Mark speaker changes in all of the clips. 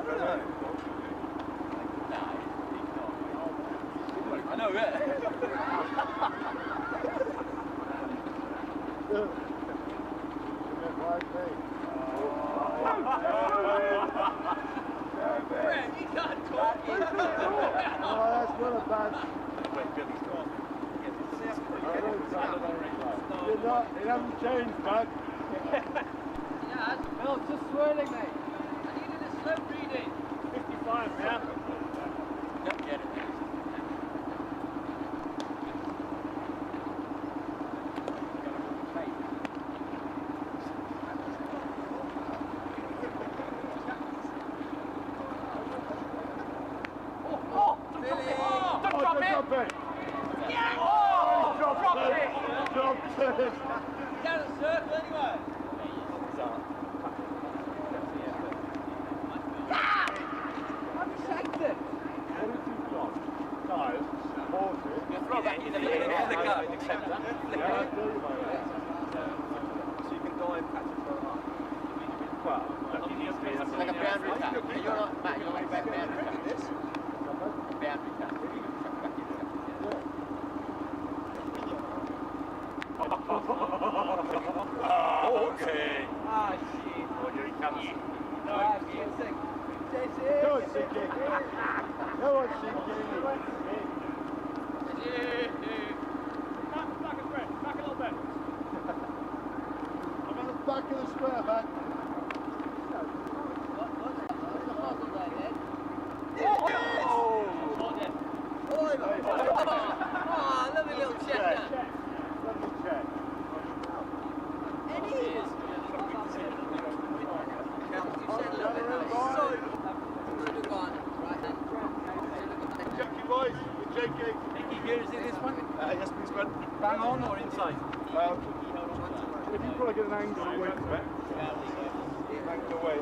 Speaker 1: I know, yeah. You can't talk.
Speaker 2: Oh, that's not a bad. It hasn't changed, bud.
Speaker 1: Yeah, no, it's just swirling, mate. I needed a slow reading.
Speaker 2: 55, man.
Speaker 1: Don't get it. Down a circle anyway. I'm shaking.
Speaker 2: No, pause it.
Speaker 1: Throw that in the
Speaker 2: So you can dive, catch it for a half. Well,
Speaker 1: like a boundary cat. You're not, Matt, you're not about boundary cat. This? Boundary cat.
Speaker 2: Okay.
Speaker 1: Ah, shit.
Speaker 2: Oh, here he comes.
Speaker 1: No,
Speaker 2: Go on, CK. Go on, CK.
Speaker 1: Back a bit. Back a little bit.
Speaker 2: I'm on the back of the square, man.
Speaker 1: Oh, lovely little check.
Speaker 2: Lovely check.
Speaker 1: It is.
Speaker 2: Jackie boys, with JK.
Speaker 1: Is it this one?
Speaker 2: Yes, please, bud.
Speaker 1: Bang on or inside?
Speaker 2: If you probably get an angle away from it. Angle away.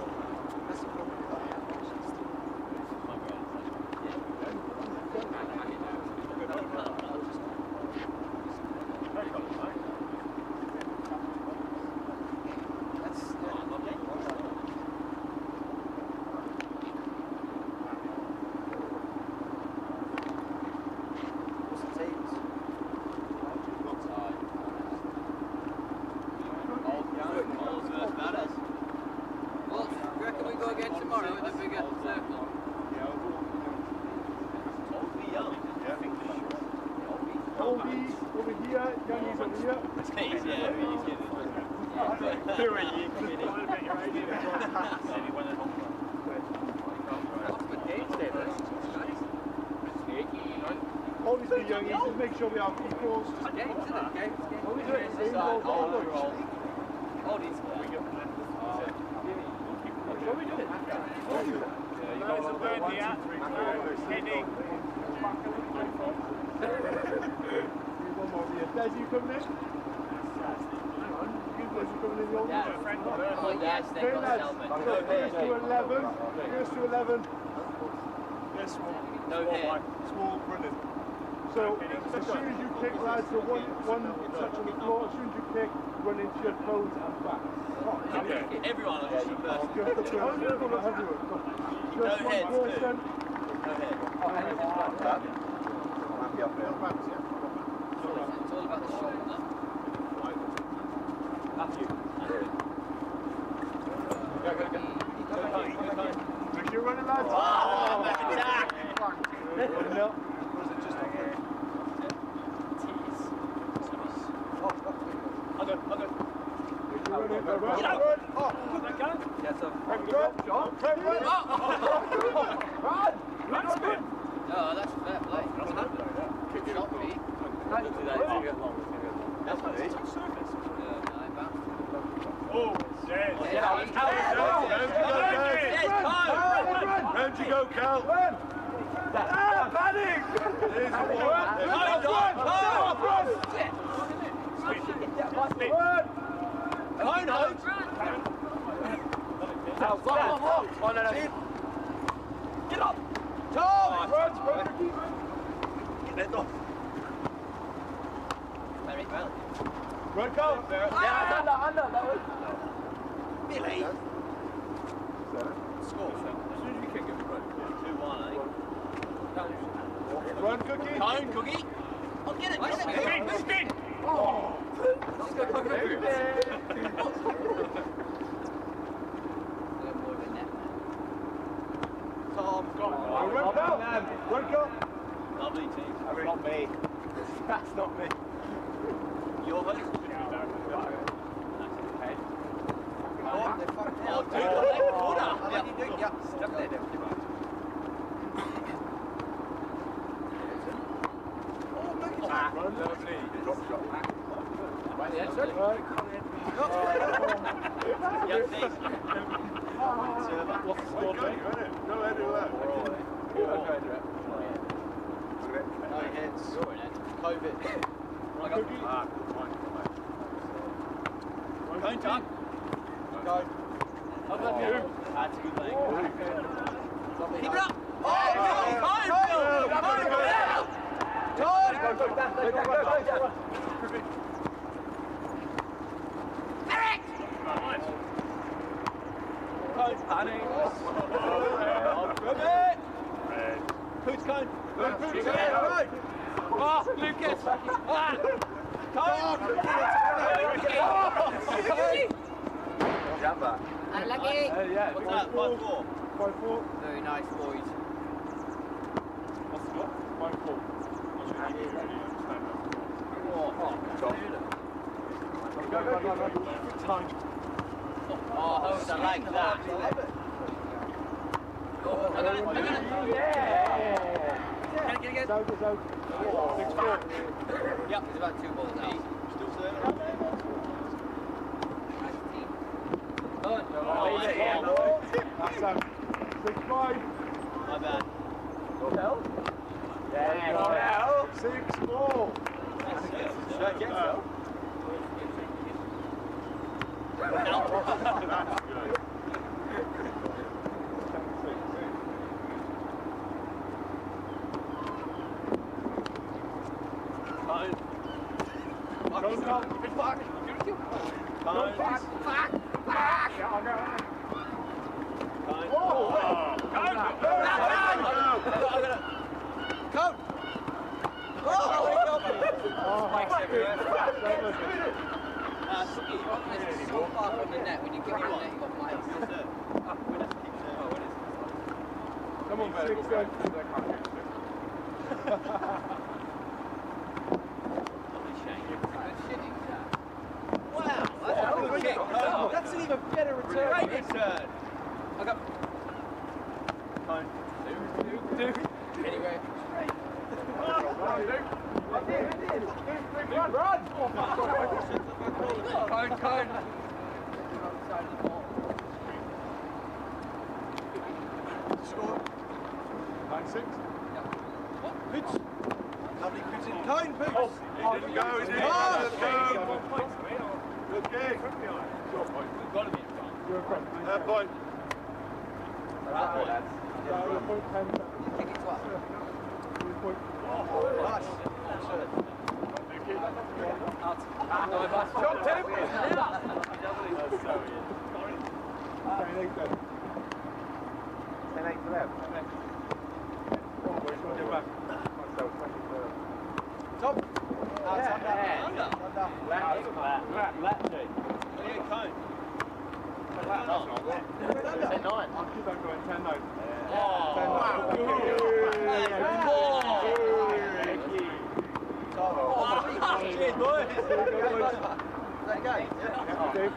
Speaker 2: Obviously, young, just make sure we have equals.
Speaker 1: Get into the game.
Speaker 2: What we do is same ball.
Speaker 1: Hold it.
Speaker 2: What we doing?
Speaker 3: Guys are burning the app. Heading.
Speaker 2: One more here. Des, you coming in? Hang on. You guys are coming in the old one?
Speaker 1: Oh, yes, they've got helmet.
Speaker 2: So first to 11. First to 11. This one.
Speaker 1: No head.
Speaker 2: Small, brilliant. So as soon as you kick, lads, so one touch on the floor, as soon as you kick, run into your toes and back.
Speaker 1: Okay. Everyone on the first.
Speaker 2: No
Speaker 1: head. No head. It's all about the shoulder. Matthew.
Speaker 2: Make sure you're running, lads.
Speaker 1: Oh, attack!
Speaker 2: Or is it just on there?
Speaker 1: Yes, sir.
Speaker 2: Run!
Speaker 1: No, that's fair play. Good shot, Pete. Don't do that. It's get long. That's what it is.
Speaker 3: Oh, dead.
Speaker 2: Round you go, Cal. Panic! There's one.
Speaker 1: Get up! Tom!
Speaker 2: Get it off.
Speaker 1: Very well.
Speaker 2: Right, go.
Speaker 1: Yeah, under, that was. Billy!
Speaker 2: Score. As soon as you kick One cookie.
Speaker 1: Cone, cookie. Oh, get it.
Speaker 3: Spin, spin.
Speaker 2: Oh.
Speaker 1: Tom,
Speaker 2: One cup.
Speaker 1: lovely team.
Speaker 4: That's not me. That's not me.
Speaker 1: Your host. Oh, dude, the leg corner. Yeah, stuck there.
Speaker 3: Lovely.
Speaker 2: Drop shot.
Speaker 1: Right the edge, sir.
Speaker 2: Right.
Speaker 1: Yeah, please.
Speaker 2: What's the score, mate? No, I do that.
Speaker 1: No hits. COVID.
Speaker 2: One cookie. One
Speaker 1: Cone tuck.
Speaker 2: Go.
Speaker 1: I've got you. That's a good leg. Keep it up. Oh, Eric! Cone panning. Who's cone? Oh, Lukas! Cone!
Speaker 4: Grab that.
Speaker 5: Unlucky.
Speaker 2: Yeah.
Speaker 1: What's that? 5-4.
Speaker 2: 5-4.
Speaker 5: Very nice, boys.
Speaker 2: What's the score? 5-4. Go. Time.
Speaker 1: Oh, hold on like that. Oh, I got it.
Speaker 2: Yeah.
Speaker 1: Get it.
Speaker 2: It's out. 6-4.
Speaker 1: Yep, there's about 2 balls now. Still serving.
Speaker 2: That's out. 6-5.
Speaker 1: My bad.
Speaker 4: Yeah.
Speaker 2: 6-4. Come on, 6 then.
Speaker 1: Wow, that's a good kick. Oh, that's an even better return. Great return. I got. Two. Anyway.
Speaker 2: Run!
Speaker 1: Cone.
Speaker 2: Score. 9-6.
Speaker 1: Poots. Lovely poots in. Cone, Poots.
Speaker 2: Oh, it didn't go, is it?
Speaker 1: Oh,
Speaker 2: Good game. Your point.
Speaker 1: We've got to be in front.
Speaker 2: You're in front.
Speaker 4: Point.
Speaker 1: That point.
Speaker 2: Your point 10 seconds.
Speaker 5: Kick it what?
Speaker 2: Your point.
Speaker 1: Nice. Out. No, pass.
Speaker 2: Shot, Tim.
Speaker 1: 10-8
Speaker 2: then.
Speaker 4: 10-8 to them.
Speaker 2: Get back.
Speaker 1: Top. Under.
Speaker 4: Left.
Speaker 1: 28 Cone.
Speaker 4: That's not good. 10-9.
Speaker 2: I'll keep that going. 10-9.
Speaker 1: Oh, 10-9. Cheers, boys. Let go.
Speaker 2: Dave.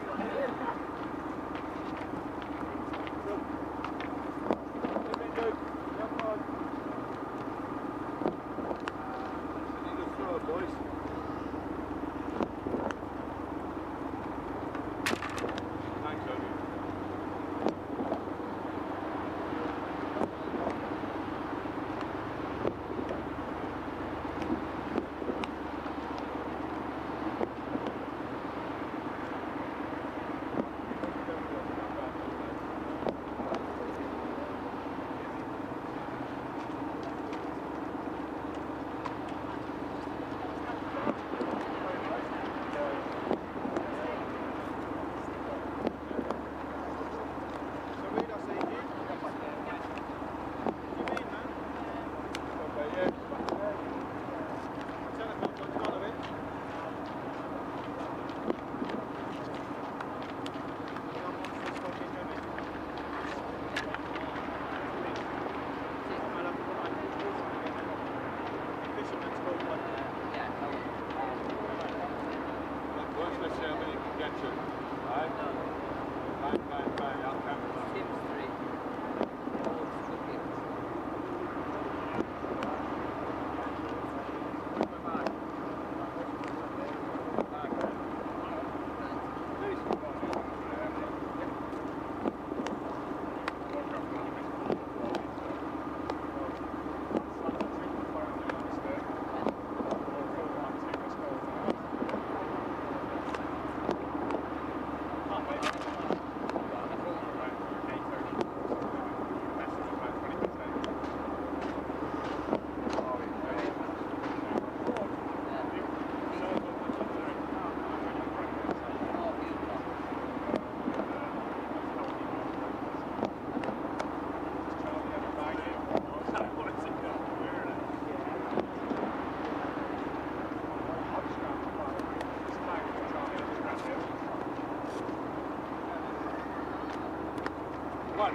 Speaker 3: 1.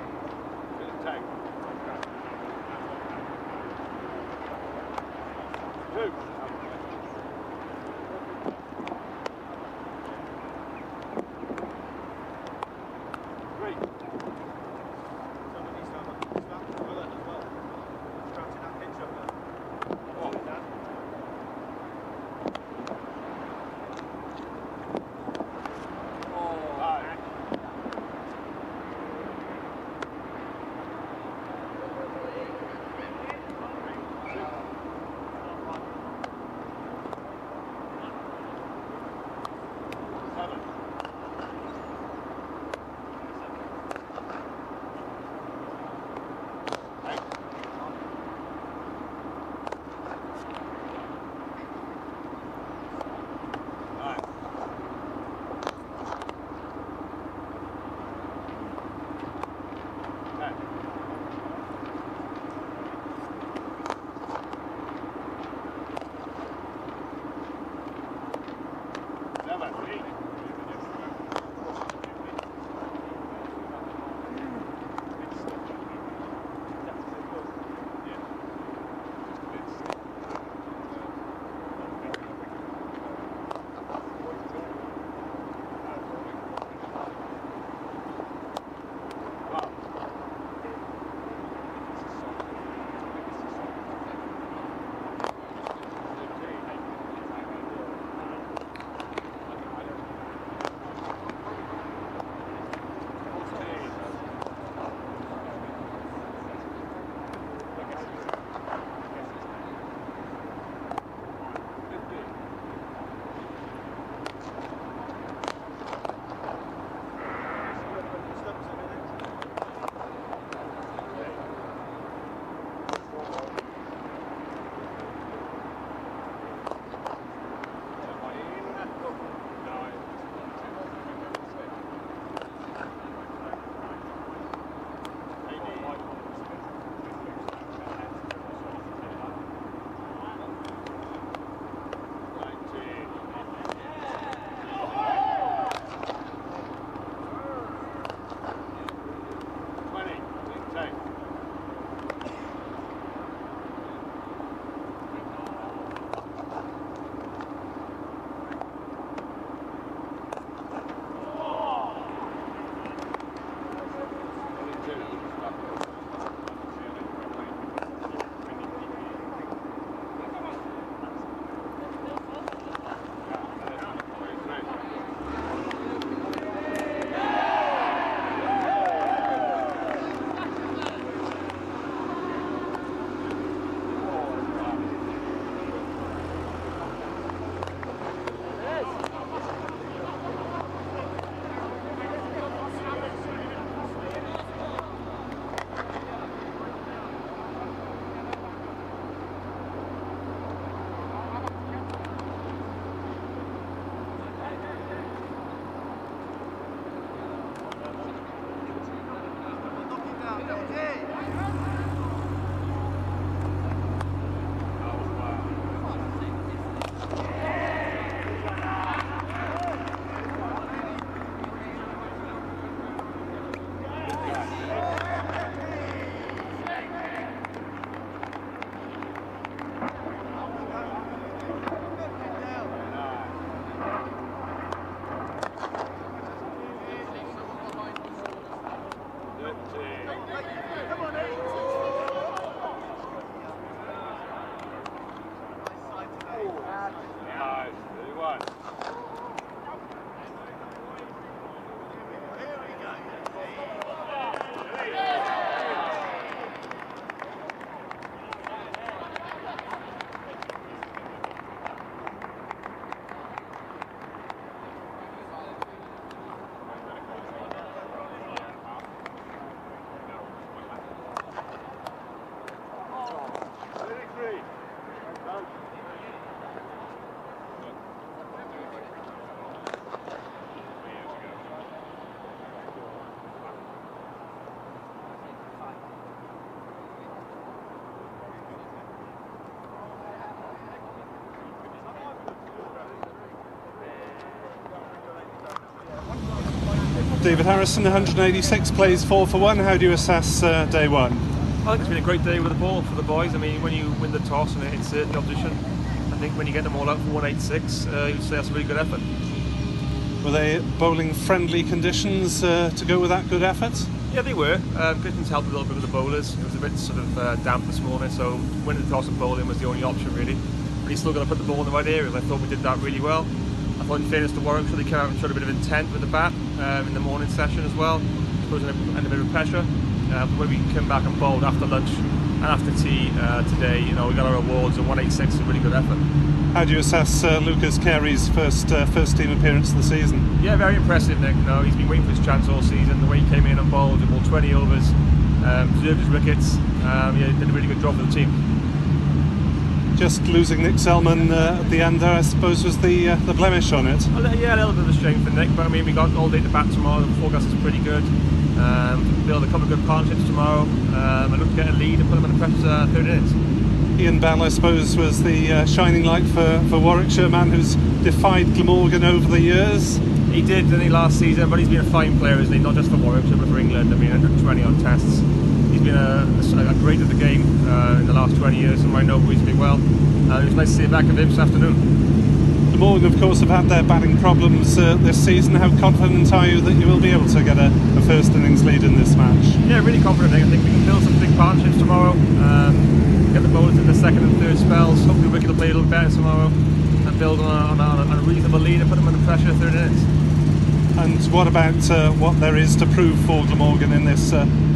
Speaker 3: Take. 2. 3.
Speaker 6: David Harrison, 186 plays 4 for 1. How do you assess day one?
Speaker 7: I think it's been a great day with the ball for the boys. I mean, when you win the toss and it's the opposition, I think when you get them all out for 186, you'd say that's a really good effort.
Speaker 6: Were they bowling friendly conditions to go with that good effort?
Speaker 7: Yeah, they were. Conditions helped a little bit with the bowlers. It was a bit sort of damp this morning, so winning the toss and bowling was the only option really. But he's still got to put the ball in the right areas. I thought we did that really well. I thought in fairness to Warwickshire, they came out and showed a bit of intent with the bat in the morning session as well. I suppose under a bit of pressure. But when we came back and bowled after lunch and after tea today, you know, we got our awards, and 186 is a really good effort.
Speaker 6: How do you assess Lukas Carey's first team appearance of the season?
Speaker 7: Yeah, very impressive, Nick. No, he's been waiting for his chance all season. The way he came in and bowled, he bowled 20 overs, deserved his wickets. Yeah, he did a really good job for the team.
Speaker 6: Just losing Nick Selman at the end there, I suppose, was the blemish on it.
Speaker 7: Well, yeah, a little bit of a strain for Nick, but I mean, we got all day to bat tomorrow. The forecast is pretty good. Build a couple of good partnerships tomorrow. And look to get a lead and put them under pressure 30 innings.
Speaker 6: Ian Bell, I suppose, was the shining light for Warwickshire, a man who's defied Glamorgan over the years.
Speaker 7: He did, didn't he, last season, but he's been a fine player, isn't he? Not just for Warwickshire, but for England. I mean, 120 odd tests. He's been a great at the game in the last 20 years, and I know reasonably well. It was nice to see the back of him this afternoon.
Speaker 6: Glamorgan, of course, have had their batting problems this season. How confident are you that you will be able to get a first innings lead in this match?
Speaker 7: Yeah, really confident. I think we can build some big partnerships tomorrow. Get the bowlers in the second and third spells. Hopefully Wicket will play a little better tomorrow and build on a reasonable lead and put them under pressure 30 innings.
Speaker 6: And what about what there is to prove for Glamorgan in this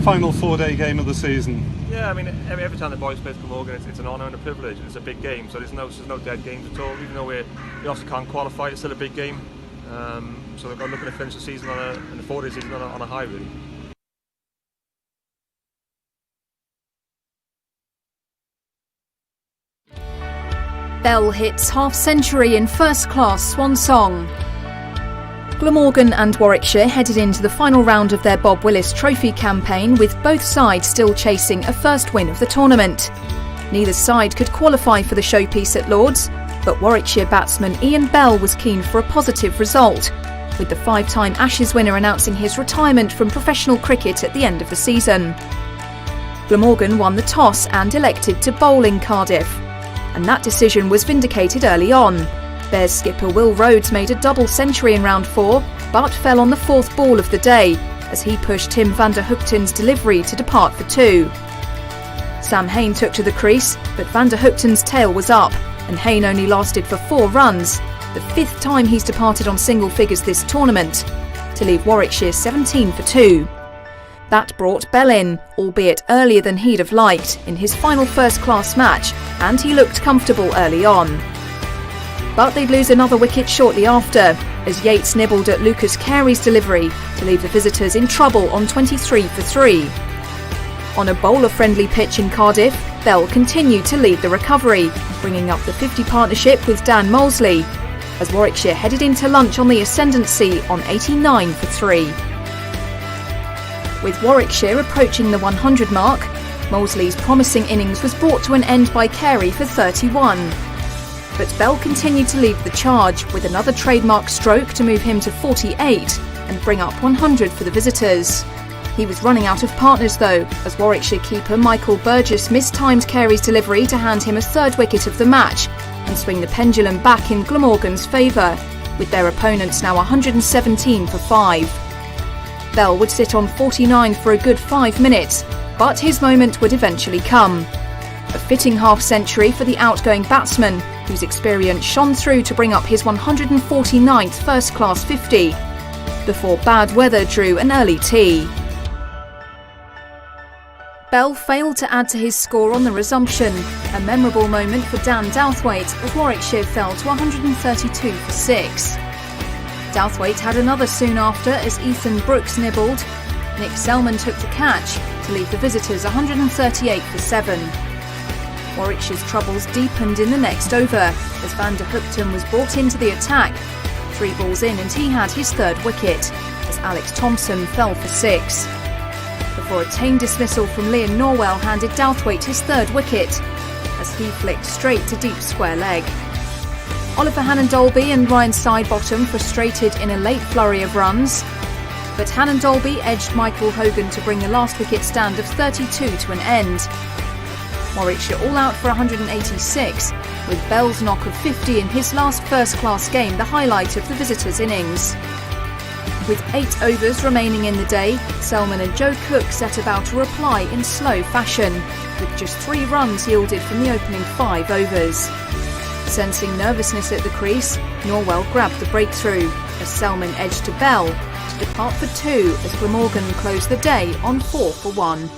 Speaker 6: final 4-day game of the season?
Speaker 7: Yeah, I mean, every time the boys play Glamorgan, it's an honour and a privilege. It's a big game, so there's no dead games at all. Even though we also can't qualify, it's still a big game. So we're looking to finish the season in the 4-day season on a high, really.
Speaker 8: Bell hits half-century in first-class swan song. Glamorgan and Warwickshire headed into the final round of their Bob Willis Trophy campaign, with both sides still chasing a first win of the tournament. Neither side could qualify for the showpiece at Lord's, but Warwickshire batsman Ian Bell was keen for a positive result, with the 5-time Ashes winner announcing his retirement from professional cricket at the end of the season. Glamorgan won the toss and elected to bowl in Cardiff, and that decision was vindicated early on. Bears skipper Will Rhodes made a double century in round 4, but fell on the 4th ball of the day as he pushed Tim van der Hoogten's delivery to depart for 2. Sam Hain took to the crease, but van der Hoogten's tail was up, and Hain only lasted for 4 runs, the 5th time he's departed on single figures this tournament, to leave Warwickshire 17 for 2. That brought Bell in, albeit earlier than he'd have liked, in his final first-class match, and he looked comfortable early on. But they'd lose another wicket shortly after, as Yates nibbled at Lukas Carey's delivery to leave the visitors in trouble on 23 for 3. On a bowler-friendly pitch in Cardiff, Bell continued to lead the recovery, bringing up the 50 partnership with Dan Molesley, as Warwickshire headed into lunch on the ascendancy on 89 for 3. With Warwickshire approaching the 100 mark, Molesley's promising innings was brought to an end by Carey for 31. But Bell continued to lead the charge, with another trademark stroke to move him to 48 and bring up 100 for the visitors. He was running out of partners though, as Warwickshire keeper Michael Burgess mistimed Carey's delivery to hand him a 3rd wicket of the match and swing the pendulum back in Glamorgan's favour, with their opponents now 117 for 5. Bell would sit on 49 for a good 5 minutes, but his moment would eventually come. A fitting half-century for the outgoing batsman, whose experience shone through to bring up his 149th first-class 50, before bad weather drew an early tea. Bell failed to add to his score on the resumption, a memorable moment for Dan Douthwaite as Warwickshire fell to 132 for 6. Douthwaite had another soon after as Ethan Brooks nibbled. Nick Selman took the catch to leave the visitors 138 for 7. Warwickshire's troubles deepened in the next over as van der Hoogten was brought into the attack. 3 balls in and he had his 3rd wicket as Alex Thompson fell for 6. Before a tame dismissal from Liam Norwell handed Douthwaite his 3rd wicket as he flicked straight to deep square leg. Oliver Hannon-Dolby and Ryan Sidebottom frustrated in a late flurry of runs. but Hannon Dolby edged Michael Hogan to bring the last wicket stand of 32 to an end. Warwickshire all out for 186, with Bell's knock of 50 in his last first-class game the highlight of the visitors' innings. With 8 overs remaining in the day, Selman and Joe Cook set about a reply in slow fashion, with just 3 runs yielded from the opening 5 overs. Sensing nervousness at the crease, Norwell grabbed the breakthrough, as Selman edged to Bell to depart for 2 as Glamorgan closed the day on 4 for 1.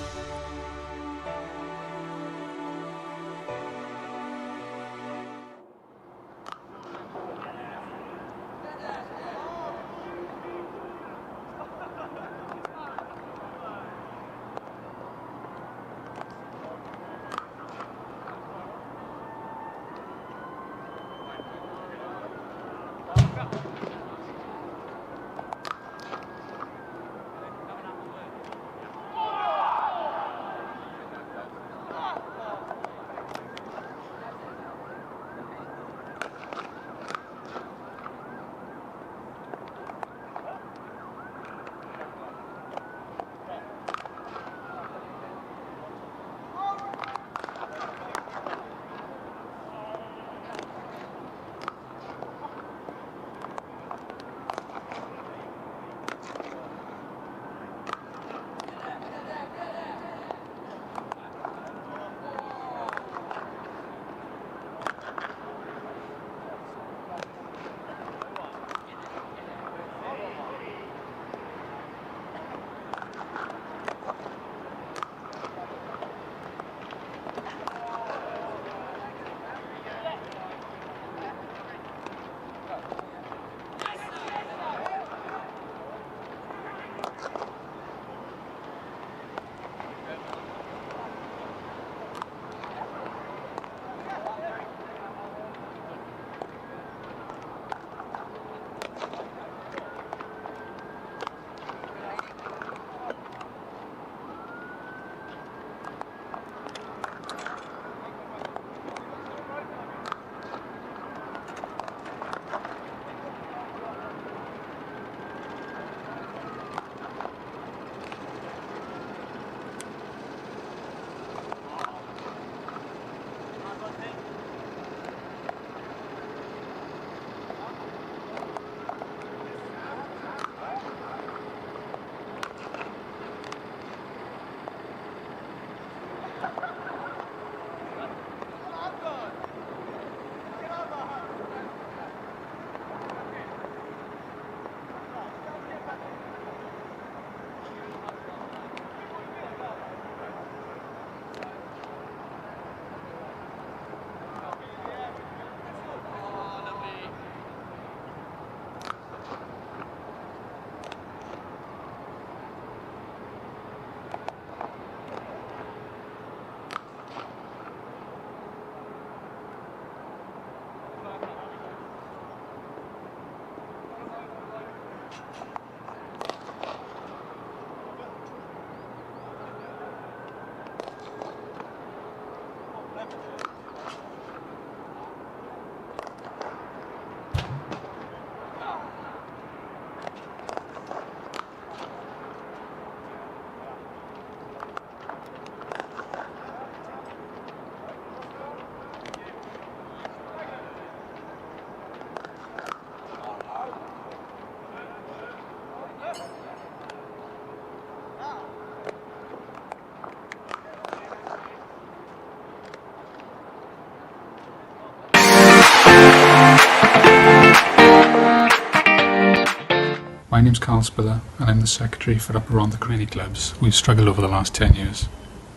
Speaker 9: My name's Carl Spiller and I'm the secretary for Upper Rhondda Craney Clubs. We've struggled over the last 10 years,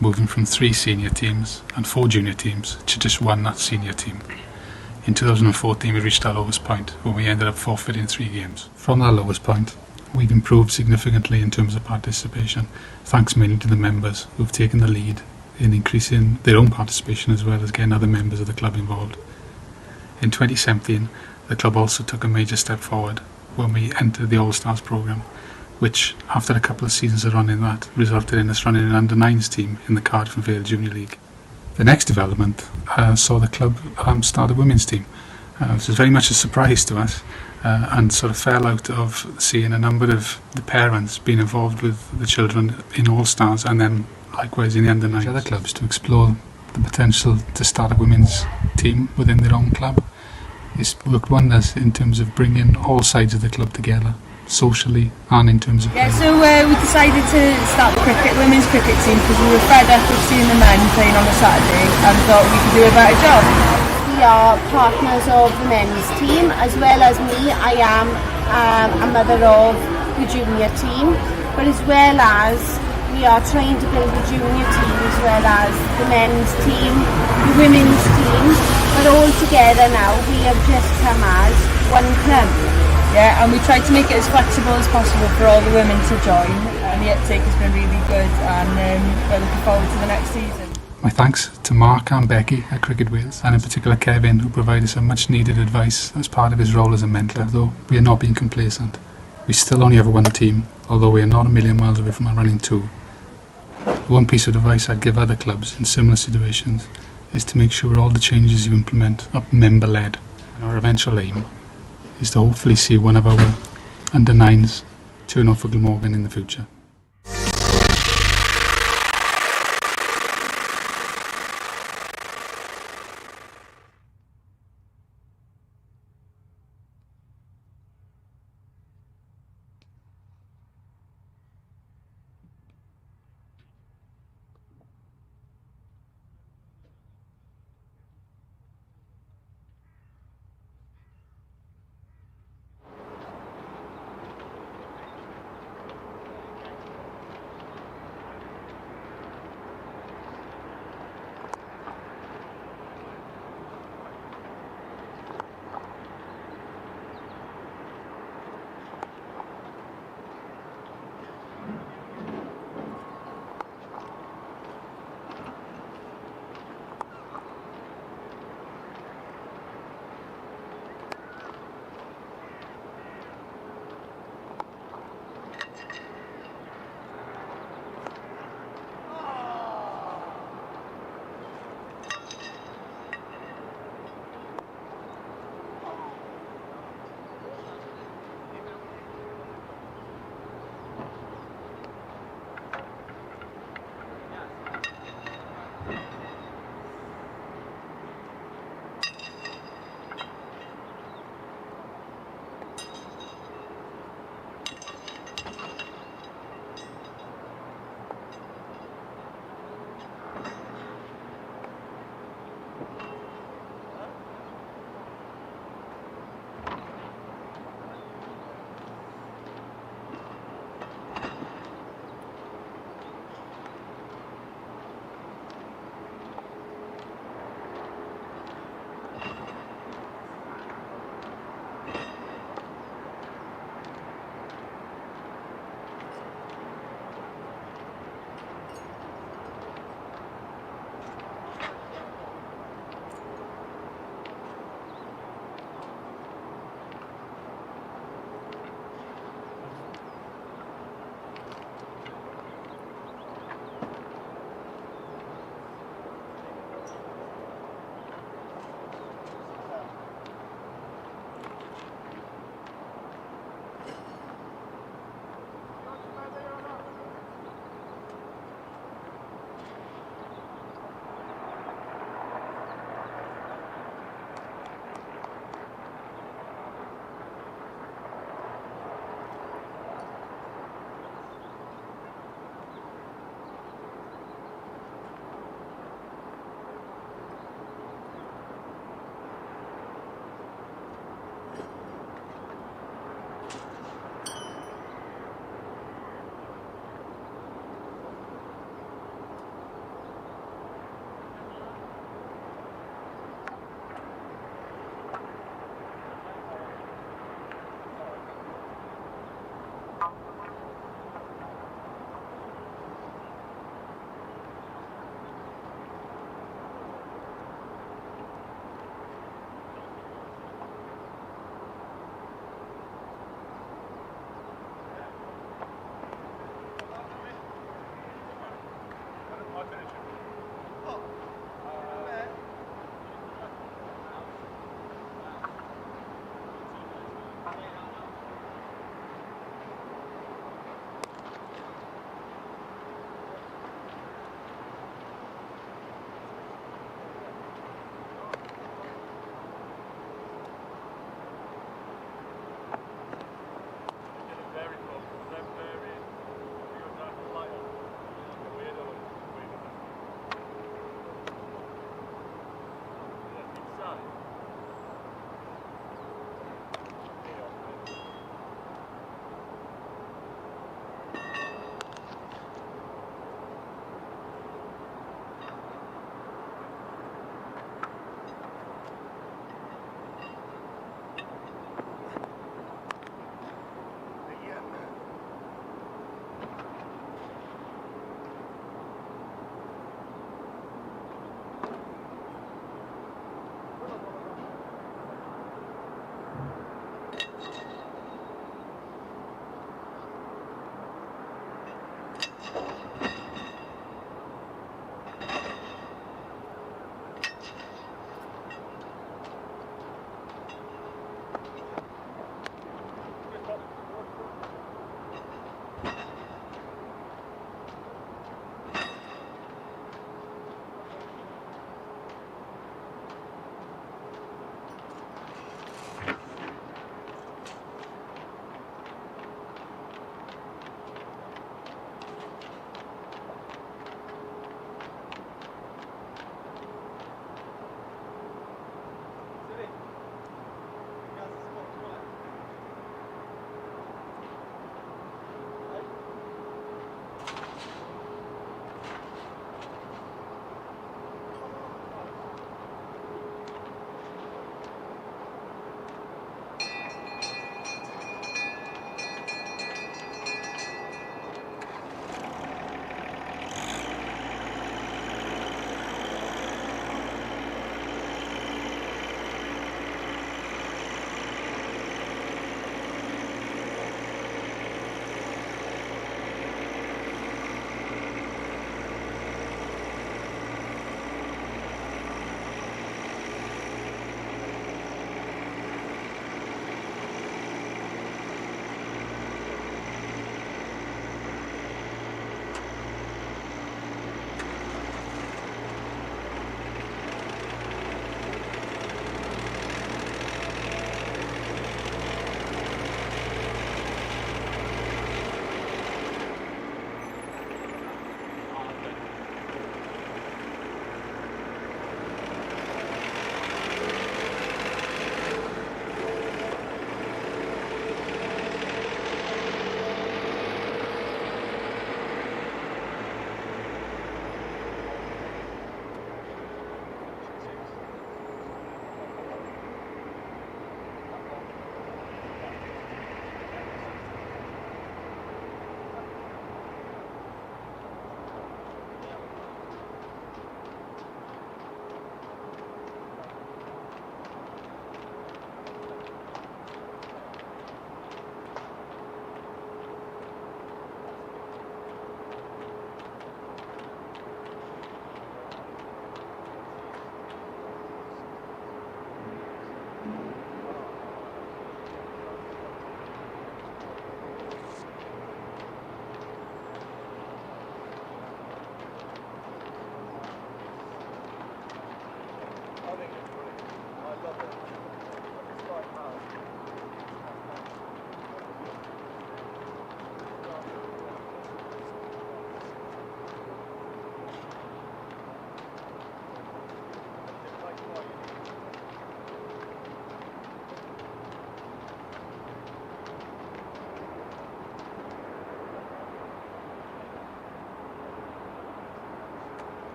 Speaker 9: moving from 3 senior teams and 4 junior teams to just 1 senior team. In 2014 we reached our lowest point, where we ended up forfeiting 3 games. From that lowest point, we've improved significantly in terms of participation, thanks mainly to the members who've taken the lead in increasing their own participation as well as getting other members of the club involved. In 2017, the club also took a major step forward when we entered the All-Stars programme, which, after a couple of seasons of running that, resulted in us running an under-9s team in the Cardiff and Vale Junior League. The next development saw the club start a women's team. This was very much a surprise to us, and sort of fell out of seeing a number of the parents being involved with the children in All Stars and then likewise in the under 9s. Other clubs to explore the potential to start a women's team within their own club. It's worked wonders in terms of bringing all sides of the club together, socially and in terms of
Speaker 10: yeah, so we decided to start the women's cricket team because we were fed up of seeing the men playing on a Saturday and thought we could do a better job.
Speaker 11: We are partners of the men's team as well as me. I am a mother of the junior team, but as well as we are trying to build the junior team as well as the men's team, the women's team, but all together now we have just come as one club.
Speaker 10: Yeah, and we tried to make it as flexible as possible for all the women to join, and the uptake has been really good, and we're looking forward to the next season.
Speaker 9: My thanks to Mark and Becky at Cricket Wales, and in particular Kevin, who provided some much needed advice as part of his role as a mentor. Though we are not being complacent, we still only have one team, although we are not a million miles away from running two. One piece of advice I'd give other clubs in similar situations is to make sure all the changes you implement are member-led. And our eventual aim is to hopefully see one of our under 9s turn up for Glamorgan in the future.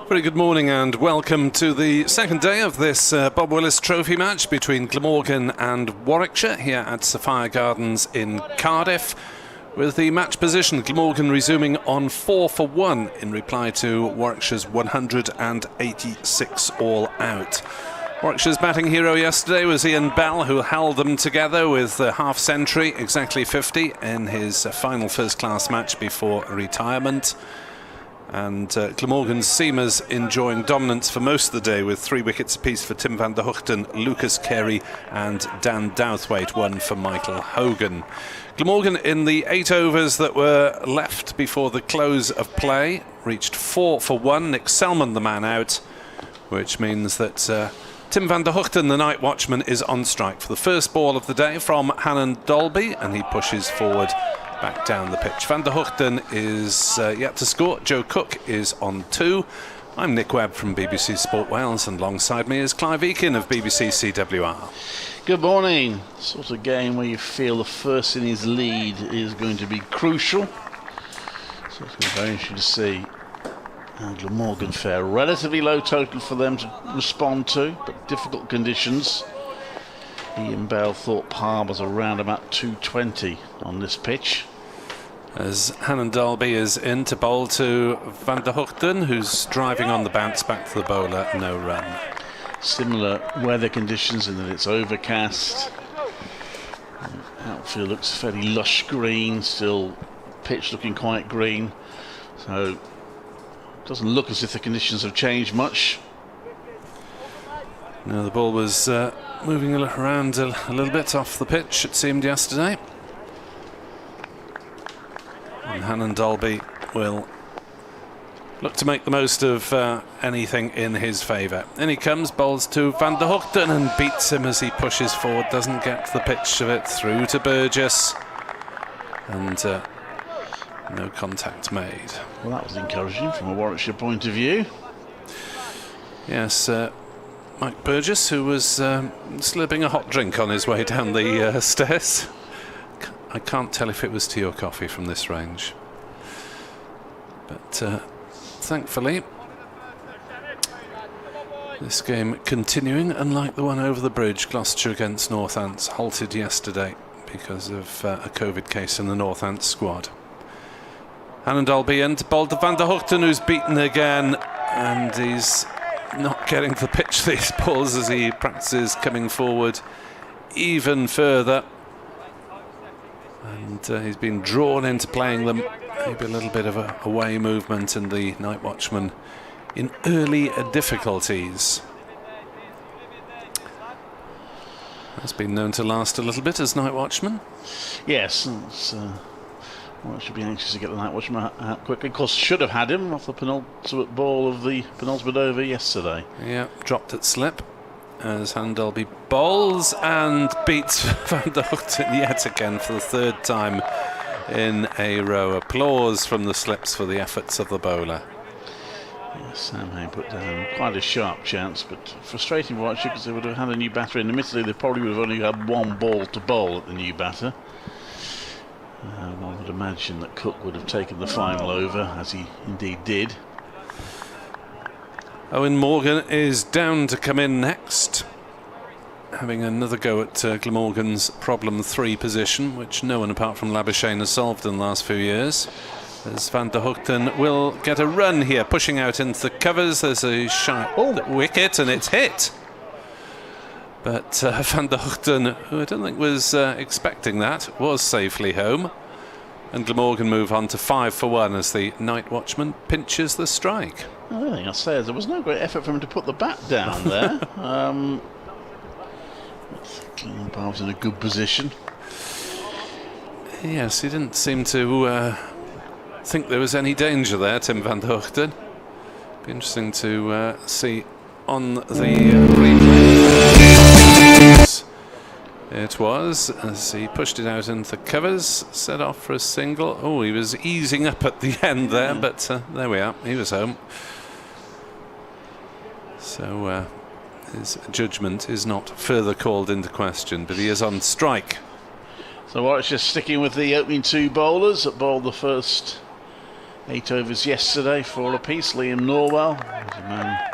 Speaker 6: Very good morning and welcome to the second day of this Bob Willis Trophy match between Glamorgan and Warwickshire here at Sophia Gardens in Cardiff, with the match position Glamorgan resuming on 4 for 1 in reply to Warwickshire's 186 all out. Warwickshire's batting hero yesterday was Ian Bell, who held them together with a half century, exactly 50, in his final first-class match before retirement. And Glamorgan's seamers enjoying dominance for most of the day, with 3 wickets apiece for Tim van der Gugten, Lukas Carey and Dan Douthwaite, 1 for Michael Hogan. Glamorgan, in the 8 overs that were left before the close of play, reached 4 for 1. Nick Selman the man out, which means that Tim van der Gugten, the night watchman, is on strike for the first ball of the day from Hannon Dolby, and he pushes forward back down the pitch. Van der Gugten is yet to score. Joe Cook is on 2. I'm Nick Webb from BBC Sport Wales, and alongside me is Clive Eakin of BBC CWR.
Speaker 12: Good morning. Sort of game where you feel the first innings lead is going to be crucial. So it's going to be very interesting to see how Glamorgan fare. Relatively low total for them to respond to, but difficult conditions. Ian Bell thought par was around about 220 on this pitch.
Speaker 6: As Hannon Dolby is in to bowl to Van der Gugten, who's driving on the bounce back to the bowler, no run.
Speaker 12: Similar weather conditions in that it's overcast. Outfield looks fairly lush green, still pitch looking quite green. So it doesn't look as if the conditions have changed much.
Speaker 6: No, the ball was moving around a little bit off the pitch, it seemed, yesterday. And Hannon Dolby will look to make the most of anything in his favour. In he comes, bowls to Van der Gugten and beats him as he pushes forward, doesn't get the pitch of it, through to Burgess. And no contact made.
Speaker 12: Well, that was encouraging from a Warwickshire point of view.
Speaker 6: Yes, Mike Burgess, who was slurping a hot drink on his way down the stairs. I can't tell if it was tea or coffee from this range. But thankfully, this game continuing, unlike the one over the bridge, Gloucestershire against Northants, halted yesterday because of a COVID case in the Northants squad. Hannon Dolby and bowled to Van der Gugten, who's beaten again, and he's not getting to the pitch these balls as he practices coming forward even further. And he's been drawn into playing them. Maybe a little bit of a away movement, and the night watchman in early difficulties. Has been known to last a little bit as night watchman.
Speaker 12: Yes, well, I should be anxious to get the night watchman out quickly. Of course, should have had him off the penultimate ball of the penultimate over yesterday. Yeah,
Speaker 6: dropped at slip as Hannon Dolby bowls and beats Van der Gugten yet again for the 3rd time in a row. Applause from the slips for the efforts of the bowler.
Speaker 12: Yes, Sam Hay put down quite a sharp chance, but frustrating for Warwickshire because they would have had a new batter in. Admittedly, they probably would have only had 1 ball to bowl at the new batter. One would imagine that Cook would have taken the final over, as he indeed did.
Speaker 6: Owen Morgan is down to come in next, having another go at Glamorgan's problem 3 position, which no one apart from Labuschagne has solved in the last few years. As Van der Gugten will get a run here, pushing out into the covers. There's a shot wicket, and it's hit. But Van der Gugten, who I don't think was expecting that, was safely home. And Glamorgan move on to 5 for 1 as the night watchman pinches the strike.
Speaker 12: The only thing I'll say is there was no great effort for him to put the bat down there. Umpire was in a good position.
Speaker 6: Yes, he didn't seem to think there was any danger there, Tim van der Gugten. Be interesting to see on the replay. It was, as he pushed it out into the covers, set off for a single. Oh, he was easing up at the end there, but there we are, he was home. So his judgment is not further called into question, but he is on strike.
Speaker 12: So Warwickshire sticking with the opening 2 bowlers that bowled the first 8 overs yesterday, 4 apiece. Liam Norwell was a man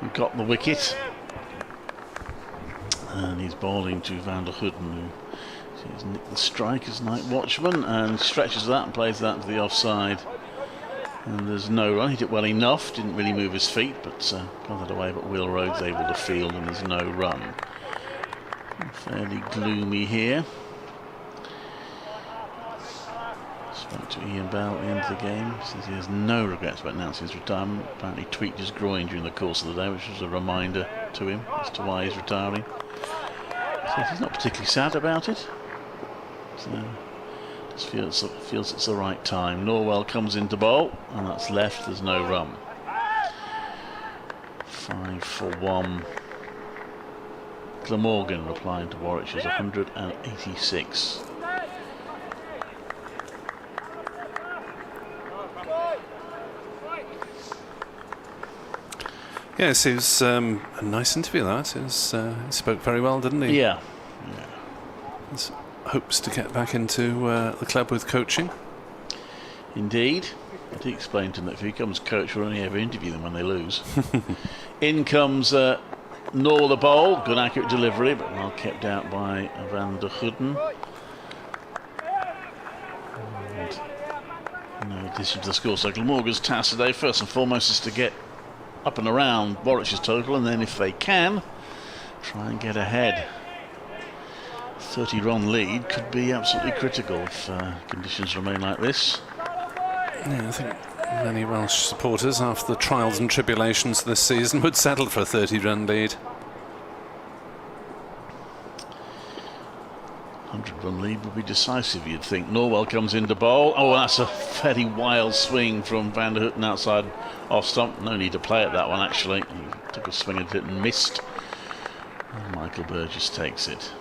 Speaker 12: who got the wicket. And he's bowling to Van der Hoeden, who nicked the strike as night watchman, and stretches that and plays that to the offside. And there's no run. He did well enough, didn't really move his feet, but got that away. But Will Rhodes able to field, and there's no run. Fairly gloomy here. Spoke to Ian Bell at the end of the game. Says he has no regrets about announcing his retirement. Apparently tweaked his groin during the course of the day, which was a reminder to him as to why he's retiring. So he's not particularly sad about it. So just feels it's the right time. Norwell comes into bowl, and that's left. There's no run. 5 for 1. Glamorgan replying to Warwickshire's 186.
Speaker 6: Yes, it was a nice interview, that. He spoke very well, didn't he?
Speaker 12: Yeah.
Speaker 6: He hopes to get back into the club with coaching.
Speaker 12: Indeed. But he explained to him that if he becomes coach, we'll only ever interview them when they lose. In comes Norwell the bowl. Good accurate delivery, but well kept out by Van der Hoeden. No addition to the score. So Glamorgan's task today, first and foremost, is to get up and around Warwickshire's total, and then if they can, try and get ahead. 30-run lead could be absolutely critical if conditions remain like this.
Speaker 6: Yeah, I think many Welsh supporters, after the trials and tribulations this season, would settle for a 30-run lead.
Speaker 12: 100-run lead would be decisive, you'd think. Norwell comes into bowl. Oh, that's a fairly wild swing from Van der Hoeden outside off stump. No need to play at that one, actually. He took a swing at it and missed. And Michael Burgess takes it.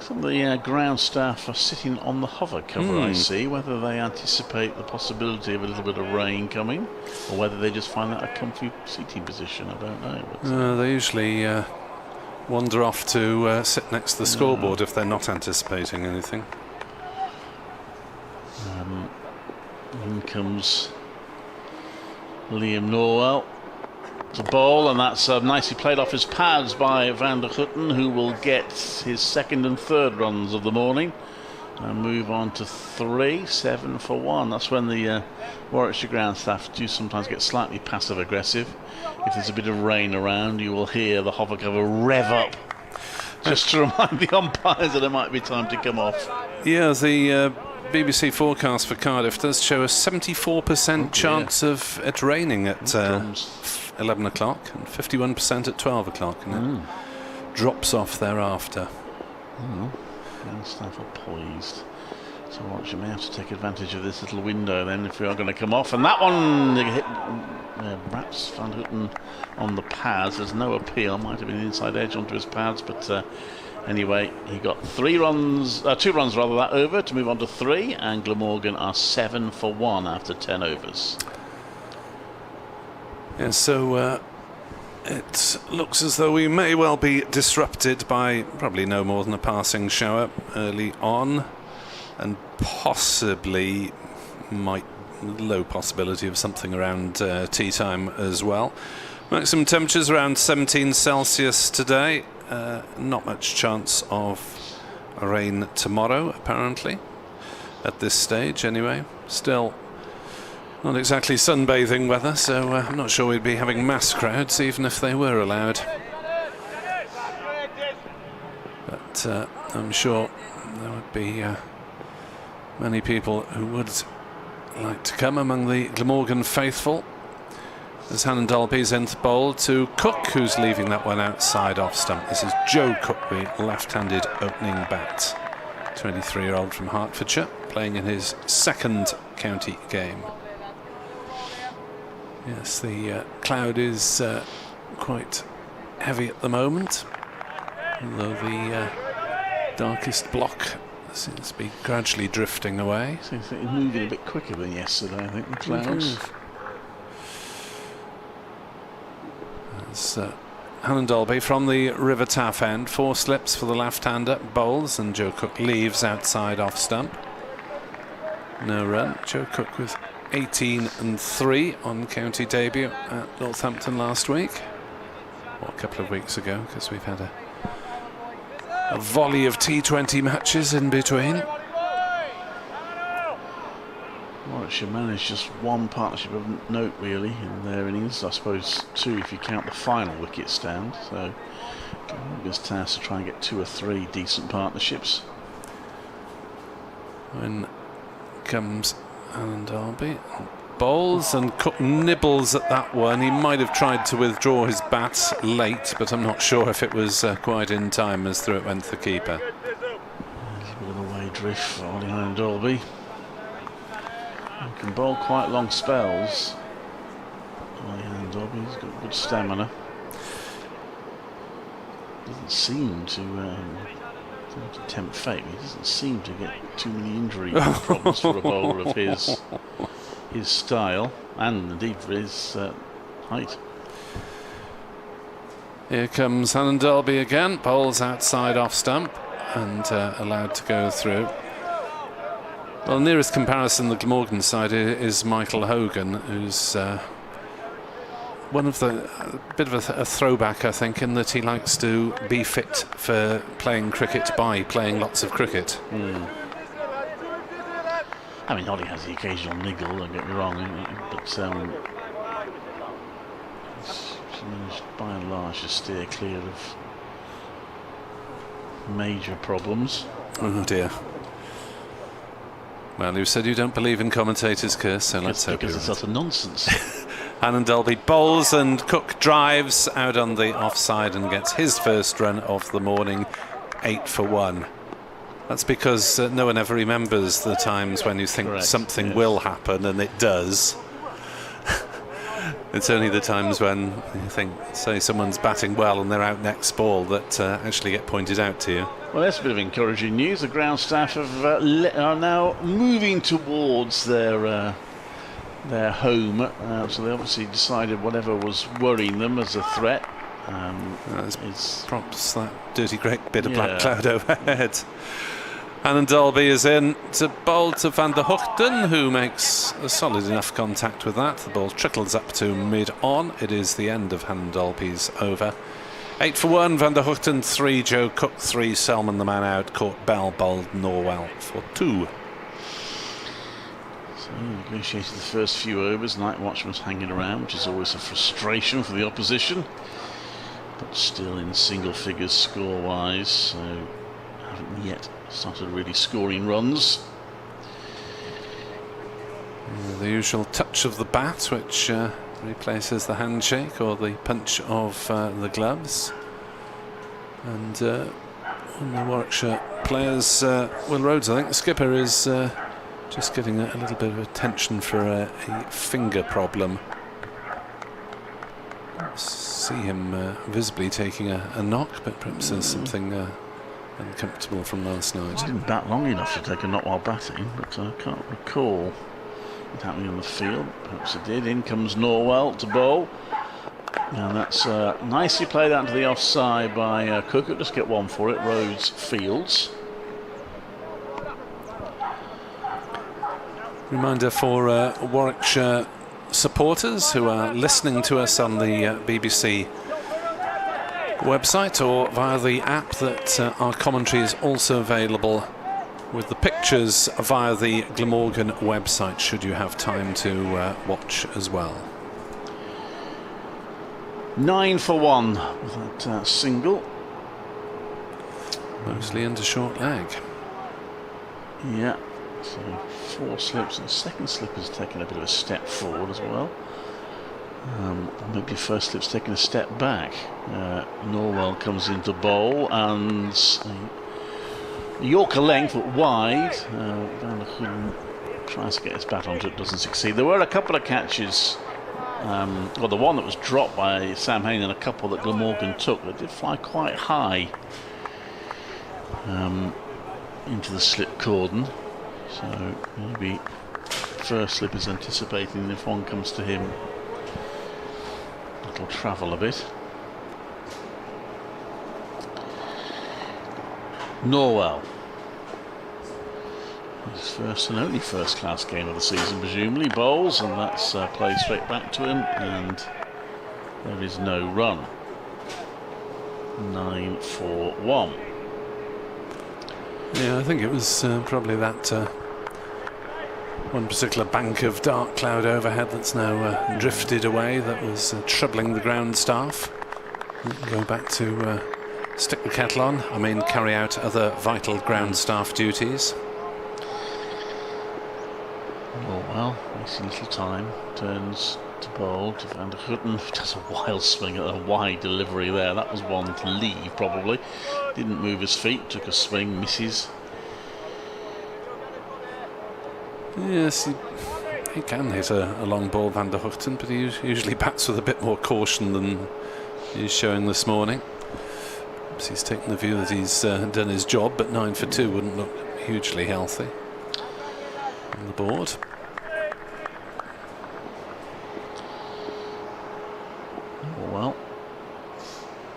Speaker 12: Some of the ground staff are sitting on the hover cover, I see. Whether they anticipate the possibility of a little bit of rain coming, or whether they just find that a comfy seating position, I don't know. But
Speaker 6: they usually wander off to sit next to the scoreboard if they're not anticipating anything.
Speaker 12: In comes Liam Norwell to bowl, and that's nicely played off his pads by Van der Hoeden, who will get his second and third runs of the morning and move on to 3. 7 for 1. That's when the Warwickshire ground staff do sometimes get slightly passive aggressive. If there's a bit of rain around, you will hear the hover cover rev up just to remind the umpires that it might be time to come off.
Speaker 6: Yeah, the BBC forecast for Cardiff does show a 74% chance of it raining at 11 o'clock and 51% at 12 o'clock, and it drops off thereafter.
Speaker 12: Ground staff are poised. So Warwickshire may have to take advantage of this little window then if we are going to come off. And that one hit wraps Van Hoeden on the pads. There's no appeal. Might have been an inside edge onto his pads, but anyway, he got 2 runs rather that over to move on to 3, and Glamorgan are 7 for 1 after 10 overs.
Speaker 6: Yeah, so it looks as though we may well be disrupted by probably no more than a passing shower early on, and possibly low possibility of something around tea time as well. Maximum temperatures around 17 Celsius today. Not much chance of rain tomorrow, apparently, at this stage anyway. Still not exactly sunbathing weather, so I'm not sure we'd be having mass crowds even if they were allowed. But I'm sure there would be many people who would like to come among the Glamorgan faithful. As Hannon Dolby's into bowl to Cook, who's leaving that one outside off stump. This is Joe Cook, the left-handed opening bat. 23-year-old from Hertfordshire, playing in his second county game. Yes, the cloud is quite heavy at the moment, although the darkest block seems to be gradually drifting away.
Speaker 12: Seems like it's moving a bit quicker than yesterday, I think, the clouds. That's
Speaker 6: Hannon Dolby from the River Taff end. 4 slips for the left-hander, bowls, and Joe Cook leaves outside off stump. no run. Joe Cook with 18 and 3 on county debut at Northampton last week, or a couple of weeks ago, because we've had a volley of T20 matches in between.
Speaker 12: Warwickshire managed just one partnership of note really in their innings. I suppose 2 if you count the final wicket stand. So Glamorgan's task to try and get 2 or 3 decent partnerships.
Speaker 6: When comes Alan Darby, bowls, and Cook nibbles at that one. He might have tried to withdraw his bat late, but I'm not sure if it was quite in time as through it went to the keeper.
Speaker 12: A little bit of a way drift for Ollie Alan Darby. He can bowl quite long spells. Ollie Alan Darby, he's got good stamina. Doesn't seem to tempt fate. He doesn't seem to get too many injury problems for a bowler of his style, and indeed for his height.
Speaker 6: Here comes Alan Dalby again, bowls outside off stump and allowed to go through. Well, nearest comparison the Glamorgan side is Michael Hogan, who's one of the bit of a throwback, I think, in that he likes to be fit for playing cricket by playing lots of cricket.
Speaker 12: I mean, Ollie has the occasional niggle, don't get me wrong, but he's managed by and large to steer clear of major problems.
Speaker 6: Oh dear. Well, you said you don't believe in commentators' curse, so let's hope you're right.
Speaker 12: Because it's utter nonsense.
Speaker 6: Alan Dalby bowls and Cook drives out on the offside and gets his first run of the morning, 8 for 1. That's because no one ever remembers the times when you think something will happen and it does. It's only the times when you think, say, someone's batting well and they're out next ball that actually get pointed out to you.
Speaker 12: Well, that's a bit of encouraging news. The ground staff are now moving towards their home, so they obviously decided whatever was worrying them as a threat is
Speaker 6: perhaps that dirty great bit of black cloud overhead. Alan Dalby is in to bowl to Van der Gugten, who makes a solid enough contact with that. The ball trickles up to mid-on. It is the end of Alan Dalby's over. 8 for 1, Van der Gugten 3, Joe Cook 3, Selman the man out, caught Bell, bowled Norwell for 2.
Speaker 12: So he negotiated the first few overs. Night watch was hanging around, which is always a frustration for the opposition, but still in single figures score-wise, so haven't yet started really scoring runs.
Speaker 6: The usual touch of the bat, which replaces the handshake or the punch of the gloves. And on the Warwickshire players, Will Rhodes, I think the skipper, is just getting a little bit of attention for a finger problem. See him visibly taking a knock, but perhaps there's something uncomfortable from last night.
Speaker 12: He didn't bat long enough to take a knock while batting, but I can't recall it happening on the field. Perhaps it did. In comes Norwell to bowl, and that's nicely played out to the offside by Cook. He'll just get one for it. Rhodes fields.
Speaker 6: Reminder for Warwickshire supporters who are listening to us on the BBC website or via the app that our commentary is also available with the pictures via the Glamorgan website, should you have time to watch as well.
Speaker 12: 9 for 1 with that single.
Speaker 6: Mostly under short leg.
Speaker 12: Yeah, so 4 slips, and the second slip has taken a bit of a step forward as well. Maybe first slip's taking a step back. Norwell comes into bowl, and Yorker length but wide. Van der Gugten tries to get his bat onto it, doesn't succeed. There were a couple of catches, well, the one that was dropped by Sam Hain and a couple that Glamorgan took that did fly quite high into the slip cordon. So maybe first slip is anticipating if one comes to him, it'll travel a bit. Norwell. His first and only first-class game of the season, presumably. Bowls, and that's played straight back to him, and there is no run. 9-4-1.
Speaker 6: Yeah, I think it was probably that one particular bank of dark cloud overhead that's now drifted away that was troubling the ground staff. Go back to stick the kettle on, I mean carry out other vital ground staff duties.
Speaker 12: Oh well, wasting little time, turns to bowl to Van der Gugten, does a wild swing at a wide delivery there. That was one to leave probably. Didn't move his feet, took a swing, misses.
Speaker 6: Yes, he can hit a long ball, Van der Gugten, but he usually bats with a bit more caution than he's showing this morning. Perhaps he's taken the view that he's done his job, but 9 for 2 wouldn't look hugely healthy on the board.
Speaker 12: Oh well,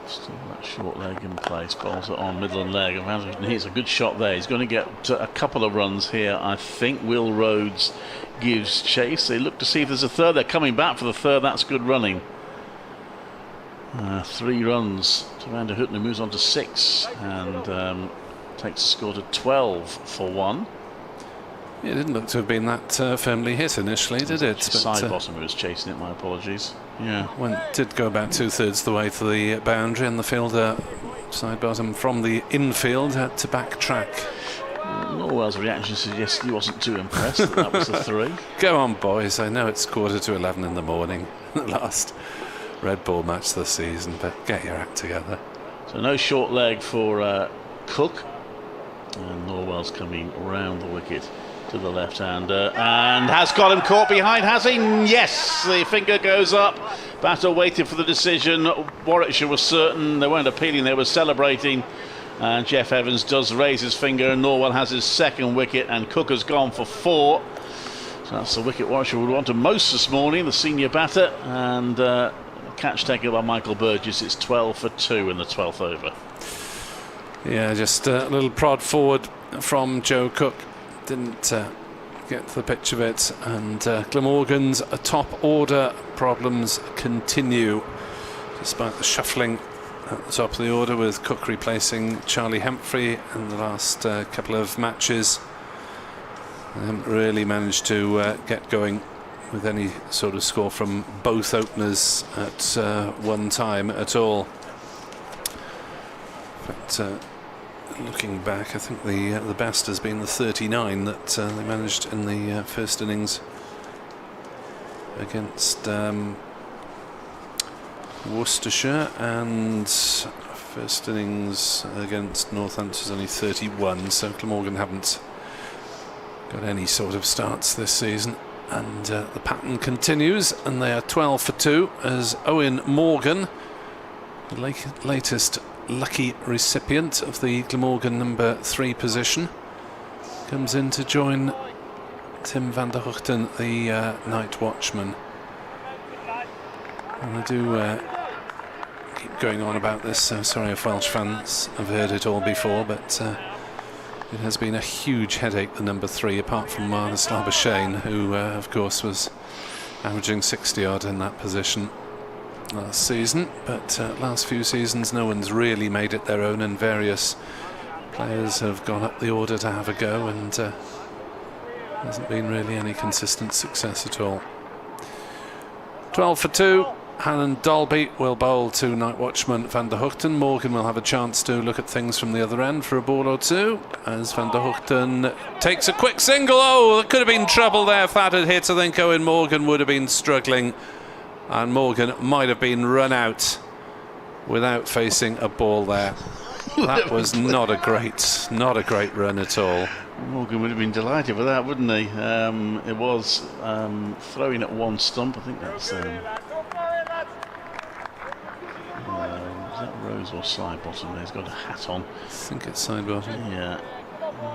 Speaker 12: still that short leg in place, bowls it on middle and leg, and he's a good shot there. He's going to get a couple of runs here, I think. Will Rhodes gives chase. They look to see if there's a third. They're coming back for the third. That's good running. 3 runs to Van der Gugten, who moves on to 6 and takes the score to 12 for 1.
Speaker 6: It didn't look to have been that firmly hit initially, did it? But
Speaker 12: side bottom who was chasing it, my apologies. Yeah.
Speaker 6: Did go about 2/3 the way to the boundary, and the fielder side bottom from the infield had to backtrack.
Speaker 12: Norwell's reaction suggests he wasn't too impressed that was a 3.
Speaker 6: Go on, boys. I know it's 11:15 in the morning, the last red ball match this season, but get your act together.
Speaker 12: So no short leg for Cook, and Norwell's coming round the wicket to the left-hander and has got him caught behind, has he? Yes, the finger goes up. Batter waited for the decision. Warwickshire was certain, they weren't appealing, they were celebrating, and Jeff Evans does raise his finger, and Norwell has his second wicket, and Cook has gone for 4. So that's the wicket Warwickshire would want to most this morning, the senior batter, and catch taken by Michael Burgess. It's 12 for 2 in the 12th over.
Speaker 6: Yeah, just a little prod forward from Joe Cook. Didn't get to the pitch of it, and Glamorgan's top order problems continue despite the shuffling at the top of the order, with Cook replacing Charlie Hemphrey in the last couple of matches. They haven't really managed to get going with any sort of score from both openers at one time at all. But looking back, I think the best has been the 39 that they managed in the first innings against Worcestershire, and first innings against Northampton was only 31, so Glamorgan haven't got any sort of starts this season, and the pattern continues, and they are 12 for 2 as Owen Morgan, the latest lucky recipient of the Glamorgan number 3 position, comes in to join Tim van der Gugten, the night watchman. And I do keep going on about this, sorry if Welsh fans have heard it all before, but it has been a huge headache, the number 3, apart from Marnus Labuschagne, who of course was averaging 60 odd in that position last season, but last few seasons no one's really made it their own, and various players have gone up the order to have a go, and hasn't been really any consistent success at all. 12 for 2. Hannon Dalby will bowl to night watchman Van der Gugten. Morgan will have a chance to look at things from the other end for a ball or two, as Van der Gugten takes a quick single. Oh, there could have been trouble there if that had hit. I think Owen Morgan would have been struggling, and Morgan might have been run out without facing a ball there. That was not a great run at all.
Speaker 12: Morgan would have been delighted with that, wouldn't he? It was throwing at one stump. I think that's is that Rose or side bottom? He's got a hat on.
Speaker 6: I think it's side bottom.
Speaker 12: Yeah,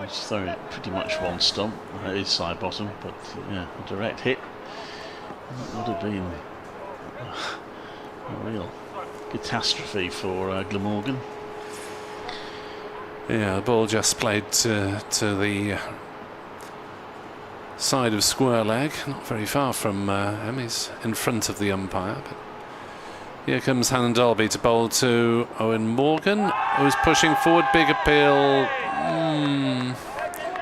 Speaker 12: he's throwing it pretty much one stump. It is side bottom, but yeah, a direct hit. That would have been a real catastrophe for Glamorgan.
Speaker 6: Yeah, the ball just played to the side of square leg, not very far from him. He's in front of the umpire. But here comes Hannon Dalby to bowl to Owen Morgan, who's pushing forward. Big appeal.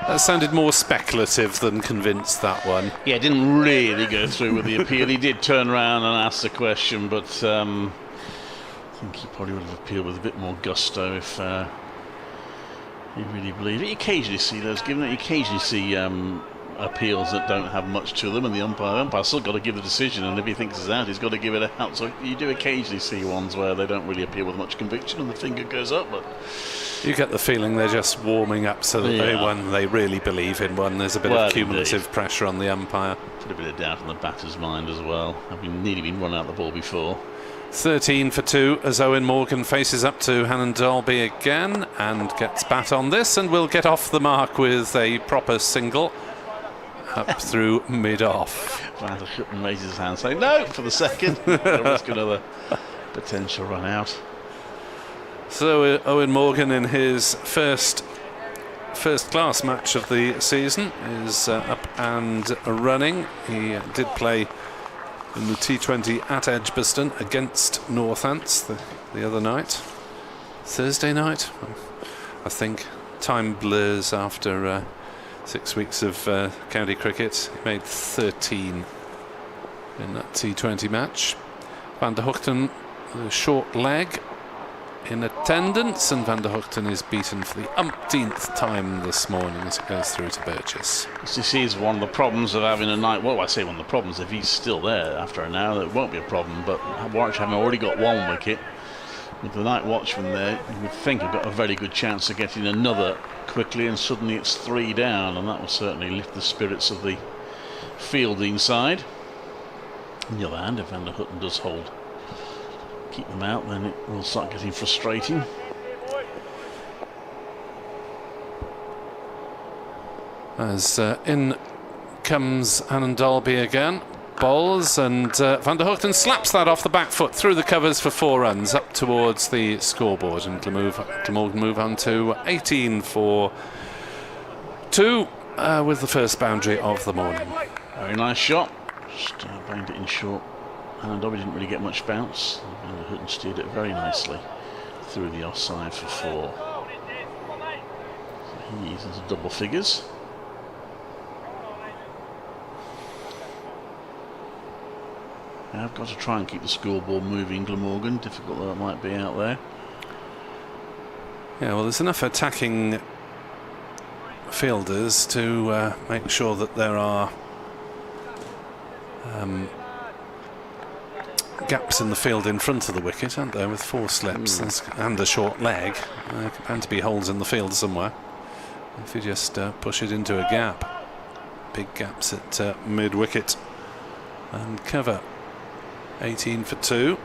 Speaker 6: That sounded more speculative than convinced, that one.
Speaker 12: Yeah, didn't really go through with the appeal. He did turn around and ask the question, but I think he probably would have appealed with a bit more gusto if he really believed it. You occasionally see those given. You occasionally see appeals that don't have much to them, and the umpire's still got to give the decision, and if he thinks it's out, he's got to give it out. So you do occasionally see ones where they don't really appeal with much conviction and the finger goes up, but
Speaker 6: you get the feeling they're just warming up so that when they really believe in one, there's a bit of cumulative pressure on the umpire.
Speaker 12: Put a bit of doubt on the batter's mind as well. I've nearly been run out the ball before.
Speaker 6: 13 for 2 as Owen Morgan faces up to Hannon Dalby again and gets bat on this, and will get off the mark with a proper single up through mid-off.
Speaker 12: Van der Gugten raises his hand saying no for the second. Risk another potential run out.
Speaker 6: So Owen Morgan, in his first class match of the season, is up and running. He did play in the T20 at Edgbaston against Northants the other night, Thursday night, I think. Time blurs after 6 weeks of county cricket. He made 13 in that T20 match. Van der Gugten, the short leg, in attendance, and Van der Gugten is beaten for the umpteenth time this morning as it goes through to Burgess.
Speaker 12: This is one of the problems of having a night. Well, I say one of the problems. If he's still there after an hour, it won't be a problem. But Warwickshire having already got one wicket, with the night watchman there, you would think he'd got a very good chance of getting another quickly, and suddenly it's 3 down, and that will certainly lift the spirits of the fielding side. On the other hand, if Van der Gugten does keep them out, then it will start getting frustrating.
Speaker 6: As in comes Hannon Dalby again, bowls, and Van der Gugten slaps that off the back foot through the covers for 4 runs up towards the scoreboard, and Glamorgan move on to 18 for 2 with the first boundary of the morning.
Speaker 12: Very nice shot, just banged it in short. Hannon Dalby didn't really get much bounce. Van der Gugten steered it very nicely through the offside for 4. So he's into double figures. Now I've got to try and keep the scoreboard moving, Glamorgan, difficult though it might be out there.
Speaker 6: Yeah, well, there's enough attacking fielders to make sure that there are gaps in the field in front of the wicket, aren't there, with 4 slips and a short leg. There bound to be holes in the field somewhere if you just push it into a gap. Big gaps at mid-wicket and cover. 18 for 2.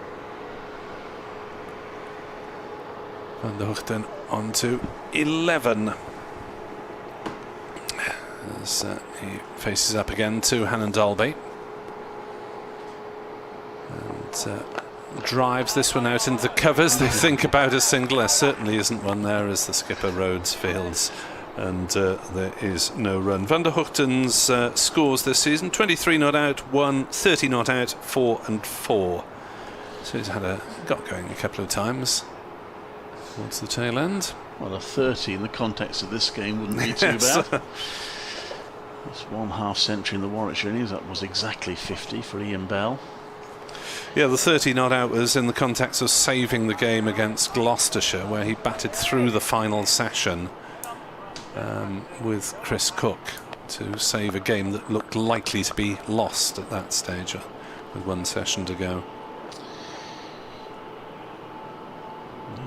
Speaker 6: Van der Gugten on to 11 as he faces up again to Hannon Dalby. And drives this one out into the covers. They think about a single. There certainly isn't one there as the skipper Rhodes fields, and there is no run. Van der Gugten's scores this season: 23 not out, 1, 30 not out, 4 and 4. So he's got going a couple of times towards the tail end.
Speaker 12: Well, a 30 in the context of this game wouldn't be too bad. That's 1 half century in the Warwickshire innings. That was exactly 50 for Ian Bell.
Speaker 6: Yeah, the 30 not out was in the context of saving the game against Gloucestershire, where he batted through the final session with Chris Cook to save a game that looked likely to be lost at that stage with 1 session to go.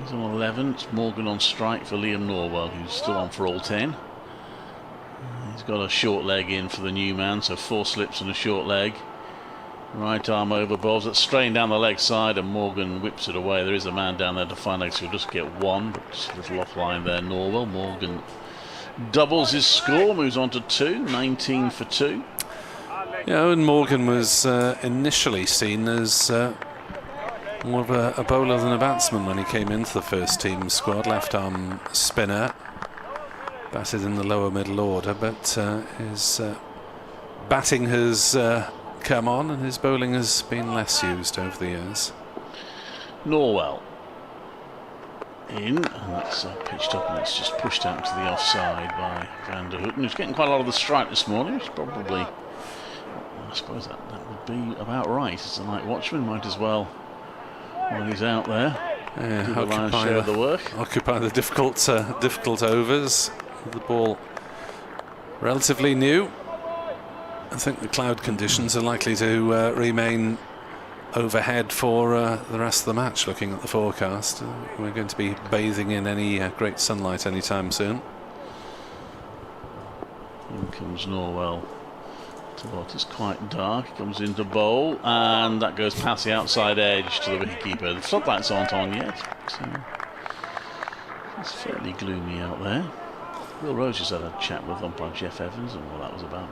Speaker 12: He's on 11. It's Morgan on strike for Liam Norwell, who's still on for all 10. He's got a short leg in for the new man, so 4 slips and a short leg. Right arm over, bowls it straight down the leg side, and Morgan whips it away. There is a man down there to find out, so he'll just get 1, but just a little offline there. Norwell. Morgan doubles his score, moves on to 2, 19 for 2.
Speaker 6: Yeah, Owen Morgan was initially seen as more of a bowler than a batsman when he came into the first team squad. Left arm spinner, batted in the lower middle order, but his batting has come on and his bowling has been less used over the years.
Speaker 12: Norwell in, and that's pitched up and it's just pushed out to the offside by Van der Houten, who's getting quite a lot of the strike this morning, which probably, I suppose that would be about right. As the night watchman, might as well, while he's out there, do the lion's share of the work.
Speaker 6: Occupy the difficult overs. The ball relatively new. I think the cloud conditions are likely to remain overhead for the rest of the match. Looking at the forecast, we're going to be bathing in any great sunlight anytime soon.
Speaker 12: In comes Norwell to what is quite dark. He comes into bowl, and that goes past the outside edge to the wicketkeeper. The floodlights aren't on yet, so it's fairly gloomy out there. Will Rose just had a chat with umpire Jeff Evans, and what that was about.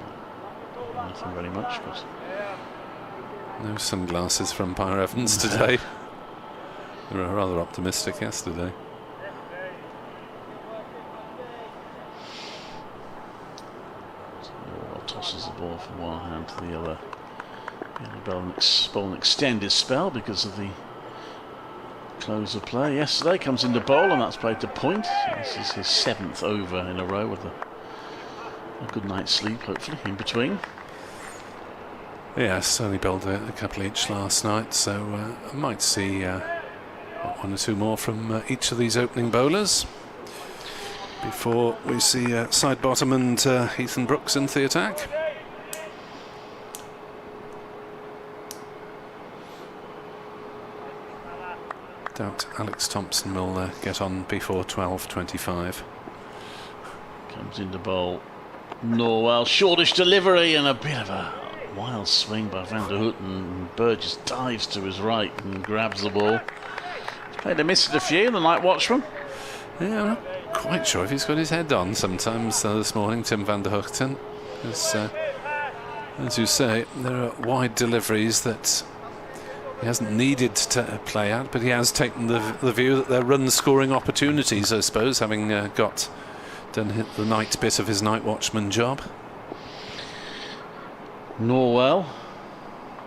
Speaker 12: Nothing very much, but
Speaker 6: no sunglasses from umpire Evans today. They were rather optimistic yesterday.
Speaker 12: Tosses the ball from one hand to the other. Bowl an extended spell because of the close of play yesterday. Comes into bowl and that's played to point. This is his 7th over in a row with a good night's sleep, hopefully, in between.
Speaker 6: Yes, only bowled a couple each last night, so I might see one or two more from each of these opening bowlers before we see Sidebottom and Ethan Brooks into the attack. Doubt Alex Thompson will get on before 12:25.
Speaker 12: Comes into bowl. Norwell, shortish delivery and a bit of a wild swing by Van der Houten. Burgess dives to his right and grabs the ball. He's played a miss at a few, the night watchman.
Speaker 6: Yeah, I'm not quite sure if he's got his head on sometimes this morning, Tim van der Houten. As you say, there are wide deliveries that he hasn't needed to play at, but he has taken the view that they're run-scoring opportunities, I suppose, having done the night bit of his night watchman job.
Speaker 12: Norwell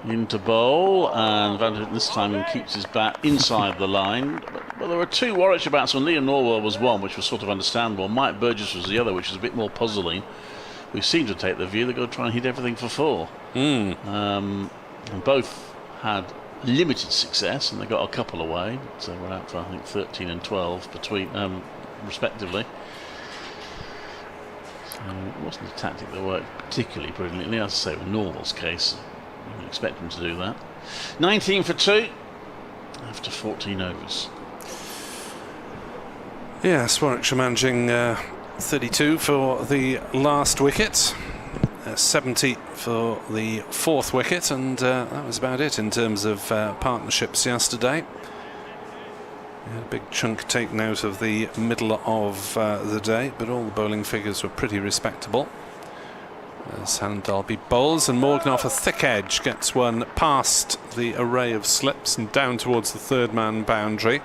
Speaker 12: into bowl, and Van der Houten this time keeps his bat inside the line. But there were two Warwickshire batsmen. Liam Norwell was one, which was sort of understandable. Mike Burgess was the other, which was a bit more puzzling. We seem to take the view they're going to try and hit everything for 4. And both had limited success, and they got a couple away. So we're out for, I think, 13 and 12 between, respectively. So it wasn't a tactic that worked particularly brilliantly. As I say, with Norwell's case, you would expect him to do that. 19 for 2 after 14 overs.
Speaker 6: Yes, Warwickshire managing 32 for the last wicket, 70 for the 4th wicket, and that was about it in terms of partnerships yesterday. A big chunk taken out of the middle of the day, but all the bowling figures were pretty respectable. As Dalby bowls, and Morgan off a thick edge gets one past the array of slips and down towards the 3rd man boundary.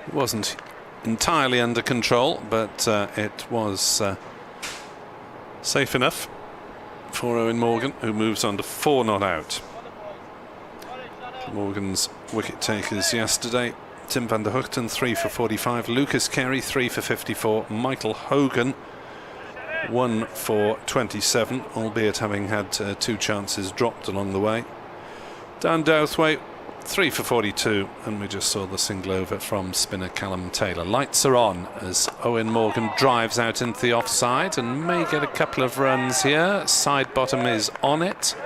Speaker 6: It wasn't entirely under control, but it was safe enough for Owen Morgan, who moves on to 4 not out. Morgan's wicket takers yesterday: Tim van der Houten 3 for 45, Lukas Carey 3 for 54, Michael Hogan 1 for 27, albeit having had 2 chances dropped along the way. Dan Douthwaite 3 for 42, and we just saw the single over from spinner Callum Taylor. Lights are on as Owen Morgan drives out into the offside and may get a couple of runs here. Sidebottom is on it,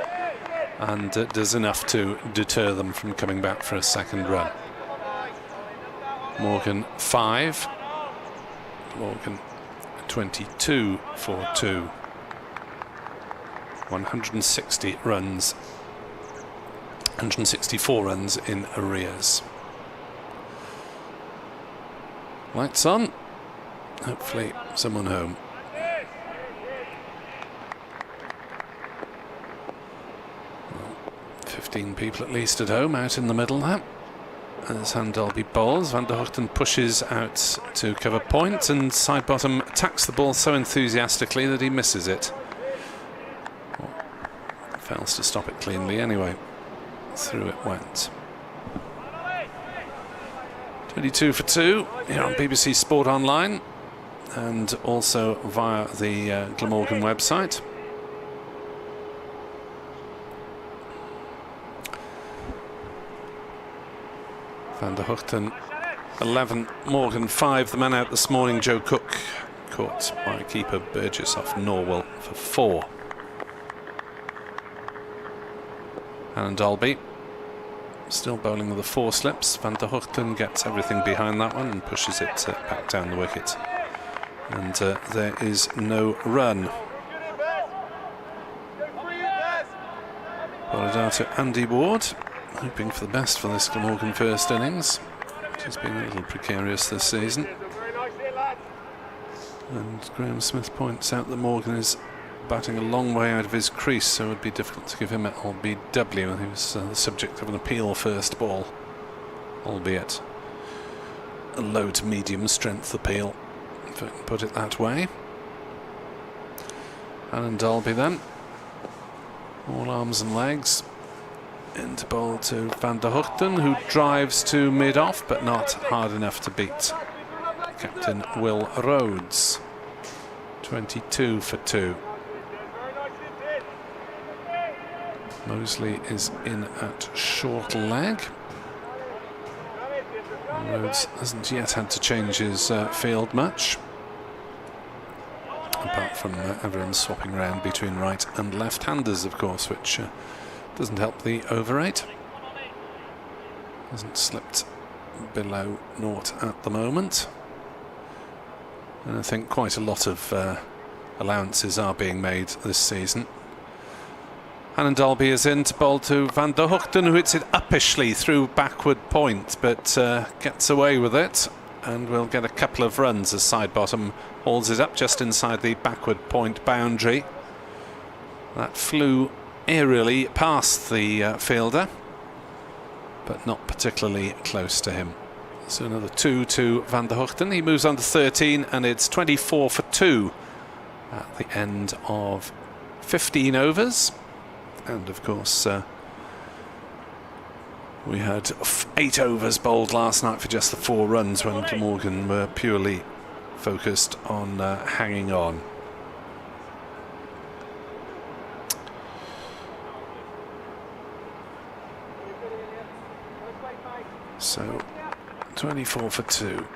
Speaker 6: and does enough to deter them from coming back for a second run. Morgan 5, Morgan 22 for 2, 160 runs, 164 runs in arrears. Lights on, hopefully someone home. Well, 15 people at least at home out in the middle there. As Dalby bowls, Van der Houten pushes out to cover point, and Sidebottom attacks the ball so enthusiastically that he misses it. Fails to stop it cleanly anyway. Through it went. 22 for 2 here on BBC Sport Online and also via the Glamorgan website. Van der Gugten 11, Morgan 5. The man out this morning, Joe Cook, caught by keeper Burgess off Norwell for 4. And Dalby still bowling with the 4 slips. Van der Gugten gets everything behind that one and pushes it back down the wicket. And there is no run. Bowled out to Andy Ward, hoping for the best for this Glamorgan first innings, which has been a little precarious this season. And Graham Smith points out that Morgan is batting a long way out of his crease, so it would be difficult to give him LBW. He was the subject of an appeal first ball, albeit a low to medium strength appeal, if I can put it that way. Alan Dalby then, all arms and legs, into bowl to Van der Gugten, who drives to mid-off but not hard enough to beat Captain Will Rhodes. 22 for 2. Mosley is in at short leg. Rhodes hasn't yet had to change his field much, apart from everyone swapping around between right and left-handers, of course, which doesn't help the over 8. Hasn't slipped below 0 at the moment. And I think quite a lot of allowances are being made this season. Anand Dalby is in to bowl to Van der Gugten, who hits it uppishly through backward point, but gets away with it, and will get a couple of runs as side bottom hauls it up just inside the backward point boundary. That flew aerially past the fielder, but not particularly close to him. So another 2 to Van der Gugten. He moves on to 13, and it's 24 for 2 at the end of 15 overs. And of course, we had 8 overs bowled last night for just the 4 runs when Glamorgan were purely focused on hanging on. So 24 for 2.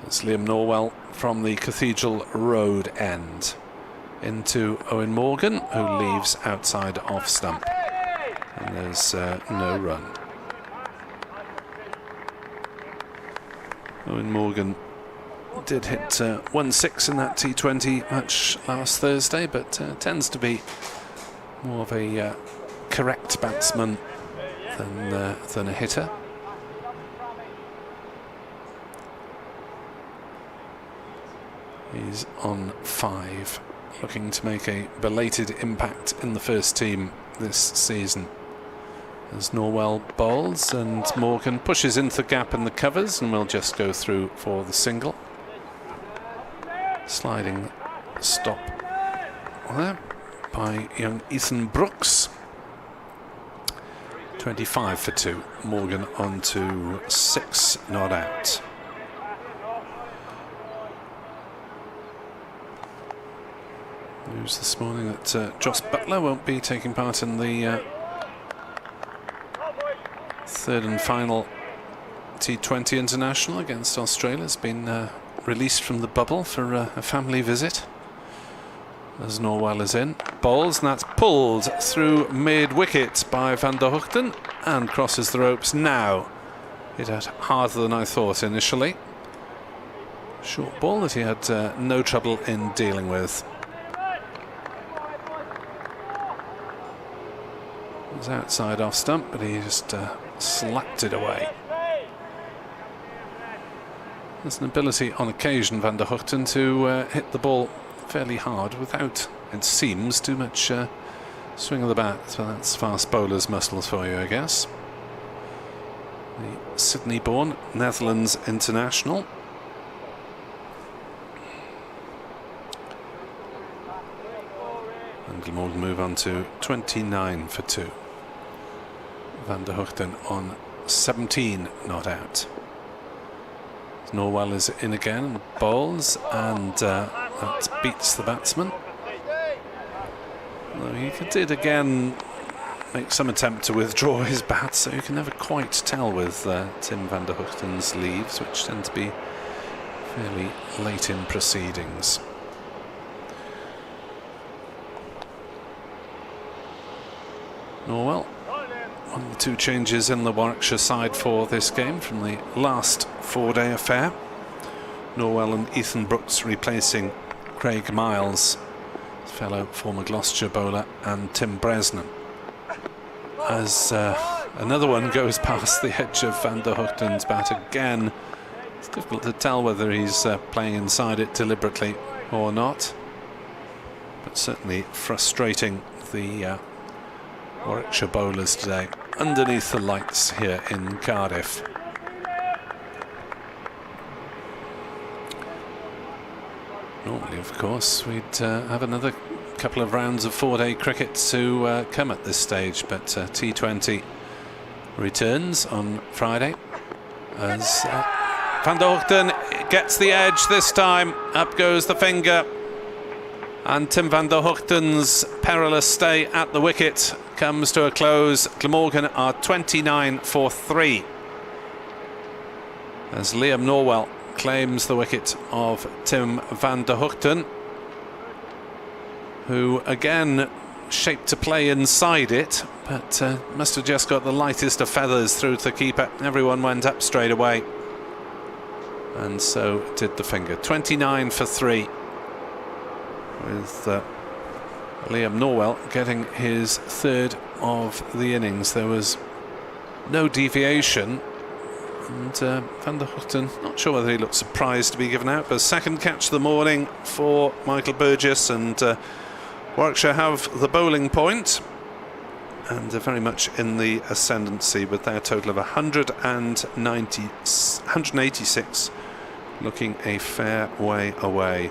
Speaker 6: That's Liam Norwell from the Cathedral Road end into Owen Morgan, who leaves outside off stump, and there's no run. Owen Morgan did hit 1-6 in that T20 match last Thursday, but tends to be more of a correct batsman than a hitter. He's on 5, looking to make a belated impact in the first team this season. As Norwell bowls and Morgan pushes into the gap in the covers, and will just go through for the single. Sliding stop there by young Ethan Brooks. 25 for 2. Morgan on to 6 not out. News this morning that Joss Butler won't be taking part in the third and final T20 international against Australia. Has been released from the bubble for a family visit. As Norwell is in, bowls, and that's pulled through mid-wicket by Van der Gugten and crosses the ropes now. It had harder than I thought initially. Short ball that he had no trouble in dealing with. It was outside off stump, but he just slapped it away. There's an ability on occasion, Van der Gugten, to hit the ball fairly hard without, it seems, too much swing of the bat. So that's fast bowler's muscles for you, I guess. The Sydney-born Netherlands international. And Glamorgan move on to 29 for 2. Van der Gugten on 17 not out. Norwell is in again, bowls, and that beats the batsman. Though he did again make some attempt to withdraw his bat, so you can never quite tell with Tim van der Gugten's leaves, which tend to be fairly late in proceedings. Norwell, one of the 2 changes in the Warwickshire side for this game from the last 4-day affair. Norwell and Ethan Brooks replacing Craig Miles, fellow former Gloucestershire bowler, and Tim Bresnan. As another one goes past the edge of Van der Gugten's bat again, it's difficult to tell whether he's playing inside it deliberately or not, but certainly frustrating the Warwickshire bowlers today underneath the lights here in Cardiff. Normally, of course, we'd have another couple of rounds of 4-day cricket to come at this stage, but T20 returns on Friday as Van der Gugten gets the edge this time. Up goes the finger, and Tim van der Gugten's perilous stay at the wicket comes to a close. Glamorgan are 29 for 3 as Liam Norwell claims the wicket of Tim van der Gugten, who again shaped to play inside it, but must have just got the lightest of feathers through to the keeper. Everyone went up straight away, and so did the finger. 29 for 3 with Liam Norwell getting his 3rd of the innings. There was no deviation, and Van der Gugten, not sure whether he looked surprised to be given out, but 2nd catch of the morning for Michael Burgess, and Warwickshire have the bowling point and are very much in the ascendancy with their total of 186, looking a fair way away.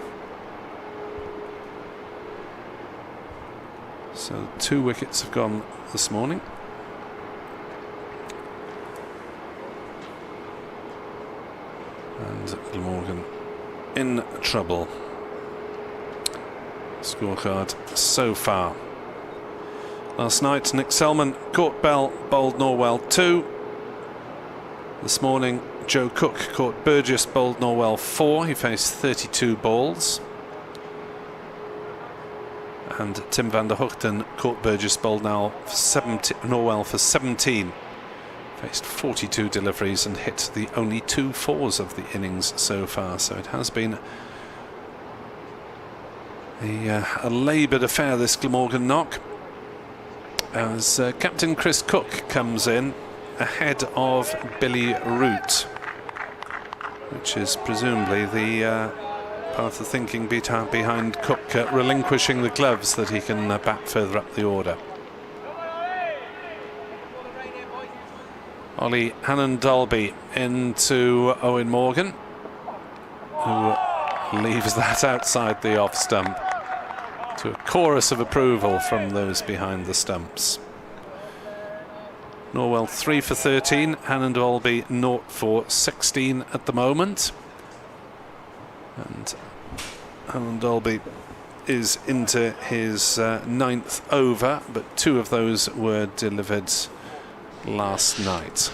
Speaker 6: So 2 wickets have gone this morning. And Glamorgan in trouble. Scorecard so far. Last night, Nick Selman caught Bell, bowled Norwell 2. This morning, Joe Cook caught Burgess, bowled Norwell 4. He faced 32 balls. And Tim van der Gugten caught Burgess, bowled Norwell for 17. Faced 42 deliveries and hit the only 2 4s of the innings so far. So it has been a laboured affair, this Glamorgan knock, as Captain Chris Cook comes in ahead of Billy Root, which is presumably the path of thinking behind Cook relinquishing the gloves that he can bat further up the order. Ollie Hannon-Dolby into Owen Morgan, who leaves that outside the off stump, to a chorus of approval from those behind the stumps. Norwell 3 for 13, Hannon-Dolby 0 for 16 at the moment, and Hannon-Dolby is into his 9th over, but 2 of those were delivered last night.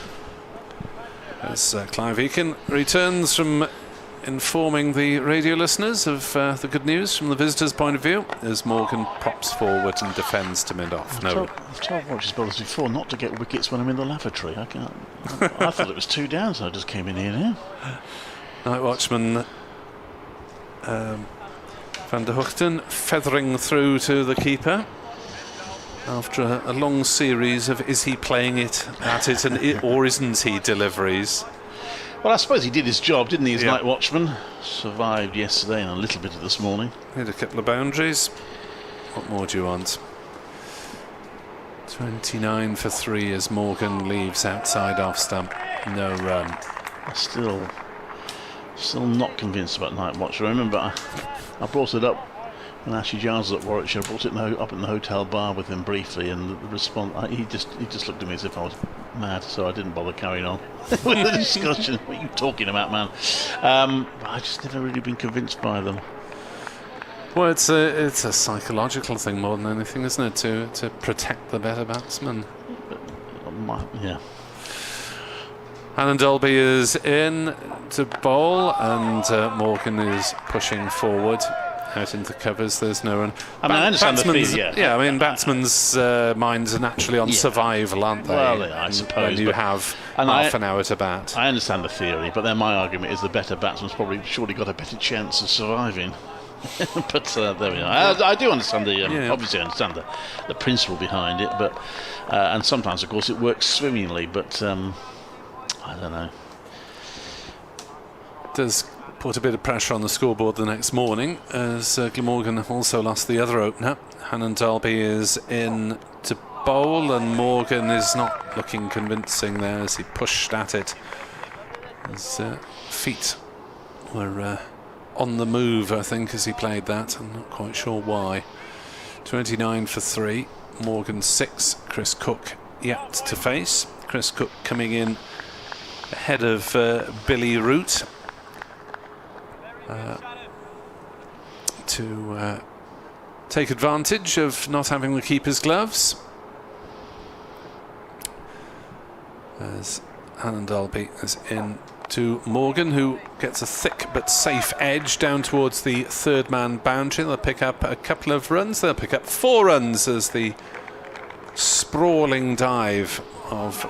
Speaker 6: As Clive Eakin returns from informing the radio listeners of the good news from the visitors' point of view, as Morgan pops forward and defends to mid-off.
Speaker 12: I've told Warwickshire bowlers before not to get wickets when I'm in the lavatory. I thought it was 2 down, so I just came in here now.
Speaker 6: Night watchman Van der Gugten feathering through to the keeper after a long series of is he playing it at it and or isn't he deliveries.
Speaker 12: Well, I suppose he did his job, didn't he, as night watchman? Survived yesterday and a little bit of this morning.
Speaker 6: Hit a couple of boundaries. What more do you want? 29 for 3 as Morgan leaves outside off stump. No run.
Speaker 12: Still not convinced about night watch. I remember I brought it up And Ashley Giles at Warwickshire brought it up in the hotel bar with him briefly, and the response, he just looked at me as if I was mad, so I didn't bother carrying on with the discussion. What are you talking about, man? I just never really been convinced by them.
Speaker 6: Well, it's a psychological thing more than anything, isn't it? To protect the better batsman.
Speaker 12: Yeah.
Speaker 6: Annan Dolby is in to bowl, and Morgan is pushing forward out into covers. There's no run.
Speaker 12: I mean, I understand the fear, yeah.
Speaker 6: I mean, batsmen's minds are naturally on survival, aren't they?
Speaker 12: Well, I suppose.
Speaker 6: When you have half an hour to bat.
Speaker 12: I understand the theory, but then my argument is the better batsman's probably surely got a better chance of surviving. But there we are. I do understand obviously I understand the principle behind it, but and sometimes, of course, it works swimmingly, but I don't know.
Speaker 6: Does put a bit of pressure on the scoreboard the next morning, as Glamorgan also lost the other opener. Annan Dolby is in to bowl, and Morgan is not looking convincing there as he pushed at it. His feet were on the move, I think, as he played that. I'm not quite sure why. 29 for 3, Morgan 6, Chris Cook yet to face. Chris Cook coming in ahead of Billy Root to take advantage of not having the keeper's gloves, as Annan Dolby is in to Morgan, who gets a thick but safe edge down towards the third man boundary. They'll pick up a couple of runs. They'll pick up 4 runs as the sprawling dive of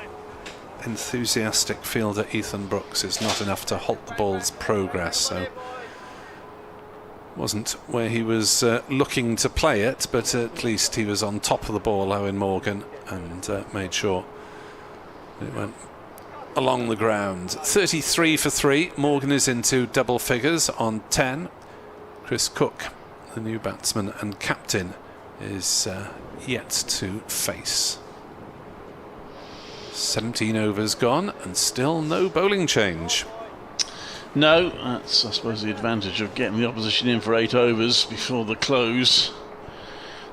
Speaker 6: enthusiastic fielder Ethan Brooks is not enough to halt the ball's progress. So wasn't where he was looking to play it, but at least he was on top of the ball, Owen Morgan, and made sure it went along the ground. 33 for 3. Morgan is into double figures on 10. Chris Cook, the new batsman and captain, is yet to face. 17 overs gone and still no bowling change.
Speaker 12: No, that's, I suppose, the advantage of getting the opposition in for 8 overs before the close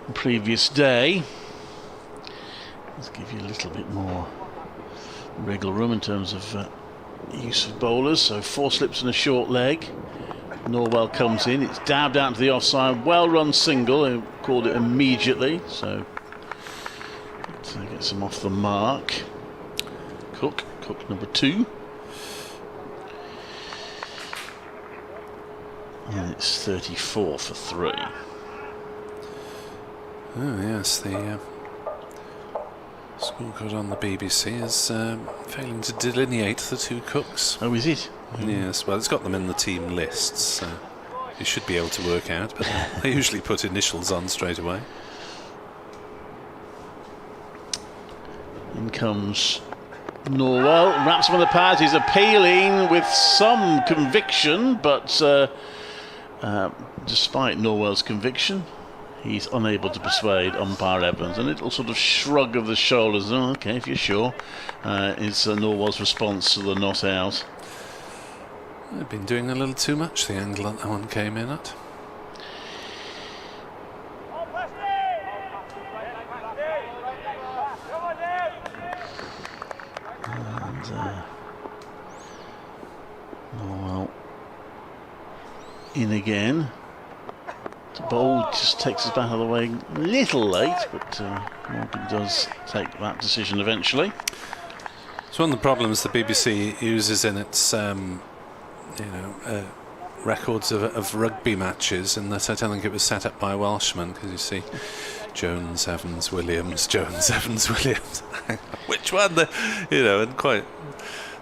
Speaker 12: the previous day. Let's give you a little bit more wriggle room in terms of use of bowlers. So 4 slips and a short leg. Norwell comes in, it's dabbed out to the offside, well run single, and called it immediately, so gets him off the mark. Cook number 2. And it's 34 for 3.
Speaker 6: Oh yes, the scorecard on the BBC is failing to delineate the 2 Cooks.
Speaker 12: Oh, is it?
Speaker 6: Yes, well, it's got them in the team lists, so you should be able to work out, but they usually put initials on straight away.
Speaker 12: In comes Norwell, wraps him on the pads. He's appealing with some conviction, but despite Norwell's conviction, he's unable to persuade umpire Evans. A little sort of shrug of the shoulders. Oh, okay, if you're sure, is Norwell's response to the not out.
Speaker 6: They've been doing a little too much, the angle that one came in at.
Speaker 12: And Norwell in again. The bowl just takes us back out of the way a little late, but Morgan does take that decision eventually.
Speaker 6: It's one of the problems the BBC uses in its records of rugby matches, in that I don't think it was set up by a Welshman, because you see Jones, Evans, Williams, Jones, Evans, Williams. Which one? And quite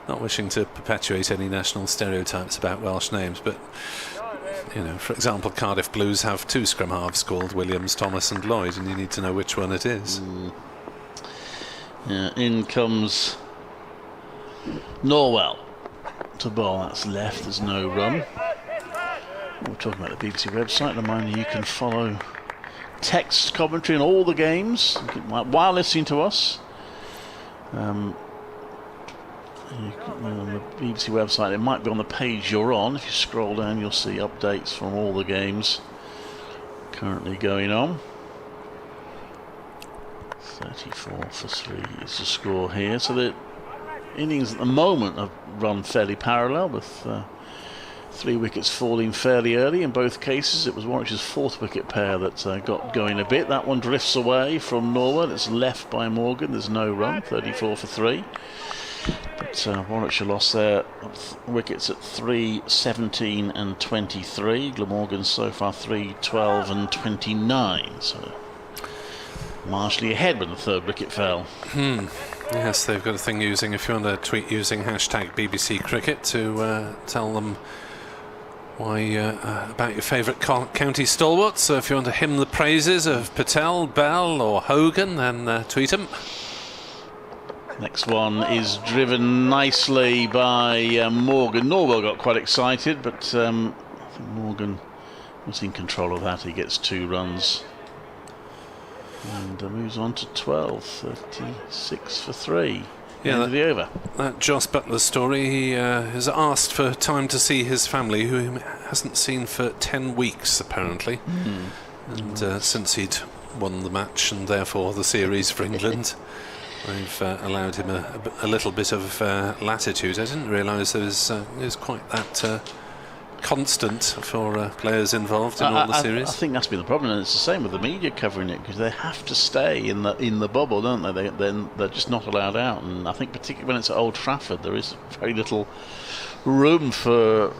Speaker 6: not wishing to perpetuate any national stereotypes about Welsh names, but for example, Cardiff Blues have 2 scrum halves called Williams, Thomas and Lloyd, and you need to know which one it is.
Speaker 12: Yeah, in comes Norwell to bowl. That's left, there's no run. We're talking about the BBC website. Remind you can follow text commentary on all the games while listening to us. On the BBC website, it might be on the page you're on. If you scroll down, you'll see updates from all the games currently going on. 34 for 3 is the score here. So the innings at the moment have run fairly parallel, with 3 wickets falling fairly early in both cases. It was Warwickshire's 4th wicket pair that got going a bit. That one drifts away from Norwood. It's left by Morgan. There's no run, 34 for 3. But Warwickshire lost their wickets at 3, 17 and 23. Glamorgan so far 3, 12 and 29. So marginally ahead when the 3rd wicket fell.
Speaker 6: Yes, they've got a thing using, if you want to tweet using hashtag BBC Cricket to tell them why about your favourite county stalwarts. So if you want to hymn the praises of Patel, Bell or Hogan, then tweet them.
Speaker 12: Next one is driven nicely by Morgan. Norwell got quite excited, but I think Morgan was in control of that. He gets 2 runs and moves on to 12, 36 for 3.
Speaker 6: Yeah,
Speaker 12: end of the over.
Speaker 6: That Joss Butler story, he has asked for time to see his family, who he hasn't seen for 10 weeks apparently. And since he'd won the match and therefore the series for England, they've allowed him a little bit of latitude. I didn't realise there was quite that constant for players involved in all the series.
Speaker 12: I think that's been the problem, and it's the same with the media covering it, because they have to stay in the bubble, don't they? They're just not allowed out, and I think particularly when it's at Old Trafford, there is very little room for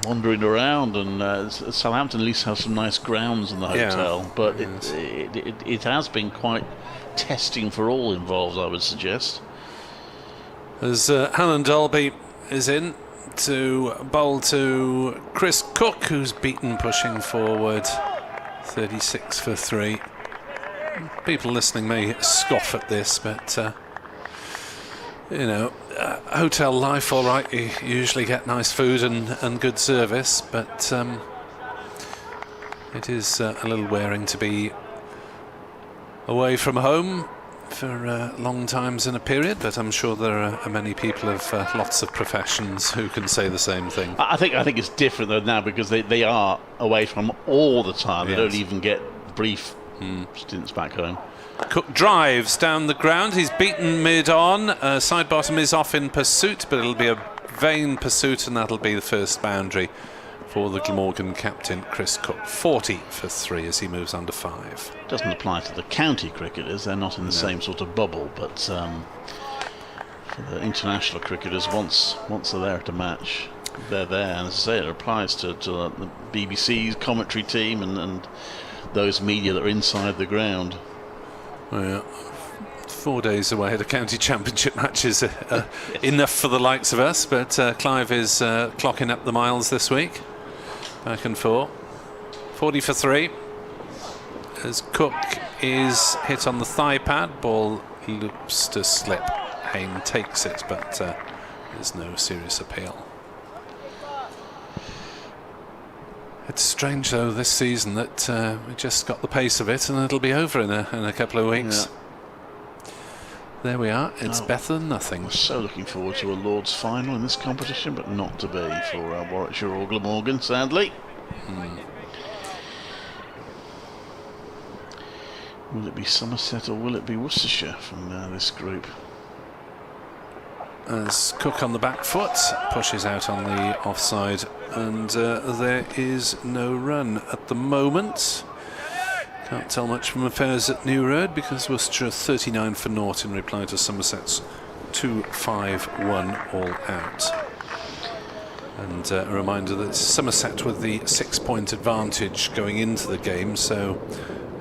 Speaker 12: wandering around. And Southampton at least has some nice grounds in the hotel, but it has been quite testing for all involved, I would suggest.
Speaker 6: As Hannah Dalby is in to bowl to Chris Cook, who's beaten pushing forward, 36 for 3. People listening may scoff at this, but you know, hotel life, all right, you usually get nice food and good service, but it is a little wearing to be away from home for long times in a period, but I'm sure there are many people of lots of professions who can say the same thing.
Speaker 12: I think it's different though now, because they are away from all the time. They don't even get brief stints back home.
Speaker 6: Cook drives down the ground. He's beaten mid-on. Side bottom is off in pursuit, but it'll be a vain pursuit, and that'll be the first boundary for the Glamorgan captain, Chris Cook. 40 for 3 as he moves under 5.
Speaker 12: Doesn't apply to the county cricketers. They're not in the same sort of bubble, but for the international cricketers, once they're there at a match, they're there. And as I say, it applies to the BBC's commentary team and those media that are inside the ground.
Speaker 6: Well, yeah. 4 days away at a county championship match is enough for the likes of us, but Clive is clocking up the miles this week. Back and forth. 40 for 3 as Cook is hit on the thigh pad. Ball loops to slip. Hayne takes it, but there's no serious appeal. It's strange though this season that we just got the pace of it and it'll be over in a couple of weeks. There we are. It's better than nothing.
Speaker 12: We're so looking forward to a Lord's final in this competition, but not to be for Warwickshire or Glamorgan, sadly. Will it be Somerset or will it be Worcestershire from this group?
Speaker 6: As Cook on the back foot pushes out on the offside, and there is no run at the moment. Can't tell much from affairs at New Road, because Worcestershire 39 for 0 in reply to Somerset's 2-5-1 all out. And a reminder that Somerset with the 6-point advantage going into the game, so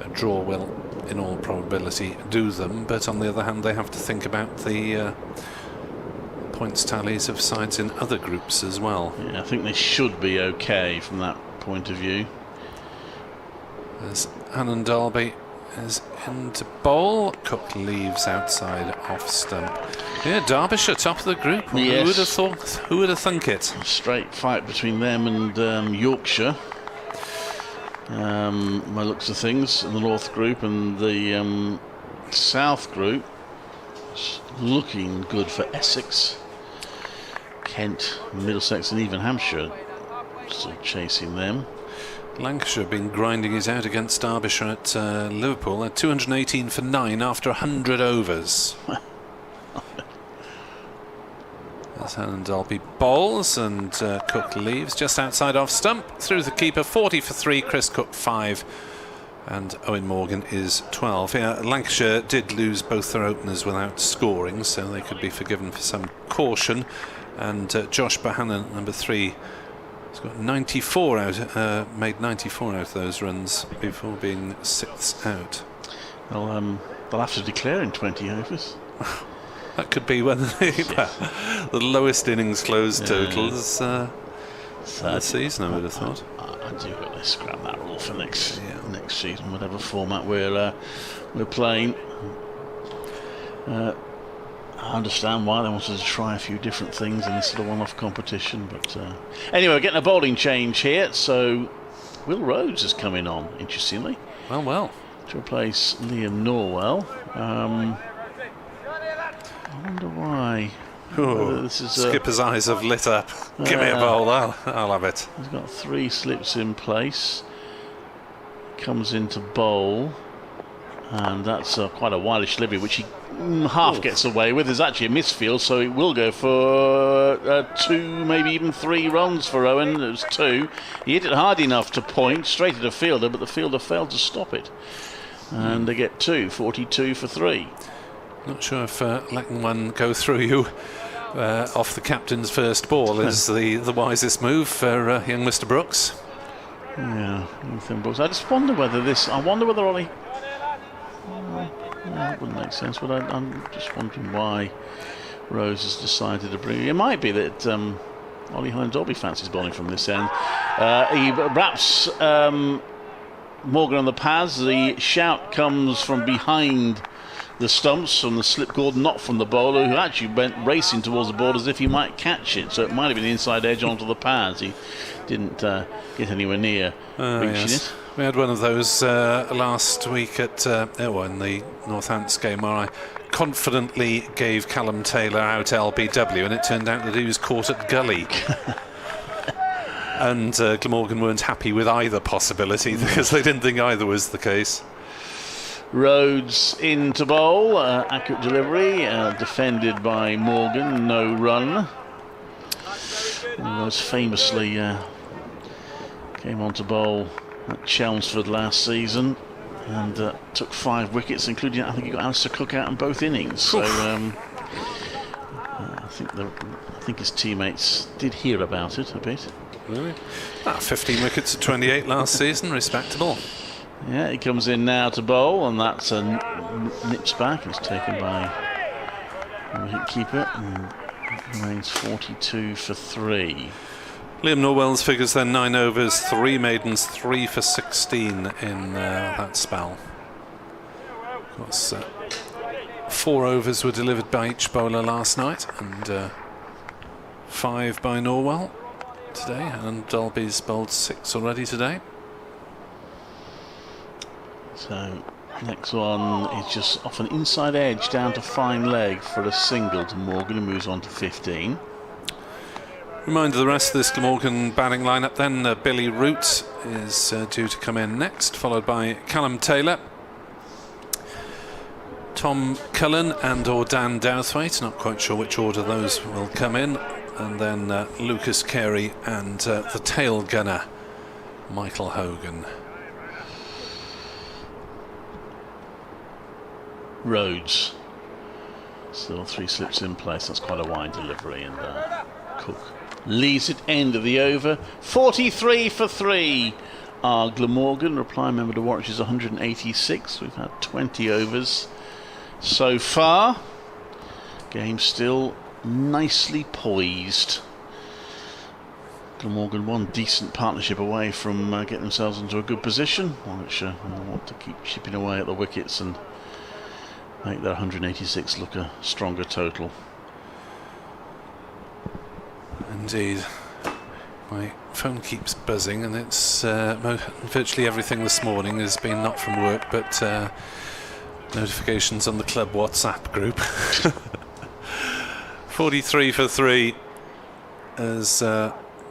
Speaker 6: a draw will in all probability do them, but on the other hand they have to think about the points tallies of sides in other groups as well.
Speaker 12: Yeah, I think they should be okay from that point of view.
Speaker 6: As Annan Dalby is into bowl, Cook leaves outside off stump. Yeah, Derbyshire top of the group.
Speaker 12: Yes.
Speaker 6: Who would have thought? Who would have thunk it?
Speaker 12: A straight fight between them and Yorkshire. By looks of things, in the North group, and the South group looking good for Essex, Kent, Middlesex and even Hampshire still chasing them.
Speaker 6: Lancashire have been grinding it out against Derbyshire at Liverpool. They're 218 for 9 after 100 overs. As Helen Dolby bowls and Cook leaves just outside off stump through the keeper. 40 for 3, Chris Cook 5 and Owen Morgan is 12. Yeah, Lancashire did lose both their openers without scoring, so they could be forgiven for some caution. And Josh Bohannon, number 3, has got 94 out, made 94 out of those runs before being 6th out.
Speaker 12: Well, they'll have to declare in 20 overs.
Speaker 6: That could be when the lowest innings close totals the season, I would have thought.
Speaker 12: I do hope they scrap that rule for next season, whatever format we're playing. I understand why they wanted to try a few different things in this sort of one-off competition, but anyway, we're getting a bowling change here. So Will Rhodes is coming on, interestingly.
Speaker 6: Well.
Speaker 12: To replace Liam Norwell. I wonder why.
Speaker 6: This is skipper's eyes have lit up. Give me a bowl, I'll have it.
Speaker 12: He's got 3 slips in place. Comes into bowl, and that's quite a wildish delivery, which he half gets away with. There's actually a misfield, so it will go for 2, maybe even 3 runs for Owen. It was 2. He hit it hard enough to point straight at a fielder, but the fielder failed to stop it. And they get 2, 42 for 3.
Speaker 6: Not sure if letting one go through you off the captain's first ball is the wisest move for young Mr. Brooks.
Speaker 12: Yeah, Ethan Brooks. I just wonder whether Ollie. That wouldn't make sense, but I'm just wondering why Rose has decided to bring. It might be that Ollie Helen Dolby fancies bowling from this end. He wraps Morgan on the pads. The shout comes from behind the stumps, from the slip cord, not from the bowler, who actually went racing towards the ball as if he might catch it. So it might have been the inside edge onto the pads. He didn't get anywhere near reaching it.
Speaker 6: We had one of those last week at in the Northants game, where I confidently gave Callum Taylor out LBW, and it turned out that he was caught at gully. And Glamorgan weren't happy with either possibility because they didn't think either was the case.
Speaker 12: Rhodes into bowl, accurate delivery, defended by Morgan, no run. Rhodes famously came on to bowl at Chelmsford last season and took 5 wickets, including, I think he got Alistair Cook out in both innings. So I think his teammates did hear about it a bit.
Speaker 6: Really? 15 wickets at 28 last season, respectable.
Speaker 12: Yeah, he comes in now to bowl, and that's a nips back. It's taken by the wicket keeper, and it remains 42 for 3.
Speaker 6: Liam Norwell's figures then 9 overs, 3 maidens, 3 for 16 in that spell. Of course, 4 overs were delivered by each bowler last night, and 5 by Norwell today, and Dolby's bowled 6 already today.
Speaker 12: So next one is just off an inside edge down to fine leg for a single to Morgan, who moves on to 15.
Speaker 6: Reminder of the rest of this Glamorgan batting lineup then. Billy Root is due to come in next, followed by Callum Taylor, Tom Cullen and or Dan Douthwaite, not quite sure which order those will come in, and then Lukas Carey and the tail gunner Michael Hogan.
Speaker 12: Rhodes, still 3 slips in place. That's quite a wide delivery, and Cook leaves it end of the over. 43 for 3 are Glamorgan. Reply member to Warwickshire's 186. We've had 20 overs so far. Game still nicely poised. Glamorgan one decent partnership away from getting themselves into a good position. Warwickshire want to keep chipping away at the wickets and make their 186 look a stronger total.
Speaker 6: Indeed. My phone keeps buzzing, and it's virtually everything this morning has been not from work but notifications on the club WhatsApp group. 43 for 3 as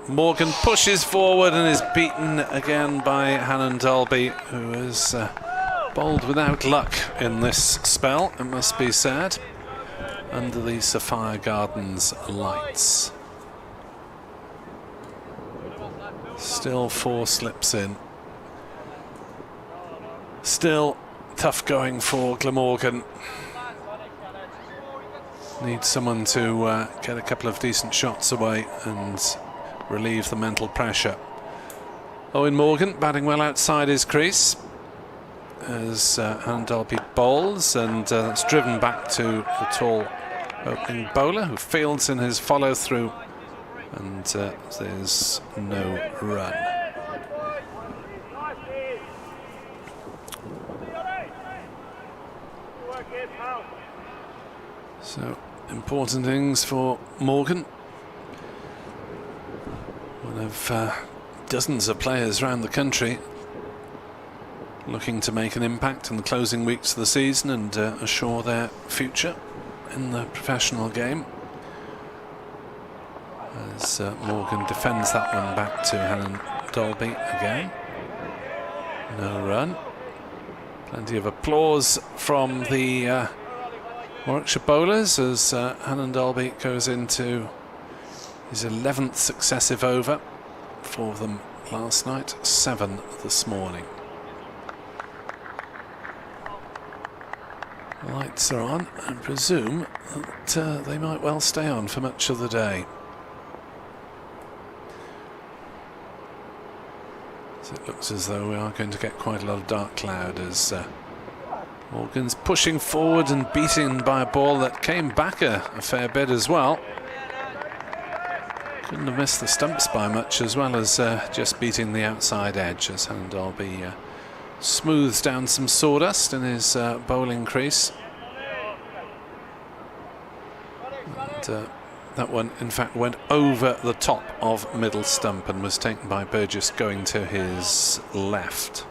Speaker 6: Morgan pushes forward and is beaten again by Hannon Dolby, who is bowled without luck in this spell, it must be said, under the Sophia Gardens lights. Still 4 slips in. Still tough going for Glamorgan. Need someone to get a couple of decent shots away and relieve the mental pressure. Owen Morgan batting well outside his crease as Hannon Dolby bowls, and it's driven back to the tall opening bowler who fields in his follow through, and there's no run. So important innings for Morgan. One of dozens of players around the country looking to make an impact in the closing weeks of the season and assure their future in the professional game. As Morgan defends that one back to Hannon Dolby again. No run. Plenty of applause from the Warwickshire bowlers as Hannon Dolby goes into his 11th successive over for them last night, 7 this morning. The lights are on, and presume that they might well stay on for much of the day. So it looks as though we are going to get quite a lot of dark cloud as Morgan's pushing forward and beaten by a ball that came back a fair bit as well. Couldn't have missed the stumps by much, as well as just beating the outside edge as Hannon Dolby smooths down some sawdust in his bowling crease. And that one in fact went over the top of middle stump and was taken by Burgess going to his left.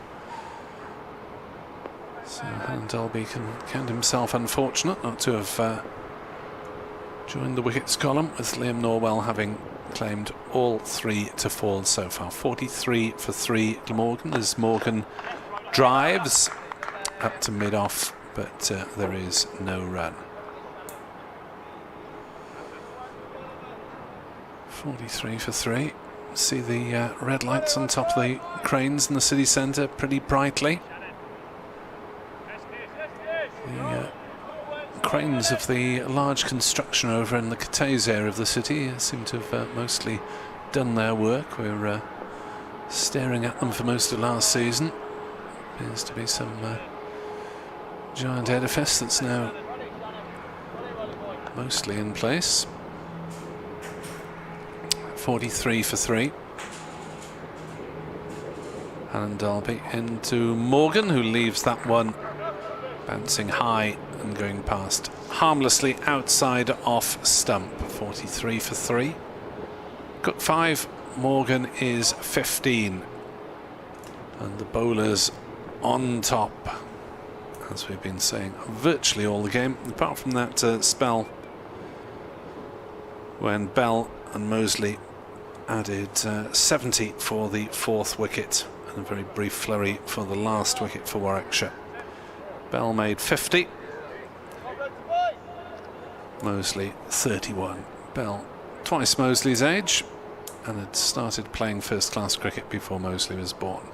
Speaker 6: So Hannon Dolby can count himself unfortunate not to have joined the wickets column, with Liam Norwell having claimed all 3 to fall so far. 43 for 3 Glamorgan as Morgan drives up to mid-off, but there is no run. 43 for 3. See the red lights on top of the cranes in the city centre pretty brightly. The cranes of the large construction over in the Cateys area of the city seem to have mostly done their work. We're staring at them for most of last season. Appears to be some giant edifice that's now mostly in place. 43 for 3. Hannon Dolby into Morgan, who leaves that one bouncing high and going past harmlessly outside off stump. 43 for 3. Cook 5, Morgan is 15, and the bowlers on top, as we've been saying, virtually all the game, apart from that spell when Bell and Mosley added 70 for the 4th wicket and a very brief flurry for the last wicket for Warwickshire. Bell made 50, Mosley 31. Bell twice Mosley's age and had started playing first-class cricket before Mosley was born.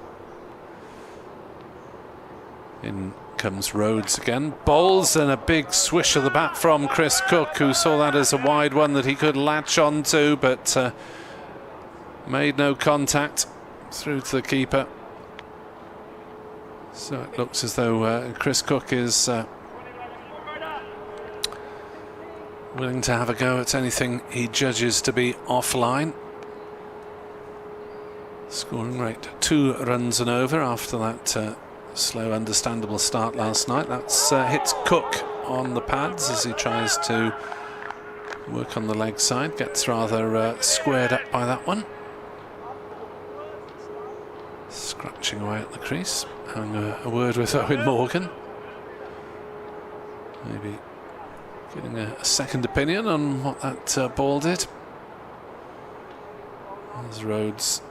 Speaker 6: In comes Rhodes again, bowls, and a big swish of the bat from Chris Cook, who saw that as a wide one that he could latch on to, but made no contact through to the keeper. So it looks as though Chris Cook is willing to have a go at anything he judges to be offline. Scoring rate 2 runs and over after that slow, understandable start last night. That's hits Cook on the pads as he tries to work on the leg side. Gets rather squared up by that one. Scratching away at the crease. Having a word with Owen Morgan. Maybe getting a second opinion on what that ball did. As Rhodes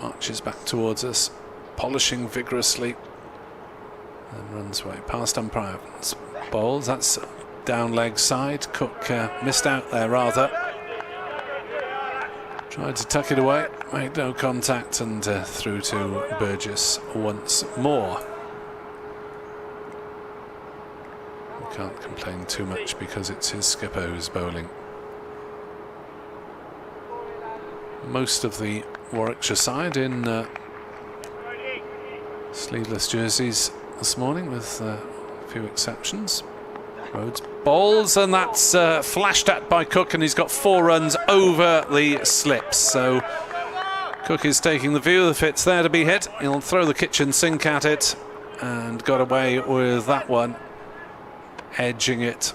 Speaker 6: marches back towards us, polishing vigorously, and runs away past umpire. Bowls, that's down leg side. Cook missed out there rather. Tried to tuck it away, made no contact, and through to Burgess once more. We can't complain too much because it's his skipper who's bowling. Most of the Warwickshire side in sleeveless jerseys this morning, with a few exceptions. Rhodes bowls, and that's flashed at by Cook, and he's got 4 runs over the slips. So Cook is taking the view if it's there to be hit, he'll throw the kitchen sink at it, and got away with that one, edging it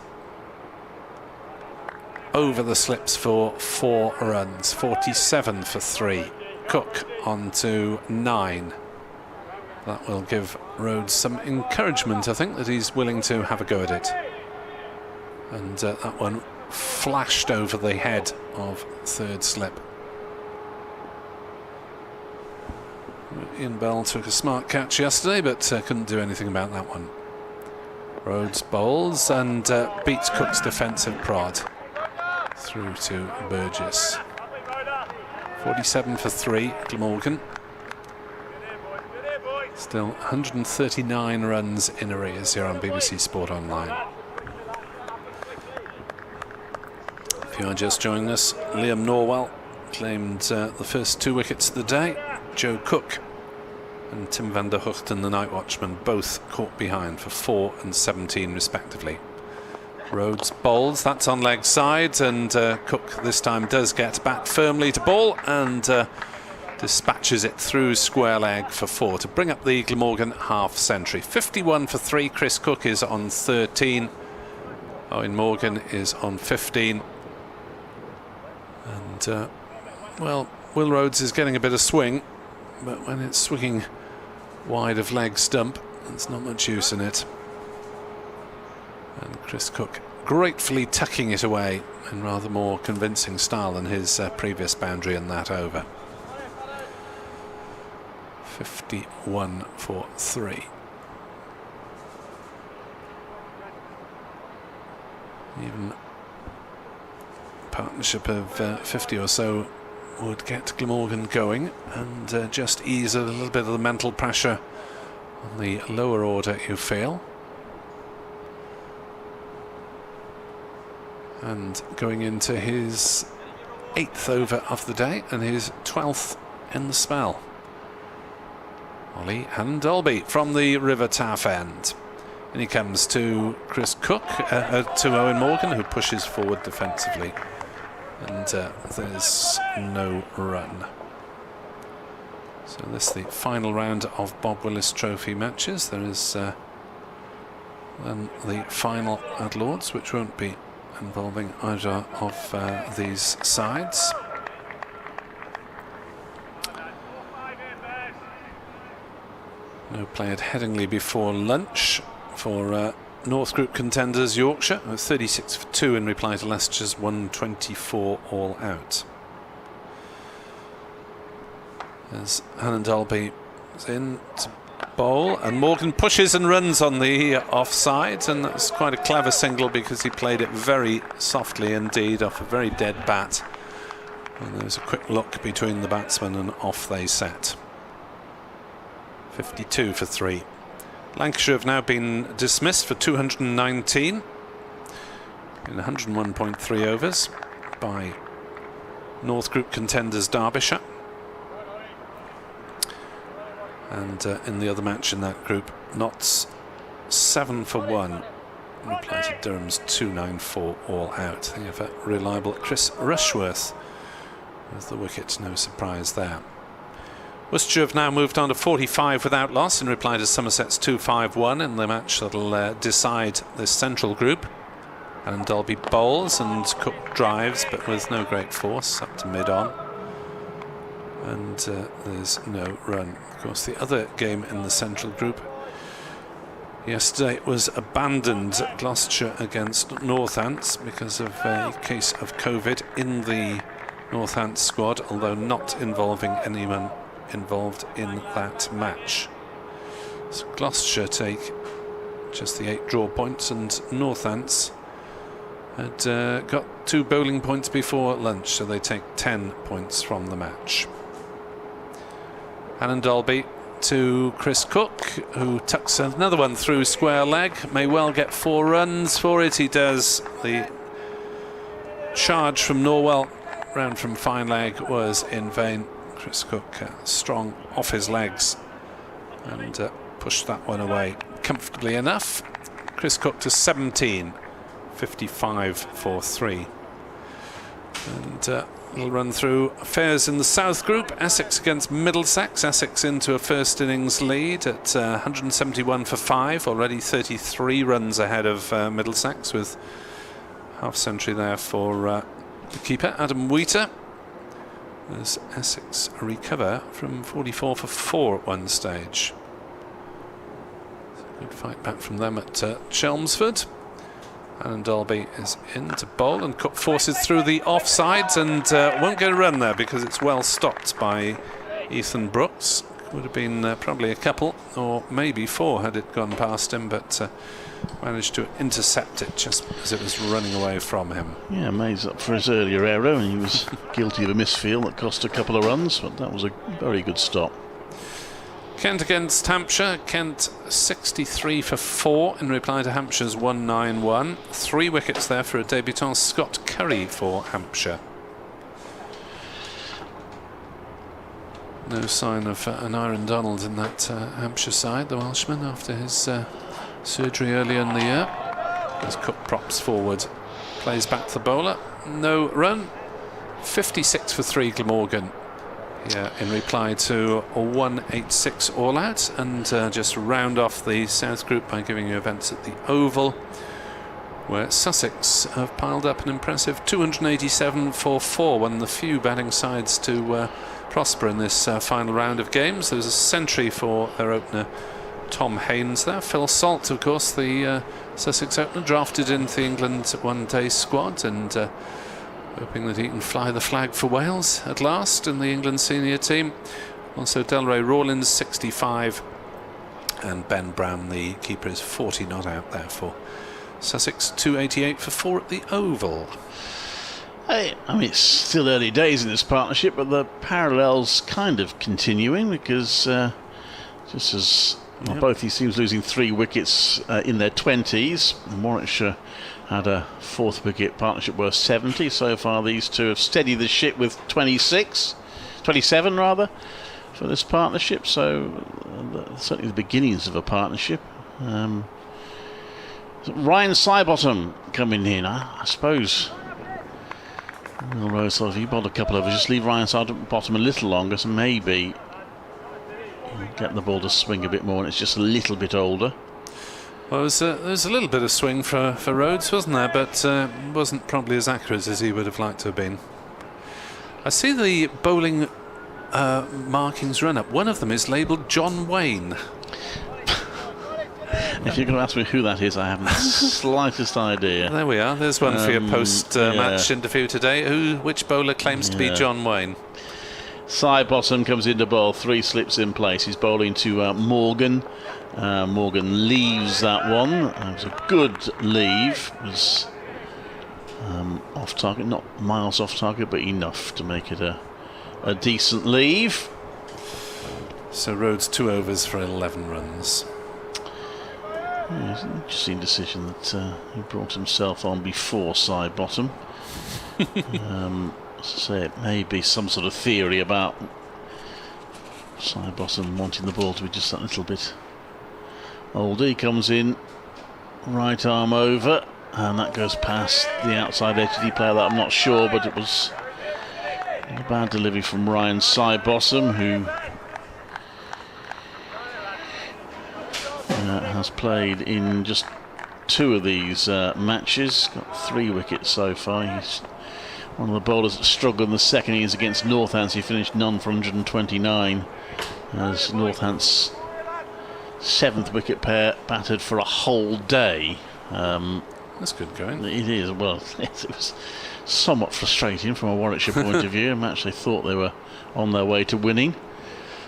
Speaker 6: over the slips for 4 runs. 47 for 3. Cook on to 9. That will give Rhodes some encouragement, I think, that he's willing to have a go at it. And that one flashed over the head of third slip. Ian Bell took a smart catch yesterday, but couldn't do anything about that one. Rhodes bowls and beats Cook's defensive prod through to Burgess. 47 for 3, Glamorgan. Still 139 runs in arrears here on BBC Sport Online. If you are just joining us, Liam Norwell claimed the first 2 wickets of the day. Joe Cook and Tim van der Gugten, the night watchman, both caught behind for 4 and 17 respectively. Rhodes bowls, that's on leg side, and Cook this time does get back firmly to ball and dispatches it through square leg for 4 to bring up the Glamorgan half century. 51 for 3, Chris Cook is on 13, Owen Morgan is on 15, and well, Will Rhodes is getting a bit of swing, but when it's swinging wide of leg stump, there's not much use in it. And Chris Cook gratefully tucking it away in rather more convincing style than his previous boundary and that over. 51 for 3. Even a partnership of 50 or so would get Glamorgan going and just ease a little bit of the mental pressure on the lower order, you feel. And going into his 8th over of the day and his 12th in the spell. Ollie and Dolby from the River Taff end. And he comes to Chris Cook, to Owen Morgan, who pushes forward defensively. And there's no run. So this is the final round of Bob Willis Trophy matches. There is then the final at Lords, which won't be involving either of these sides. No play at Headingley before lunch for North Group contenders Yorkshire, 36 for 2 in reply to Leicester's 124 all out. As Hannon Dolby is in to bowl, and Morgan pushes and runs on the offside, and that's quite a clever single because he played it very softly indeed off a very dead bat, and there was a quick look between the batsmen and off they set. 52 for 3. Lancashire have now been dismissed for 219 in 101.3 overs by North Group contenders Derbyshire. And in the other match in that group, Notts 7 for 1 in reply to Durham's 294 all out. Think of a reliable Chris Rushworth with the wicket, no surprise there. Worcestershire have now moved on to 45 without loss in reply to Somerset's 251 in the match that'll decide this central group. And Dolby bowls and Cook drives, but with no great force, up to mid-on. And there's no run. Of course, the other game in the central group yesterday was abandoned, Gloucestershire against Northants, because of a case of COVID in the Northants squad, although not involving anyone involved in that match. So Gloucestershire take just the 8 draw points, and Northants had got 2 bowling points before lunch, so they take 10 points from the match. Alan Dolby to Chris Cook, who tucks another one through square leg. May well get 4 runs for it. He does. The charge from Norwell round from fine leg was in vain. Chris Cook strong off his legs and pushed that one away comfortably enough. Chris Cook to 17, 55 for 3. And we'll run through affairs in the South Group. Essex against Middlesex. Essex into a first innings lead at 171 for 5, already 33 runs ahead of Middlesex, with half century there for the keeper, Adam Wheater. As Essex recover from 44 for 4 at one stage. Good fight back from them at Chelmsford. Alan Dolby is in to bowl, and Cook forces through the offsides and won't get a run there because it's well stopped by Ethan Brooks. Would have been probably a couple or maybe 4 had it gone past him, but managed to intercept it just as it was running away from him.
Speaker 12: Yeah, May's up for his earlier error, and he was guilty of a misfield that cost a couple of runs, but that was a very good stop.
Speaker 6: Kent against Hampshire. Kent 63 for 4 in reply to Hampshire's 191. 3 wickets there for a debutant, Scott Curry for Hampshire. No sign of an Aaron Donald in that Hampshire side, the Welshman, after his surgery earlier in the year. As Cook props forward, plays back the bowler. No run. 56 for 3 Glamorgan. Yeah, in reply to a 186 all out, and just round off the South Group by giving you events at the Oval, where Sussex have piled up an impressive 287 for 4, one of the few batting sides to prosper in this final round of games. There was a century for their opener Tom Haynes there. Phil Salt, of course, the Sussex opener, drafted into the England one-day squad, and hoping that he can fly the flag for Wales at last in the England senior team. Also Delray Rawlins 65, and Ben Brown, the keeper, is 40 not out there for Sussex. 288 for 4 at the Oval.
Speaker 12: Hey, I mean, it's still early days in this partnership, but the parallels kind of continuing, because just as both these teams losing 3 wickets in their 20s, Warwickshire had a 4th wicket partnership worth 70. So far these two have steadied the ship with 27 rather, for this partnership. So certainly the beginnings of a partnership. Ryan Sidebottom coming in, I suppose. Rose, if you bowled a couple of us, just leave Ryan Sidebottom a little longer, so maybe get the ball to swing a bit more, and it's just a little bit older.
Speaker 6: Well, there was a little bit of swing for Rhodes, wasn't there? But wasn't probably as accurate as he would have liked to have been. I see the bowling markings run up. One of them is labelled John Wayne.
Speaker 12: If you're going to ask me who that is, I haven't the slightest idea.
Speaker 6: There we are. There's one for your post-match interview today. Which bowler claims to be John Wayne?
Speaker 12: Sidebottom comes into bowl, 3 slips in place. He's bowling to Morgan. Morgan leaves that one. It was a good leave. It was off target, not miles off target, but enough to make it a decent leave.
Speaker 6: So Rhodes 2 overs for 11 runs.
Speaker 12: Yeah, it's an interesting decision that he brought himself on before Sidebottom. Say it may be some sort of theory about Sidebottom wanting the ball to be just that little bit older. He comes in, right arm over, and that goes past the outside edge. Did he play that? I'm not sure, but it was a bad delivery from Ryan Sidebottom, who has played in just 2 of these matches. Got 3 wickets so far. He's one of the bowlers that struggled in the second innings against Northants. He finished none for 129, as Northants' 7th wicket pair battered for a whole day.
Speaker 6: That's good going.
Speaker 12: It is. Well, it was somewhat frustrating from a Warwickshire point of view. A match they thought they were on their way to winning.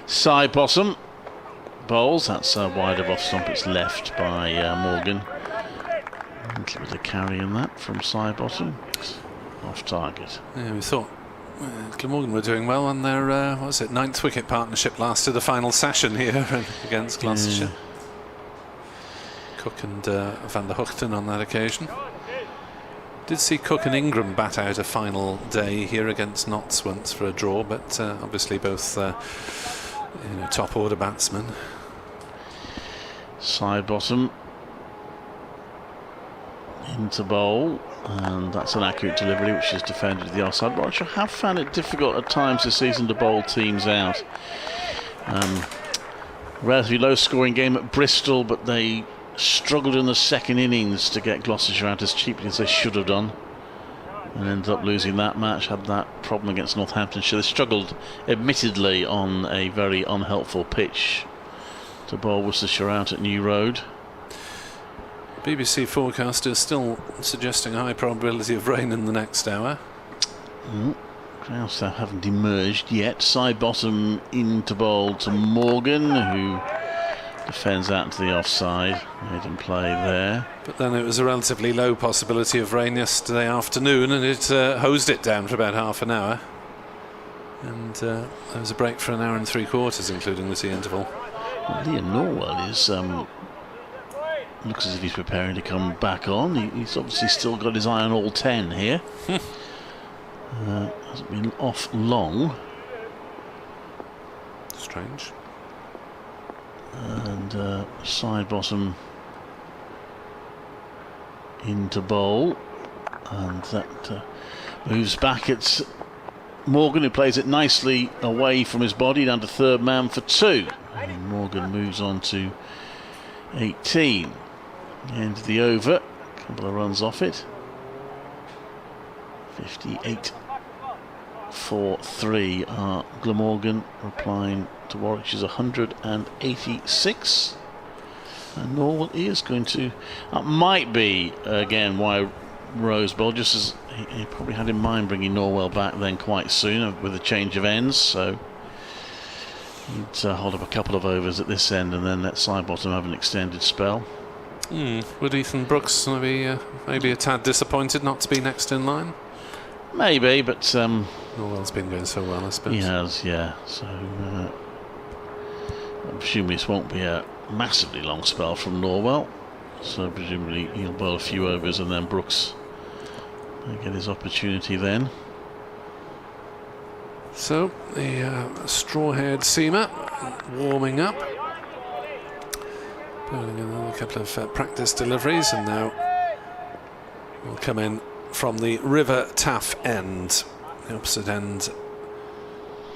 Speaker 12: Side bottom bowls. That's wide of off stump. It's left by Morgan. A little bit of carry in that from side bottom. Off target.
Speaker 6: Yeah, we thought Glamorgan were doing well on their, what was it, 9th wicket partnership last to the final session here against Gloucestershire.
Speaker 12: Yeah.
Speaker 6: Cook and Van der Gugten on that occasion. Did see Cook and Ingram bat out a final day here against Notts once for a draw, but obviously both top order batsmen.
Speaker 12: Side bottom into bowl, and that's an accurate delivery which is defended to the offside. Warwickshire have found it difficult at times this season to bowl teams out. Relatively low scoring game at Bristol, but they struggled in the second innings to get Gloucestershire out as cheaply as they should have done, and ended up losing that match. Had that problem against Northamptonshire. They struggled admittedly on a very unhelpful pitch to bowl Worcestershire out at New Road.
Speaker 6: BBC forecasters still suggesting a high probability of rain in the next hour.
Speaker 12: Clouds haven't emerged yet. Side bottom into bowl to Morgan, who defends out to the offside. Made him play there.
Speaker 6: But then it was a relatively low possibility of rain yesterday afternoon, and it hosed it down for about half an hour. And there was a break for an hour and 3/4, including the tea interval.
Speaker 12: Well, Liam Norwell is looks as if he's preparing to come back on. He's obviously still got his eye on all 10 here. Hasn't been off long.
Speaker 6: Strange.
Speaker 12: And side bottom into bowl, and that moves back at Morgan, who plays it nicely away from his body down to third man for 2, and Morgan moves on to 18. End of the over, a couple of runs off it. 58 for 3 are Glamorgan replying to Warwickshire's 186. And Norwell is going to, that might be again why Rose bowled, just as he probably had in mind bringing Norwell back then quite soon with a change of ends, so he'd hold up a couple of overs at this end and then let side bottom have an extended spell.
Speaker 6: Would Ethan Brooks maybe a tad disappointed not to be next in line?
Speaker 12: Maybe, but
Speaker 6: Norwell's been going so well, I suppose.
Speaker 12: He has, yeah. So presumably this won't be a massively long spell from Norwell. So presumably he'll bowl a few overs and then Brooks will get his opportunity then.
Speaker 6: So the straw-haired seamer warming up. Bowling another couple of practice deliveries, and now will come in from the River Taff end, the opposite end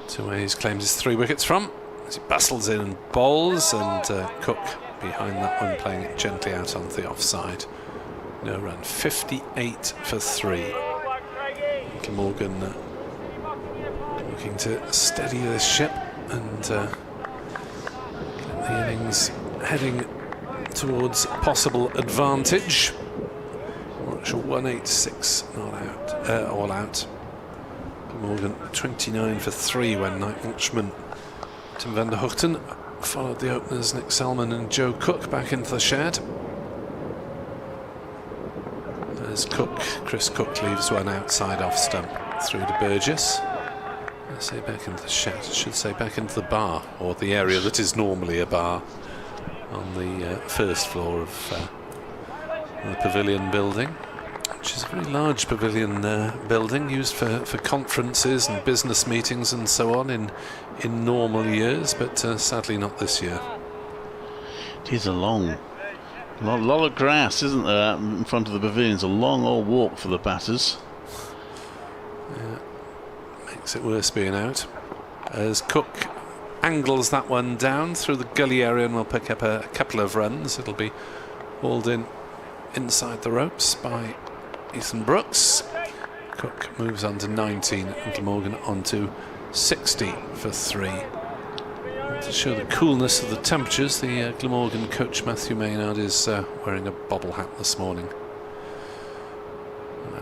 Speaker 6: to where he's claimed his 3 wickets from, as he bustles in and bowls, and Cook behind that one playing it gently out onto the offside. No run. 58 for 3. Glamorgan looking to steady this ship and get the innings heading towards possible advantage. Warwickshire 186 not out, all out. Glamorgan 29 for 3 when night watchman Tim van der Gugten followed the openers Nick Selman and Joe Cook back into the shed. There's Cook. Chris Cook leaves one outside off stump through to Burgess. I say back into the shed. I should say back into the bar, or the area that is normally a bar on the first floor of the pavilion building, which is a very large pavilion building used for conferences and business meetings and so on in normal years, but sadly not this year.
Speaker 12: It is a lot of grass, isn't there, in front of the pavilion. It's a long old walk for the batters.
Speaker 6: Yeah, makes it worse being out. As Cook angles that one down through the gully area and will pick up a couple of runs. It'll be hauled in inside the ropes by Ethan Brooks. Cook moves on to 19 and Glamorgan on to 60 for 3. And to show the coolness of the temperatures, the Glamorgan coach Matthew Maynard is wearing a bobble hat this morning.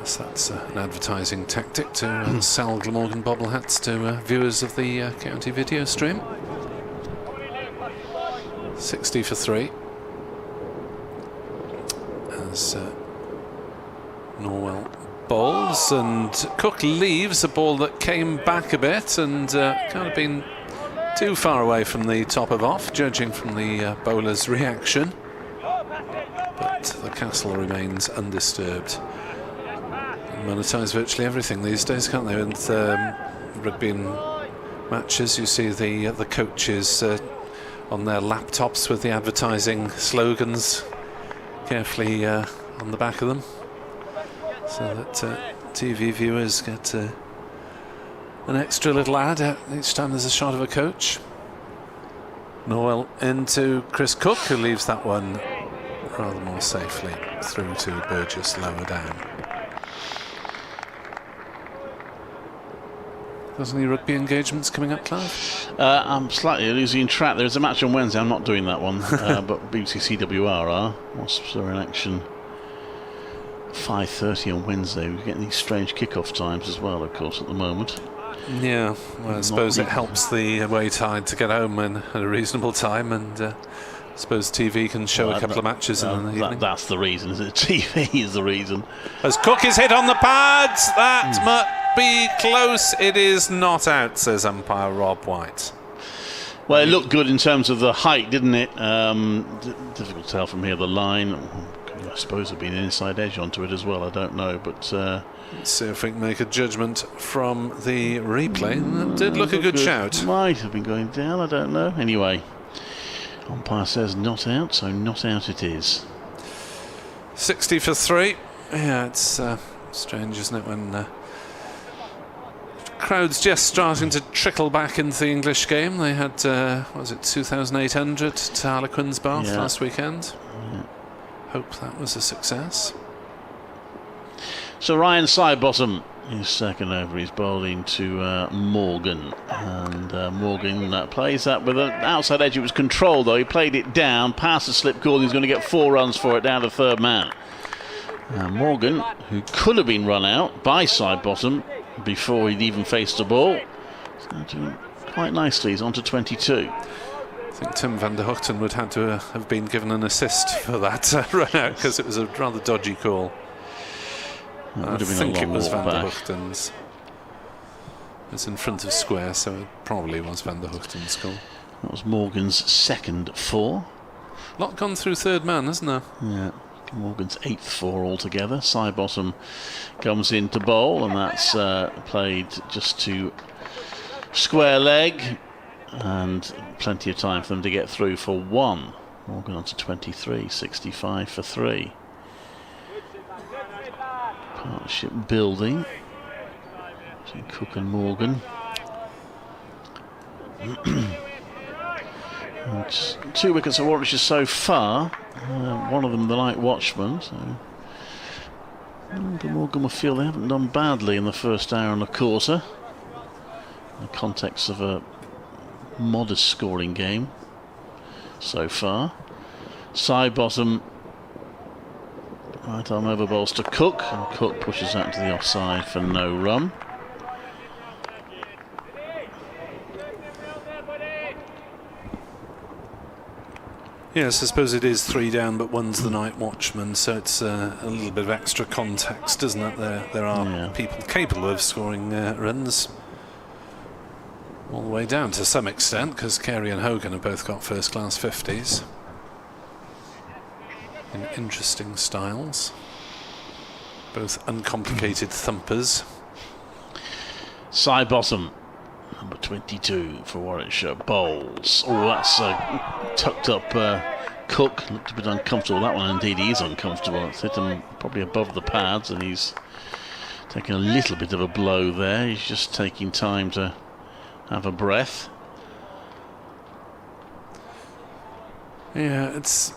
Speaker 6: Yes, that's an advertising tactic to sell Glamorgan bobble hats to viewers of the county video stream. 60 for 3. As Norwell bowls, and Cook leaves a ball that came back a bit and kind of been too far away from the top of off, judging from the bowler's reaction. But the castle remains undisturbed. Monetize virtually everything these days, can't they? With rugby and matches, you see the coaches on their laptops with the advertising slogans carefully on the back of them, so that TV viewers get an extra little ad each time there's a shot of a coach. Norwell into Chris Cook, who leaves that one rather more safely through to Burgess lower down. There's any rugby engagements coming up, Clive?
Speaker 12: I'm slightly losing track. There's a match on Wednesday. I'm not doing that one, but BBC CWR are. Wasps are in action 5:30 on Wednesday. We're getting these strange kick-off times as well, of course, at the moment.
Speaker 6: Yeah, well, I suppose it helps the away tide to get home at a reasonable time, and I suppose TV can show a couple of matches in the evening.
Speaker 12: That's the reason, isn't it? TV is the reason.
Speaker 6: As Cook is hit on the pads, that might be close. It is not out, says umpire Rob White.
Speaker 12: Well, it looked good in terms of the height, didn't it? Difficult to tell from here, the line. I suppose there'd been an inside edge onto it as well, I don't know, but...
Speaker 6: let's see if we can make a judgment from the replay. That did look a good shout.
Speaker 12: Might have been going down, I don't know. Anyway, umpire says not out, so not out it is.
Speaker 6: 60 for 3. Yeah, it's strange, isn't it, when crowds just starting to trickle back into the English game. They had, what was it, 2,800 to Harlequins Bath last weekend.
Speaker 12: Yeah.
Speaker 6: Hope that was a success.
Speaker 12: So Ryan Sidebottom is second over. He's bowling to Morgan, and Morgan plays that with an outside edge. It was controlled though. He played it down past the slip call. He's going to get 4 runs for it down to third man. Morgan, who could have been run out by Sidebottom before he'd even faced the ball, is now doing quite nicely. He's on to 22.
Speaker 6: I think Tim van der Hoogten would have to have been given an assist for that run out, because it was a rather dodgy call. I think it was Van der Hoogten's. It's in front of square, so it probably was Van der Hoogten's goal.
Speaker 12: That was Morgan's second 4.
Speaker 6: A lot gone through third man, hasn't there?
Speaker 12: Yeah, Morgan's 8th 4 altogether. Sidebottom comes in to bowl, and that's played just to square leg, and plenty of time for them to get through for 1. Morgan on to 23, 65 for 3. Partnership building between Cook and Morgan. And 2 wickets for Warwickshire so far. One of them the night watchman. So Morgan will feel they haven't done badly in the first hour and a quarter, in the context of a modest scoring game so far. Sidebottom right arm over bowls to Cook, and Cook pushes that to the offside for no run.
Speaker 6: Yes, I suppose it is 3 down, but one's the night watchman, so it's a little bit of extra context, isn't it? There are people capable of scoring runs all the way down to some extent, because Carey and Hogan have both got first-class 50s in interesting styles, both uncomplicated thumpers.
Speaker 12: Sidebottom, number 22 for Warwickshire, bowls. Oh, that's tucked up Cook. Looked a bit uncomfortable. That one, indeed, he is uncomfortable. It's hit him probably above the pads, and he's taking a little bit of a blow there. He's just taking time to have a breath.
Speaker 6: Yeah, it's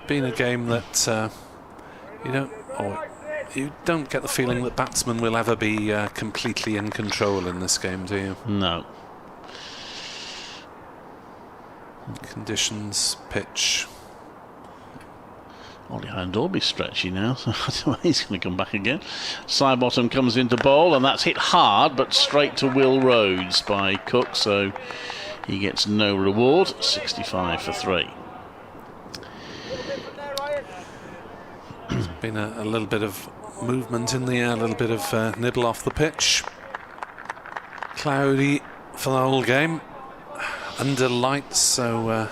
Speaker 6: been a game that you don't get the feeling that batsmen will ever be completely in control in this game, do you?
Speaker 12: No.
Speaker 6: Conditions, pitch.
Speaker 12: Ollie Handorby's stretchy now, so I don't know he's going to come back again. Sidebottom comes into bowl, and that's hit hard, but straight to Will Rhodes by Cook, so he gets no reward. 65 for 3.
Speaker 6: There's been a little bit of movement in the air, a little bit of nibble off the pitch. Cloudy for the whole game. Under lights, so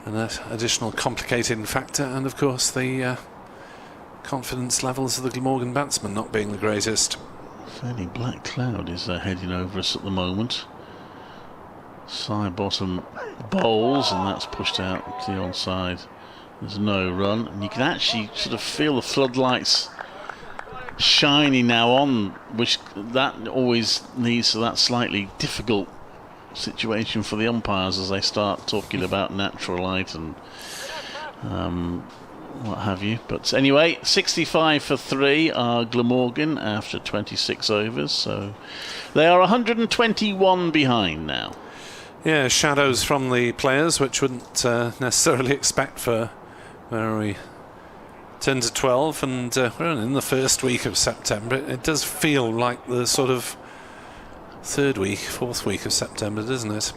Speaker 6: an additional complicating factor, and of course the confidence levels of the Glamorgan batsmen not being the greatest.
Speaker 12: Fairly black cloud is heading over us at the moment. Sidebottom bowls, and that's pushed out to the onside. There's no run, and you can actually sort of feel the floodlights shining now on, which that always leads to that slightly difficult situation for the umpires as they start talking about natural light and what have you. But anyway, 65 for 3 are Glamorgan after 26 overs, so they are 121 behind now.
Speaker 6: Yeah, shadows from the players, which wouldn't necessarily expect for where are we? 10 to 12, and we're in the first week of September. It does feel like the sort of fourth week of September, doesn't it?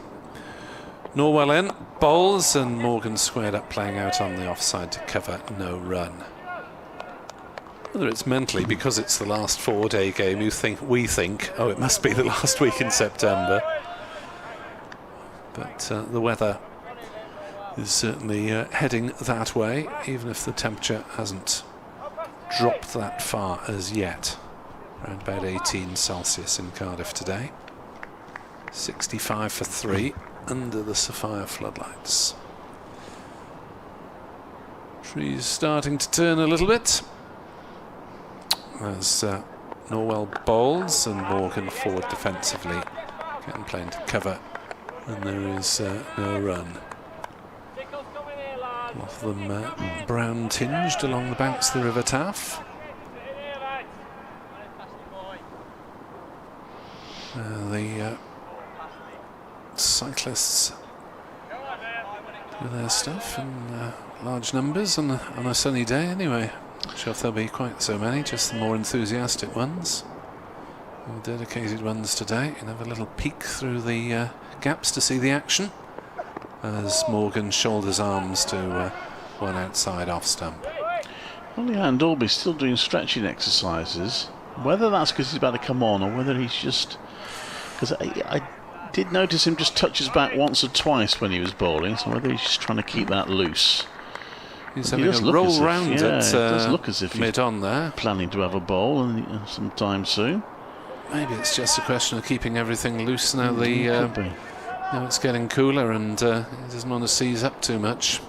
Speaker 6: Norwell in, bowls, and Morgan squared up, playing out on the offside to cover, no run. Whether it's mentally because it's the last 4-day game, we think, oh, it must be the last week in September. But the weather is certainly heading that way, even if the temperature hasn't dropped that far as yet. Around about 18 Celsius in Cardiff today. 65 for 3 under the Sophia floodlights. Trees starting to turn a little bit as Norwell bowls and Morgan forward defensively, getting playing to cover, and there is no run. A lot of them brown tinged along the banks of the River Taff. The cyclists do their stuff in large numbers on a sunny day anyway. Not sure if there'll be quite so many, just the more enthusiastic ones. More dedicated ones today. You can have a little peek through the gaps to see the action as Morgan shoulders arms to one outside off stump.
Speaker 12: Well, yeah, and Dalby's still doing stretching exercises. Whether that's because he's about to come on or whether he's just... Because I did notice him just touch his back once or twice when he was bowling, so whether he's just trying to keep that loose.
Speaker 6: He's having a roll round
Speaker 12: it does look as if
Speaker 6: mid on there,
Speaker 12: planning to have a bowl sometime soon.
Speaker 6: Maybe it's just a question of keeping everything loose now. Now it's getting cooler, and he doesn't want to seize up too much.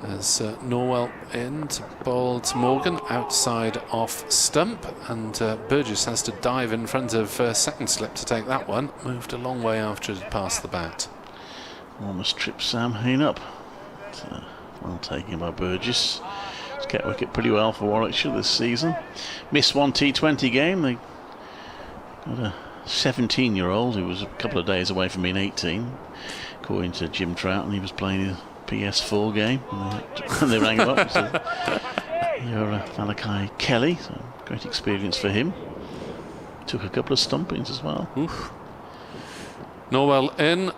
Speaker 6: As Norwell in to bowl to Morgan, outside off stump, and Burgess has to dive in front of second slip to take that one. Moved a long way after it had passed the bat.
Speaker 12: Almost tripped Sam Hain up. Well taken by Burgess. He's kept wicket pretty well for Warwickshire this season. Missed one T20 game. They got a 17-year-old who was a couple of days away from being 18, according to Jim Trout, and he was playing his PS4 game and they rang him up and said, you're Malachi Kelly, so great experience for him. Took a couple of stumpings as well.
Speaker 6: Oof. Norwell in,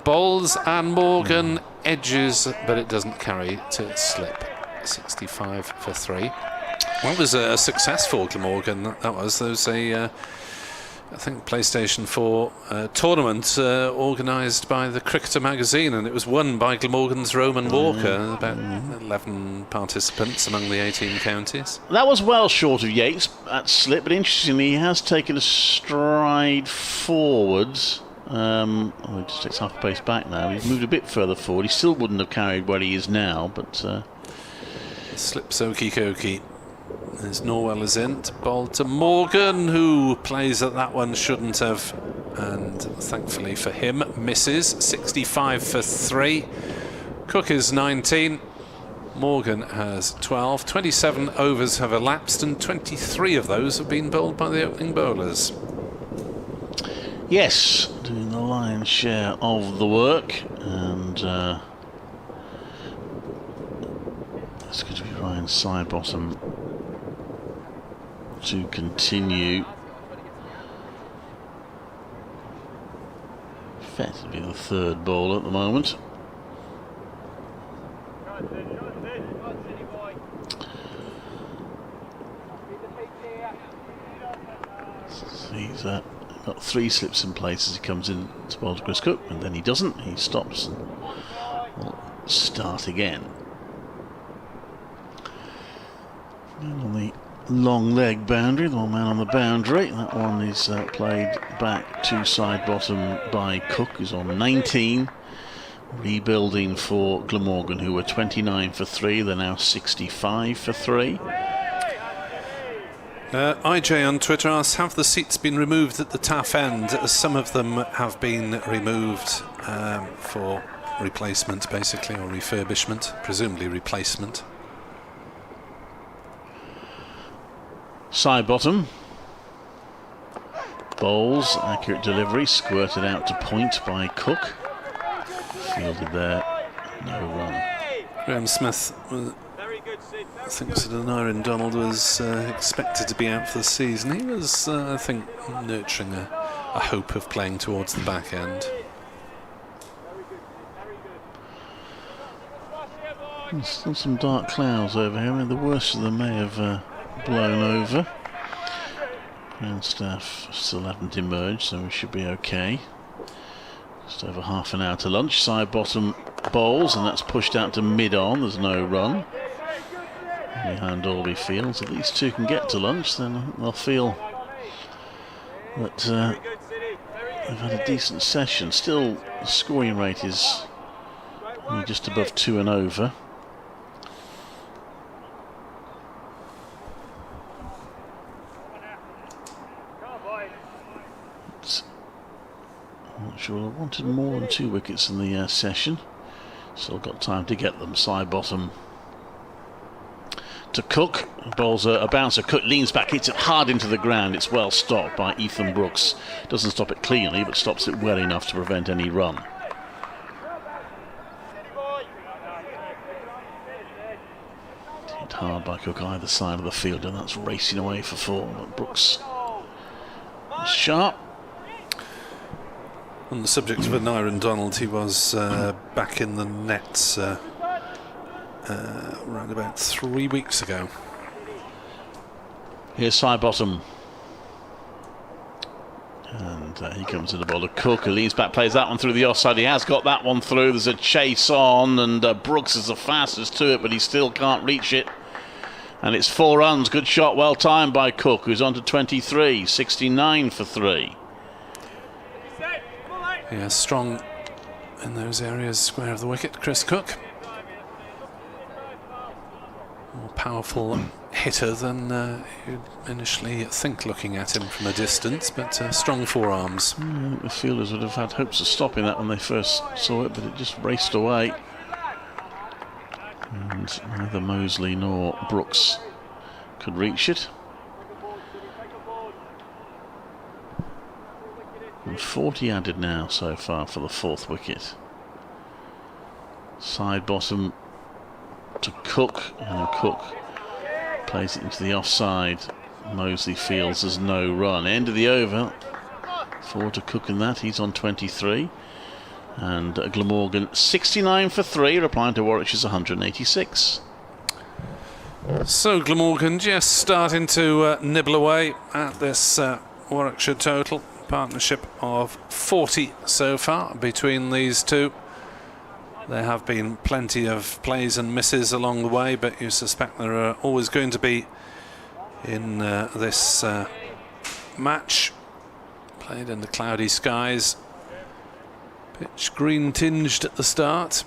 Speaker 6: bowls, and Morgan edges, but it doesn't carry to slip. 65 for 3. Well, it was a success for Glamorgan. That was. There was a I think PlayStation 4 tournament organised by the Cricketer magazine, and it was won by Glamorgan's Roman Walker. About 11 participants among the 18 counties.
Speaker 12: That was well short of Yates at slip, but interestingly he has taken a stride forwards. He just takes half a pace back now. He's moved a bit further forward. He still wouldn't have carried where he is now, but
Speaker 6: slips okie dokie. As Norwell is in to bowl to Morgan, who plays that one shouldn't have, and thankfully for him misses. 65 for 3. Cook is 19. Morgan has 12. 27 overs have elapsed, and 23 of those have been bowled by the opening bowlers.
Speaker 12: Yes, doing the lion's share of the work, and It's going to be Ryan Sidebottom to continue. Effectively the third ball at the moment. He's got 3 slips in place as he comes in to bowl to Chris Cook, and then he doesn't. He stops and will start again. And on the long leg boundary, the one man on the boundary, that one is played back to Sidebottom by Cook, who's on 19. Rebuilding for Glamorgan, who were 29 for 3, they're now 65 for 3.
Speaker 6: IJ on Twitter asks, have the seats been removed at the taff end? Some of them have been removed for replacement, basically, or refurbishment, presumably replacement.
Speaker 12: Sidebottom bowls, accurate delivery, squirted out to point by Cook. Fielded there, no run.
Speaker 6: Graham Smith thinks that Aneurin Donald was expected to be out for the season. He was, I think, nurturing a hope of playing towards the back end.
Speaker 12: There's still some dark clouds over here. I mean, the worst of them may have blown over. Ground staff still haven't emerged, so we should be okay. Just over half an hour to lunch. Sidebottom bowls, and that's pushed out to mid-on. There's no run behind Alby Fields. If these two can get to lunch, then they'll feel that they've had a decent session. Still, the scoring rate is only just above 2 and over. I'm not sure. I wanted more than 2 wickets in the session. Still got time to get them. Sidebottom to Cook. Bowls a bouncer. Cook leans back, hits it hard into the ground. It's well stopped by Ethan Brooks. Doesn't stop it cleanly, but stops it well enough to prevent any run. Hit hard by Cook either side of the field, and that's racing away for 4. But Brooks is sharp.
Speaker 6: On the subject of Aneurin Donald, he was back in the nets around about 3 weeks ago.
Speaker 12: Here's Sidebottom. And he comes in the bowler. Cook, who leans back, plays that one through the offside. He has got that one through. There's a chase on, and Brooks is the fastest to it, but he still can't reach it. And it's 4 runs. Good shot, well timed by Cook, who's on to 23, 69 for 3.
Speaker 6: Yeah, strong in those areas, square of the wicket, Chris Cook. More powerful hitter than you'd initially think looking at him from a distance, but strong forearms.
Speaker 12: The fielders would have had hopes of stopping that when they first saw it, but it just raced away. And neither Mosley nor Brooks could reach it. And 40 added now so far for the 4th wicket. Sidebottom to Cook, and Cook plays it into the offside. Mosley feels there's no run. End of the over. 4 to Cook in that. He's on 23. And Glamorgan 69 for 3, replying to Warwickshire's 186.
Speaker 6: So Glamorgan just starting to nibble away at this Warwickshire total. Partnership of 40 so far between these two. There have been plenty of plays and misses along the way, but you suspect there are always going to be in this match. Played under cloudy skies. Pitch green tinged at the start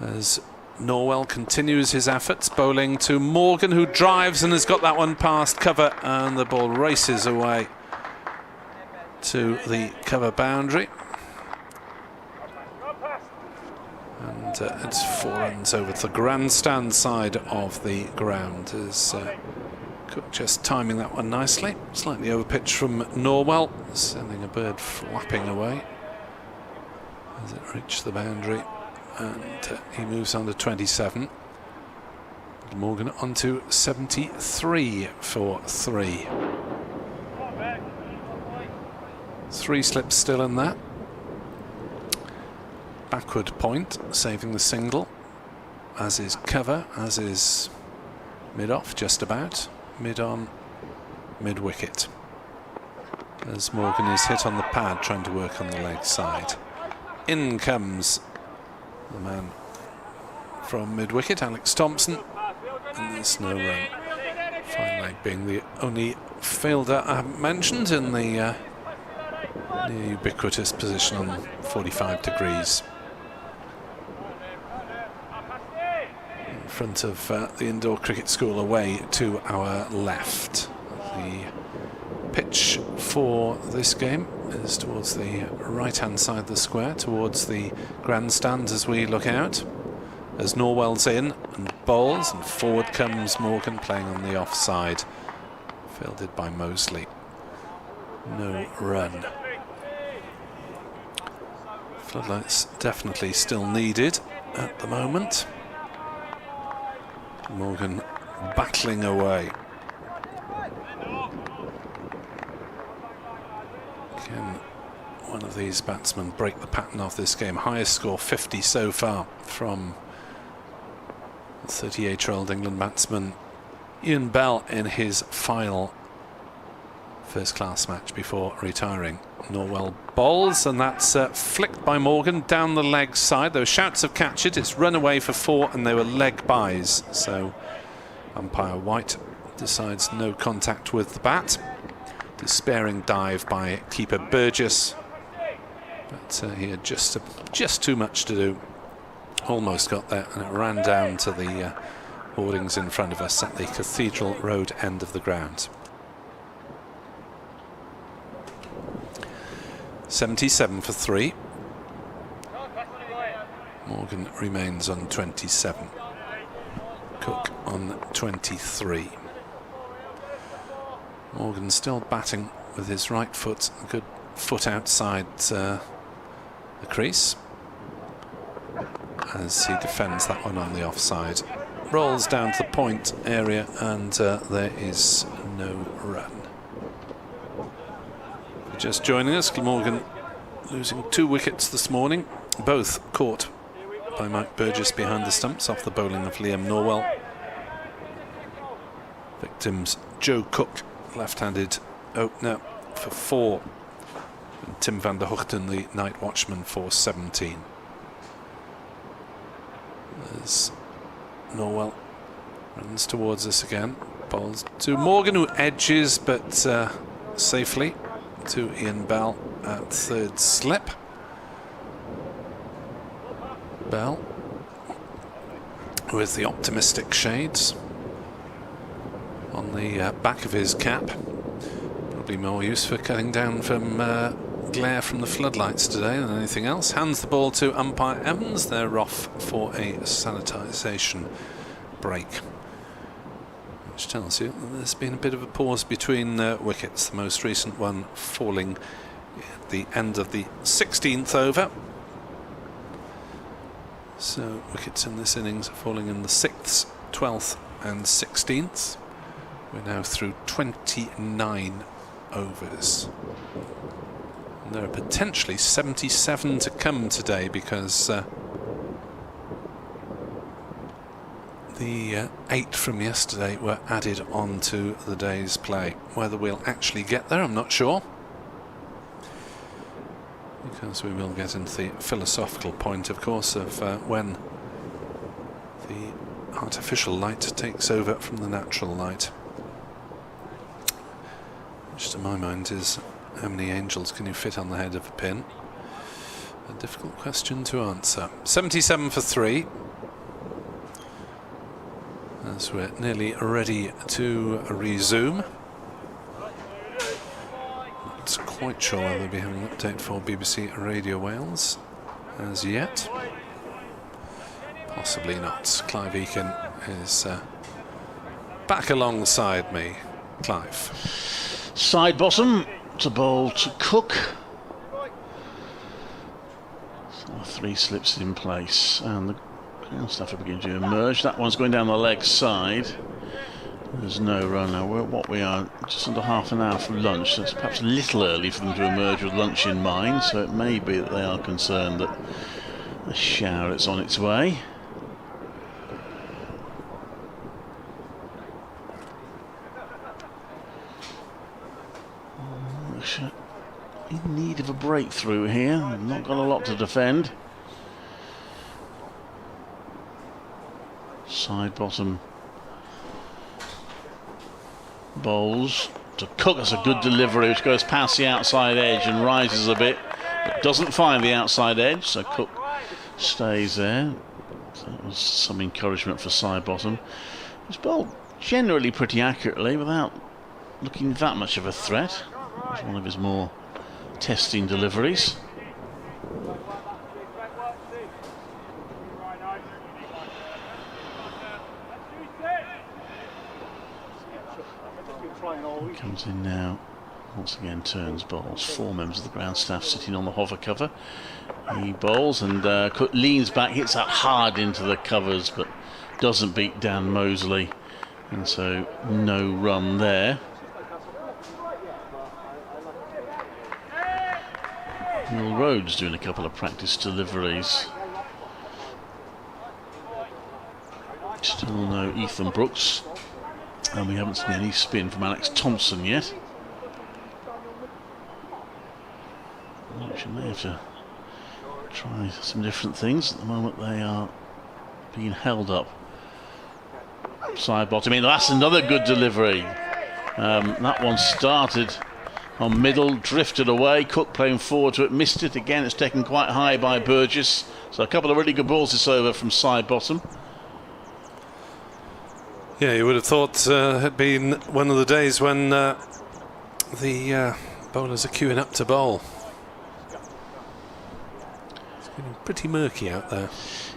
Speaker 6: as Norwell continues his efforts, bowling to Morgan, who drives and has got that one past cover, and the ball races away to the cover boundary, and it's 4 runs over to the grandstand side of the ground as Cook just timing that one nicely. Slightly over pitch from Norwell, sending a bird flapping away as it reached the boundary, and he moves on to 27. Glamorgan on to 73 for 3. 3 slips still in there. Backward point, saving the single, as is cover, as is mid-off, just about. Mid-on, mid-wicket. As Morgan is hit on the pad, trying to work on the leg side. In comes the man from mid-wicket, Alex Thompson, and there's no run. Fine leg being the only fielder I haven't mentioned in the near ubiquitous position on 45 degrees. In front of the indoor cricket school away to our left. The pitch for this game is towards the right-hand side of the square, towards the grandstand as we look out. As Norwell's in and bowls, and forward comes Morgan playing on the offside, fielded by Mosley. No run. Floodlights definitely still needed at the moment. Morgan battling away. Can one of these batsmen break the pattern of this game? Highest score 50 so far from 38-year-old England batsman Ian Bell in his final first-class match before retiring. Norwell bowls, and that's flicked by Morgan down the leg side. There were shouts of catch it. It's run away for 4, and they were leg byes. So umpire White decides no contact with the bat. Despairing dive by keeper Burgess, but he had just too much to do. Almost got there, and it ran down to the hoardings in front of us at the Cathedral Road end of the ground. 77 for 3. Morgan remains on 27. Cook on 23. Morgan still batting with his right foot, a good foot outside the crease, as he defends that one on the offside. Rolls down to the point area, and there is no run. Just joining us, Glamorgan losing 2 wickets this morning, both caught by Mike Burgess behind the stumps off the bowling of Liam Norwell. Victims Joe Cook, left-handed opener, for 4, and Tim van der Gugten, the night watchman, for 17. As Norwell runs towards us again, bowls to Morgan, who edges but safely to Ian Bell at third slip. Bell with the optimistic shades on the back of his cap. Probably more use for cutting down from glare from the floodlights today than anything else. Hands the ball to umpire Evans. They're off for a sanitisation break, which tells you that there's been a bit of a pause between wickets, the most recent one falling at the end of the 16th over. So wickets in this innings are falling in the 6th, 12th and 16th. We're now through 29 overs. And there are potentially 77 to come today, because the 8 from yesterday were added on to the day's play. Whether we'll actually get there, I'm not sure, because we will get into the philosophical point, of course, of when the artificial light takes over from the natural light. Which, to my mind, is how many angels can you fit on the head of a pin? A difficult question to answer. 77 for 3. As we're nearly ready to resume. Not quite sure whether we'll be having an update for BBC Radio Wales as yet. Possibly not. Clive Eakin is back alongside me. Clive.
Speaker 12: Side bottom to bowl to Cook. So 3 slips in place, and the Stuff are beginning to emerge. That one's going down the leg side. There's no run now. We are just under half an hour from lunch, so it's perhaps a little early for them to emerge with lunch in mind, so it may be that they are concerned that the shower is on its way. In need of a breakthrough here. Not got a lot to defend. Side bottom bowls to Cook. That's a good delivery, which goes past the outside edge and rises a bit, but doesn't find the outside edge, so Cook stays there. So that was some encouragement for side bottom. It's bowled generally pretty accurately without looking that much of a threat. It's one of his more testing deliveries. Comes in now, once again turns bowls. 4 members of the ground staff sitting on the hover cover. He bowls and Cook leans back, hits that hard into the covers, but doesn't beat Dan Mosley, and so no run there. Neil Rhodes doing a couple of practice deliveries. Still no Ethan Brooks, and we haven't seen any spin from Alex Thompson yet. She may have to try some different things. At the moment they are being held up. Side bottom in, that's another good delivery. That one started on middle, drifted away. Cook playing forward to it, missed it again. It's taken quite high by Burgess. So a couple of really good balls this over from side bottom.
Speaker 6: Yeah, you would have thought it had been one of the days when the bowlers are queuing up to bowl. It's been pretty murky out there.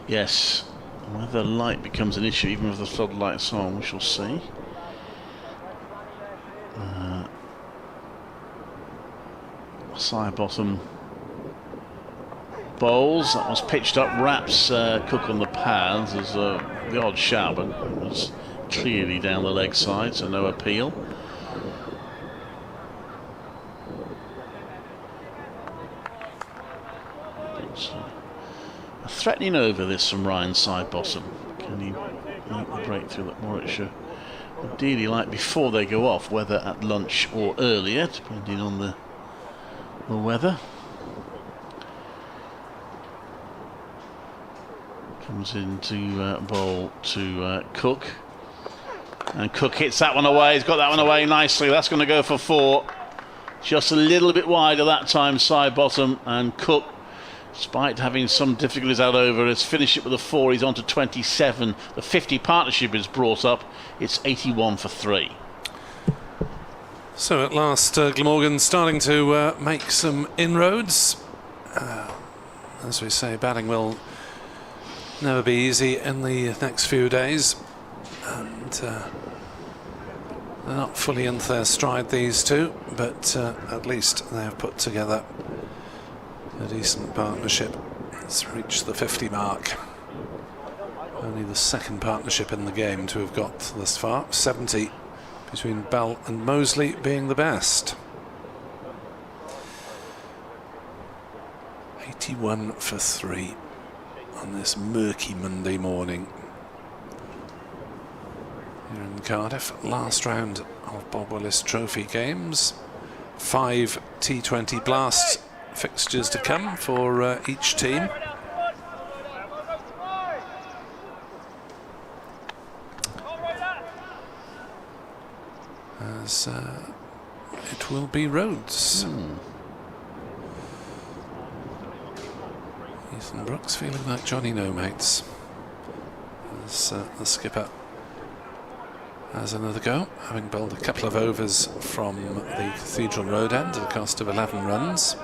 Speaker 12: Yes, whether light becomes an issue, even with the floodlights on, we shall see. Side bottom bowls. That was pitched up, wraps Cook on the pads. There's the odd shout, but it was clearly down the leg side, so no appeal. A threatening over this from Ryan side bottom. Can he make the breakthrough that Warwickshire would ideally like before they go off, whether at lunch or earlier, depending on the weather. Comes into bowl to Cook, and Cook hits that one away. He's got that one away nicely. That's going to go for 4. Just a little bit wider that time, side bottom, and Cook, despite having some difficulties out over, has finished it with a 4. He's on to 27. The 50 partnership is brought up. It's 81 for 3.
Speaker 6: So at last, Glamorgan starting to make some inroads. As we say, batting will never be easy in the next few days, and they're not fully into their stride, these two, but at least they have put together a decent partnership. It's reached the 50 mark. Only the second partnership in the game to have got this far. 70 between Bell and Mosley being the best. 81 for 3 on this murky Monday morning here in Cardiff. Last round of Bob Willis Trophy games. 5 T20 Blast fixtures to come for each team. As it will be Rhodes. Ethan Brooks feeling like Johnny No Mates. As the skipper has another go, having bowled a couple of overs from the Cathedral Road end at a cost of 11 runs.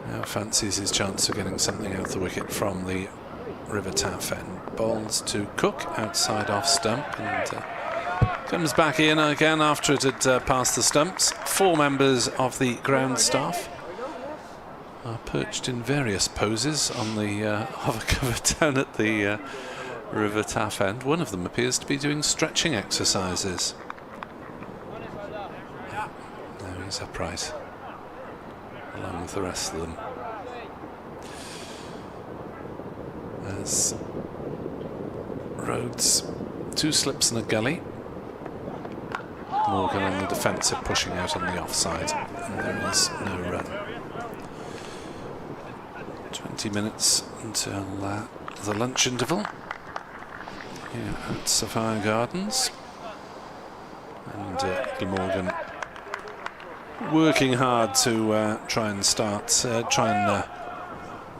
Speaker 6: Now fancies his chance of getting something out of the wicket from the River Taff end. Bowls to Cook outside off stump, and comes back in again after it had passed the stumps. 4 members of the ground staff are perched in various poses on the hover cover down at the River Taff end. One of them appears to be doing stretching exercises. No, he's upright, along with the rest of them. There's Rhodes, 2 slips and a gully. Morgan on the defensive, pushing out on the offside, and there is no run. 20 minutes until the lunch interval here at Sophia Gardens, and Glamorgan working hard to try and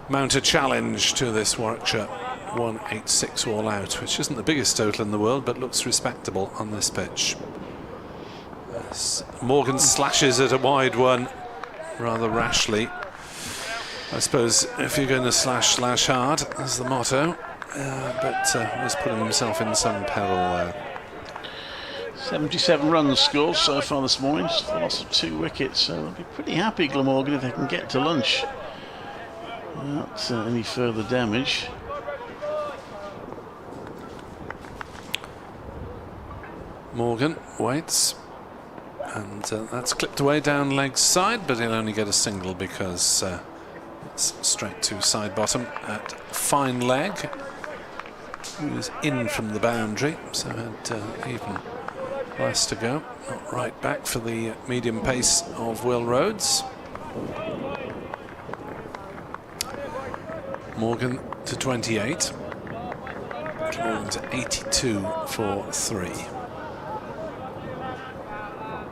Speaker 6: mount a challenge to this Warwickshire 186 all out, which isn't the biggest total in the world but looks respectable on this pitch. As Morgan slashes at a wide one rather rashly. I suppose if you're going to slash hard, that's the motto, but was putting himself in some peril there.
Speaker 12: 77 runs scored so far this morning, just the loss of 2 wickets, so they'll be pretty happy, Glamorgan, if they can get to lunch without any further damage.
Speaker 6: Morgan waits, and that's clipped away down leg side, but he'll only get a single because it's straight to side bottom at fine leg. He was in from the boundary, so had even less to go. Not right back for the medium pace of Will Rhodes. Morgan to 28. Morgan to 82 for 3.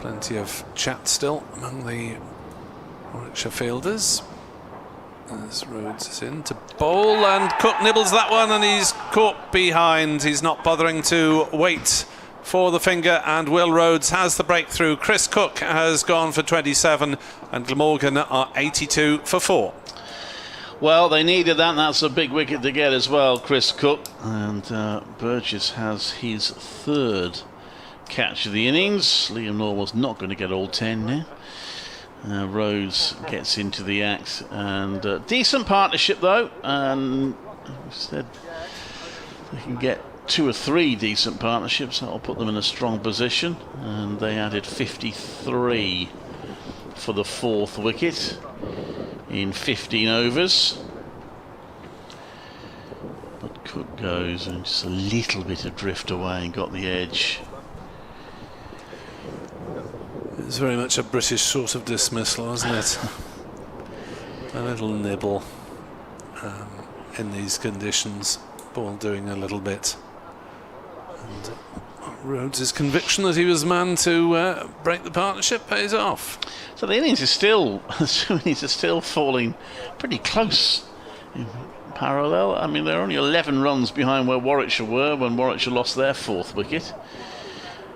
Speaker 6: Plenty of chat still among the Warwickshire fielders. As Rhodes is in to bowl, and Cook nibbles that one, and he's caught behind. He's not bothering to wait for the finger, and Will Rhodes has the breakthrough. Chris Cook has gone for 27, and Glamorgan are 82 for 4.
Speaker 12: Well, they needed that, and that's a big wicket to get as well, Chris Cook. And Burgess has his 3rd catch of the innings. Liam Norwell's not going to get all 10 now. Rhodes gets into the act, and decent partnership though, and instead they can get 2 or 3 decent partnerships. That'll put them in a strong position, and they added 53 for the 4th wicket in 15 overs. But Cook goes and just a little bit of drift away and got the edge.
Speaker 6: It's very much a British sort of dismissal, isn't it? A little nibble in these conditions, ball doing a little bit. And Rhodes' conviction that he was the man to break the partnership pays off.
Speaker 12: So the innings is still, falling pretty close in parallel. I mean, they're only 11 runs behind where Warwickshire were when Warwickshire lost their 4th wicket.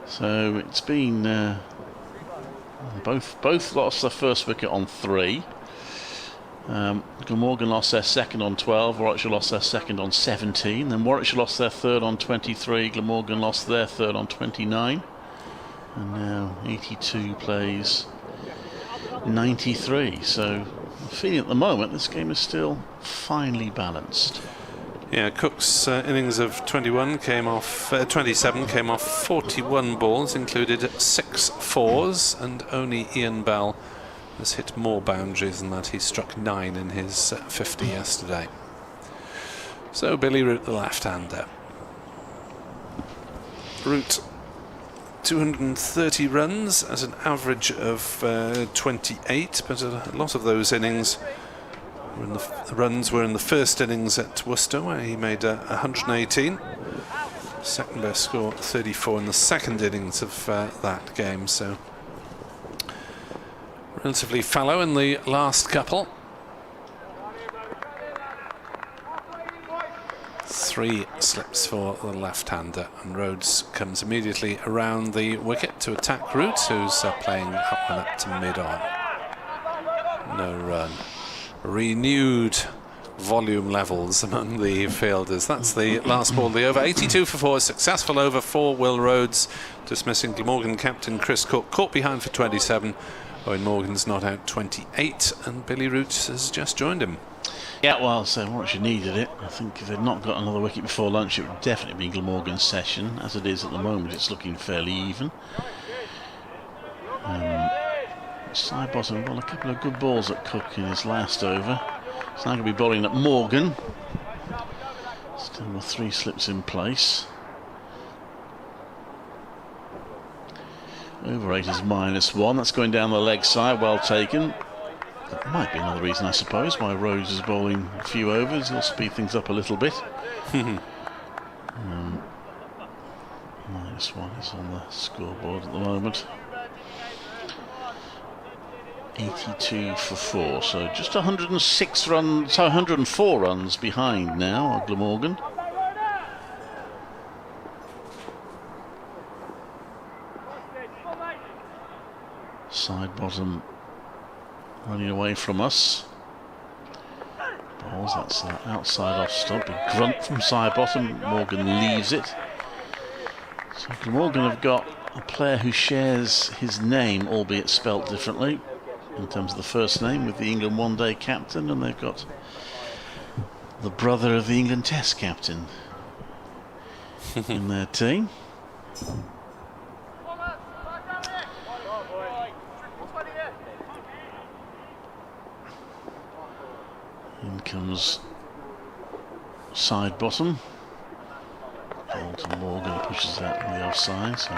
Speaker 12: So it's been both lost their 1st wicket on 3. Glamorgan lost their 2nd on 12. Warwickshire lost their 2nd on 17. Then Warwickshire lost their 3rd on 23. Glamorgan lost their 3rd on 29. And now 82 plays 93. So I'm feeling at the moment this game is still finely balanced.
Speaker 6: Yeah, Cook's innings of 27 came off 41 balls, included 6 fours, and only Ian Bell has hit more boundaries than that. He struck 9 in his 50 yesterday. So Billy Root, the left-hander. Root 230 runs at an average of 28, but a lot of those innings the runs were in the first innings at Worcester, where he made 118. Second best score 34 in the second innings of that game, so relatively fallow in the last couple. 3 slips for the left-hander, and Rhodes comes immediately around the wicket to attack Root, who's playing up to mid-on. No run. Renewed volume levels among the fielders. That's the last ball of the over. 82 for 4, successful over for Will Rhodes, dismissing Glamorgan captain Chris Cook, caught behind for 27. Owen Morgan's not out 28, and Billy Root has just joined him.
Speaker 12: Yeah, well, so Warwickshire needed it. I think if they'd not got another wicket before lunch, it would definitely be Glamorgan's session. As it is at the moment, it's looking fairly even. Sidebottom, well, a couple of good balls at Cook in his last over. He's now going to be bowling at Morgan. Still with 3 slips in place. Over 8 is -1. That's going down the leg side. Well taken. That might be another reason, I suppose, why Rhodes is bowling a few overs. He'll speed things up a little bit. -1 is on the scoreboard at the moment. 82 for 4, so just 106 runs, so 104 runs behind now of Glamorgan. Sidebottom running away from us. Balls, that's outside off stump. A grunt from Sidebottom. Morgan leaves it. So Glamorgan have got a player who shares his name, albeit spelt differently, in terms of the first name, with the England one-day captain, and they've got the brother of the England Test captain in their team. In comes Sidebottom. Ball to Morgan, pushes that on the offside, so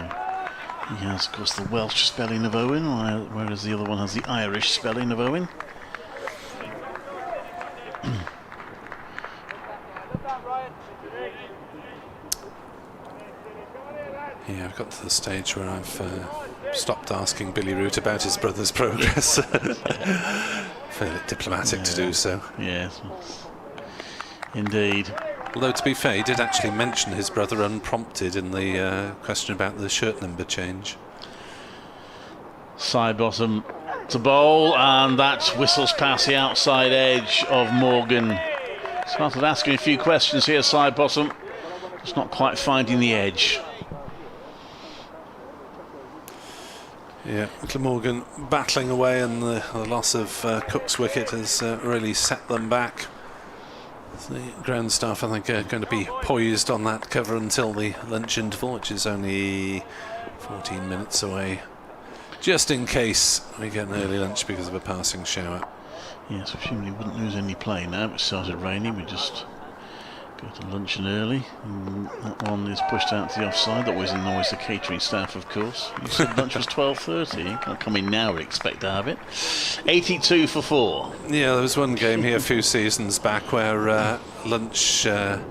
Speaker 12: he has, of course, the Welsh spelling of Owen, whereas the other one has the Irish spelling of Owen.
Speaker 6: Yeah, I've got to the stage where I've stopped asking Billy Root about his brother's progress. Fairly diplomatic to do so.
Speaker 12: Yes, indeed.
Speaker 6: Although, to be fair, he did actually mention his brother unprompted in the question about the shirt number change.
Speaker 12: Sidebottom to bowl, and that whistles past the outside edge of Morgan. Started asking a few questions here, Sidebottom. Just not quite finding the edge.
Speaker 6: Yeah, Glamorgan battling away, and the loss of Cook's wicket has really set them back. The ground staff, I think, are going to be poised on that cover until the lunch interval, which is only 14 minutes away, just in case we get an early lunch because of a passing shower.
Speaker 12: Yes, presumably we wouldn't lose any play now. It started raining. We just go to luncheon early. And that one is pushed out to the offside. That always annoys the catering staff, of course. You said lunch was 12:30. You can't come in now and expect to have it. 82 for 4.
Speaker 6: Yeah, there was one game here a few seasons back where lunch, an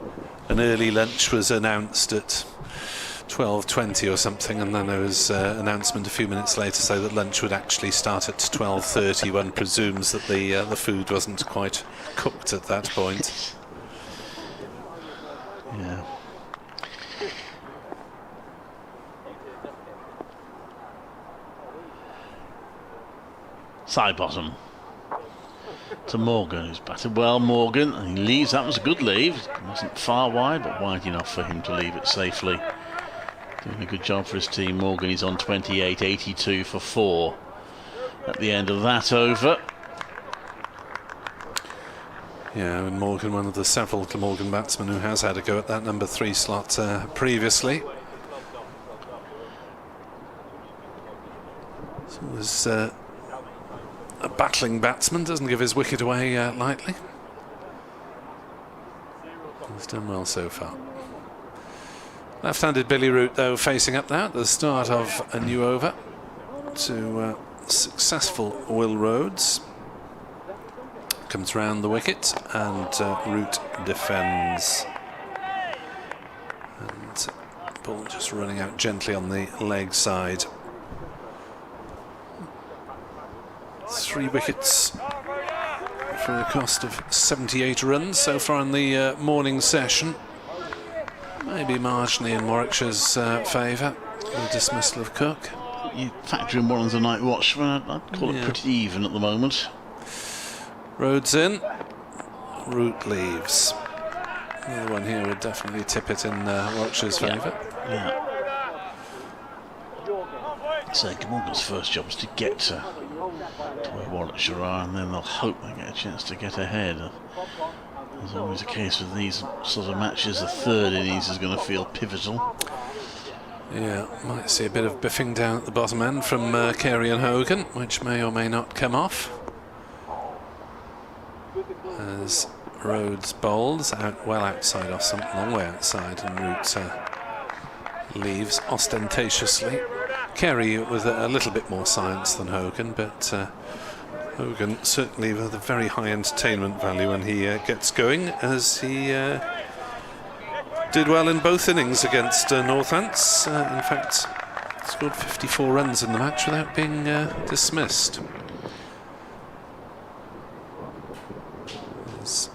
Speaker 6: early lunch was announced at 12:20 or something, and then there was an announcement a few minutes later to say that lunch would actually start at 12:30. One presumes that the food wasn't quite cooked at that point.
Speaker 12: Yeah. Sidebottom to Morgan, who's batted well. Morgan, and he leaves. That was a good leave. It wasn't far wide, but wide enough for him to leave it safely. Doing a good job for his team. Morgan is on 28, 82 for 4 at the end of that over.
Speaker 6: Yeah, and Morgan, one of the several Glamorgan batsmen who has had a go at that number 3 slot previously. So there's a battling batsman, doesn't give his wicket away lightly. He's done well so far. Left-handed Billy Root, though, facing up now at the start of a new over to successful Will Rhodes. Comes round the wicket, and Root defends. And ball just running out gently on the leg side. 3 wickets for a cost of 78 runs so far in the morning session. Maybe marginally in Warwickshire's favour, the dismissal of Cook.
Speaker 12: You factor in one of the night watch, I'd call it pretty even at the moment.
Speaker 6: Rhodes in, Root leaves. The other one here would definitely tip it in Warwickshire's favour.
Speaker 12: Yeah. So Glamorgan's first job was to get to to where Warwickshire are, and then they'll hope they get a chance to get ahead. There's always a case with these sort of matches, the third innings is going to feel pivotal.
Speaker 6: Yeah, might see a bit of biffing down at the bottom end from Carey and Hogan, which may or may not come off. As Rhodes bowls out well outside off some long way outside, and Root leaves ostentatiously. Carey with a little bit more science than Hogan, but Hogan certainly with a very high entertainment value when he gets going, as he did well in both innings against Northants. In fact, scored 54 runs in the match without being dismissed. As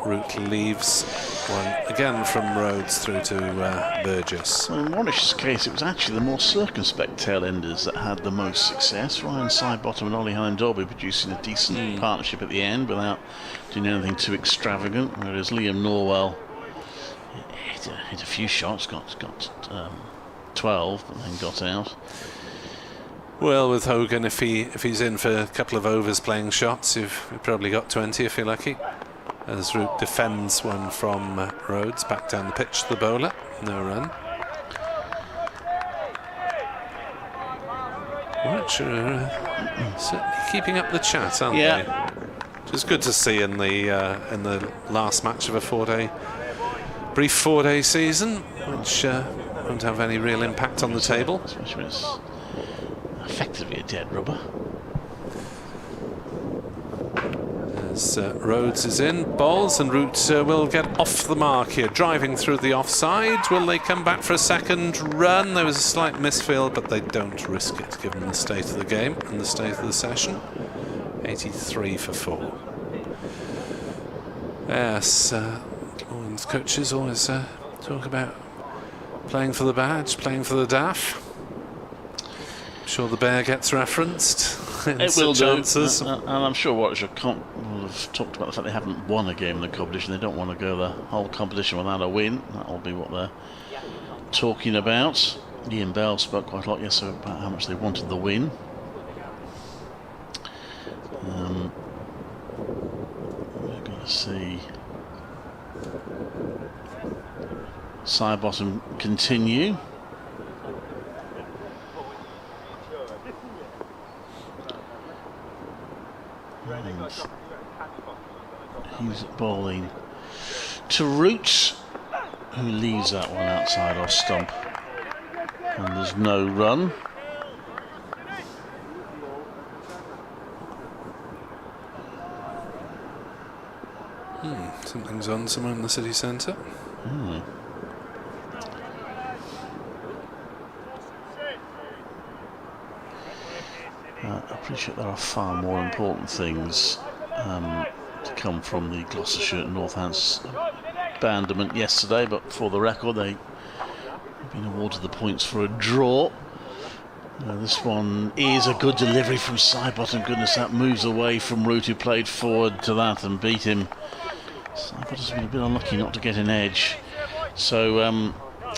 Speaker 6: Root leaves one again from Rhodes through to Burgess.
Speaker 12: Well, in Warwickshire's case, it was actually the more circumspect tail-enders that had the most success. Ryan Sidebottom and Ollie Hine-Dolby producing a decent partnership at the end without doing anything too extravagant, whereas Liam Norwell hit a few shots, got 12, but then got out.
Speaker 6: Well, with Hogan, if he's in for a couple of overs playing shots, you've probably got 20 if you're lucky. As Root defends one from Rhodes, back down the pitch to the bowler, no run. Warwickshire certainly keeping up the chat, aren't they? Which is good to see in the last match of a brief four-day season, which won't have any real impact on the table.
Speaker 12: Especially when it's effectively a dead rubber.
Speaker 6: As Rhodes is in, bowls, and Root will get off the mark here, driving through the offside. Will they come back for a second run? There was a slight misfield, but they don't risk it given the state of the game and the state of the session. 83 for 4. Yes, Glamorgan's coaches always talk about playing for the badge, playing for the daff. I'm sure the bear gets referenced.
Speaker 12: It will do, and I'm sure Warwickshire will have talked about the fact they haven't won a game in the competition. They don't want to go the whole competition without a win. That'll be what they're talking about. Ian Bell spoke quite a lot yesterday about how much they wanted the win. We're going to see Sidebottom continue. He's bowling to Root, who leaves that one outside off stump, and there's no run.
Speaker 6: Something's on somewhere in the city centre.
Speaker 12: I appreciate there are far more important things to come from the Gloucestershire and Northants abandonment yesterday, but for the record, they've been awarded the points for a draw. This one is a good delivery from Sidebottom. Goodness, that moves away from Root, who played forward to that and beat him. Sidebottom's been a bit unlucky not to get an edge. So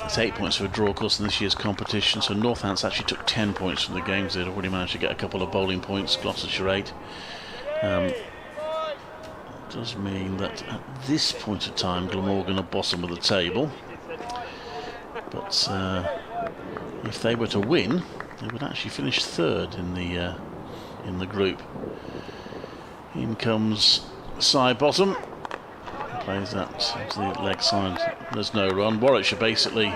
Speaker 12: it's 8 points for a draw, of course, in this year's competition. So Northants actually took 10 points from the games. They'd already managed to get a couple of bowling points. Gloucestershire 8. Does mean that at this point of time, Glamorgan are bottom of the table. But if they were to win, they would actually finish third in the group. In comes Sidebottom. Plays that to the leg side. There's no run. Warwickshire basically,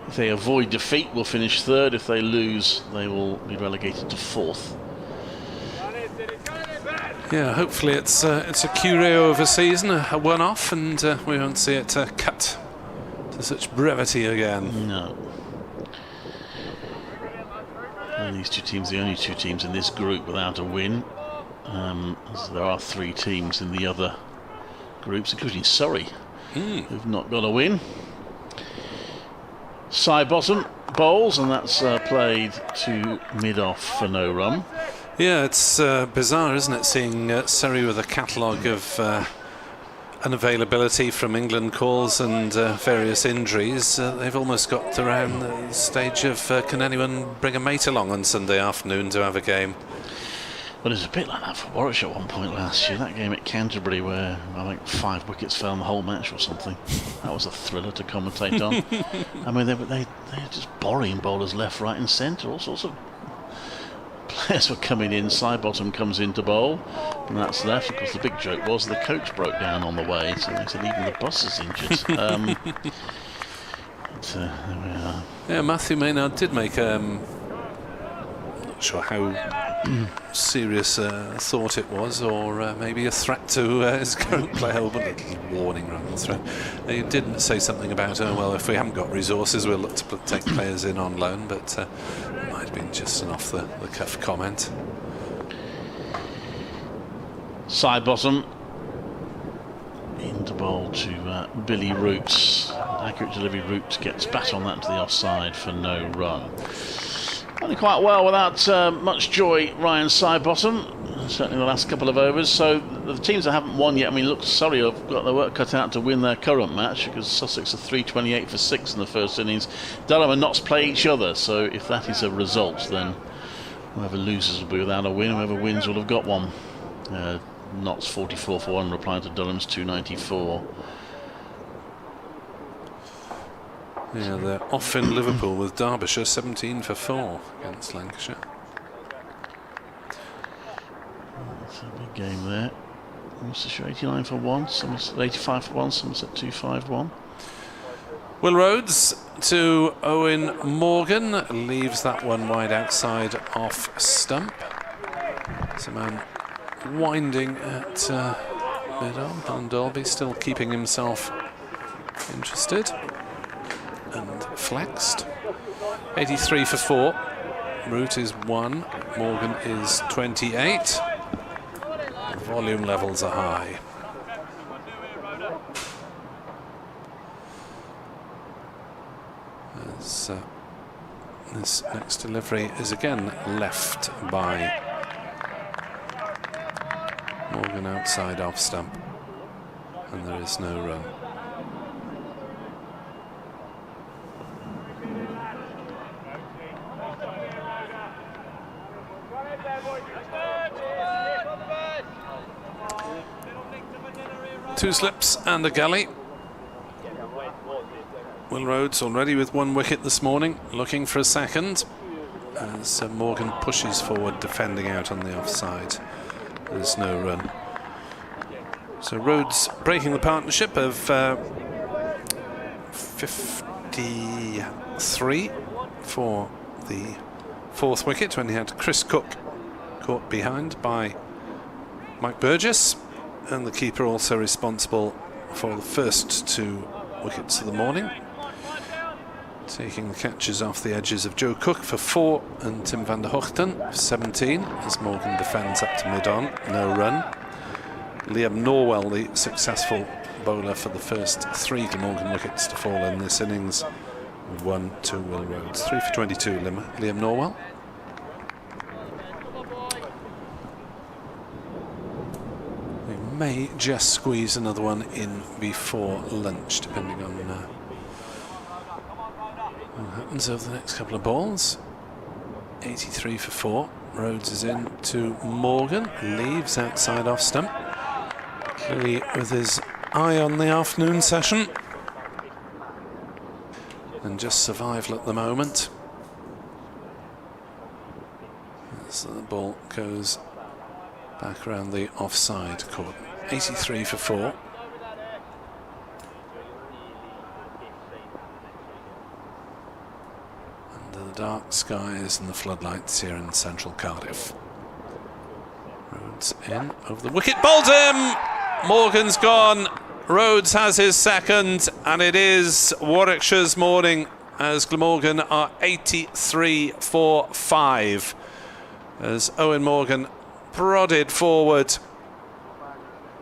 Speaker 12: if they avoid defeat, will finish third. If they lose, they will be relegated to fourth.
Speaker 6: Yeah, hopefully it's a curio of a season, a one-off, and we won't see it cut to such brevity again.
Speaker 12: No. And these two teams, the only two teams in this group without a win. As there are 3 teams in the other groups, including Surrey, who've not got a win. Sidebottom bowls, and that's played to mid-off for no run.
Speaker 6: Yeah, it's bizarre, isn't it, seeing Surrey with a catalogue of unavailability from England calls and various injuries. They've almost got around the stage of can anyone bring a mate along on Sunday afternoon to have a game?
Speaker 12: But it's a bit like that for Warwickshire at one point last year. That game at Canterbury where I think 5 wickets fell in the whole match or something. That was a thriller to commentate on. I mean, they're just borrowing bowlers left, right and centre. All sorts of players were coming in. Sidebottom comes in to bowl, and that's left. Of course, the big joke was the coach broke down on the way, so they said even the bus is injured. There we are.
Speaker 6: Yeah, Matthew Maynard did make not sure how serious thought it was, or maybe a threat to his current player, but a little warning rather than threat. He did say something about, oh well, if we haven't got resources, we'll look to take players in on loan, but it might have been just an off the cuff comment.
Speaker 12: Sidebottom into bowl to Billy Roots. Accurate delivery. Roots gets bat on that to the offside for no run. Only quite well without much joy, Ryan Sidebottom, certainly the last couple of overs. So the teams that haven't won yet, I mean, look, Surrey have got their work cut out to win their current match, because Sussex are 328 for 6 in the first innings. Durham and Notts play each other, so if that is a result, then whoever loses will be without a win, whoever wins will have got one. Notts 44 for 1, replying to Durham's 294.
Speaker 6: Yeah, they're off in Liverpool with Derbyshire 17 for 4 against Lancashire.
Speaker 12: That's a big game there. Worcestershire 89 for 1, Somerset 85 for 1, Somerset 251.
Speaker 6: Will Rhodes to Owen Morgan, leaves that one wide outside off stump. It's a man winding at mid-on, and Dolby still keeping himself interested and flexed. 83 for 4. Root is 1. Morgan is 28. The volume levels are high. As this next delivery is again left by Morgan outside off stump, and there is no run. Two slips and a gully. Will Rhodes already with 1 wicket this morning, looking for a second, as Morgan pushes forward, defending out on the offside. There's no run. So Rhodes breaking the partnership of 53 for the 4th wicket, when he had Chris Cook caught behind by Mike Burgess, and the keeper also responsible for the first 2 wickets of the morning, taking the catches off the edges of Joe Cook for 4 and Tim van der Hoogten for 17, as Morgan defends up to mid-on, no run. Liam Norwell, the successful bowler for the first 3 Glamorgan wickets to fall in this innings, 1 to Will Rhodes. 3 for 22, Liam Norwell. We may just squeeze another one in before lunch, depending on what happens over the next couple of balls. 83 for 4. Rhodes is in to Morgan, leaves outside off stump, clearly with his eye on the afternoon session, and just survival at the moment, as the ball goes back around the offside court. 83 for 4. Under the dark skies and the floodlights here in central Cardiff. Rhodes in over the wicket, bowled him! Morgan's gone. Rhodes has his second, and it is Warwickshire's morning, as Glamorgan are 83 for 5. As Owen Morgan prodded forward,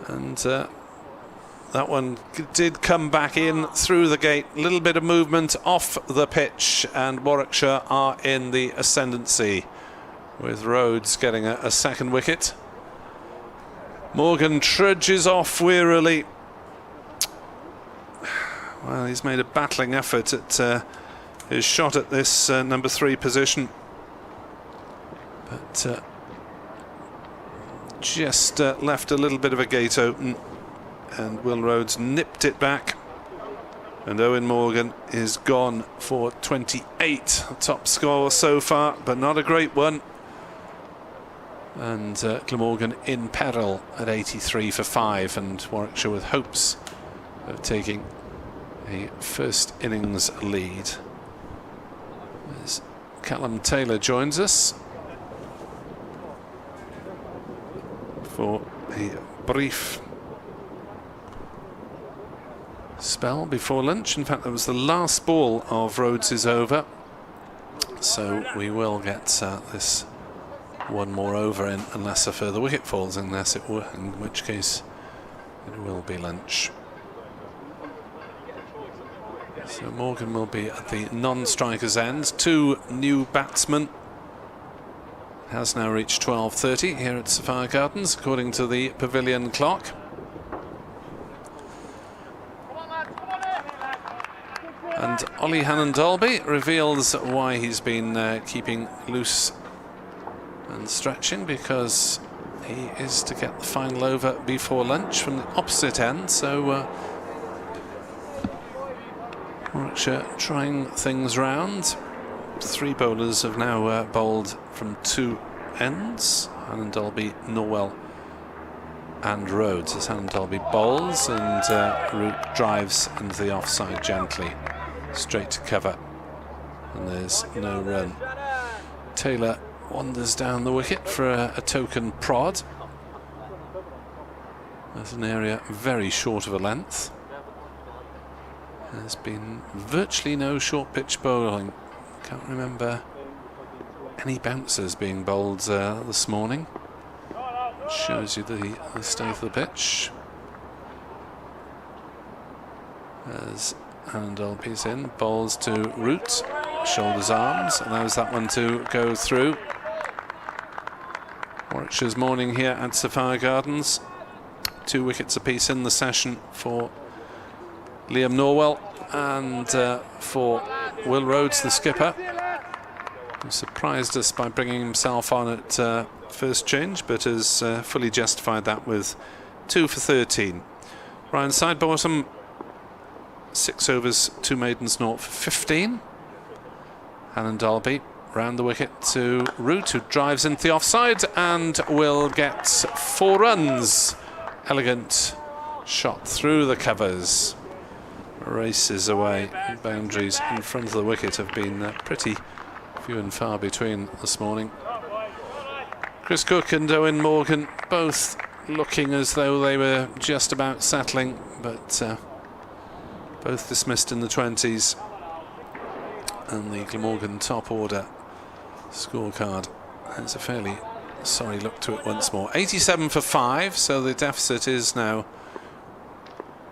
Speaker 6: and that one did come back in through the gate. A little bit of movement off the pitch, and Warwickshire are in the ascendancy, with Rhodes getting a second wicket. Morgan trudges off wearily. Well, he's made a battling effort at his shot at this number 3 position, but just left a little bit of a gate open, and Will Rhodes nipped it back. And Owen Morgan is gone for 28. Top score so far, but not a great one. And Glamorgan in peril at 83 for 5, and Warwickshire with hopes of taking a first innings lead. As Callum Taylor joins us for a brief spell before lunch. In fact, that was the last ball of Rhodes' over, so we will get this one more over in unless a further wicket falls, in which case it will be lunch. So Morgan will be at the non-striker's end. 2 new batsmen. Has now reached 12:30 here at Sophia Gardens, according to the pavilion clock. And Ollie Hannon-Dalby reveals why he's been keeping loose and stretching, because he is to get the final over before lunch from the opposite end. So Warwickshire trying things round. 3 bowlers have now bowled from 2 ends: Hannon-Dalby, Norwell and Rhodes. As Hannon-Dalby bowls, and Root drives into the offside gently, straight to cover, and there's no run. Taylor wanders down the wicket for a token prod. There's an area very short of a length. There's been virtually no short pitch bowling. Can't remember any bouncers being bowled this morning. Shows you the state of the pitch. As Hannon-Dalby's in, bowls to Root, shoulders, arms, allows that one to go through. Warwickshire's morning here at Sophia Gardens. 2 wickets apiece in the session for Liam Norwell and for Will Rhodes, the skipper, who surprised us by bringing himself on at first change, but has fully justified that with 2 for 13. Ryan Sidebottom, 6 overs, 2 maidens, naught for 15. Hannon-Dalby round the wicket to Root, who drives into the offside and will get 4 runs. Elegant shot through the covers. Races away. Boundaries in front of the wicket have been pretty few and far between this morning. Chris Cook and Owen Morgan both looking as though they were just about settling, but both dismissed in the 20s. And the Glamorgan top order scorecard has a fairly sorry look to it once more. 87 for 5, so the deficit is now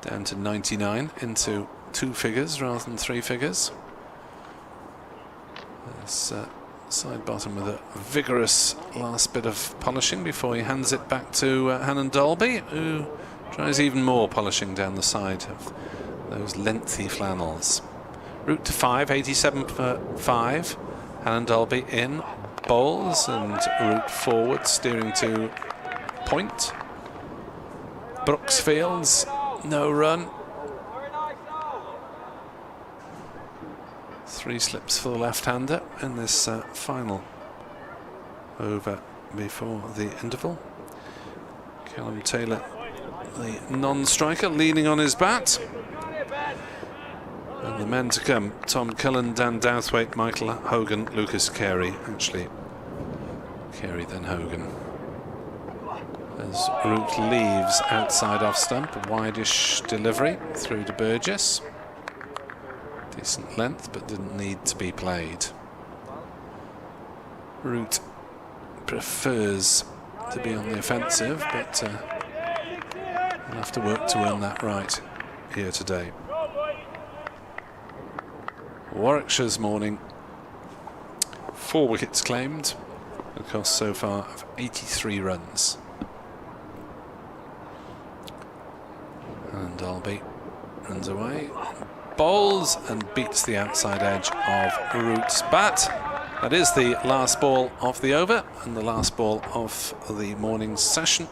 Speaker 6: down to 99, into 2 figures rather than 3 figures. There's Sidebottom with a vigorous last bit of polishing before he hands it back to Hannon-Dalby, who tries even more polishing down the side of those lengthy flannels. Root to 5, 87 for 5. Hannon-Dalby in, bowls, and Root forward, steering to point. Brooks fields, no run. 3 slips for the left-hander in this final over before the interval. Callum Taylor, the non-striker, leaning on his bat. And the men to come: Tom Cullen, Dan Douthwaite, Michael Hogan, Lukas Carey. Actually, Carey then Hogan. As Root leaves outside off stump, a wide-ish delivery through to Burgess. Decent length, but didn't need to be played. Root prefers to be on the offensive, but he'll have to work to earn that right here today. Warwickshire's morning, 4 wickets claimed, a cost so far of 83 runs. And Dalby runs away, bowls and beats the outside edge of Root's bat. That is the last ball of the over and the last ball of the morning's session.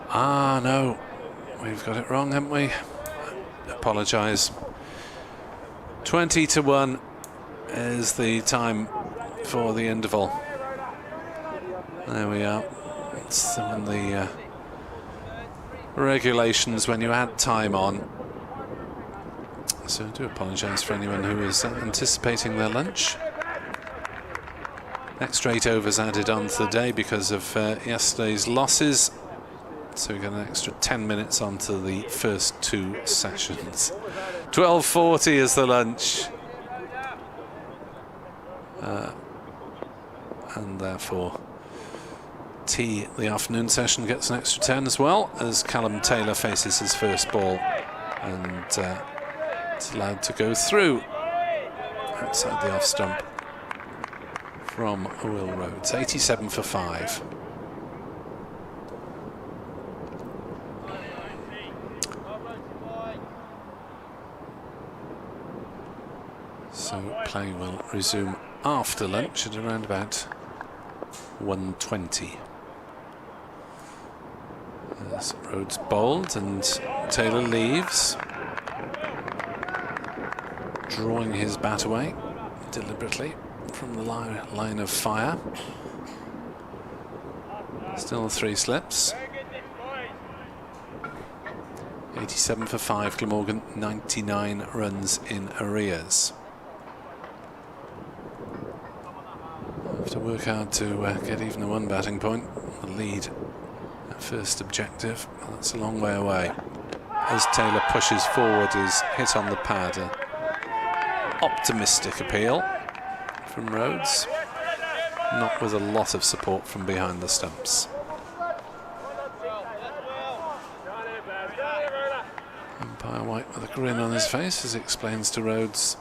Speaker 6: Ah, no, we've got it wrong, haven't we? Apologise. 20-1 is the time for the interval. There we are. It's in the regulations when you add time on. So I do apologise for anyone who is anticipating their lunch. Extra 8 overs added on to the day because of yesterday's losses. So we got an extra 10 minutes onto the first 2 sessions. 12:40 is the lunch. And therefore tea, the afternoon session, gets an extra 10 as well, as Callum Taylor faces his first ball and it's allowed to go through outside the off stump from Will Rhodes. 87 for 5. So play will resume after lunch at around about 1:20. As Rhodes bowled and Taylor leaves, drawing his bat away deliberately from the line of fire. Still 3 slips. 87 for 5, Glamorgan, 99 runs in arrears. Have to work hard to get even a 1 batting point. The lead, first objective, that's a long way away. As Taylor pushes forward, is hit on the pad. Optimistic appeal from Rhodes, not with a lot of support from behind the stumps. Umpire White with a grin on his face as he explains to Rhodes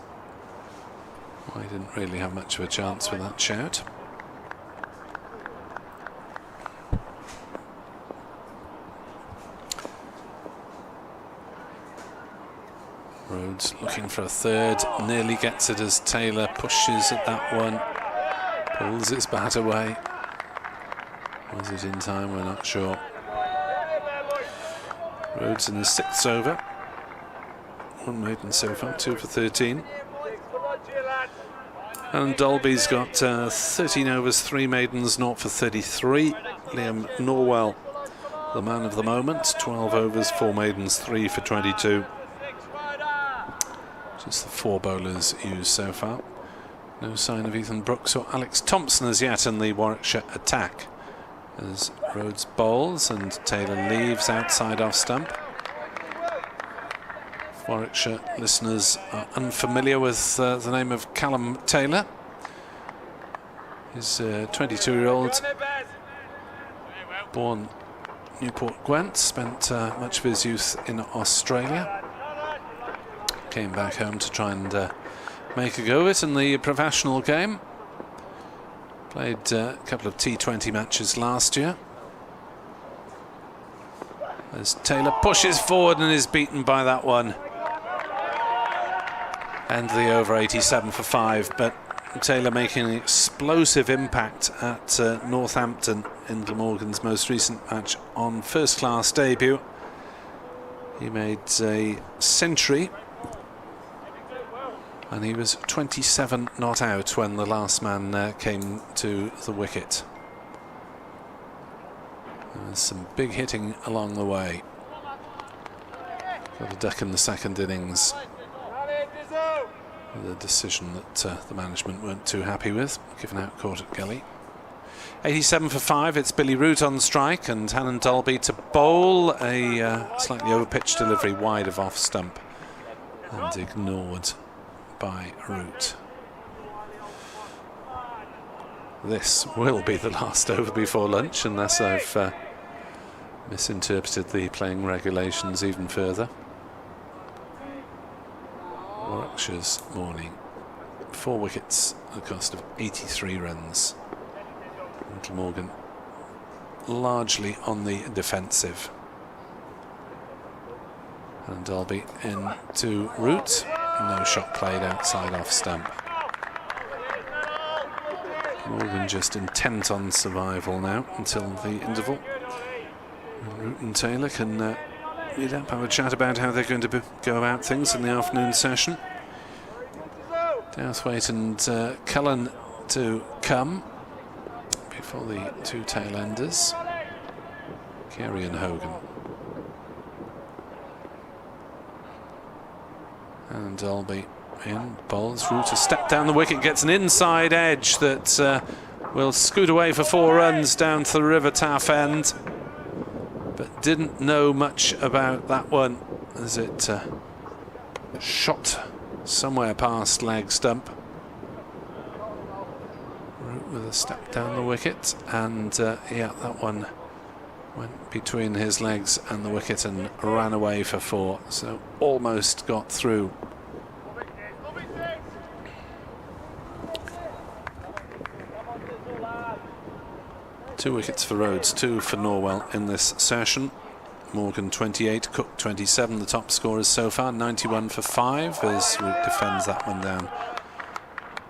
Speaker 6: why he didn't really have much of a chance with that shout. Rhodes looking for a third, nearly gets it as Taylor pushes at that one, pulls his bat away. Was it in time? We're not sure. Rhodes in his 6th over. 1 maiden so far, 2 for 13. And Dolby's got 13 overs, 3 maidens, 0 for 33. Liam Norwell, the man of the moment, 12 overs, 4 maidens, 3 for 22. Just the 4 bowlers used so far. No sign of Ethan Brooks or Alex Thompson as yet in the Warwickshire attack. As Rhodes bowls and Taylor leaves outside off stump. Warwickshire listeners are unfamiliar with the name of Callum Taylor. He's a 22-year-old, born Newport Gwent, spent much of his youth in Australia. Came back home to try and make a go of it in the professional game. Played a couple of T20 matches last year. As Taylor pushes forward and is beaten by that one. And the over, 87 for 5, but Taylor making an explosive impact at Northampton in Glamorgan's most recent match on first-class debut. He made a century, and he was 27 not out when the last man came to the wicket. There's some big hitting along the way. Got a duck in the second innings. The decision that the management weren't too happy with, given out caught at gully. 87 for 5, it's Billy Root on strike and Hannon Dolby to bowl. A slightly over-pitched delivery wide of off stump and ignored by Root. This will be the last over before lunch, unless I've misinterpreted the playing regulations even further. Warwickshire's morning, 4 wickets at a cost of 83 runs. And Glamorgan largely on the defensive. And Dolby in to Root, no shot played outside off stump. Morgan just intent on survival now until the interval. Root and Taylor can meet up, have a chat about how they're going to go about things in the afternoon session. Douthwaite and Cullen to come before the two tail enders. Carey and Hogan. And Dolby in, bowls. Root a step down the wicket, gets an inside edge that will scoot away for 4 runs down to the River Taff end. But didn't know much about that one as it shot somewhere past leg stump. Root with a step down the wicket, and yeah, that one went between his legs and the wicket and ran away for 4, so almost got through. Two wickets for Rhodes, 2 for Norwell in this session. Morgan 28, Cook 27, the top scorers so far, 91 for 5 as Root defends that one down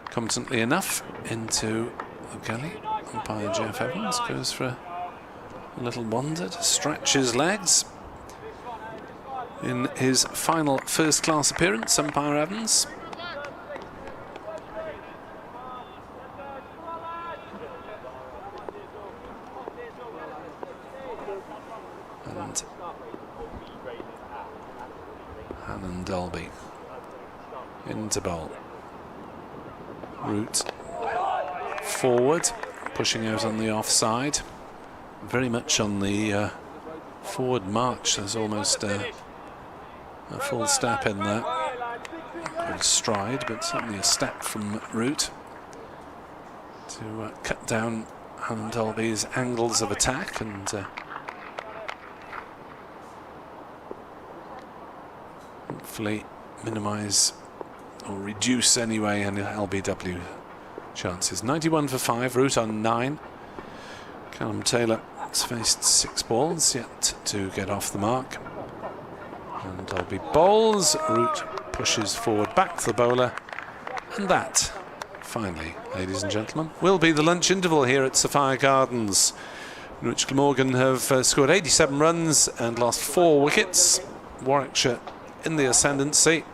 Speaker 6: competently enough into the gully. Umpire Jeff Evans goes for a little wander to stretch his legs. In his final first-class appearance, Umpire Evans. And Hannon Dolby into bowl. Root forward, pushing out on the offside. Very much on the forward march. There's almost a full step in there. Not a stride, but certainly a step from Root to cut down Hannon Dolby's angles of attack and hopefully minimise or reduce anyway any LBW chances. 91 for 5, Root on 9. Callum Taylor has faced 6 balls yet to get off the mark. And Dolby bowls, Root pushes forward back to the bowler, and that, finally, ladies and gentlemen, will be the lunch interval here at Sophia Gardens, in which Glamorgan have scored 87 runs and lost 4 wickets. Warwickshire in the ascendancy.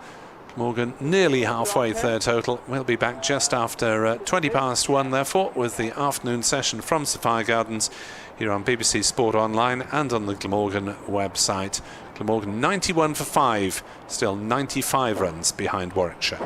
Speaker 6: Morgan nearly halfway third total. We'll be back just after 20 past 1, therefore, with the afternoon session from Sophia Gardens here on BBC Sport Online and on the Glamorgan website. Glamorgan 91 for 5, still 95 runs behind Warwickshire.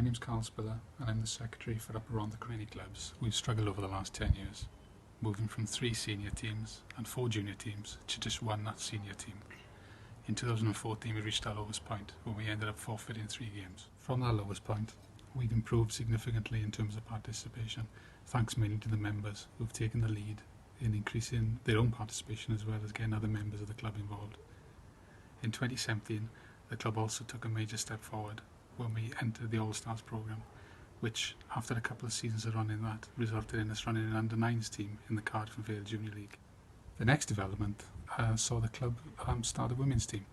Speaker 9: name's Carl Spiller and I'm the secretary for up around the Cranny clubs. We've struggled over the last 10 years, moving from 3 senior teams and 4 junior teams to just 1 not senior team. In 2014 we reached our lowest point when we ended up forfeiting 3 games. From that lowest point we've improved significantly in terms of participation, thanks mainly to the members who've taken the lead in increasing their own participation as well as getting other members of the club involved. In 2017 the club also took a major step forward when we entered the All-Stars programme, which after a couple of seasons of running that resulted in us running an under-9s team in the Cardiff and Vale Junior League. The next development saw the club start a women's team,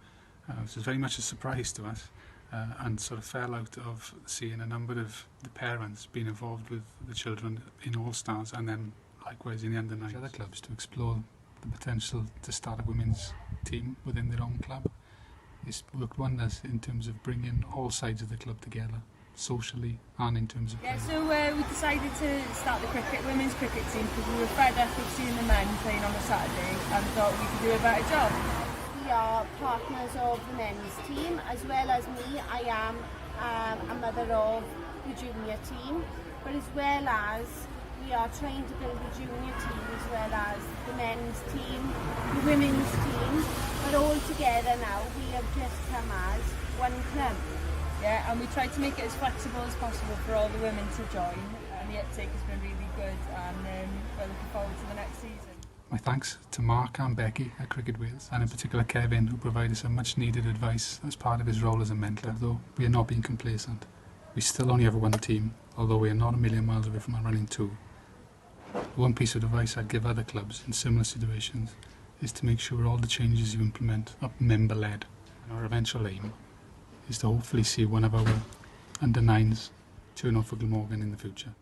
Speaker 9: which was very much a surprise to us and sort of fell out of seeing a number of the parents being involved with the children in All-Stars and then likewise in the under-9s. Other clubs to explore the potential to start a women's team within their own club. It's worked wonders in terms of bringing all sides of the club together, socially and in terms of...
Speaker 10: Yeah, so we decided to start the women's cricket team because we were fed up of seeing the men playing on a Saturday and thought we could do a better job.
Speaker 11: We are partners of the men's team, as well as me. I am a mother of the junior team, but as well as we are trying to build a junior team as well as the men's team, the women's team, but all together now we have just come as one club.
Speaker 10: Yeah, and we tried to make it as flexible as possible for all the women to join, and the uptake has been really good, and we're looking forward to the next season.
Speaker 9: My thanks to Mark and Becky at Cricket Wales, and in particular Kevin, who provided some much needed advice as part of his role as a mentor. Though we are not being complacent, we still only have 1 team, although we are not a million miles away from running 2. One piece of advice I'd give other clubs in similar situations is to make sure all the changes you implement are member-led. And our eventual aim is to hopefully see one of our under-9s turn out for Glamorgan in the future.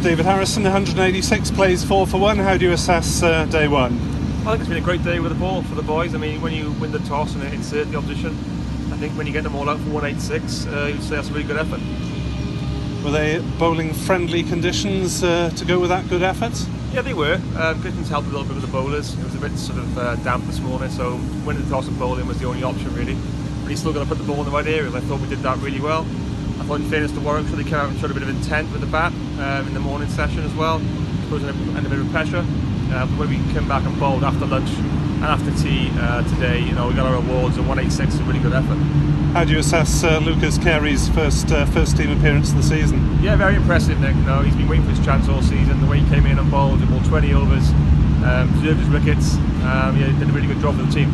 Speaker 6: David Harrison, 186 plays 4 for 1. How do you assess day one?
Speaker 7: I think it's been a great day with the ball for the boys. I mean, when you win the toss and insert the opposition, I think when you get them all out for 186, you'd say that's a really good effort.
Speaker 6: Were they bowling friendly conditions to go with that good effort?
Speaker 7: Yeah, they were. Gugten's helped a little bit with the bowlers. It was a bit sort of damp this morning, so winning the toss and bowling was the only option really. But he's still got to put the ball in the right areas. I thought we did that really well. I thought in fairness to Warwickshire, they came out and showed a bit of intent with the bat in the morning session as well. I suppose under a bit of pressure. But when we came back and bowled after lunch and after tea today, you know, we got our awards, and 186 is a really good effort.
Speaker 6: How do you assess Lukas Carey's first team appearance of the season?
Speaker 7: Yeah, very impressive, Nick. No, he's been waiting for his chance all season. The way he came in and bowled, he bowled 20 overs, deserved his wickets. Yeah, he did a really good job for the team.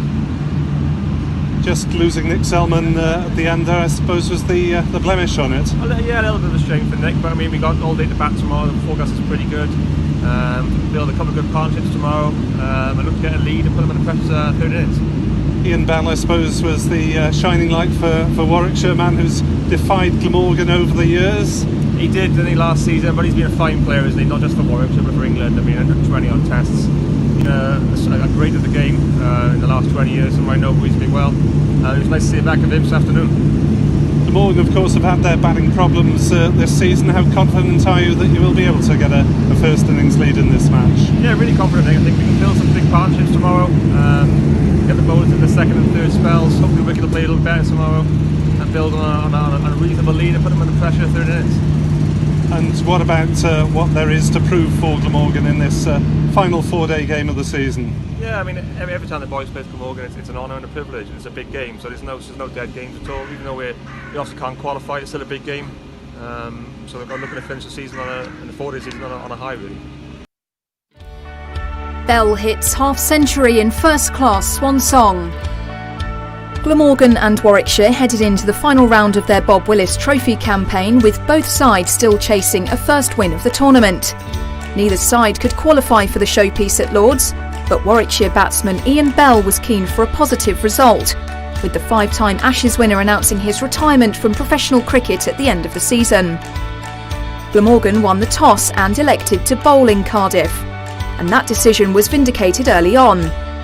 Speaker 6: Just losing Nick Selman at the end there, I suppose, was the blemish on it.
Speaker 7: Yeah, a little bit of a strain for Nick, but I mean, we got all day to bat tomorrow. The forecast is pretty good. Build a couple of good partnerships tomorrow. I look to get a lead and put them in the first 30 innings.
Speaker 6: Ian Bell, I suppose, was the shining light for Warwickshire, a man who's defied Glamorgan over the years.
Speaker 7: He did, didn't he, last season, but he's been a fine player, isn't he? Not just for Warwickshire, but for England. I mean, 120 odd tests. A great at the game in the last 20 years, and I know reasonably well. It was nice to see it back of him this afternoon.
Speaker 6: Glamorgan, of course, have had their batting problems this season. How confident are you that you will be able to get a first innings lead in this match?
Speaker 7: Yeah, really confident. I think we can build some big partnerships tomorrow. Get the bowlers in the second and third spells. Hopefully Wicket will play a little better tomorrow and build on a reasonable lead and put them under pressure third innings.
Speaker 6: And what about what there is to prove for Glamorgan in this final 4-day game of the season?
Speaker 7: Yeah, I mean, every time the boys play Glamorgan, it's an honour and a privilege. It's a big game, so there's no dead games at all. Even though we also can't qualify, it's still a big game. So we're looking to finish the season in the 4-day season on a high, really.
Speaker 8: Bell hits half-century in first-class swan song. Glamorgan and Warwickshire headed into the final round of their Bob Willis Trophy campaign, with both sides still chasing a first win of the tournament. Neither side could qualify for the showpiece at Lord's, but Warwickshire batsman Ian Bell was keen for a positive result, with the 5-time Ashes winner announcing his retirement from professional cricket at the end of the season. Glamorgan won the toss and elected to bowl in Cardiff, and that decision was vindicated early on.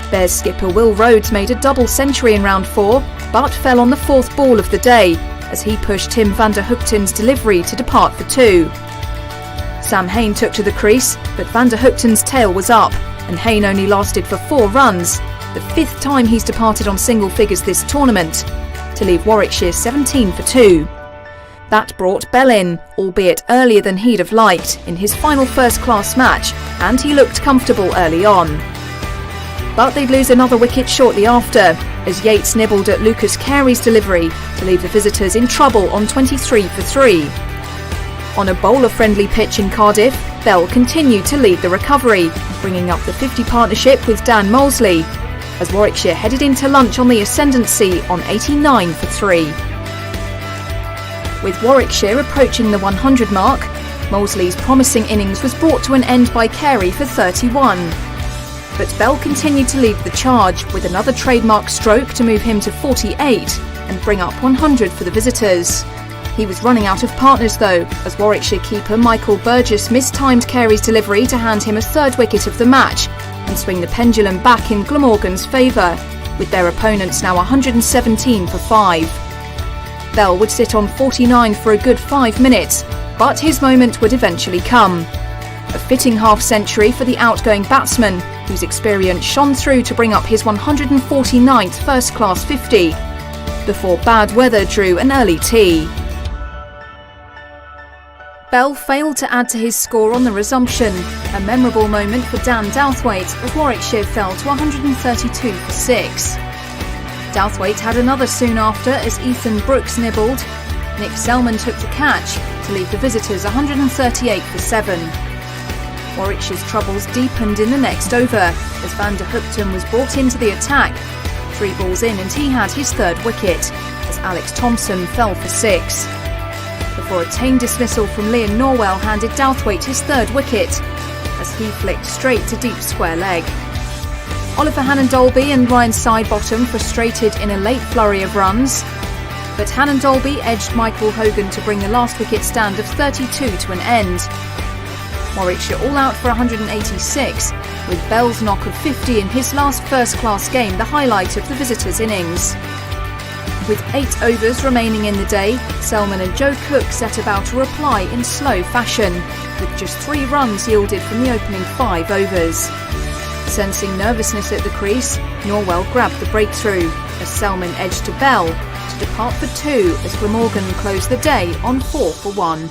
Speaker 8: Bears skipper Will Rhodes made a double century in round 4, but fell on the 4th ball of the day as he pushed Tim van der Hoogten's delivery to depart for 2. Sam Hain took to the crease, but van der Hoogten's tail was up, and Hain only lasted for 4 runs, the 5th time he's departed on single figures this tournament, to leave Warwickshire 17 for 2. That brought Bell in, albeit earlier than he'd have liked, in his final first-class match, and he looked comfortable early on. But they'd lose another wicket shortly after, as Yates nibbled at Lukas Carey's delivery to leave the visitors in trouble on 23 for 3. On a bowler-friendly pitch in Cardiff, Bell continued to lead the recovery, bringing up the 50 partnership with Dan Molesley, as Warwickshire headed into lunch on the ascendancy on 89 for 3. With Warwickshire approaching the 100 mark, Molesley's promising innings was brought to an end by Carey for 31. But Bell continued to lead the charge, with another trademark stroke to move him to 48 and bring up 100 for the visitors. He was running out of partners though, as Warwickshire keeper Michael Burgess mistimed Carey's delivery to hand him a 3rd wicket of the match and swing the pendulum back in Glamorgan's favour, with their opponents now 117 for 5. Bell would sit on 49 for a good 5 minutes, but his moment would eventually come. A fitting half-century for the outgoing batsman, whose experience shone through to bring up his 149th first-class 50, before bad weather drew an early tea. Bell failed to add to his score on the resumption, a memorable moment for Dan Douthwaite as Warwickshire fell to 132 for 6. Douthwaite had another soon after as Ethan Brooks nibbled. Nick Selman took the catch to leave the visitors 138 for 7. Warwickshire's troubles deepened in the next over as van der Hoogten was brought into the attack. 3 balls in and he had his 3rd wicket as Alex Thompson fell for 6. Before a tame dismissal from Liam Norwell handed Douthwaite his 3rd wicket as he flicked straight to deep square leg. Oliver Hannon-Dolby and Ryan Sidebottom frustrated in a late flurry of runs, but Hannon-Dolby edged Michael Hogan to bring the last wicket stand of 32 to an end. Warwickshire all out for 186, with Bell's knock of 50 in his last first-class game the highlight of the visitors' innings. With 8 overs remaining in the day, Selman and Joe Cook set about a reply in slow fashion, with just 3 runs yielded from the opening 5 overs. Sensing nervousness at the crease, Norwell grabbed the breakthrough, as Selman edged to Bell to depart for 2 as Glamorgan closed the day on 4 for 1.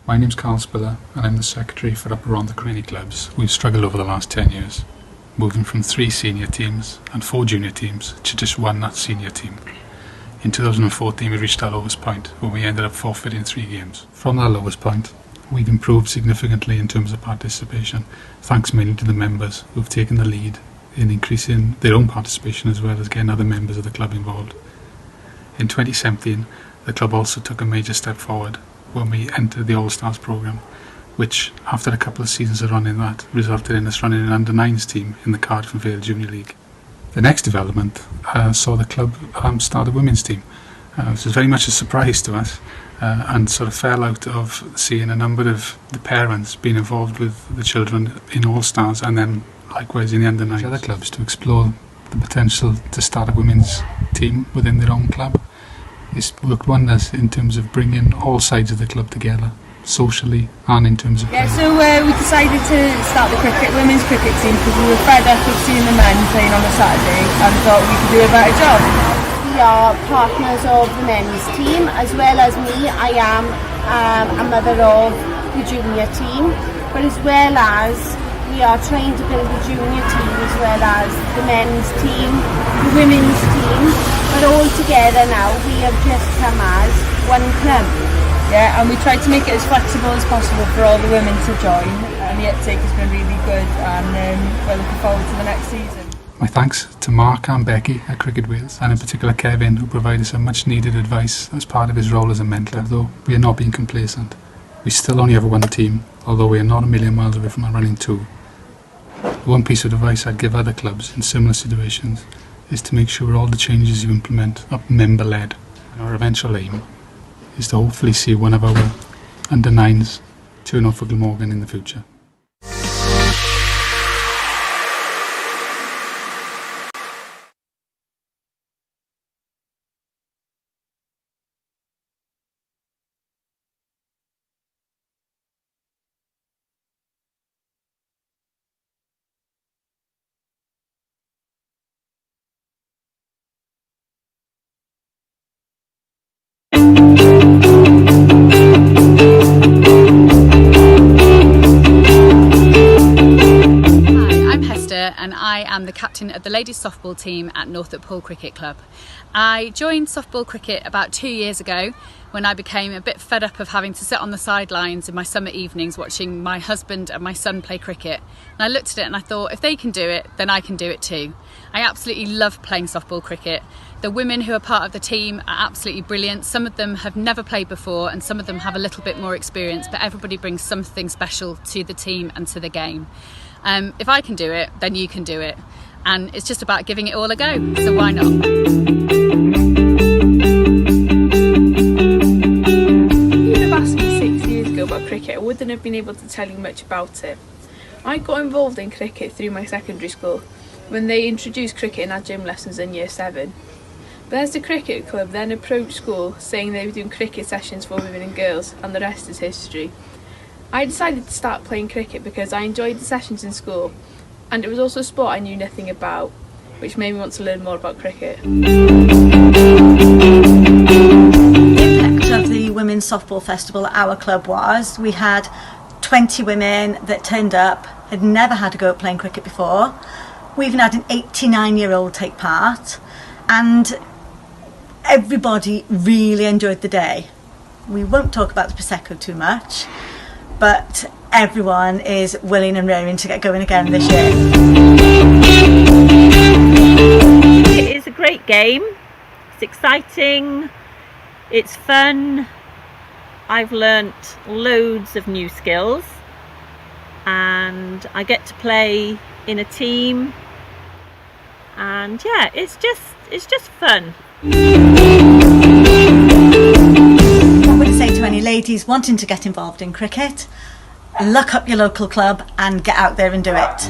Speaker 9: My name's Carl Spiller and I'm the secretary for Upper Rhondda Cranny Clubs. We've struggled over the last 10 years, moving from 3 senior teams and 4 junior teams to just 1 that senior team. In 2014 we reached our lowest point when we ended up forfeiting 3 games. From that lowest point we've improved significantly in terms of participation, thanks mainly to the members who've taken the lead in increasing their own participation as well as getting other members of the club involved. In 2017 the club also took a major step forward when we entered the All-Stars programme, which after a couple of seasons of running that resulted in us running an under-9s team in the Cardiff and Vale Junior League. The next development saw the club start a women's team. This was very much a surprise to us and sort of fell out of seeing a number of the parents being involved with the children in All-Stars and then likewise in the under-9s. Other clubs to explore the potential to start a women's team within their own club. It's worked wonders in terms of bringing all sides of the club together, socially and in terms of
Speaker 10: playing. So we decided to start the women's cricket team because we were fed up of seeing the men playing on a Saturday and thought we could do a better job.
Speaker 11: We are partners of the men's team, as well as me. I am a mother of the junior team, but as well as we are trying to build the junior team as well as the men's team, the women's team, but all together now we have just come as one club.
Speaker 10: Yeah, and we tried to make it as flexible as possible for all the women to join, and the uptake has been really good, and we're looking forward to the next season.
Speaker 9: My thanks to Mark and Becky at Cricket Wales, and in particular Kevin, who provided some much needed advice as part of his role as a mentor. Though we are not being complacent, we still only have 1 team, although we are not a million miles away from running 2. One piece of advice I'd give other clubs in similar situations is to make sure all the changes you implement are member-led. Our eventual aim is to hopefully see one of our under-9s turn out for Glamorgan in the future.
Speaker 13: And I am the captain of the ladies softball team at Northup Hall Cricket Club. I joined softball cricket about 2 years ago when I became a bit fed up of having to sit on the sidelines in my summer evenings watching my husband and my son play cricket. And I looked at it and I thought, if they can do it, then I can do it too. I absolutely love playing softball cricket. The women who are part of the team are absolutely brilliant. Some of them have never played before and some of them have a little bit more experience, but everybody brings something special to the team and to the game. If I can do it, then you can do it. And it's just about giving it all a go, so why not?
Speaker 14: If you'd have asked me 6 years ago about cricket, I wouldn't have been able to tell you much about it. I got involved in cricket through my secondary school when they introduced cricket in our gym lessons in year 7. Bethesda Cricket Club then approached school saying they were doing cricket sessions for women and girls, and the rest is history. I decided to start playing cricket because I enjoyed the sessions in school, and it was also a sport I knew nothing about, which made me want to learn more about cricket.
Speaker 15: The impact of the Women's Softball Festival at our club was we had 20 women that turned up, had never had a go at playing cricket before. We even had an 89-year-old take part, and everybody really enjoyed the day. We won't talk about the Prosecco too much, but everyone is willing and raring to get going again this year.
Speaker 16: It is a great game. It's exciting, it's fun. I've learnt loads of new skills and I get to play in a team, and yeah, it's just fun.
Speaker 15: What would I say to any ladies wanting to get involved in cricket? Look up your local club and get out there and do it.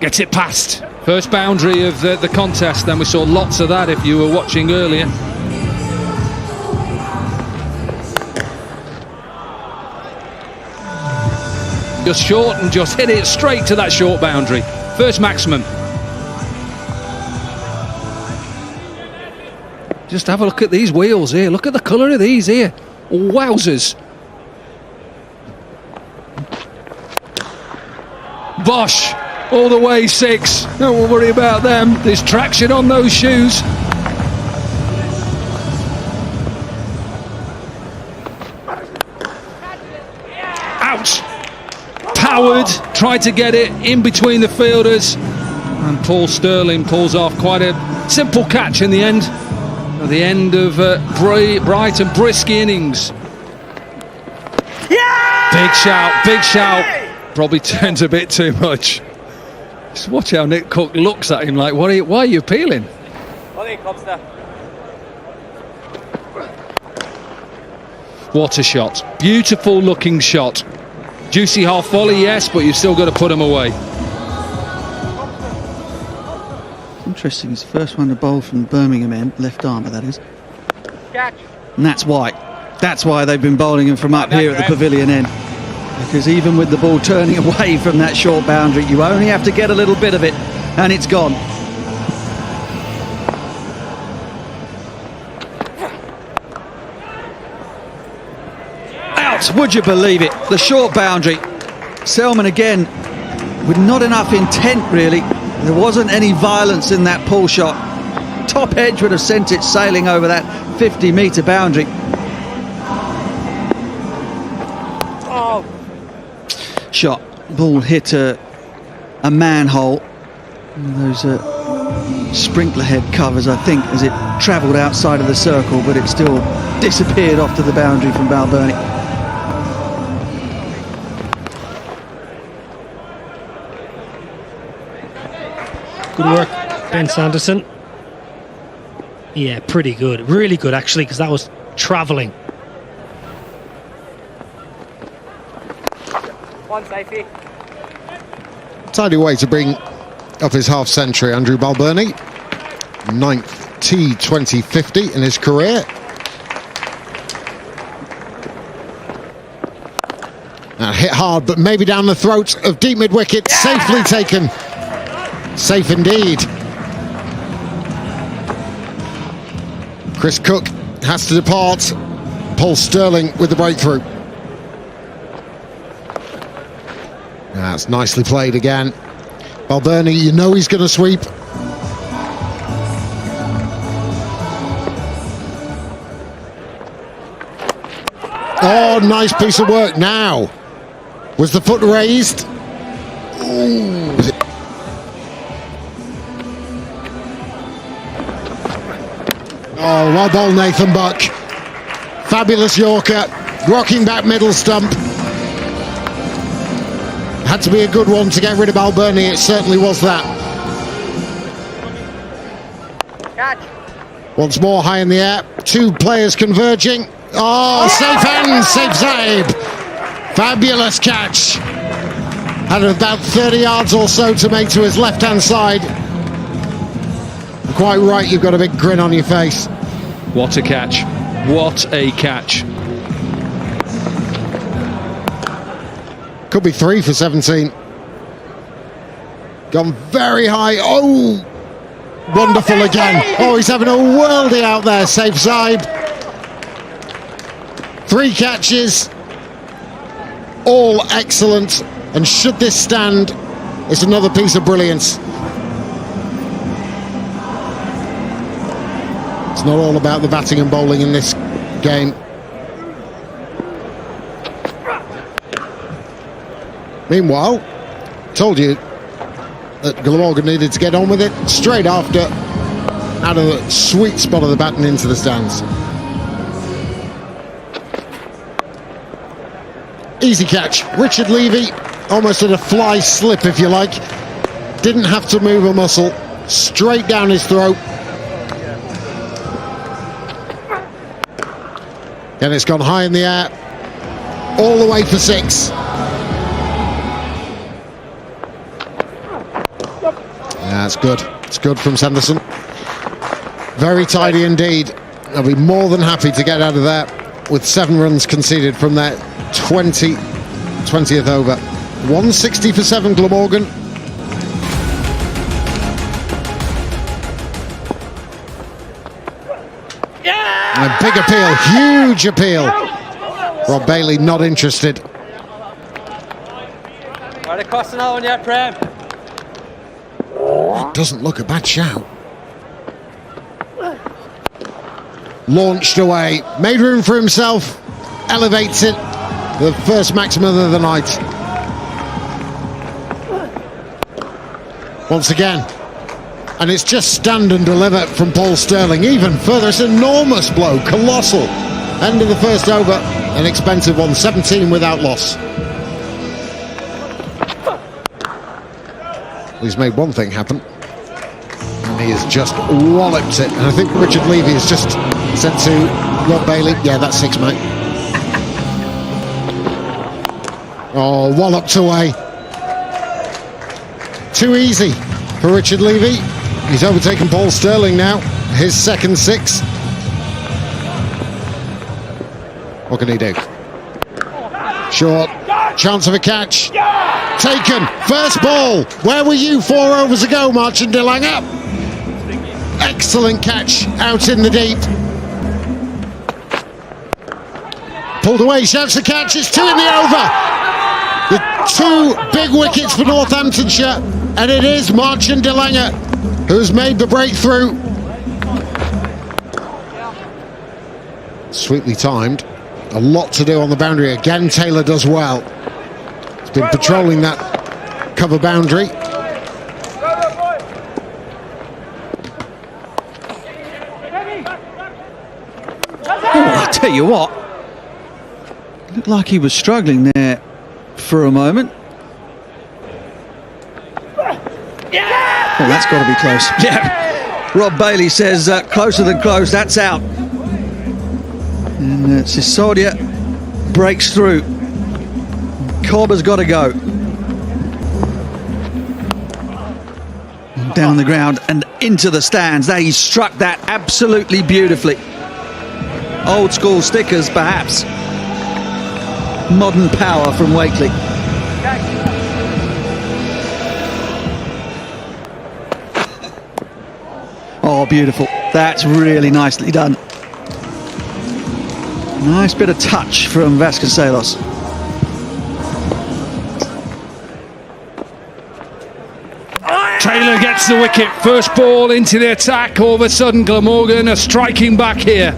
Speaker 17: Gets it past. First boundary of the contest, and we saw lots of that if you were watching earlier. Just short and just hit it straight to that short boundary. First maximum. Just have a look at these wheels here. Look at the colour of these here. Wowzers. Bosh. All the way 6. Don't worry about them. There's traction on those shoes. Ouch. Howard tried to get it in between the fielders, and Paul Sterling pulls off quite a simple catch in the end. At the end of bright and brisk innings. Big shout, big shout. Probably turns a bit too much. Just watch how Nick Cook looks at him like, why are you appealing? What a shot. Beautiful looking shot. Juicy half volley, yes, but you've still got to put him away.
Speaker 18: Interesting, it's the first one to bowl from Birmingham end, left armour that is.
Speaker 5: Catch.
Speaker 18: And that's why. That's why they've been bowling him from up here at the pavilion end. Because even with the ball turning away from that short boundary, you only have to get a little bit of it, and it's gone. Out, would you believe it? The short boundary. Selman again, with not enough intent really. There wasn't any violence in that pull shot. Top edge would have sent it sailing over that 50-metre boundary.
Speaker 5: Oh.
Speaker 18: Shot. Ball hit a manhole. Those sprinkler head covers, I think, as it travelled outside of the circle, but it still disappeared off to the boundary from Balbirnie.
Speaker 19: Good work, Ben Sanderson. Yeah, pretty good. Really good, actually, because that was travelling.
Speaker 5: One safety.
Speaker 20: Tidy way to bring up his half century, Andrew Balbirnie. 9th T2050 in his career. Now hit hard, but maybe down the throat of deep mid wicket. Yeah! Safely taken. Safe indeed. Chris Cook has to depart. Paul Sterling with the breakthrough. That's nicely played again. Balbirnie, you know he's going to sweep. Oh, nice piece of work now. Was the foot raised? Ooh. Oh, well bowled, Nathan Buck. Fabulous Yorker, rocking back middle stump. Had to be a good one to get rid of Balbirnie, it certainly was that.
Speaker 5: Catch.
Speaker 20: Once more high in the air, 2 players converging. Oh, safe hands, safe side. Fabulous catch. Had about 30 yards or so to make to his left-hand side. Quite right, you've got a big grin on your face.
Speaker 17: What a catch. What a catch.
Speaker 20: Could be 3 for 17. Gone very high. Oh, wonderful again. Oh, he's having a worldie out there, safe side. 3 catches. All excellent. And should this stand, it's another piece of brilliance. It's not all about the batting and bowling in this game. Meanwhile, told you that Glamorgan needed to get on with it straight after, out of the sweet spot of the bat and into the stands. Easy catch. Richard Levy, almost at a fly slip if you like. Didn't have to move a muscle. Straight down his throat. And it's gone high in the air. All the way for 6. That's good. It's good from Sanderson. Very tidy indeed. I'll be more than happy to get out of that with 7 runs conceded from that 20th over. 160 for 7, Glamorgan. A big appeal, huge appeal. Rob Bailey not interested.
Speaker 5: Right across another one, yeah, Prem.
Speaker 20: It doesn't look a bad shout. Launched away, made room for himself, elevates it. The first maximum of the night. Once again. And it's just stand and deliver from Paul Sterling. Even further, it's an enormous blow, colossal. End of the first over, an expensive one, 17 without loss. He's made one thing happen, and he has just walloped it. And I think Richard Levy has just said to Rob Bailey, yeah, that's 6, mate. Oh, walloped away. Too easy for Richard Levy. He's overtaken Paul Sterling now, his second 6. What can he do? Short, chance of a catch. Taken, first ball. Where were you 4 overs ago, Marchand de Lange? Excellent catch out in the deep. Pulled away, shouts the catch, it's 2 in the over. The 2 big wickets for Northamptonshire, and it is Marchand de Lange who's made the breakthrough. Sweetly timed. A lot to do on the boundary. Again, Taylor does well. He's been patrolling that cover boundary.
Speaker 18: Oh, I tell you what, looked like he was struggling there for a moment. Oh, that's got to be close. Yeah. Rob Bailey says closer than close, that's out. And Sisodia breaks through. Cobb has got to go. Down the ground and into the stands. He struck that absolutely beautifully. Old school stickers, perhaps. Modern power from Wakely. Oh, beautiful. That's really nicely done. Nice bit of touch from Vasconcelos.
Speaker 17: Taylor gets the wicket. First ball into the attack. All of a sudden, Glamorgan are striking back here.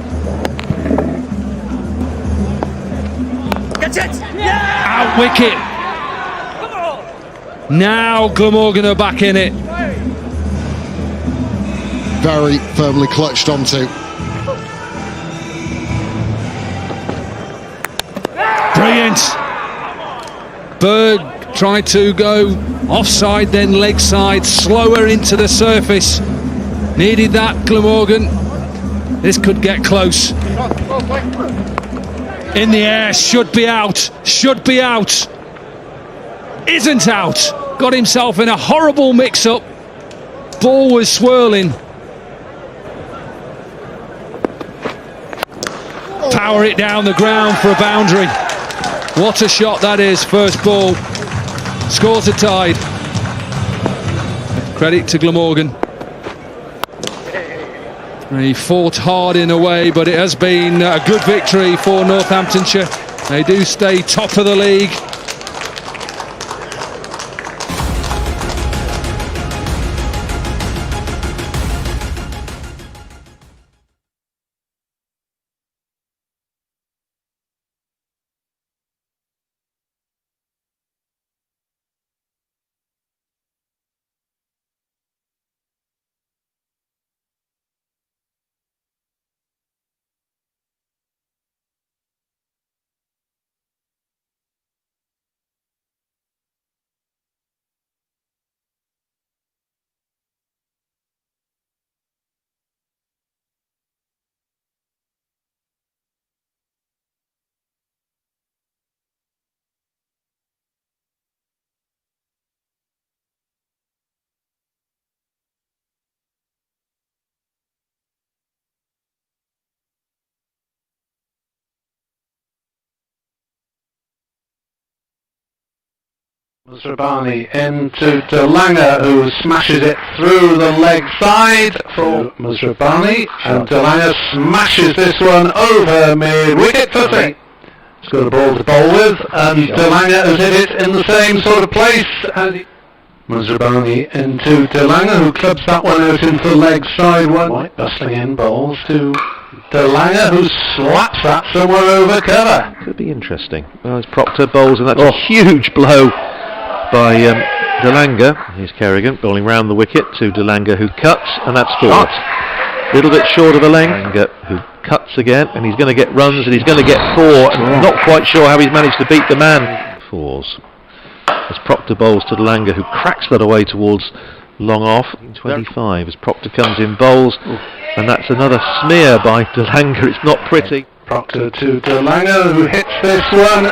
Speaker 5: Get it! Yeah!
Speaker 17: Out wicket. Now Glamorgan are back in it.
Speaker 20: Very firmly clutched onto.
Speaker 17: Brilliant. Bird tried to go offside, then leg side, slower into the surface. Needed that, Glamorgan. This could get close. In the air, should be out. Should be out. Isn't out. Got himself in a horrible mix-up. Ball was swirling. Power it down the ground for a boundary. What a shot that is. First ball. Scores are tied. Credit to Glamorgan. He fought hard in a way, but it has been a good victory for Northamptonshire. They do stay top of the league.
Speaker 6: Musrabani into DeLange, who smashes it through the leg side for Musrabani, and DeLange smashes this one over mid-wicket for three. He's got a ball to bowl with, and DeLange has hit it in the same sort of place as Musrabani into DeLange, who clubs that one out into the leg side one. White bustling in, bowls to DeLange, who slaps that somewhere over cover.
Speaker 21: Could be interesting. Well, it's Proctor bowls, and that's a huge blow by DeLange. Here's Kerrigan bowling round the wicket to DeLange, who cuts, and that's four. A little bit short of a length. DeLange, who cuts again, and he's going to get runs, and he's going to get four, and not quite sure how he's managed to beat the man. Fours. As Proctor bowls to DeLange, who cracks that away towards long off. 25 as Proctor comes in, bowls, and that's another smear by DeLange. It's not pretty.
Speaker 6: Proctor to DeLange, who hits this one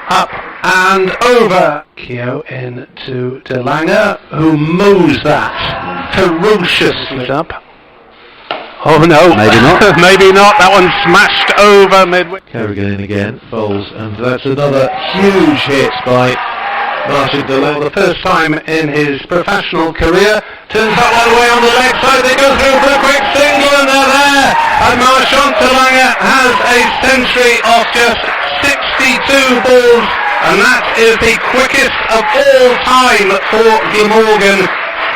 Speaker 6: up and over. Keogh in to DeLange, who mows that ferociously up. Oh no, maybe not. Maybe not. That one smashed over mid-wicket.
Speaker 21: Kerrigan in again, bowls, and that's another huge hit by Martin DeLange.
Speaker 6: For the first time in his professional career, turns that one away on the leg side. They go through for a quick single, and they're there. And Marchant DeLange has a century of just 62 balls, and that is the quickest of all time for Glamorgan,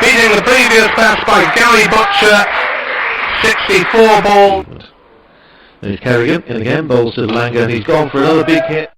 Speaker 6: beating the previous best by Gary Butcher. 64 balls.
Speaker 21: There's Kerrigan in again, bowls to DeLange, and he's gone for another big hit.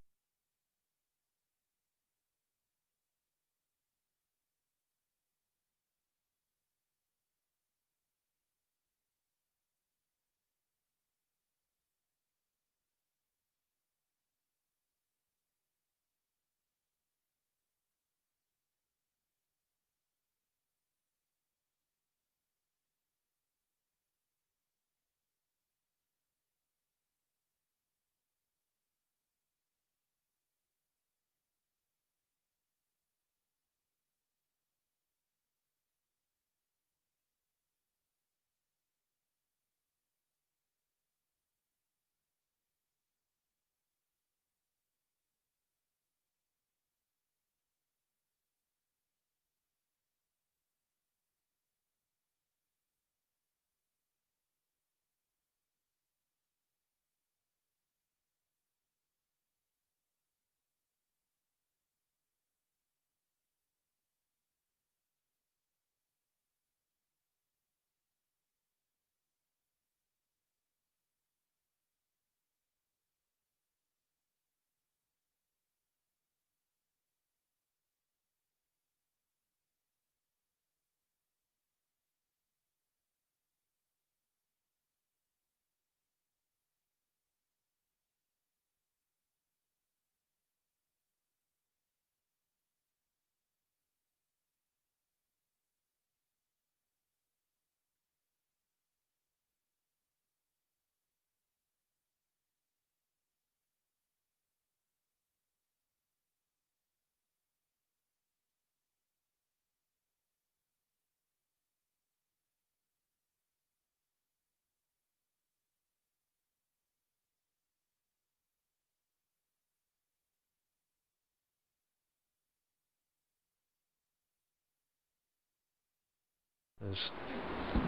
Speaker 21: As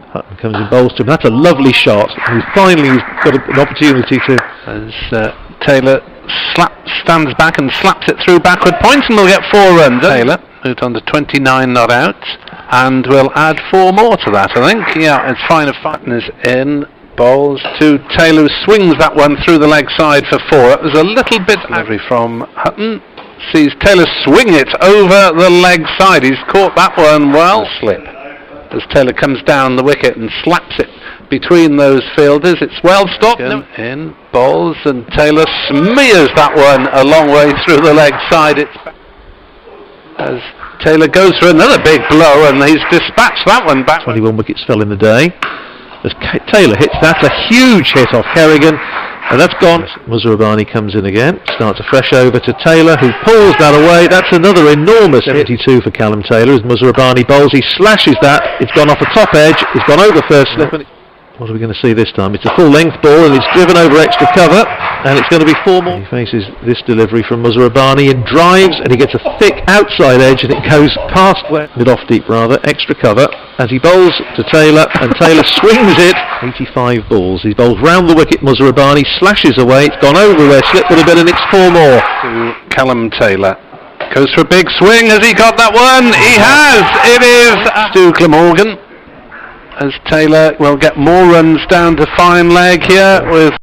Speaker 21: Hutton comes in, bowls to him. That's a lovely shot. He's got an opportunity to.
Speaker 6: As Taylor stands back and slaps it through backward points, and we'll get 4 runs. Taylor moved on to 29 not out, and we'll add 4 more to that, I think. Yeah, it's fine if Hutton is in. Bowls to Taylor, who swings that one through the leg side for 4. It was a little bit delivery from Hutton. Sees Taylor swing it over the leg side. He's caught that one well. Slip. As Taylor comes down the wicket and slaps it between those fielders. It's well stopped. In bowls, and Taylor smears that one a long way through the leg side. As Taylor goes for another big blow, and he's dispatched that one back.
Speaker 21: 21 wickets fell in the day. As Taylor hits that, a huge hit off Kerrigan, and that's gone. Musrabani comes in again, starts afresh over to Taylor, who pulls that away. That's another enormous 72 for Callum Taylor as Musrabani bowls. He slashes that, it's gone off the top edge, it's gone over first slip. And what are we going to see this time? It's a full length ball, and it's driven over extra cover, and it's going to be 4 more. He faces this delivery from Muzarabani and drives, and he gets a thick outside edge, and it goes past mid off deep rather, extra cover, as he bowls to Taylor, and Taylor swings it. 85 balls. He bowls round the wicket. Muzarabani slashes away. It's gone over where slip would have been, and it's 4 more. To Callum Taylor. Goes for a big swing. Has he got that one? He has. It is to Glamorgan, as Taylor will get more runs down to fine leg here with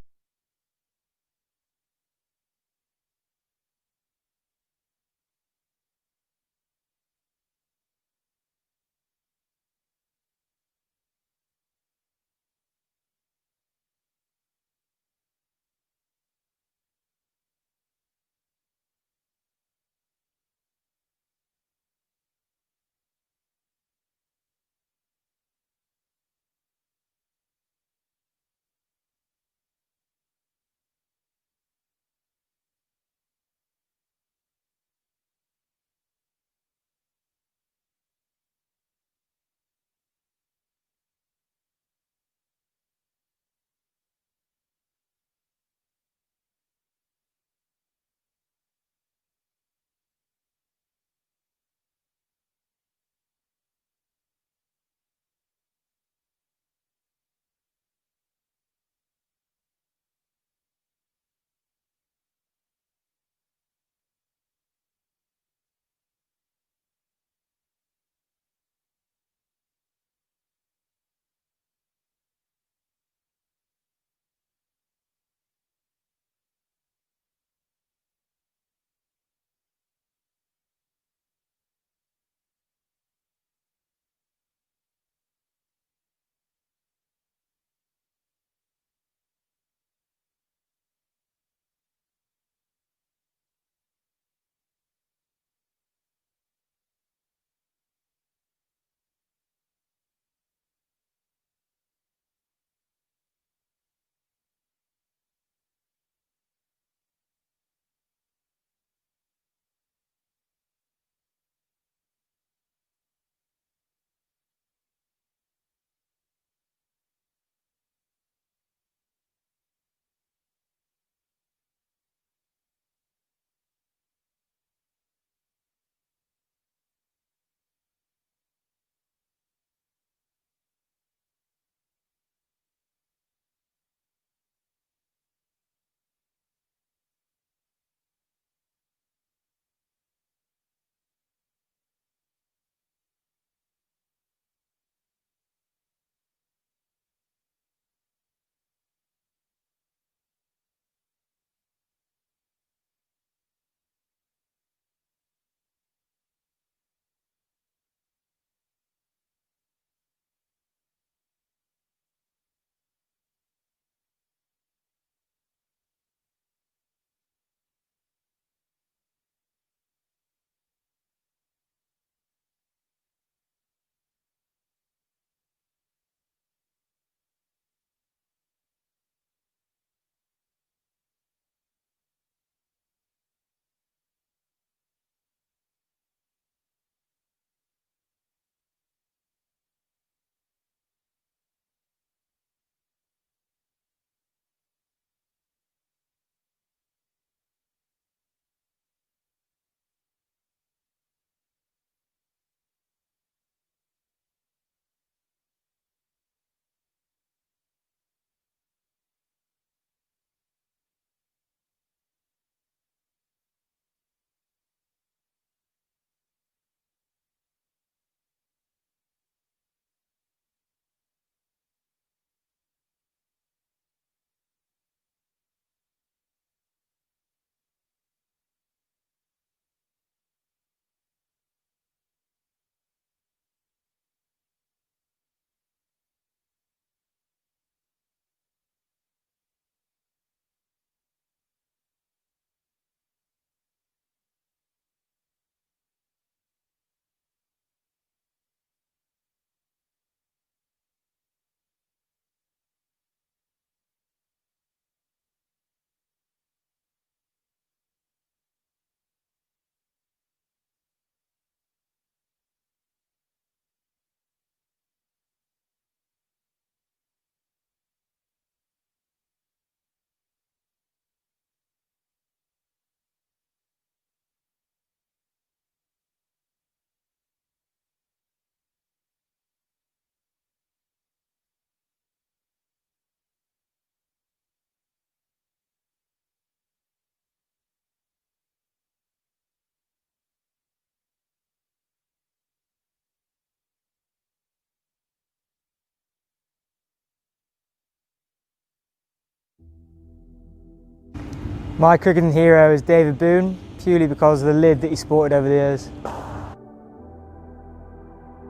Speaker 4: My cricketing hero is David Boone, purely because of the lid that he sported over the years.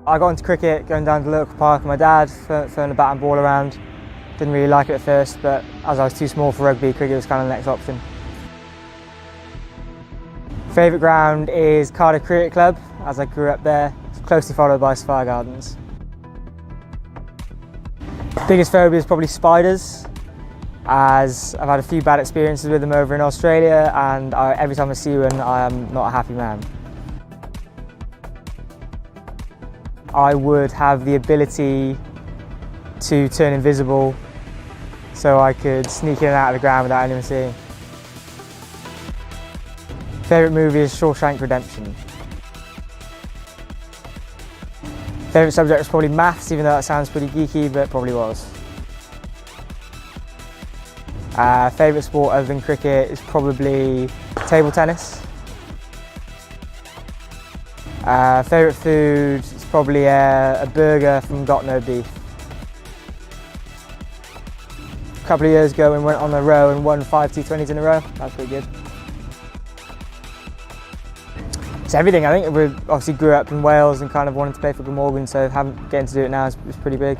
Speaker 4: I got into cricket going down to the local park with my dad, throwing a bat and ball around. Didn't really like it at first, but as I was too small for rugby, cricket was kind of the next option. Favourite ground is Cardiff Cricket Club, as I grew up there, closely followed by Sophia Gardens. Biggest phobia is probably spiders, as I've had a few bad experiences with them over in Australia, and every time I see one I am not a happy man. I would have the ability to turn invisible so I could sneak in and out of the ground without anyone seeing. Favourite movie is Shawshank Redemption. Favourite subject was probably maths, even though that sounds pretty geeky, but probably was. Favourite sport other than cricket is probably table tennis. Favourite food is probably a burger from Gugten beef. A couple of years ago we went on a row and won 5 T20s in a row. That was pretty good. It's everything. I think we obviously grew up in Wales and kind of wanted to play for Glamorgan, so getting to do it now is pretty big.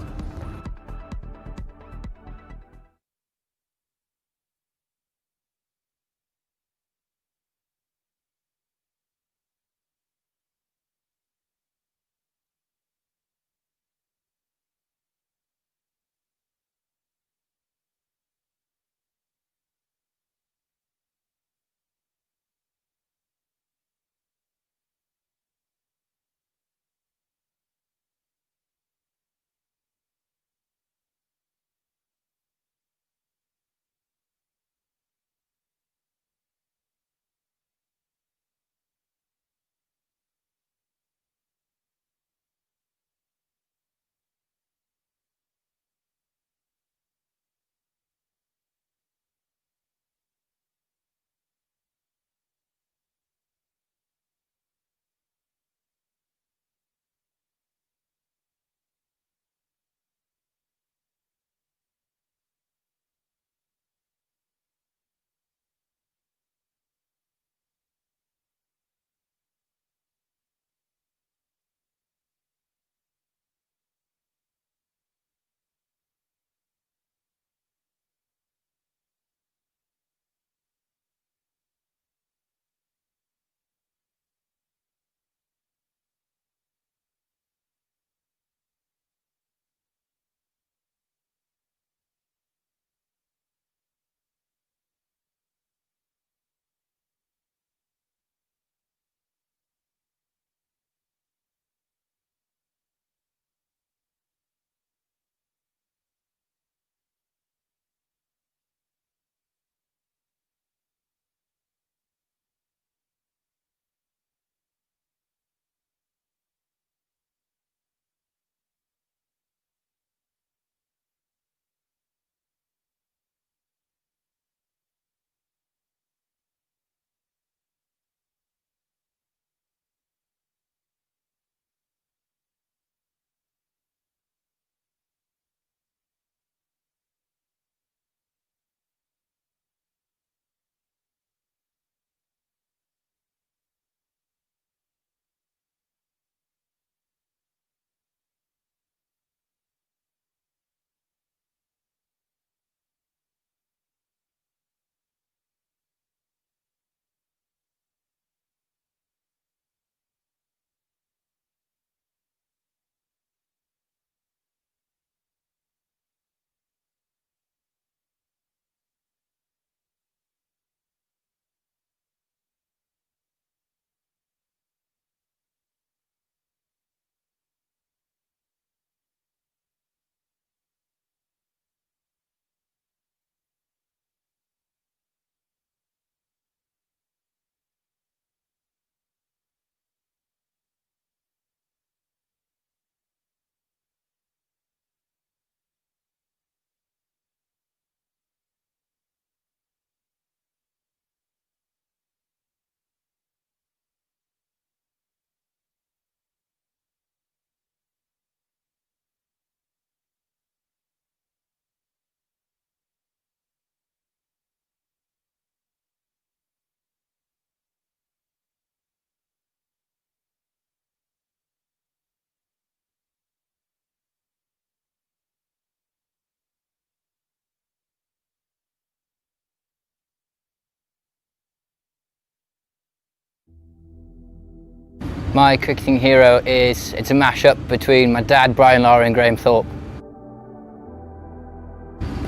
Speaker 1: My cricketing hero it's a mash-up between my dad, Brian Lara, and Graham Thorpe.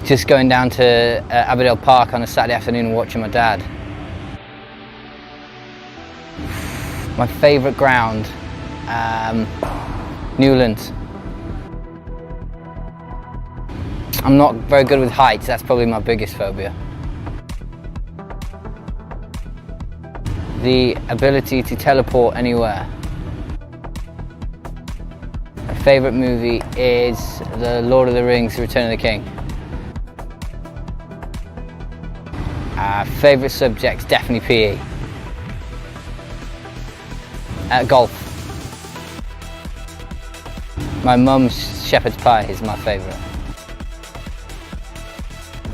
Speaker 1: Just going down to Aberdale Park on a Saturday afternoon and watching my dad. My favourite ground, Newlands. I'm not very good with heights, that's probably my biggest phobia. The ability to teleport anywhere. My favourite movie is The Lord of the Rings, The Return of the King. Favourite subjects, definitely PE. Golf. My mum's shepherd's pie is my favourite.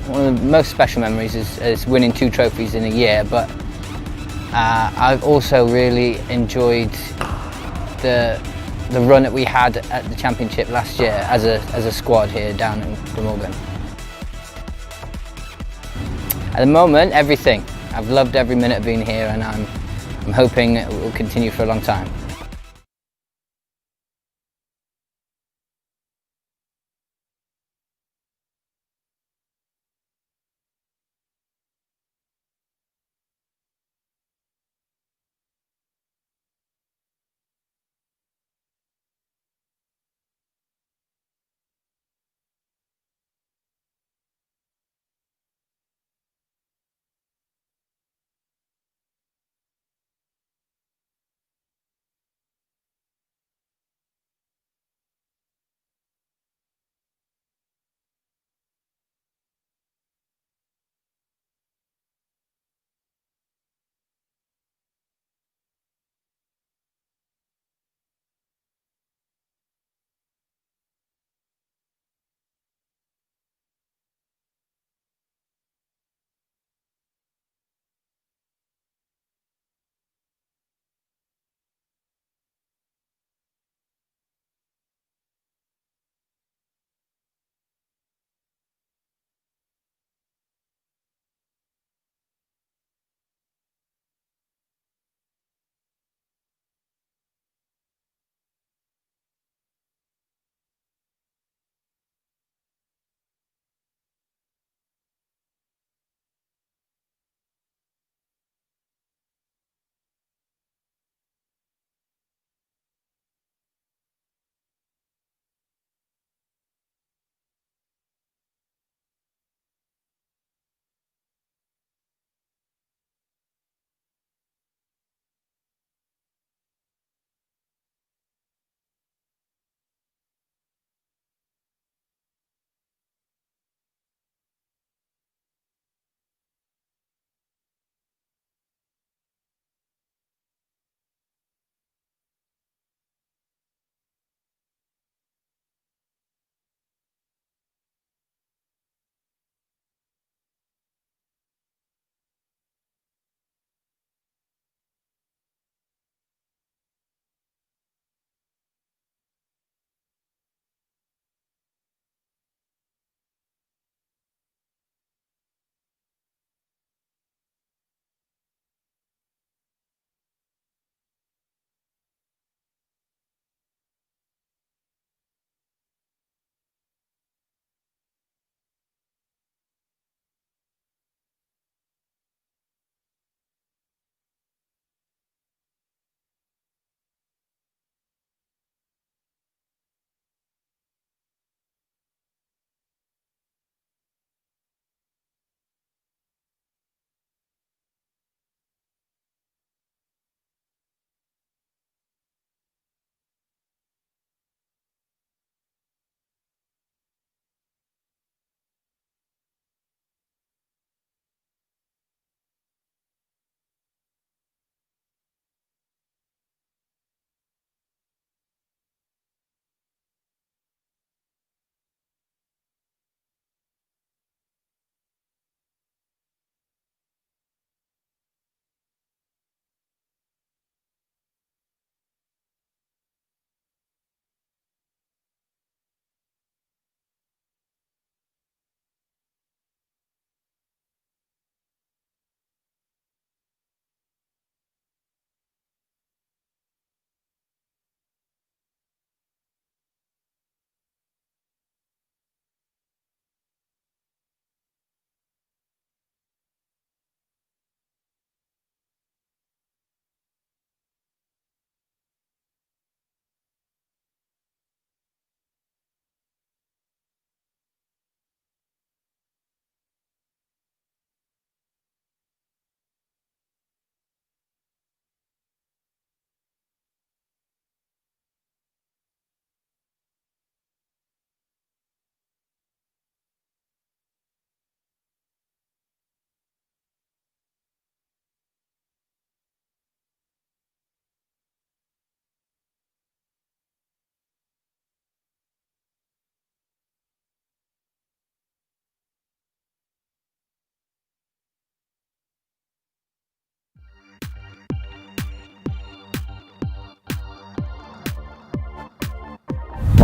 Speaker 1: One of the most special memories is winning 2 trophies in a year, but I've also really enjoyed the run that we had at the championship last year as a squad here down in Glamorgan. At the moment, everything. I've loved every minute of being here, and I'm hoping it will continue for a long time.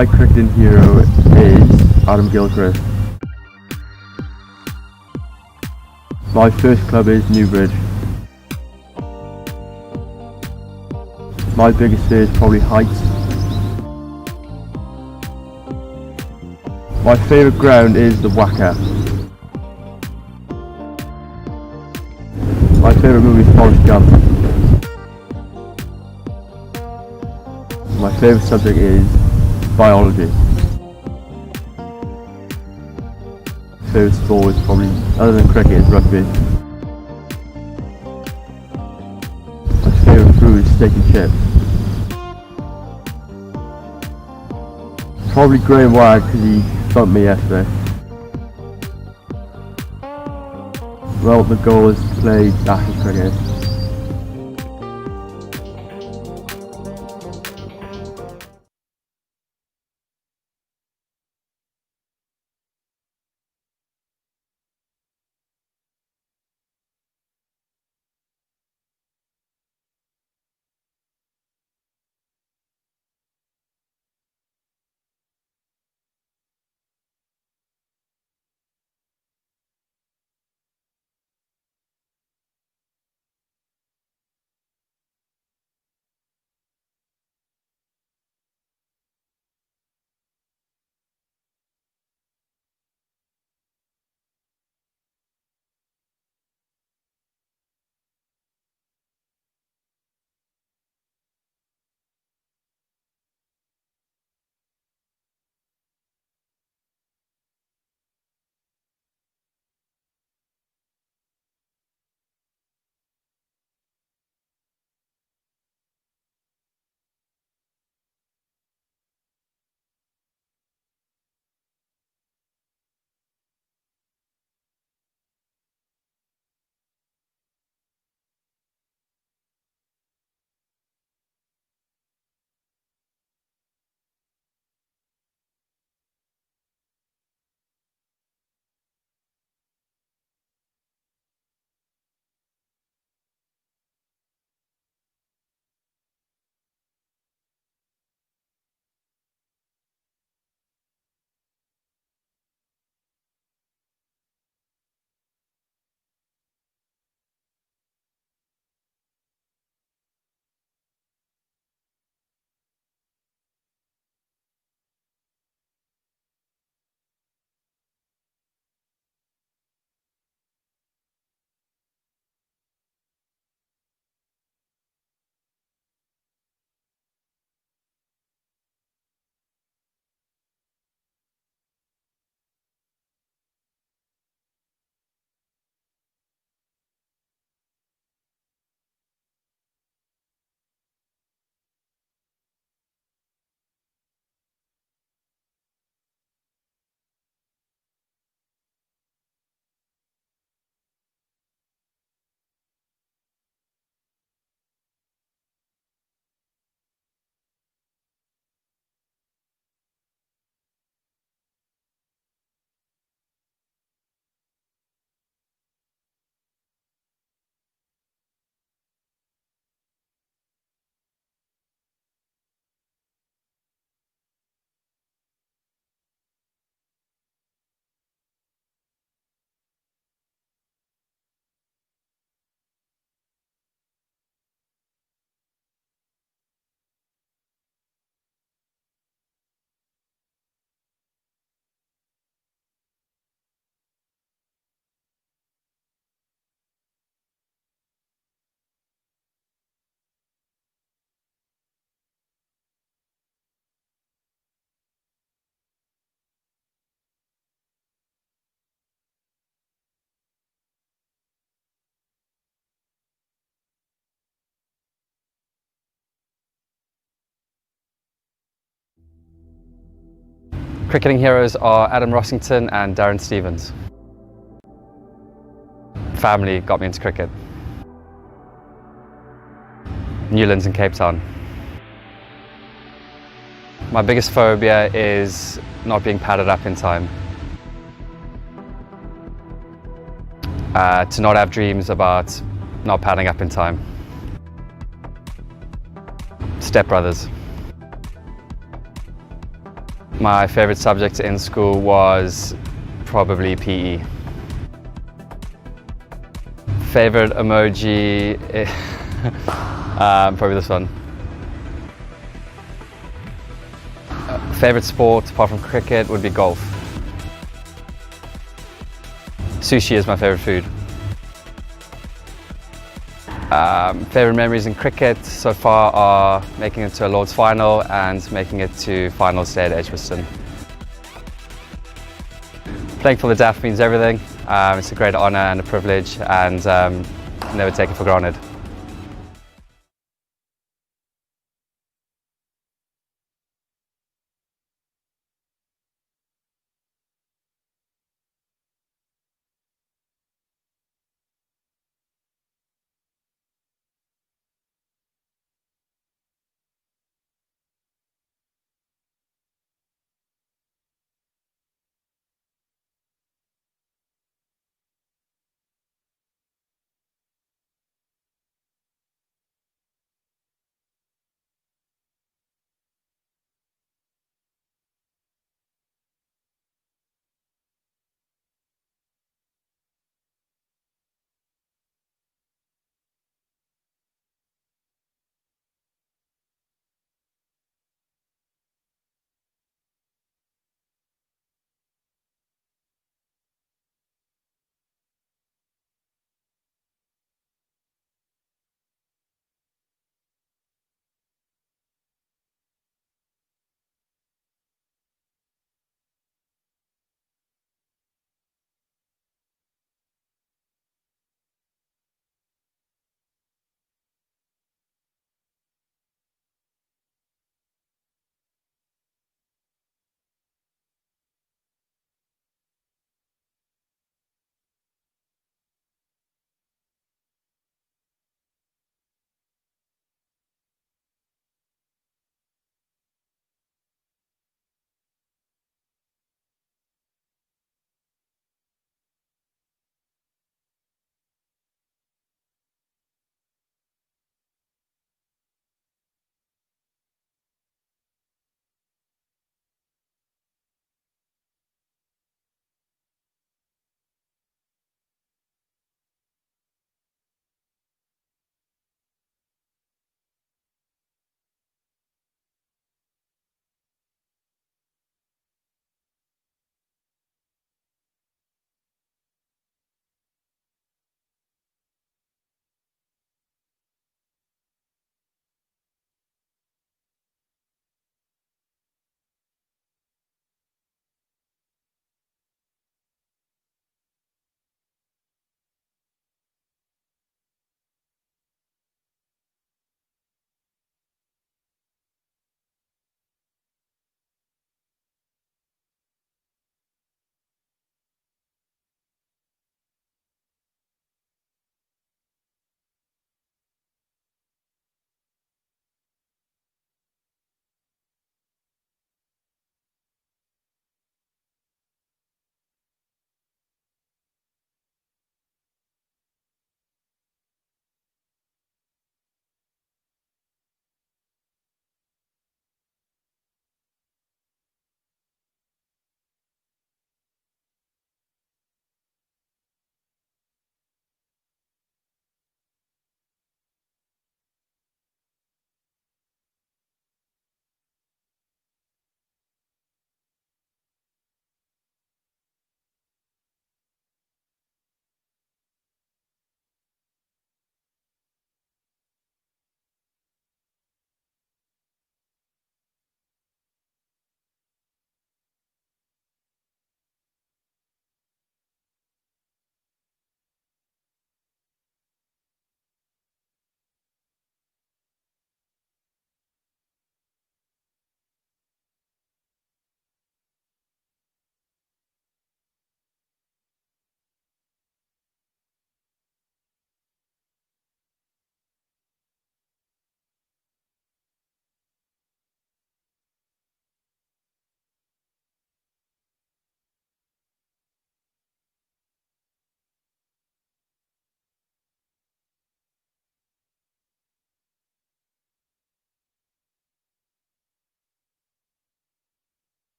Speaker 2: My cricketing hero is Adam Gilchrist. My first club is Newbridge. My biggest fear is probably heights. My favourite ground is the Wacker. My favourite movie is Forrest Gump. My favourite subject is biology. Favourite sport is probably, other than cricket, is rugby. My favourite food is steak and chips. Probably Graham Wagg because he bumped me yesterday. Well, the goal is to play Ashes cricket.
Speaker 22: Cricketing heroes are Adam Rossington and Darren Stevens. Family got me into cricket. Newlands in Cape Town. My biggest phobia is not being padded up in time. To not have dreams about not padding up in time. Step Brothers. My favourite subject in school was probably PE. Favourite emoji, probably this one. Favourite sport apart from cricket would be golf. Sushi is my favourite food. Favourite memories in cricket so far are making it to a Lord's final and making it to finals day at Edgbaston. Playing for the Daft means everything. It's a great honour and a privilege, and never take it for granted.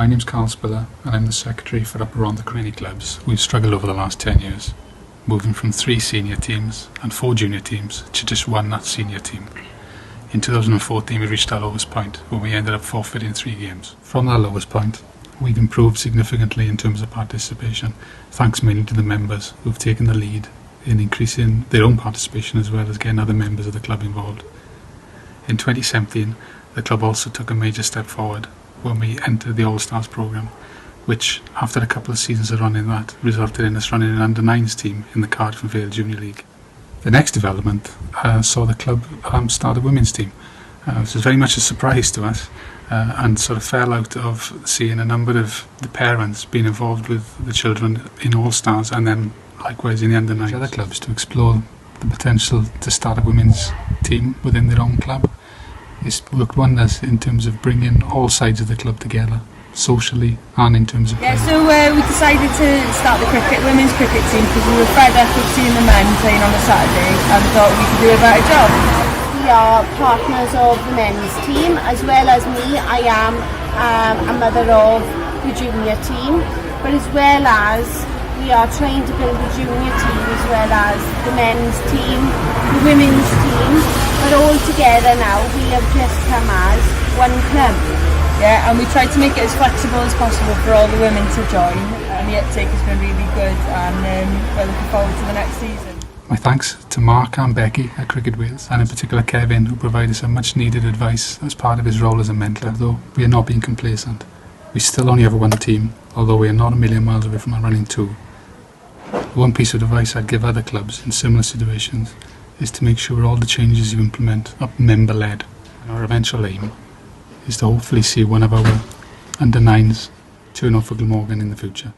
Speaker 9: My name's Carl Spiller and I'm the secretary for Up Around the Cranny clubs. We've struggled over the last 10 years, moving from 3 senior teams and 4 junior teams to just 1 that senior team. In 2014 we reached our lowest point when we ended up forfeiting 3 games. From that lowest point we've improved significantly in terms of participation, thanks mainly to the members who've taken the lead in increasing their own participation as well as getting other members of the club involved. In 2017 the club also took a major step forward when we entered the All-Stars programme, which after a couple of seasons of running that resulted in us running an under-9s team in the Cardiff and Vale Junior League. The next development saw the club start a women's team, which was very much a surprise to us and sort of fell out of seeing a number of the parents being involved with the children in All-Stars and then likewise in the under-9s. Other clubs to explore the potential to start a women's team within their own club. It's worked wonders in terms of bringing all sides of the club together, socially and in terms of
Speaker 10: playing. So we decided to start the women's cricket team because we were fed up of seeing the men playing on a Saturday and thought we could do a better job.
Speaker 11: We are partners of the men's team, as well as me. I am a mother of the junior team, but as well as we are trying to build a junior team as well as the men's team, the women's team, but all together now we have just come as one club.
Speaker 10: Yeah, and we tried to make it as flexible as possible for all the women to join, and the uptake has been really good, and we're looking forward to the next season.
Speaker 9: My thanks to Mark and Becky at Cricket Wales, and in particular Kevin, who provided some much needed advice as part of his role as a mentor. Though we are not being complacent, we still only have one team, although we are not a million miles away from running 2. One piece of advice I'd give other clubs in similar situations is to make sure all the changes you implement are member-led. And our eventual aim is to hopefully see one of our under-9s turn up for Glamorgan in the future.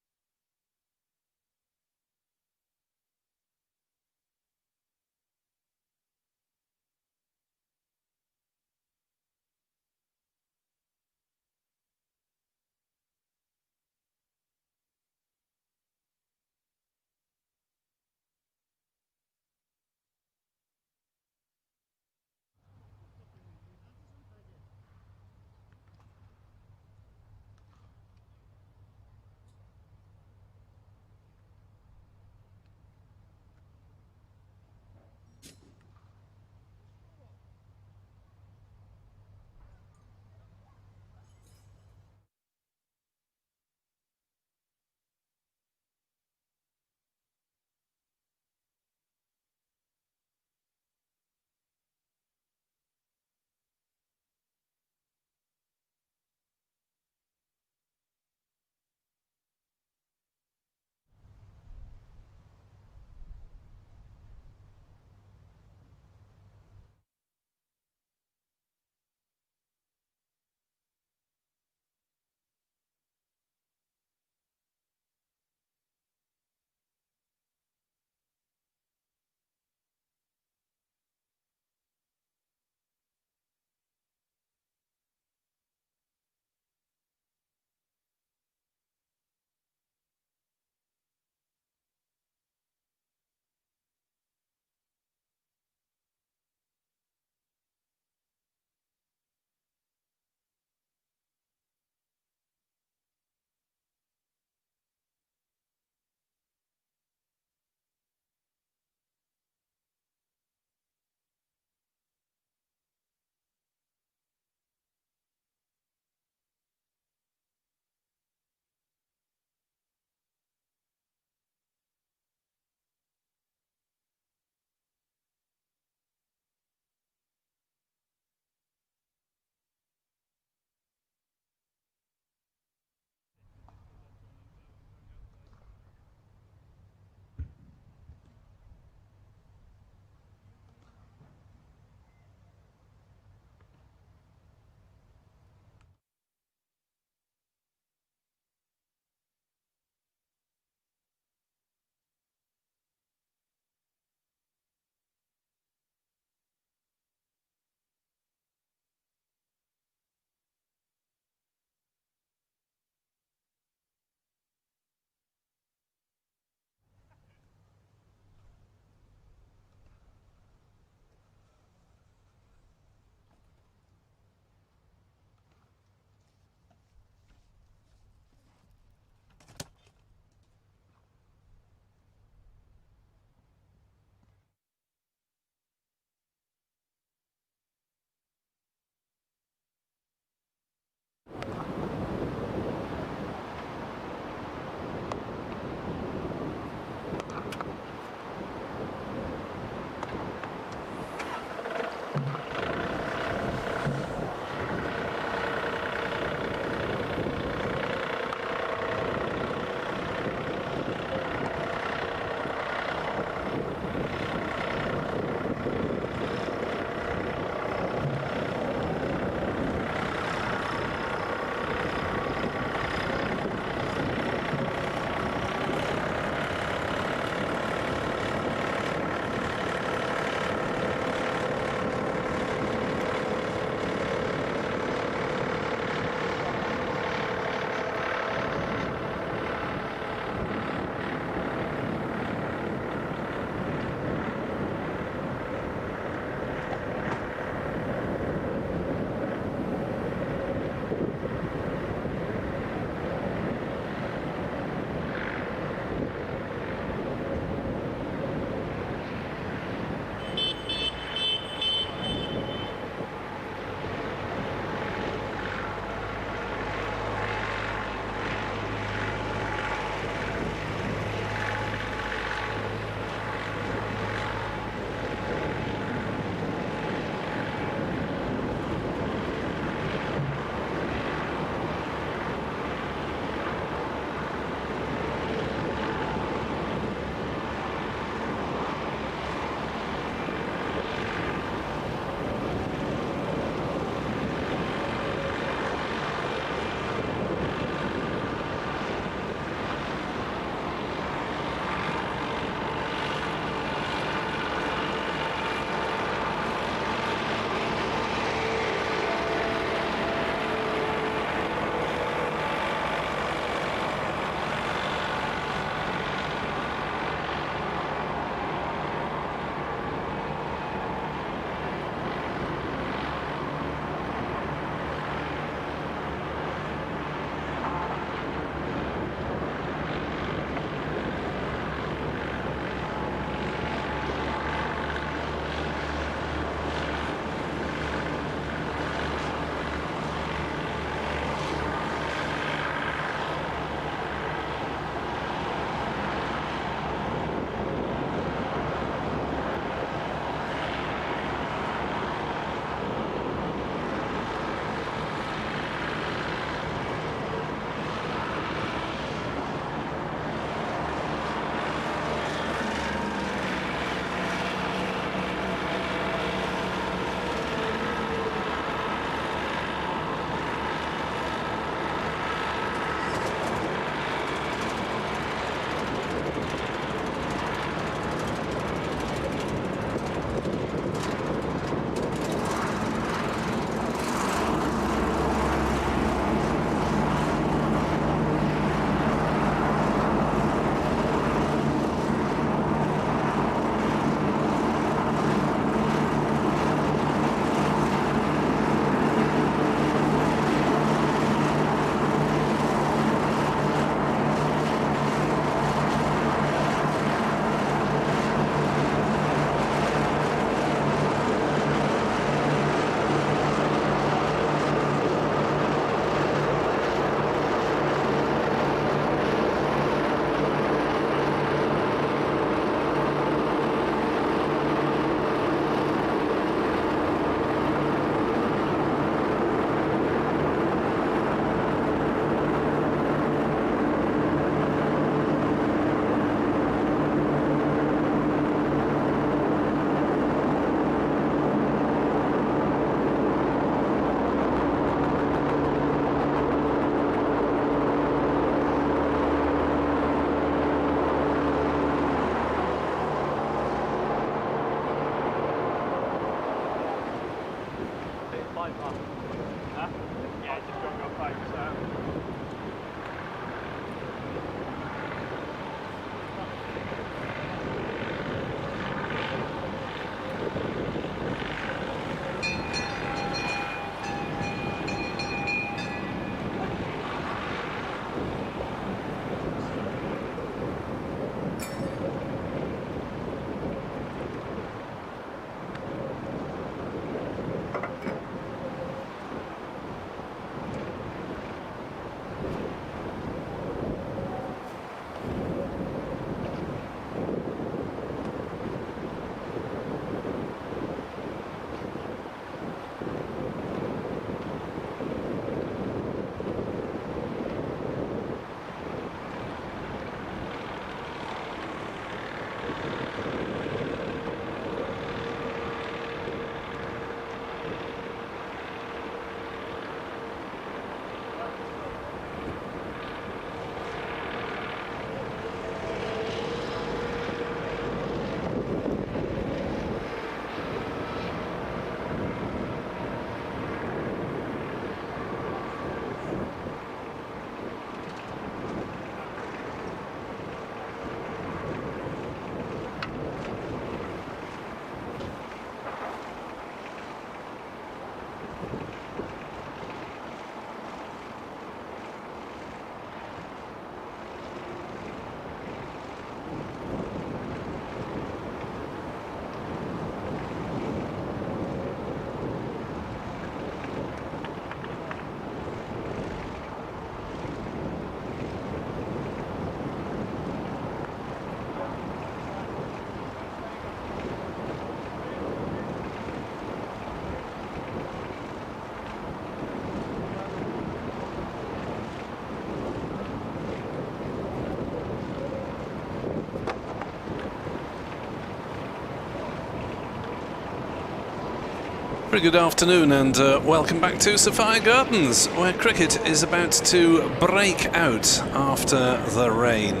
Speaker 6: Very good afternoon and welcome back to Sophia Gardens, where cricket is about to break out after the rain.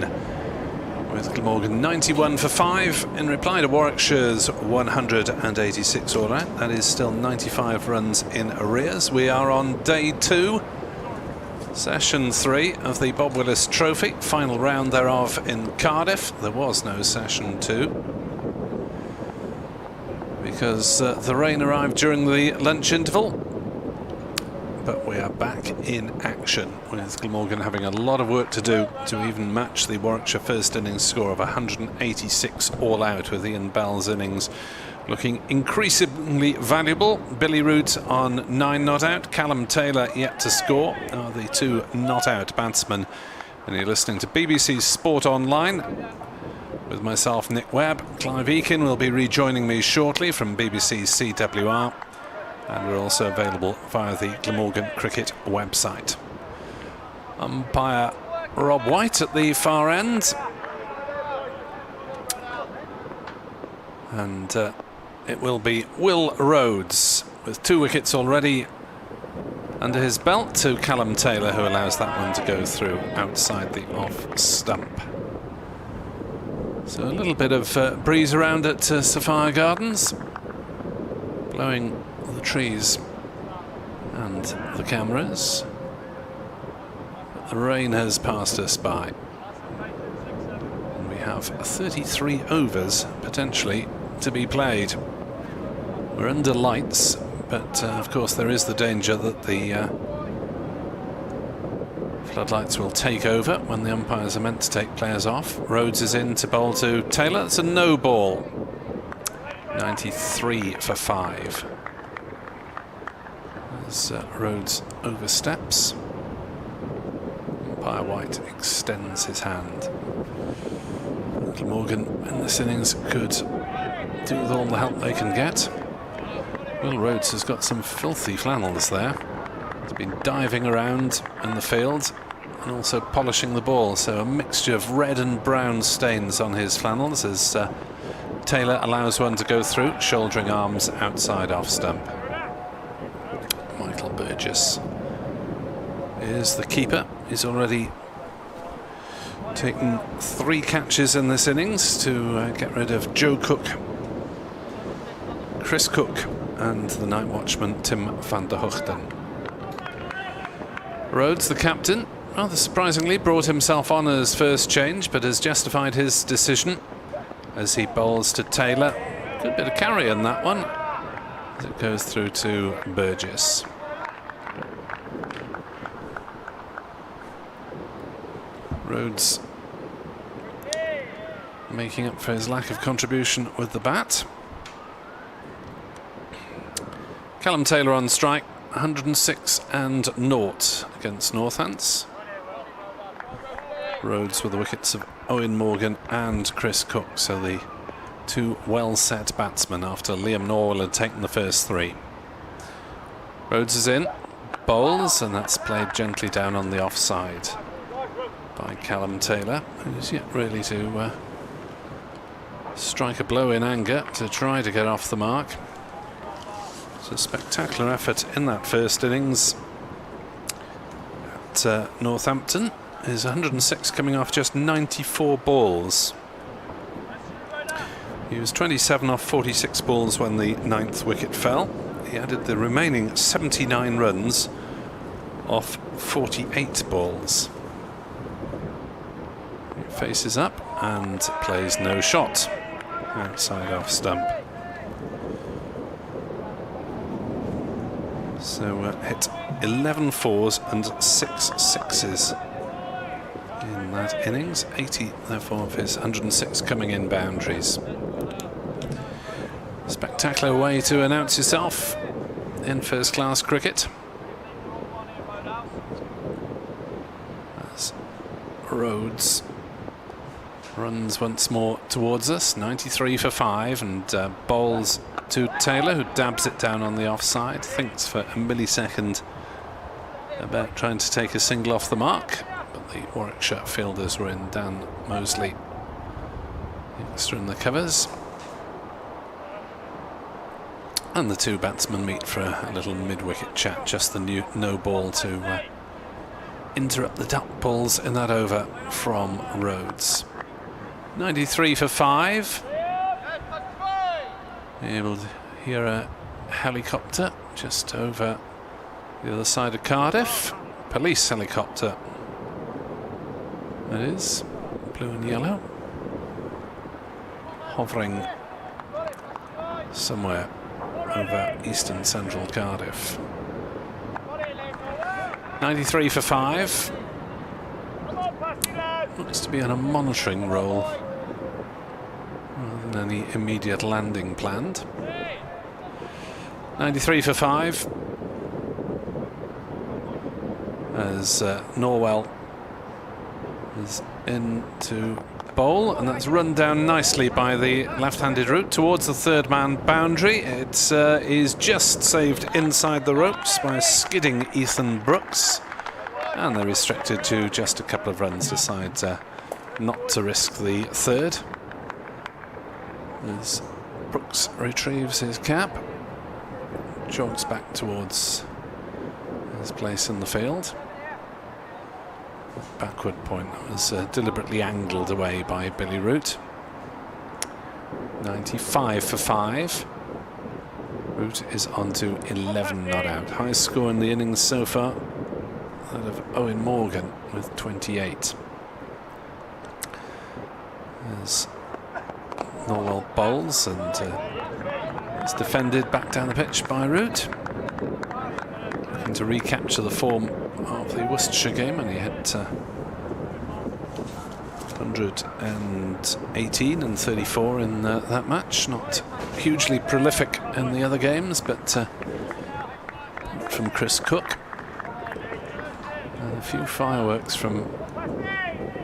Speaker 6: With Glamorgan 91 for 5 in reply to Warwickshire's 186 all out. That is still 95 runs in arrears. We are on day 2, session 3 of the Bob Willis Trophy, final round thereof in Cardiff. There was no session 2 because the rain arrived during the lunch interval. But we are back in action, with Glamorgan having a lot of work to do to even match the Warwickshire first innings score of 186 all out, with Ian Bell's innings looking increasingly valuable. Billy Root on 9 not out, Callum Taylor yet to score, are the 2 not out batsmen. And you're listening to BBC Sport Online with myself, Nick Webb. Clive Eakin will be rejoining me shortly from BBC CWR. And we're also available via the Glamorgan Cricket website. Umpire Rob White at the far end. And it will be Will Rhodes with 2 wickets already under his belt to Callum Taylor, who allows that one to go through outside the off stump. So a little bit of breeze around at Sophia Gardens, blowing the trees and the cameras. The rain has passed us by. And we have 33 overs potentially to be played. We're under lights, but of course there is the danger that the floodlights will take over when the umpires are meant to take players off. Rhodes is in to bowl to Taylor. It's a no ball. 93 for 5. As Rhodes oversteps, umpire White extends his hand. Glamorgan in this innings could do with all the help they can get. Will Rhodes has got some filthy flannels there. He's been diving around in the field and also polishing the ball, so a mixture of red and brown stains on his flannels as Taylor allows one to go through, shouldering arms outside off stump. Michael Burgess is the keeper. He's already taken 3 catches in this innings to get rid of Joe Cook, Chris Cook and the night watchman Tim van der Gugten. Rhodes, the captain, rather surprisingly brought himself on as first change, but has justified his decision as he bowls to Taylor. Good bit of carry in that one as it goes through to Burgess. Rhodes making up for his lack of contribution with the bat. Callum Taylor on strike, 106 and 0 against Northants. Rhodes with the wickets of Owen Morgan and Chris Cook, so the 2 well-set batsmen after Liam Norwell had taken the first 3. Rhodes is in, bowls, and that's played gently down on the offside by Callum Taylor, who's yet really to strike a blow in anger to try to get off the mark. It's a spectacular effort in that first innings at Northampton. His 106 coming off just 94 balls. He was 27 off 46 balls when the 9th wicket fell. He added the remaining 79 runs off 48 balls. He faces up and plays no shot outside off stump. So hit 11 fours and 6 sixes in that innings. 80 therefore of his 106 coming in boundaries. Spectacular way to announce yourself in first class cricket. As Rhodes runs once more towards us, 93 for 5, and bowls to Taylor, who dabs it down on the offside, thinks for a millisecond about trying to take a single off the mark, but the Warwickshire fielders were in. Dan Mosley extra in the covers. And the two batsmen meet for a little mid-wicket chat, just the no ball to interrupt the duck balls in that over from Rhodes. 93 for 5. Able to hear a helicopter just over the other side of Cardiff. Police helicopter. It is blue and yellow, hovering somewhere over eastern central Cardiff. 93 for 5. Looks to be on a monitoring role rather than any immediate landing planned. 93 for 5 as Norwell is in to bowl, and that's run down nicely by the left-handed route towards the third man boundary. It is just saved inside the ropes by a skidding Ethan Brooks, and they're restricted to just a couple of runs, decide not to risk the third as Brooks retrieves his cap, jogs back towards his place in the field. Backward point was deliberately angled away by Billy Root. 95 for 5. Root is on to 11 not out. Highest score in the innings so far, that of Owen Morgan with 28. As Norwell bowls, and it's defended back down the pitch by Root. Looking to recapture the form of the Worcestershire game, and he had 118 and 34 in that match. Not hugely prolific in the other games, but from Chris Cook. And a few fireworks from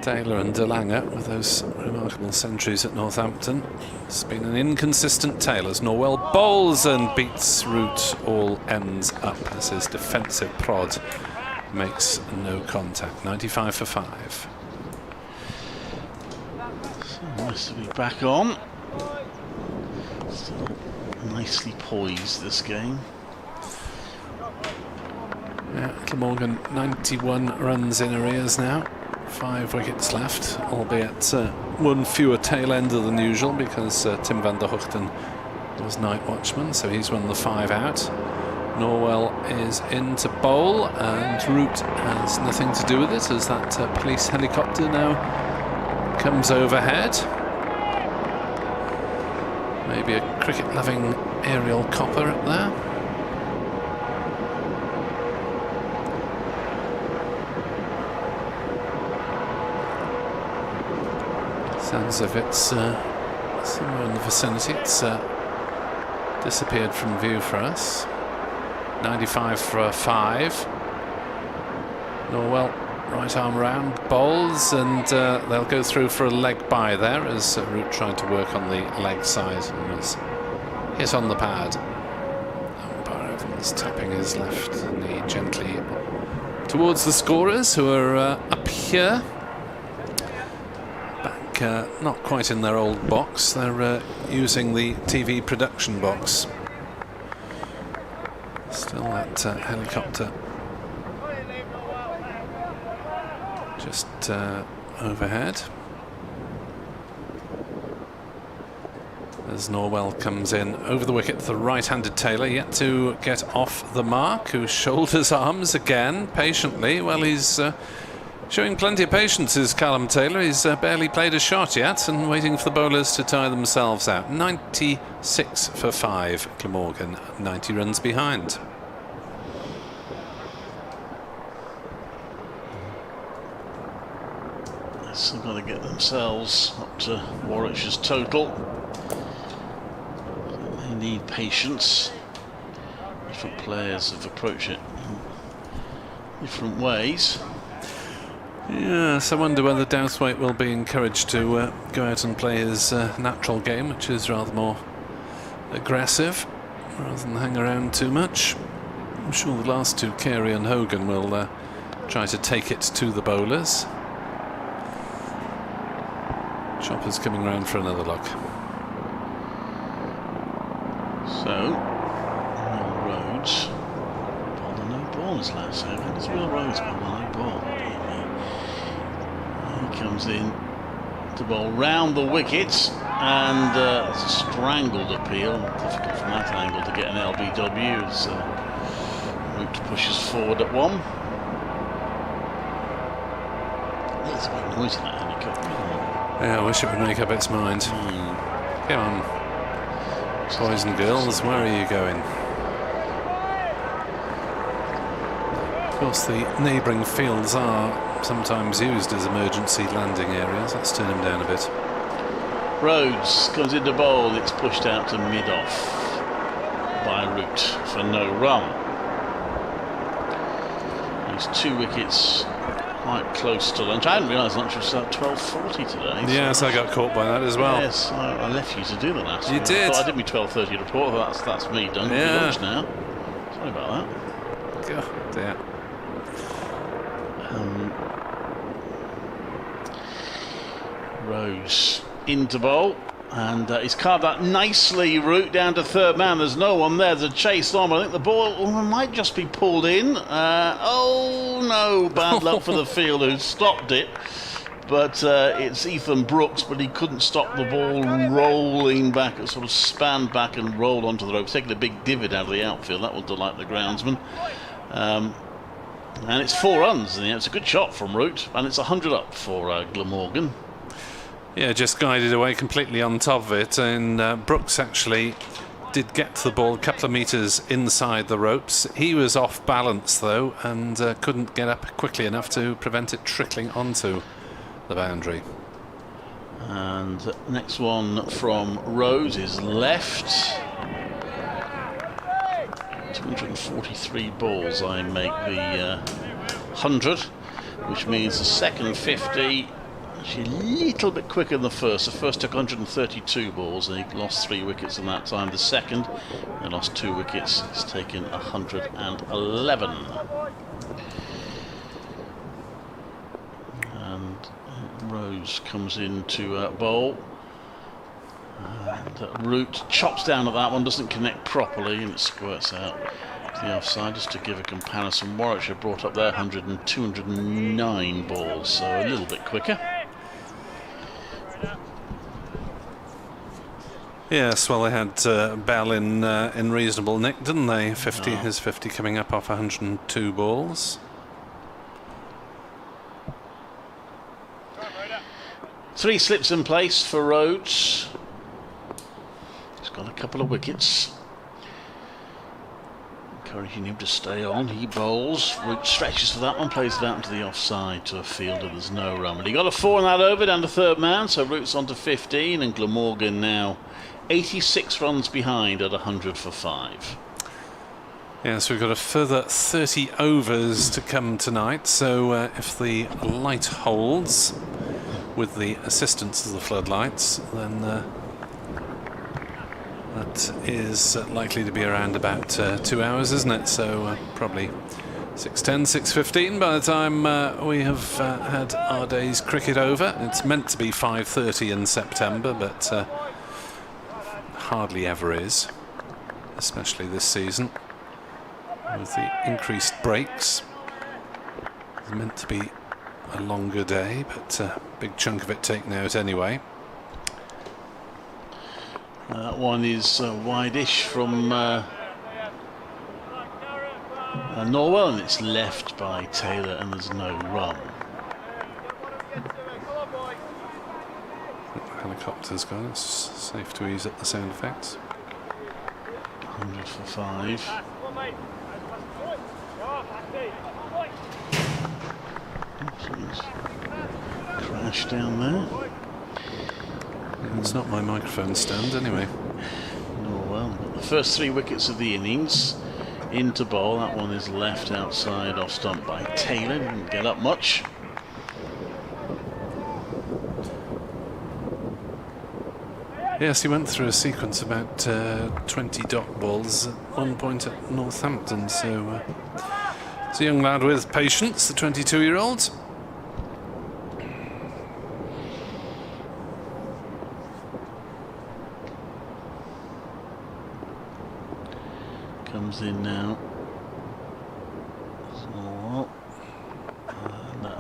Speaker 6: Taylor and DeLange with those remarkable centuries at Northampton. It's been an inconsistent tale as Norwell bowls and beats Root all ends up as his defensive prod makes no contact. 95 for 5.
Speaker 3: So nice to be back on. Still nicely poised, this game.
Speaker 6: Yeah, Glamorgan 91 runs in arrears now. 5 wickets left, albeit one fewer tail ender than usual because Tim van der Gugten was night watchman, so he's won the 5 out. Norwell is in to bowl, and Root has nothing to do with it as that police helicopter now comes overhead. Maybe a cricket-loving aerial copper up there. Sounds as if it's somewhere in the vicinity. It's disappeared from view for us. 95 for 5. Norwell right arm round, bowls, and they'll go through for a leg bye there as Root tried to work on the leg side and was hit on the pad. Umpire Evans tapping his left knee gently towards the scorers, who are up here. Not quite in their old box, they're using the TV production box. Still that helicopter just overhead. As Norwell comes in over the wicket, the right-handed Taylor yet to get off the mark, who shoulders arms again patiently. Well, he's showing plenty of patience is Callum Taylor. He's barely played a shot yet and waiting for the bowlers to tire themselves out. 96 for 5, Glamorgan 90 runs behind.
Speaker 3: They've still got to get themselves up to Warwickshire's total. They need patience. Different players have approached it in different ways.
Speaker 6: Yes, I wonder whether Douthwaite will be encouraged to go out and play his natural game, which is rather more aggressive, rather than hang around too much. I'm sure the last two, Carey and Hogan, will try to take it to the bowlers. Chopper's coming round for another look.
Speaker 3: So, runs last over. It's Will Rhodes by one ball. He comes in to bowl round the wickets, and it's a strangled appeal. Difficult from that angle to get an LBW as Root pushes forward at one. There's a bit noise in that handicap.
Speaker 6: Yeah, I wish it would make up its mind. Come on, boys and girls, where are you going? Of course, the neighbouring fields are sometimes used as emergency landing areas. Let's turn them down a bit.
Speaker 3: Rhodes comes into bowl. It's pushed out to mid-off by Root for no run. There's 2 wickets quite close to lunch. I hadn't realised lunch was at 12:40 today.
Speaker 6: Yes, I got caught by that as well.
Speaker 3: Yes, I left you to do the last one.
Speaker 6: You did.
Speaker 3: I thought I did my 12:30 report. That's me done.
Speaker 6: Yeah.
Speaker 3: Lunch now. Sorry about that.
Speaker 6: God dear.
Speaker 3: Rose into bowl, and he's carved that nicely. Root down to third man. There's no one there. There's a chase on. I think the ball might just be pulled in. Oh no, bad luck for the fielder who stopped it. But it's Ethan Brooks, but he couldn't stop the ball rolling back. It sort of span back and rolled onto the rope, taking a big divot out of the outfield. That will delight the groundsman. And it's 4 runs. And it's a good shot from Root, and it's 100 up for Glamorgan.
Speaker 6: Yeah, just guided away completely on top of it, and Brooks actually did get to the ball a couple of metres inside the ropes. He was off balance though, and couldn't get up quickly enough to prevent it trickling onto the boundary.
Speaker 3: And next one from Rose is left. 243 balls. I make the 100, which means the second 50. Actually, a little bit quicker than the first. The first took 132 balls and he lost 3 wickets in that time. The second, they lost 2 wickets. It's taken 111. And Rose comes into bowl. And Root chops down at that one, doesn't connect properly, and it squirts out to the offside. Just to give a comparison, Warwickshire brought up their 100 and 209 balls, so a little bit quicker.
Speaker 6: Yes, well, they had Bell in reasonable nick, didn't they? 50, his 50 coming up off 102 balls.
Speaker 3: Three slips in place for Rhodes. He's got a couple of wickets. Encouraging him to stay on. He bowls. Root stretches for that one, plays it out into the offside to a fielder. There's no run. But he got a 4 in that over down to third man, so Root's on to 15, and Glamorgan now 86 runs behind at 100 for 5.
Speaker 6: Yes, we've got a further 30 overs to come tonight, so if the light holds with the assistance of the floodlights, then that is likely to be around about 2 hours, isn't it? So probably 6:10, 6:15 by the time we have had our day's cricket over. It's meant to be 5:30 in September, but hardly ever is, especially this season with the increased breaks. It's meant to be a longer day, but a big chunk of it taken out anyway.
Speaker 3: That one is wide-ish from Norwell, and it's left by Taylor, and there's no run.
Speaker 6: The helicopter's gone. It's safe to ease up the sound effects.
Speaker 3: 100 for 5. Something's crashed down there.
Speaker 6: It's not my microphone stand anyway.
Speaker 3: Oh well, the first 3 wickets of the innings into bowl. That one is left outside off stump by Taylor. Didn't get up much.
Speaker 6: Yes, he went through a sequence about 20 dot balls at one point at Northampton, so it's a young lad with patience, the 22-year-old.
Speaker 3: Comes in now.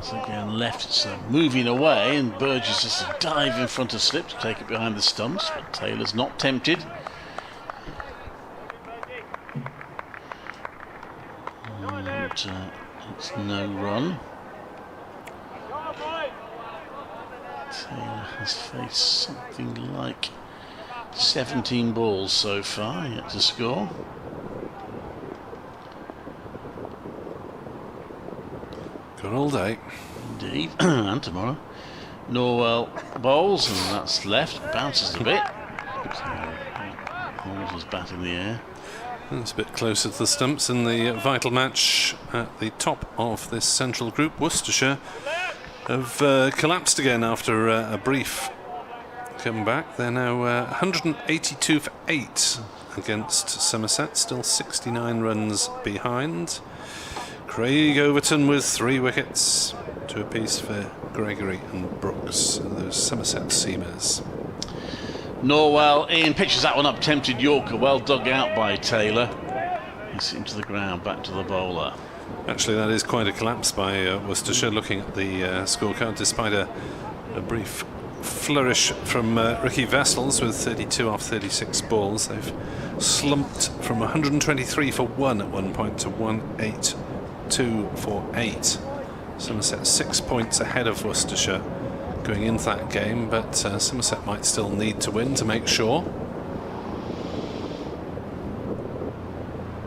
Speaker 3: So again, left, it's moving away, and Burgess just a dive in front of slip to take it behind the stumps, but Taylor's not tempted. And it's no run. Taylor has faced something like 17 balls so far, yet to score.
Speaker 6: Good all day.
Speaker 3: Indeed, and tomorrow. Norwell bowls, and that's left, bounces a bit. Holmes was bat in the air.
Speaker 6: It's a bit closer to the stumps in the vital match at the top of this central group. Worcestershire have collapsed again after a brief comeback. They're now 182 for 8 against Somerset, still 69 runs behind. Craig Overton with 3 wickets, 2 apiece for Gregory and Brooks, those Somerset seamers.
Speaker 3: Norwell in, pitches that one up, tempted Yorker, well dug out by Taylor. He's into the ground, back to the bowler.
Speaker 6: Actually, that is quite a collapse by Worcestershire, looking at the scorecard, despite a brief flourish from Ricky Vessels with 32 off 36 balls. They've slumped from 123 for 1 at one point to 182 for 8. Somerset 6 points ahead of Worcestershire going into that game, but Somerset might still need to win to make sure.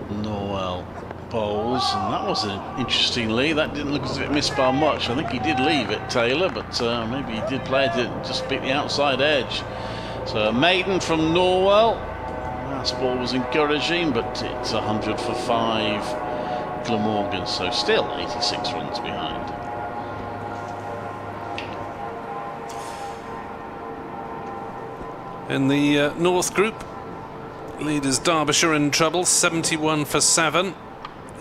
Speaker 3: Norwell bowls, and that was an interesting lead. That didn't look as if it missed by much. I think he did leave it, Taylor, but maybe he did play it to just beat the outside edge. So a maiden from Norwell. Last ball was encouraging, but it's 100 for 5 Glamorgan, so still 86 runs behind.
Speaker 6: In the North Group, leaders Derbyshire in trouble, 71 for 7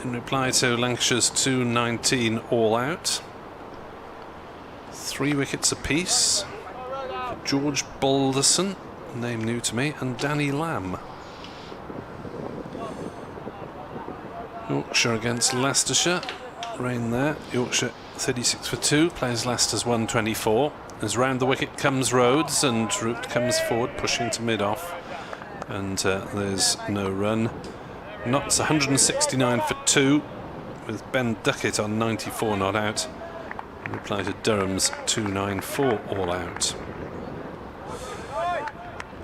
Speaker 6: in reply to Lancashire's 219 all out. 3 wickets apiece for George Balderson, name new to me, and Danny Lamb. Yorkshire against Leicestershire, rain there. Yorkshire 36 for 2, plays Leicester's 124. As round the wicket comes Rhodes, and Root comes forward, pushing to mid-off, and there's no run. Notts 169 for 2, with Ben Duckett on 94 not out, in reply to Durham's 294 all out.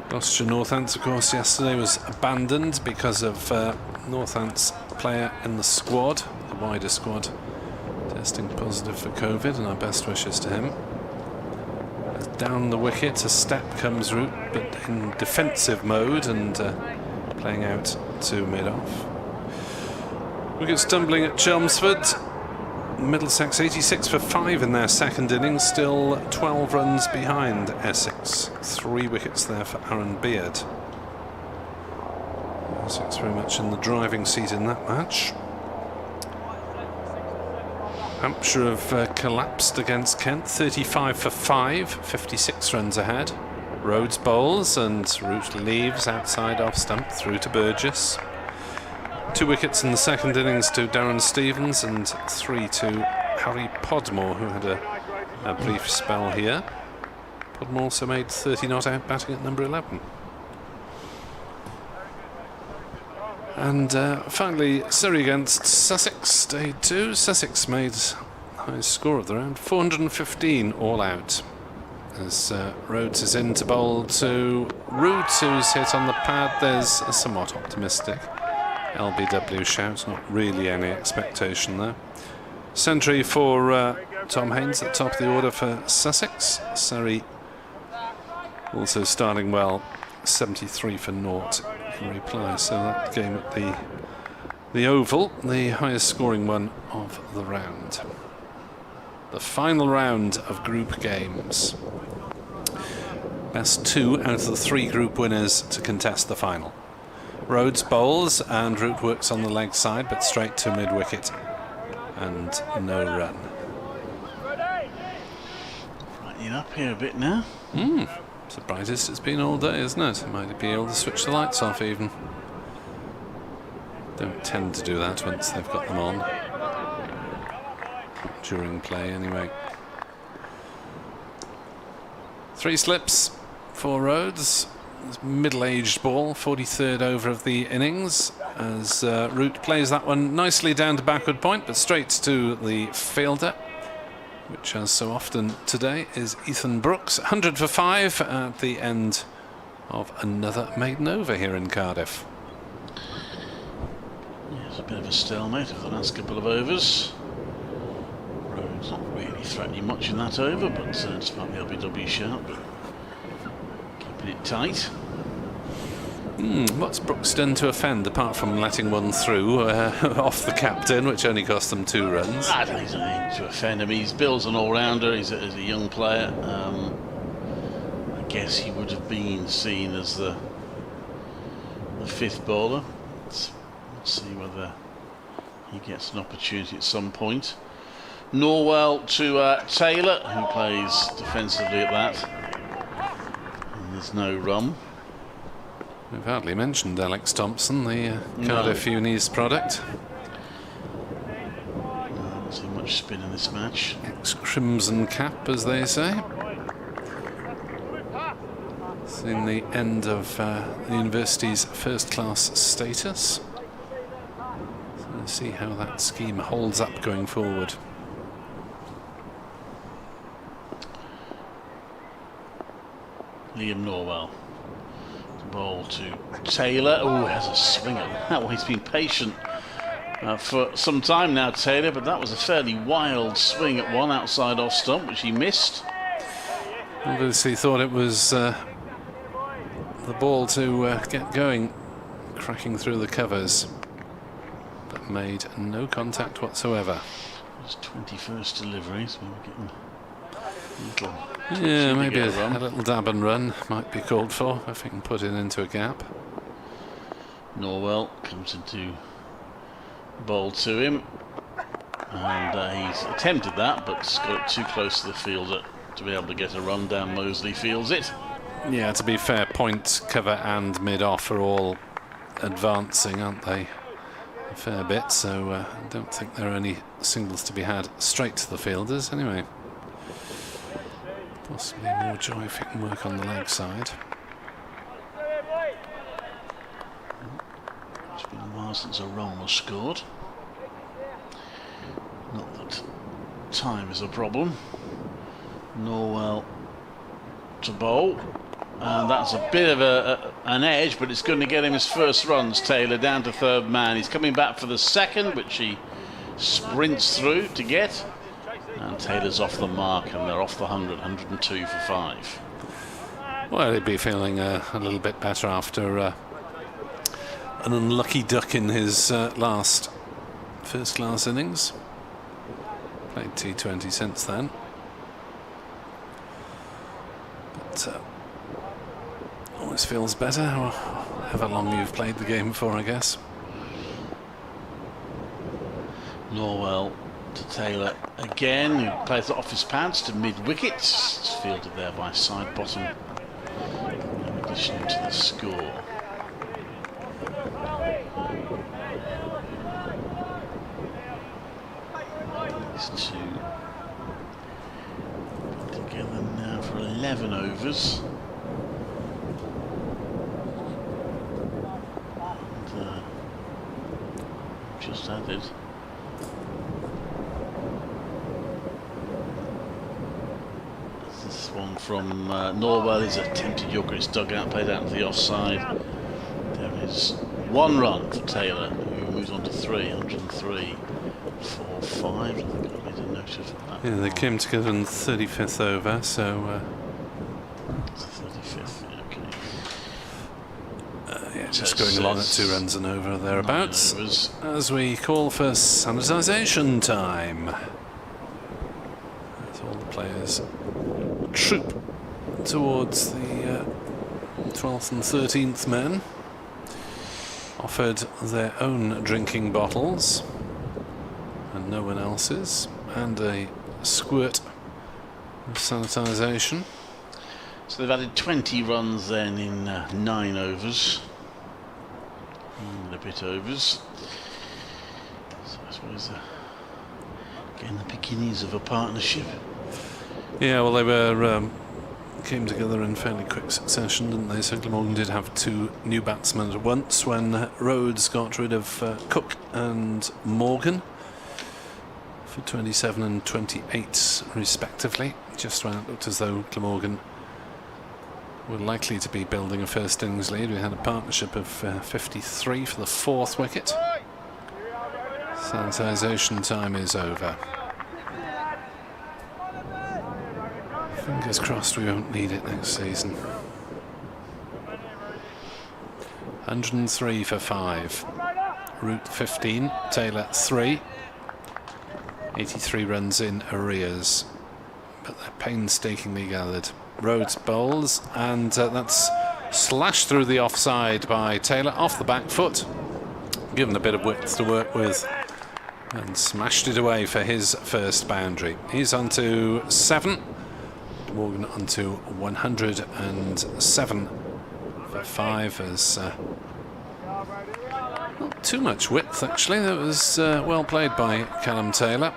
Speaker 6: Gloucestershire Northants, of course, yesterday was abandoned because of Northants player in the squad, the wider squad, testing positive for COVID, and our best wishes to him. Down the wicket, a step comes Root, but in defensive mode and playing out to mid-off. Wicket stumbling at Chelmsford. Middlesex 86 for 5 in their second innings, still 12 runs behind Essex. 3 wickets there for Aaron Beard. Essex very much in the driving seat in that match. Hampshire have collapsed against Kent, 35 for 5, 56 runs ahead. Rhodes bowls and Root leaves outside off stump through to Burgess. 2 wickets in the second innings to Darren Stevens and 3 to Harry Podmore, who had a brief spell here. Podmore also made 30 not out, batting at number 11. And finally, Surrey against Sussex, day 2. Sussex made the highest score of the round, 415 all out. As Rhodes is in to bowl to Root, who's hit on the pad. There's a somewhat optimistic LBW shout, not really any expectation there. Century for Tom Haynes at the top of the order for Sussex. Surrey also starting well, 73 for 0 in reply. So that game at the Oval, the highest scoring one of the round. The final round of group games. Best 2 out of the 3 group winners to contest the final. Rhodes bowls and Root works on the leg side, but straight to mid-wicket and no run.
Speaker 3: Brightening up here a bit now.
Speaker 6: It's the brightest it's been all day, isn't it? Might be able to switch the lights off even. Don't tend to do that once they've got them on. during play anyway. 3 slips, 4 Rhodes. Middle-aged ball, 43rd over of the innings, as Root plays that one nicely down to backward point, but straight to the fielder, which, as so often today, is Ethan Brooks. 100 for 5 at the end of another maiden over here in Cardiff.
Speaker 3: Yeah, it's a bit of a stalemate of the last couple of overs. Rhodes not really threatening much in that over, but despite the LBW shout, but keeping it tight.
Speaker 6: What's Brooks done to offend, apart from letting one through off the captain, which only cost them 2 runs?
Speaker 3: I don't think there's anything to offend him. Bill's an all-rounder. He's a young player. I guess he would have been seen as the 5th bowler. Let's see whether he gets an opportunity at some point. Norwell to Taylor, who plays defensively at that. And there's no run.
Speaker 6: We've hardly mentioned Alex Thompson, the Cardiff Unis product.
Speaker 3: I don't see much spin in this match.
Speaker 6: Ex-Crimson Cap, as they say. Seeing the end of the university's first-class status. So we'll see how that scheme holds up going forward.
Speaker 3: Liam Norwell. Ball to Taylor. Oh, has a swing at that one. He's been patient for some time now, Taylor, but that was a fairly wild swing at one outside off stump, which he missed.
Speaker 6: Obviously thought it was the ball to get going, cracking through the covers, but made no contact whatsoever.
Speaker 3: It's 21st delivery, so we're getting a little...
Speaker 6: Yeah, maybe a little dab and run might be called for if he can put it into a gap.
Speaker 3: Norwell comes into bowl to him, and he's attempted that, but got it too close to the fielder to be able to get a run down. Mosley fields it.
Speaker 6: Yeah, to be fair, point, cover and mid-off are all advancing, aren't they? A fair bit, so I don't think there are any singles to be had straight to the fielders anyway. Possibly more joy if he can work on the leg side.
Speaker 3: It's been a while since a run was scored. Not that time is a problem. Norwell to bowl. And that's a bit of an edge, but it's going to get him his first runs. Taylor down to 3rd man. He's coming back for the 2nd, which he sprints through to get. And Taylor's off the mark, and they're off the 100, 102 for 5.
Speaker 6: Well, he'd be feeling a little bit better after an unlucky duck in his last first-class innings. Played T20 since then. But always feels better, however long you've played the game for, I guess.
Speaker 3: Norwell to Taylor again, who plays it off his pads to mid-wickets. It's fielded there by side bottom, in addition to the score. These two together now for 11 overs. And just added. This one from Norwell is attempted yorker, it's dug out, played out to the offside. There is 1 run for Taylor, who moves on to 3, 103 for 5. I think I made a note of that.
Speaker 6: Yeah, they came together in the 35th over, so
Speaker 3: it's the 35th, okay.
Speaker 6: yeah, just going along at 2 runs and over thereabouts, as we call for sanitisation time. As all the players troop towards the 12th and 13th men, offered their own drinking bottles and no one else's, and a squirt of sanitisation.
Speaker 3: So they've added 20 runs then in 9 overs. And a bit overs. So I suppose Again, the beginnings of a partnership.
Speaker 6: Yeah, well, they were came together in fairly quick succession, didn't they? So Glamorgan did have 2 new batsmen at once when Rhodes got rid of Cook and Morgan for 27 and 28 respectively, just when it looked as though Glamorgan were likely to be building a first innings lead. We had a partnership of 53 for the 4th wicket. Sanitisation time is over. Fingers crossed we won't need it next season. 103 for 5. Root 15, Taylor 3. 83 runs in arrears, but they're painstakingly gathered. Rhodes bowls, and that's slashed through the offside by Taylor off the back foot, given a bit of width to work with, and smashed it away for his first boundary. He's on to 7. Morgan on to 107 for 5 as not too much width actually. That was well played by Callum Taylor.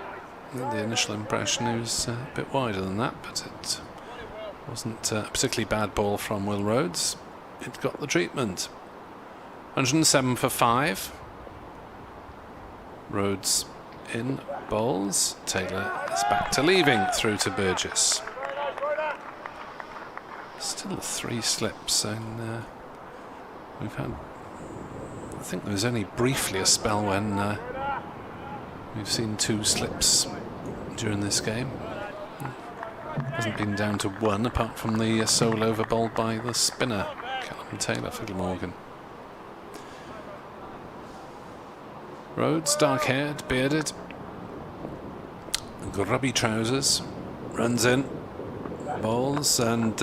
Speaker 6: The initial impression he was a bit wider than that, but it wasn't a particularly bad ball from Will Rhodes. It got the treatment. 107 for 5. Rhodes in bowls. Taylor is back to leaving through to Burgess. Still 3 slips, and we've had, I think there was only briefly a spell when we've seen 2 slips during this game. Hasn't been down to 1 apart from the sole over bowled by the spinner Callum Taylor for Glamorgan. Rhodes, dark-haired, bearded, grubby trousers, runs in, bowls, and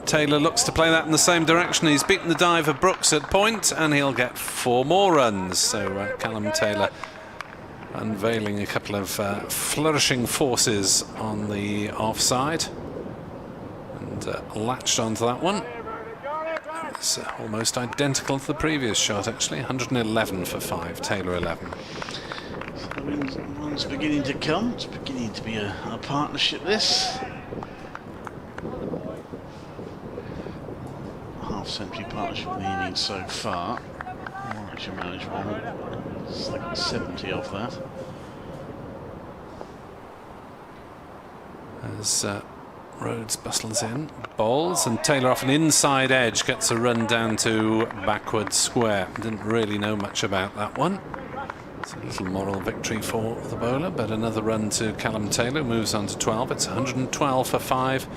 Speaker 6: Taylor looks to play that in the same direction. He's beaten the dive of Brooks at point, and he'll get 4 more runs. So Callum Taylor unveiling a couple of flourishing forces on the offside, and latched onto that one. It's almost identical to the previous shot actually. 111 for 5, Taylor 11.
Speaker 3: So runs beginning to come. It's beginning to be a partnership, this. Half-century partnership in the innings so far. Warwickshire managed one. It's like 70 off that.
Speaker 6: As Rhodes bustles in, bowls, and Taylor off an inside edge gets a run down to backward square. Didn't really know much about that one. It's a little moral victory for the bowler, but another run to Callum Taylor, moves on to 12. It's 112 for 5.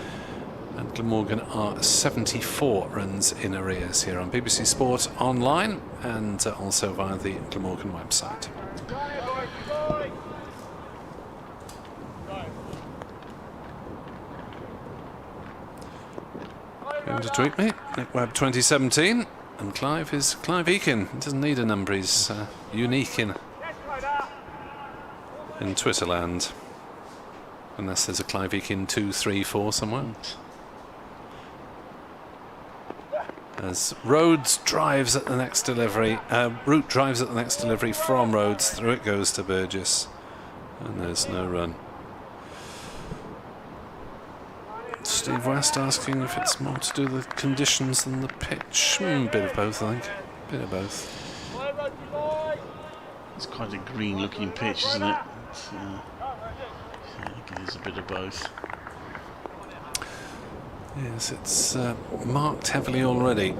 Speaker 6: And Glamorgan are 74 runs in arrears here on BBC Sport Online, and also via the Glamorgan website. Going to tweet me, Nick Webb 2017, and Clive is Clive Eakin. He doesn't need a number, he's unique in Twitterland, unless there's a Clive Eakin 2, 3, 4 somewhere. As Rhodes drives at the next delivery, Root drives at the next delivery from Rhodes, through it goes to Burgess, and there's no run. Steve West asking if it's more to do with the conditions than the pitch. Bit of both, I think. Bit of both.
Speaker 3: It's quite a green looking pitch, isn't it? I think it is a bit of both.
Speaker 6: Yes, it's marked heavily already.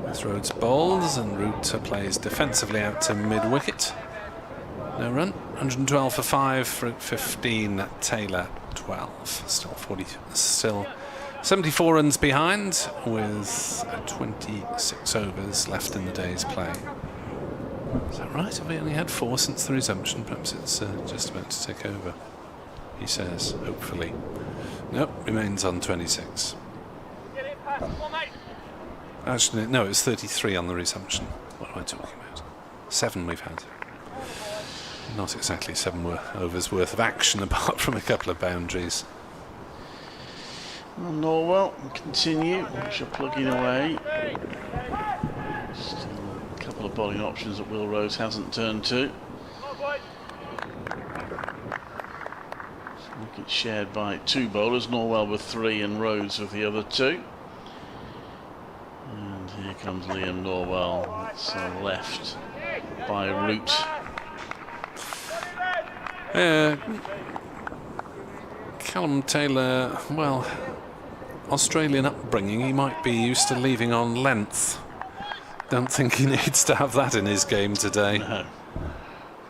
Speaker 6: As Rhodes bowls and Root plays defensively out to mid-wicket. No run. 112 for 5, for 15, Taylor 12. Still 74 runs behind, with 26 overs left in the day's play. Is that right? Have we only had 4 since the resumption? Perhaps it's just about to take over, he says, hopefully. Nope, remains on 26. Actually, no, it was 33 on the resumption. What am I talking about? 7 we've had. Not exactly 7 overs worth of action, apart from a couple of boundaries.
Speaker 3: Well, Norwell continue. Warwickshire plugging away. Still a couple of bowling options that Will Rhodes hasn't turned to. Wicket shared by 2 bowlers, Norwell with 3 and Rhodes with the other 2. And here comes Liam Norwell. It's left by Root.
Speaker 6: Callum Taylor, well, Australian upbringing, he might be used to leaving on length. Don't think he needs to have that in his game today.
Speaker 3: No.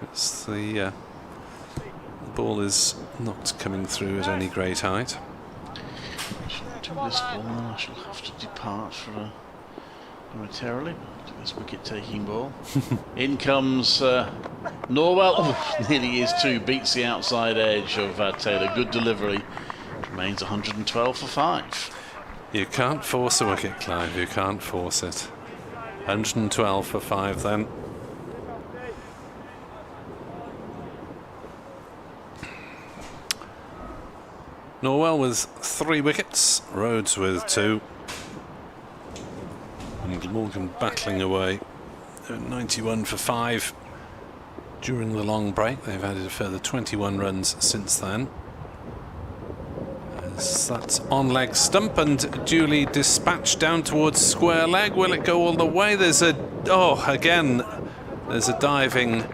Speaker 6: It's the ball is not coming through at any great height.
Speaker 3: To this ball, and I shall have to depart for momentarily. To this wicket-taking ball. In comes Norwell. Oh, nearly is 2. Beats the outside edge of Taylor. Good delivery. Remains 112 for 5.
Speaker 6: You can't force a wicket, Clive. You can't force it. 112 for 5 then. Norwell with 3 wickets, Rhodes with 2. And Glamorgan battling away at 91 for 5 during the long break. They've added a further 21 runs since then. As that's on leg stump and duly dispatched down towards square leg. Will it go all the way? There's a diving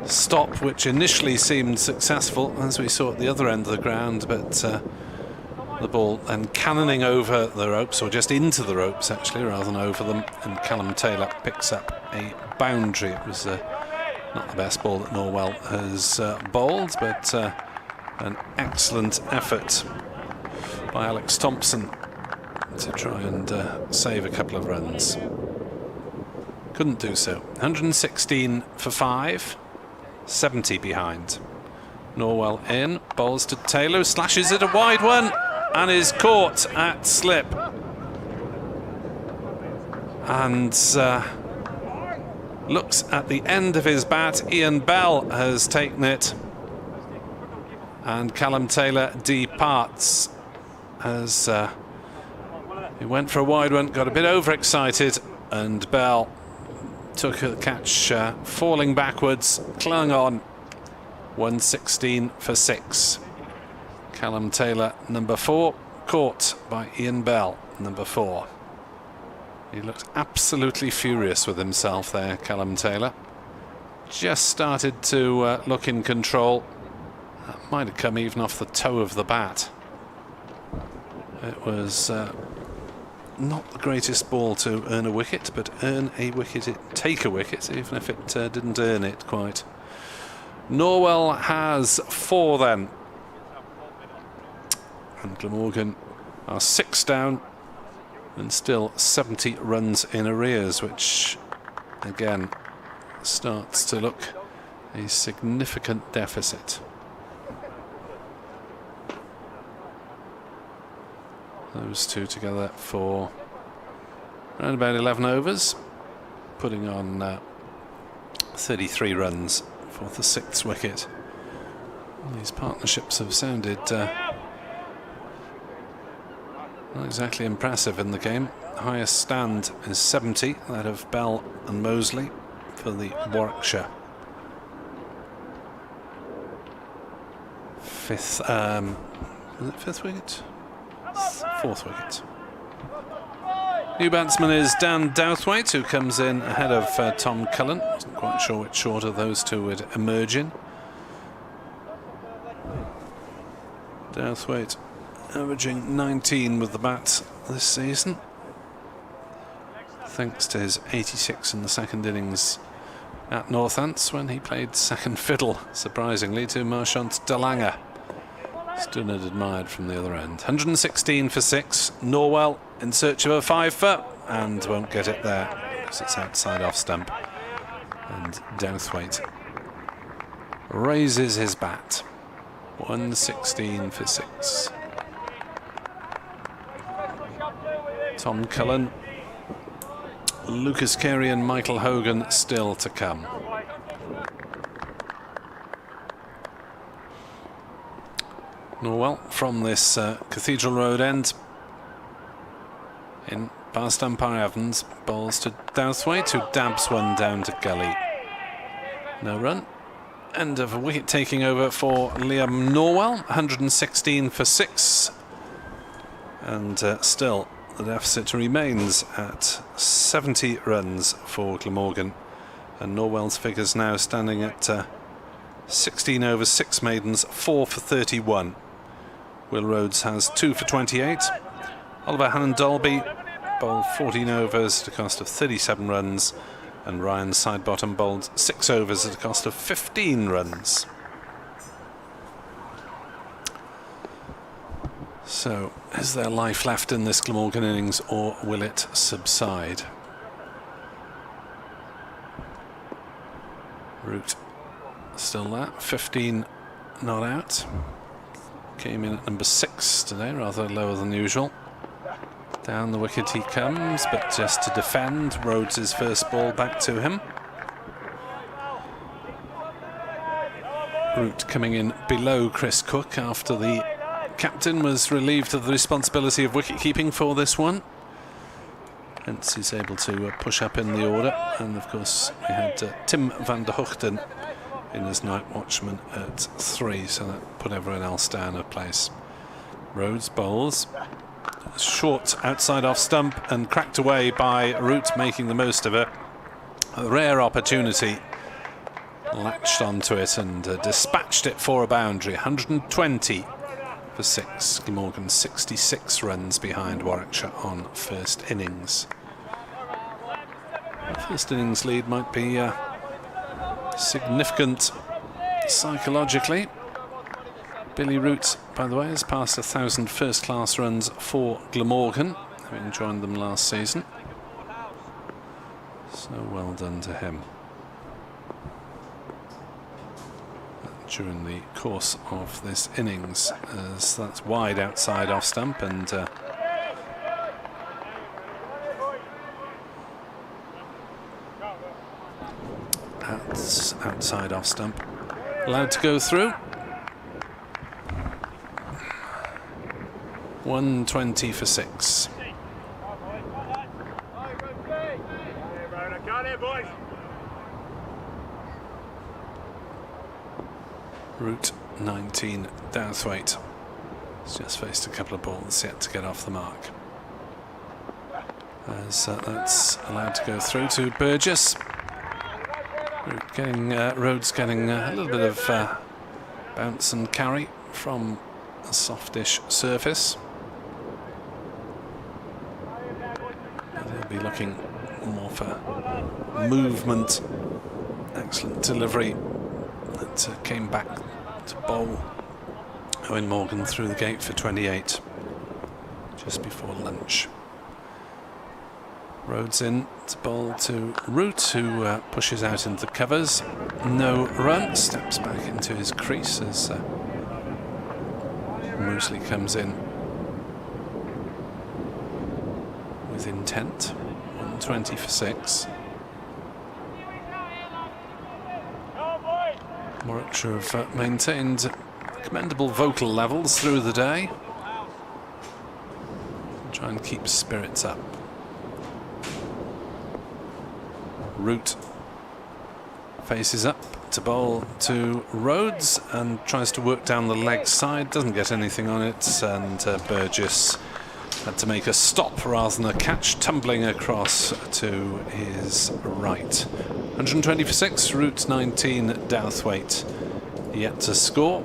Speaker 6: stop which initially seemed successful, as we saw at the other end of the ground, but the ball then cannoning over the ropes, or just into the ropes actually rather than over them, and Callum Taylor picks up a boundary. It was not the best ball that Norwell has bowled, but an excellent effort by Alex Thompson to try and save a couple of runs. Couldn't do so. 116 for 5. 70 behind. Norwell in, bowls to Taylor, slashes it a wide one and is caught at slip. And looks at the end of his bat. Ian Bell has taken it, and Callum Taylor departs as he went for a wide one, got a bit overexcited, and Bell took a catch falling backwards, clung on. 116 for 6. Callum Taylor, number 4, caught by Ian Bell, number 4. He looked absolutely furious with himself there, Callum Taylor. Just started to look in control. That might have come even off the toe of the bat. It was not the greatest ball to earn a wicket, but take a wicket, even if it didn't earn it quite. Norwell has 4 then, and Glamorgan are 6 down and still 70 runs in arrears, which again starts to look a significant deficit. Those two together for around about 11 overs, putting on 33 runs for the 6th wicket. These partnerships have sounded not exactly impressive in the game. The highest stand is 70, that of Bell and Mosley for the Warwickshire. 5th wicket? 4th wicket. New batsman is Dan Douthwaite, who comes in ahead of Tom Cullen. Wasn't quite sure which order those two would emerge in. Douthwaite averaging 19 with the bat this season, thanks to his 86 in the second innings at Northants, when he played second fiddle, surprisingly, to Marchant Delanger. Stood and admired from the other end. 116 for 6. Norwell in search of a 5-for, and won't get it there because it's outside off stump. And Douthwaite raises his bat. 116 for 6. Tom Cullen, Lukas Carey and Michael Hogan still to come. Norwell from this Cathedral Road end in past umpire Evans, bowls to Douthwaite, who dabs one down to gully. No run, end of a wicket taking over for Liam Norwell, 116 for 6. And still the deficit remains at 70 runs for Glamorgan. And Norwell's figures now standing at 16 overs, 6 maidens, 4 for 31. Will Rhodes has 2 for 28. Oliver Hannon-Dolby bowled 14 overs at a cost of 37 runs. And Ryan Sidebottom bowled 6 overs at a cost of 15 runs. So, is there life left in this Glamorgan innings, or will it subside? Root still there, 15 not out. Came in at number 6 today, rather lower than usual. Down the wicket he comes, but just to defend. Rhodes' first ball back to him. Root coming in below Chris Cook after the captain was relieved of the responsibility of wicket-keeping for this one. Hence he's able to push up in the order. And of course we had Tim van der Gugten in as night watchman at 3, so that put everyone else down a place. Rhodes bowls. Short outside off stump and cracked away by Root, making the most of it. A rare opportunity. Latched onto it and dispatched it for a boundary. 120 for 6. Glamorgan 66 runs behind Warwickshire on first innings. First innings lead might be significant psychologically. Billy Root, by the way, has passed 1,000 first-class runs for Glamorgan, having joined them last season. So well done to him. During the course of this innings, as that's wide outside off stump, and that's outside off stump, allowed to go through. 120 for 6. Route 19, Douthwaite. He's just faced a couple of balls yet to get off the mark. As that's allowed to go through to Burgess. Rhodes getting a little bit of bounce and carry from a softish surface. They'll be looking more for movement. Excellent delivery that came back to bowl Owen Morgan through the gate for 28 just before lunch. Rhodes in to bowl to Root, who pushes out into the covers. No run, steps back into his crease as Moosley comes in with intent. 120 for 6. Warwickshire have maintained commendable vocal levels through the day. Try and keep spirits up. Root faces up to bowl to Rhodes and tries to work down the leg side, doesn't get anything on it, and Burgess had to make a stop rather than a catch, tumbling across to his right. 120 for 6, Route 19, Douthwaite yet to score.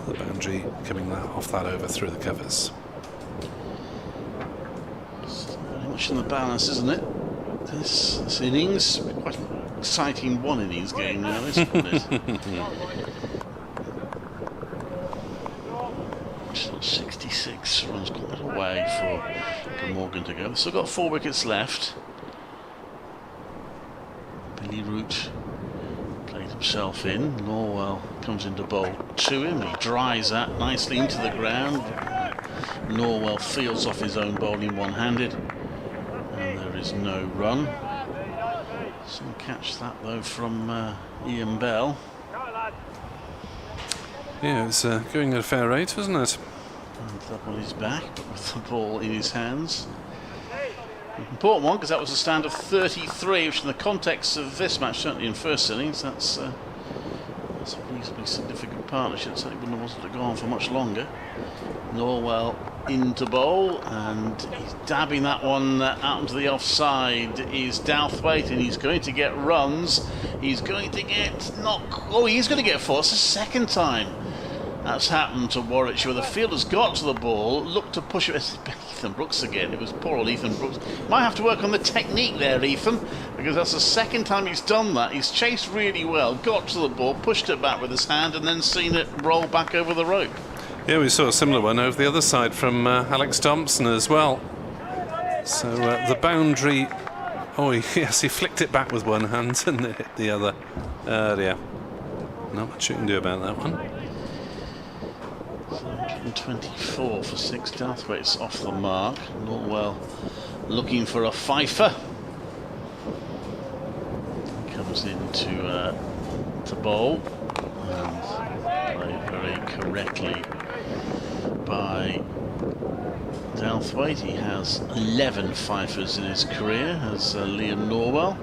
Speaker 6: The boundary coming off that over through the covers.
Speaker 3: Very much in the balance, isn't it? This innings, quite an exciting one innings game now, isn't it? Still 66 runs, quite a way for Morgan to go. They've still got 4 wickets left. Billy Root played himself in. Norwell comes into bowl to him. He dries that nicely into the ground. Norwell fields off his own bowling one-handed. And there is no run. Some catch that though from Ian Bell.
Speaker 6: Yeah, it's going at a fair rate, wasn't it?
Speaker 3: And up on his back, but with the ball in his hands. Important one, because that was a stand of 33, which in the context of this match, certainly in first innings, that's That's a reasonably significant partnership. Certainly wouldn't have wanted to go on for much longer. Norwell into bowl, and he's dabbing that one out into the offside is Douthwaite, and he's going to get runs. He's going to get he's going to get four. It's the second time that's happened to Warwickshire, where the fielder's got to the ball, looked to push it. It's Ethan Brooks again. It was poor old Ethan Brooks. Might have to work on the technique there, Ethan, because that's the second time he's done that. He's chased really well, got to the ball, pushed it back with his hand, and then seen it roll back over the rope.
Speaker 6: Yeah, we saw a similar one over the other side from Alex Thompson as well. So the boundary... Oh, yes, he flicked it back with one hand and hit the other. Yeah. Not much you can do about that one.
Speaker 3: 124 for 6. Douthwaite's off the mark. Norwell looking for a fifer. Comes into to bowl. And played very correctly by Douthwaite. He has 11 fifers in his career as Liam Norwell.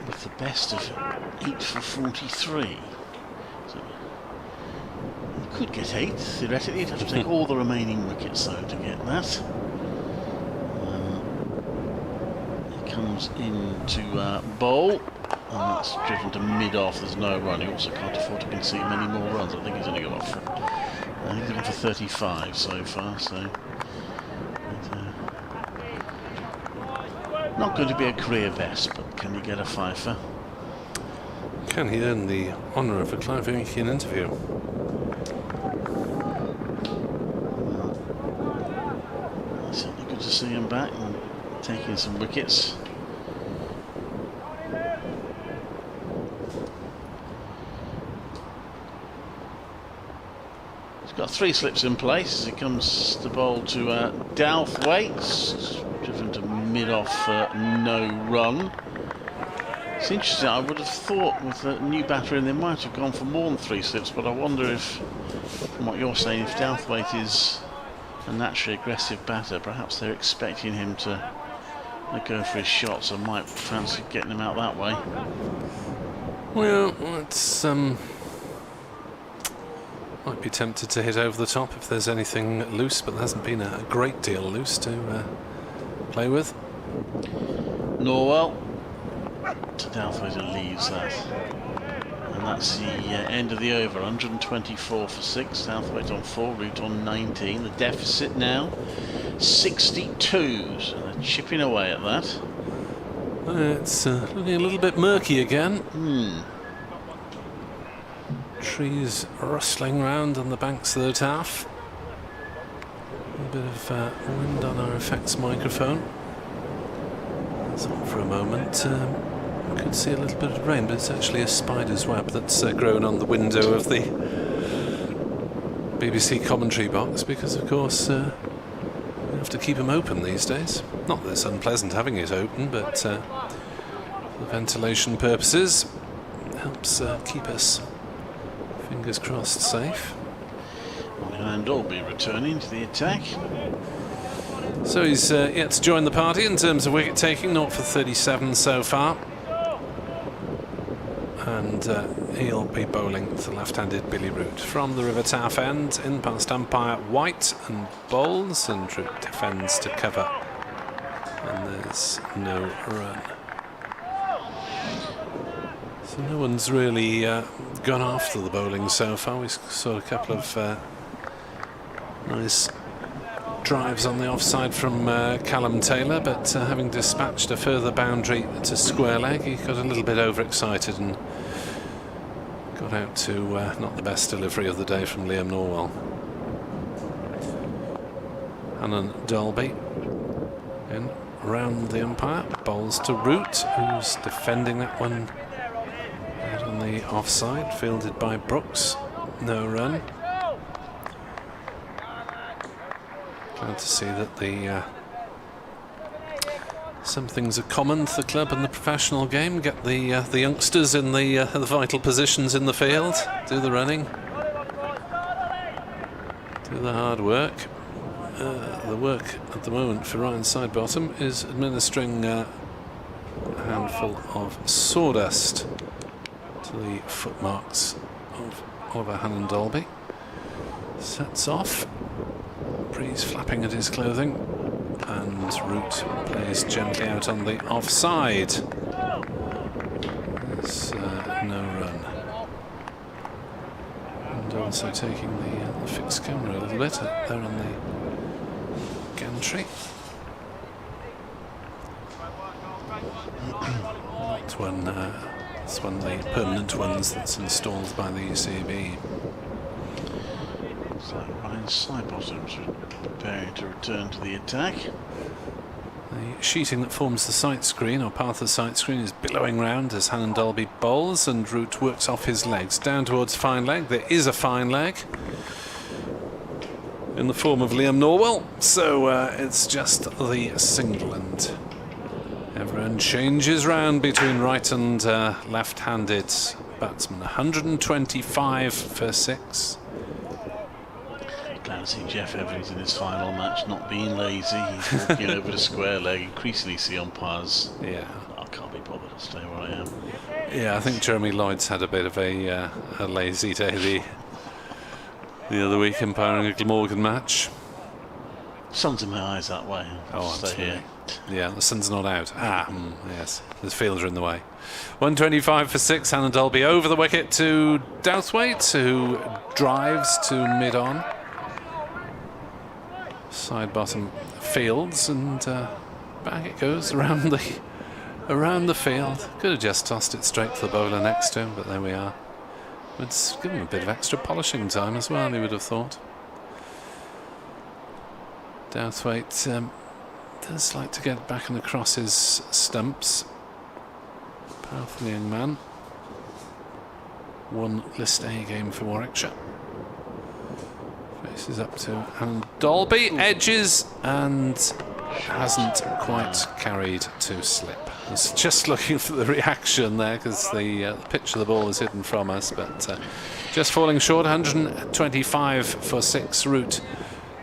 Speaker 3: With the best of 8 for 43. So he could get 8, theoretically. He'd have to take all the remaining wickets though to get that. He comes into bowl, and that's driven to mid-off. There's no run. He also can't afford to concede many more runs. I think he's only got off. I think he's looking for 35 so far, so not going to be a career best, but can he get a fifer?
Speaker 6: Can he earn the honour of a Clive Winkian interview?
Speaker 3: Certainly good to see him back and taking some wickets. He's got 3 slips in place as he comes to bowl to Douthwaite. Driven to mid-off, no run. It's interesting, I would have thought with the new batter in, they might have gone for more than 3 slips, but I wonder if, from what you're saying, if Douthwaite is a naturally aggressive batter, perhaps they're expecting him to go for his shots and might fancy getting him out that way.
Speaker 6: Well, it's might be tempted to hit over the top if there's anything loose, but there hasn't been a great deal loose to play with.
Speaker 3: Norwell to Douthwaite leaves that, and that's the end of the over. 124 for 6. Douthwaite on 4, Root on 19. The deficit now 62, so they're chipping away at that.
Speaker 6: It's looking a little bit murky again. Trees rustling round on the bank's third half. A bit of wind on our effects microphone. I thought for a moment we could see a little bit of rain, but it's actually a spider's web that's grown on the window of the BBC commentary box, because of course we have to keep them open these days. Not that it's unpleasant having it open, but for ventilation purposes helps keep us, fingers crossed, safe.
Speaker 3: And Dalby returning to the attack.
Speaker 6: So he's yet to join the party in terms of wicket taking, 0 for 37 so far. And he'll be bowling to left-handed Billy Root from the River Taff end, in past umpire White, and bowls, and Root defends to cover, and there's no run. So no one's really gone after the bowling so far. We saw a couple of nice drives on the offside from Callum Taylor, but having dispatched a further boundary to square leg, he got a little bit overexcited and got out to not the best delivery of the day from Liam Norwell. Annan Dalby in round the umpire, bowls to Root, who's defending that one out on the offside, fielded by Brooks. No run. Glad to see that the some things are common to the club and the professional game. Get the youngsters in the vital positions in the field, do the running, do the hard work, the work at the moment for Ryan Sidebottom is administering a handful of sawdust to the footmarks of Oliver Hannon-Dolby. Sets off, breeze flapping at his clothing, and Root plays gently out on the offside. There's no run. And also taking the fixed camera a little bit there on the gantry. It's one of the permanent ones that's installed by the UCB.
Speaker 3: Looks like Ryan Sidebottom's preparing to return to the attack.
Speaker 6: The sheeting that forms the sight screen, or part of the sight screen, is billowing round as Hannon-Dolby bowls, and Root works off his legs down towards fine leg. There is a fine leg in the form of Liam Norwell, so it's just the single, and everyone changes round between right and left-handed batsmen. 125 for 6.
Speaker 3: Glad to see Jeff Evans in his final match not being lazy. He's walking over the square leg. Increasingly see umpires.
Speaker 6: Yeah,
Speaker 3: I can't be bothered to stay where I am.
Speaker 6: Yeah, I think Jeremy Lloyd's had a bit of a lazy day the other week umpiring a Glamorgan match.
Speaker 3: Sun's in my eyes that way.
Speaker 6: Oh,
Speaker 3: stay here.
Speaker 6: Yeah, the sun's not out. Yes, the fielder in the way. 125 for 6. Hannon-Dolby over the wicket to Douthwaite, who drives to mid-on. Sidebottom fields, and back it goes around the field. Could have just tossed it straight to the bowler next to him, but there we are. It's given him a bit of extra polishing time as well, he would have thought. Douthwaite does like to get back and across his stumps. Powerful young man. One List A game for Warwickshire. Faces up to Hannon-Dolby, edges, and hasn't quite carried to slip. I was just looking for the reaction there because the pitch of the ball is hidden from us, but just falling short. 125 for 6. Root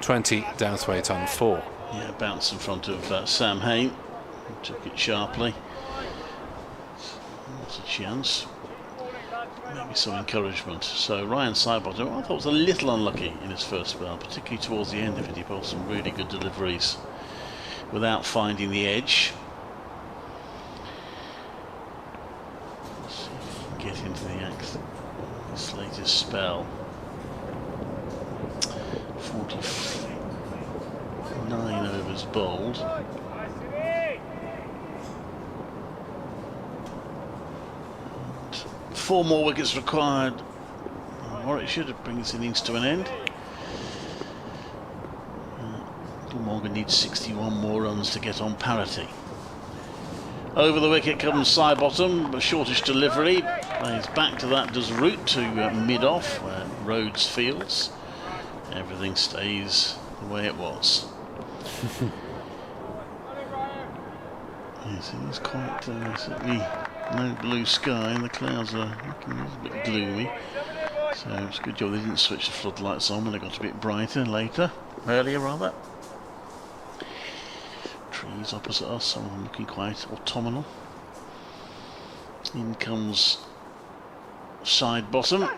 Speaker 6: 20. Douthwaite on 4.
Speaker 3: Yeah, bounce in front of Sam Hain. Took it sharply. That's a chance. Maybe some encouragement. So Ryan Sidebottom, I thought was a little unlucky in his first spell, particularly towards the end of it. He bowled some really good deliveries without finding the edge. Let's see if he can get into the act this latest spell. 49 overs bowled. And 4 more wickets required. Warwickshire to bring his innings to an end. Glamorgan needs 61 more runs to get on parity. Over the wicket comes Sidebottom, a shortish delivery. Plays back to that, does Root to mid-off, where Rhodes fields. Everything stays the way it was. Yes, it is quite certainly no blue sky, and the clouds are looking a little bit gloomy. So it's a good job they didn't switch the floodlights on when they got a bit brighter earlier rather. Trees opposite us, some of them looking quite autumnal. In comes Sidebottom,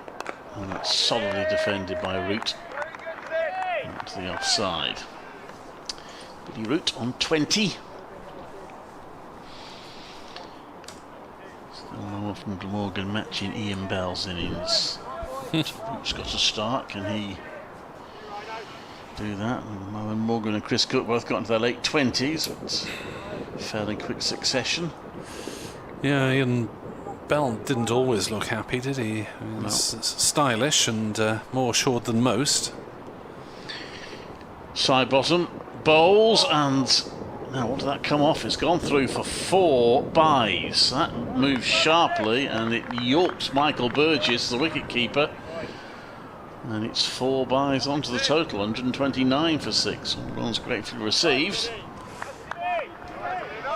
Speaker 3: and it's solidly defended by Root. To the offside. Billy Root on 20. Still no one from Glamorgan matching Ian Bell's innings. Root's got to start. Can he do that? And Morgan and Chris Cook both got into their late 20s. So it's fairly quick succession.
Speaker 6: Yeah, Ian Bell didn't always look happy, did he? He was stylish and more assured than most.
Speaker 3: Sidebottom bowls, and now what did that come off? It's gone through for 4 byes. That moved sharply and it yorked Michael Burgess, the wicket-keeper, and it's 4 byes onto the total. 129 for 6. Runs gratefully received.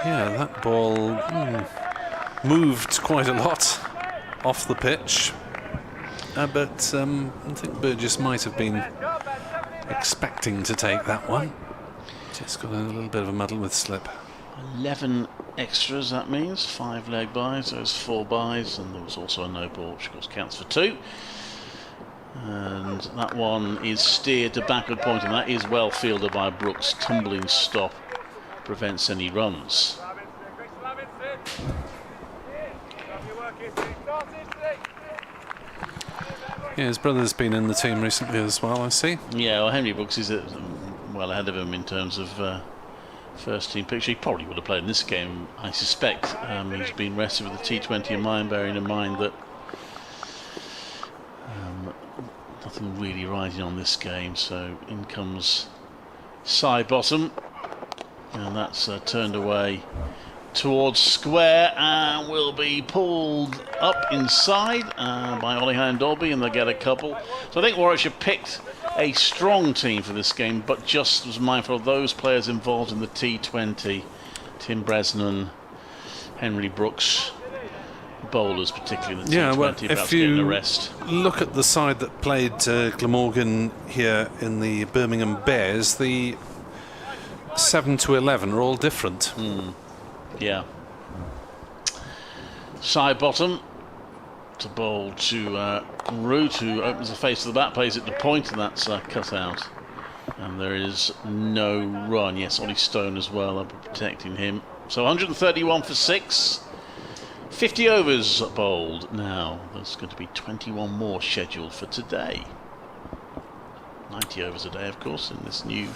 Speaker 6: Yeah, that ball moved quite a lot off the pitch, but I think Burgess might have been expecting to take that one. Just got a little bit of a muddle with slip.
Speaker 3: 11 extras, that means 5 leg buys, those 4 buys, and there was also a no ball, which of course counts for 2. And that one is steered to backward point, and that is well fielded by Brooks. Tumbling stop prevents any runs.
Speaker 6: Yeah, his brother's been in the team recently as well, I see.
Speaker 3: Yeah, well, Henry Brooks is well ahead of him in terms of first team picture. He probably would have played in this game, I suspect. He's been rested with the T20 in mind, bearing in mind that nothing really riding on this game. So in comes side bottom, and that's turned away towards square and will be pulled up inside by Ollie Hannon-Dolby, and they'll get a couple. So I think Warwickshire picked a strong team for this game, but just was mindful of those players involved in the T20. Tim Bresnan, Henry Brooks, bowlers particularly in the T20,
Speaker 6: well,
Speaker 3: perhaps
Speaker 6: if you
Speaker 3: getting a rest.
Speaker 6: Look at the side that played Glamorgan here in the Birmingham Bears, the 7 to 11 are all different.
Speaker 3: Yeah. Side bottom to bowl to Root, who opens the face of the bat, plays it to point, and that's cut out. And there is no run. Yes, Ollie Stone as well, I'll be protecting him. So 131 for 6. 50 overs bowled now. There's going to be 21 more scheduled for today. 90 overs a day, of course, in this new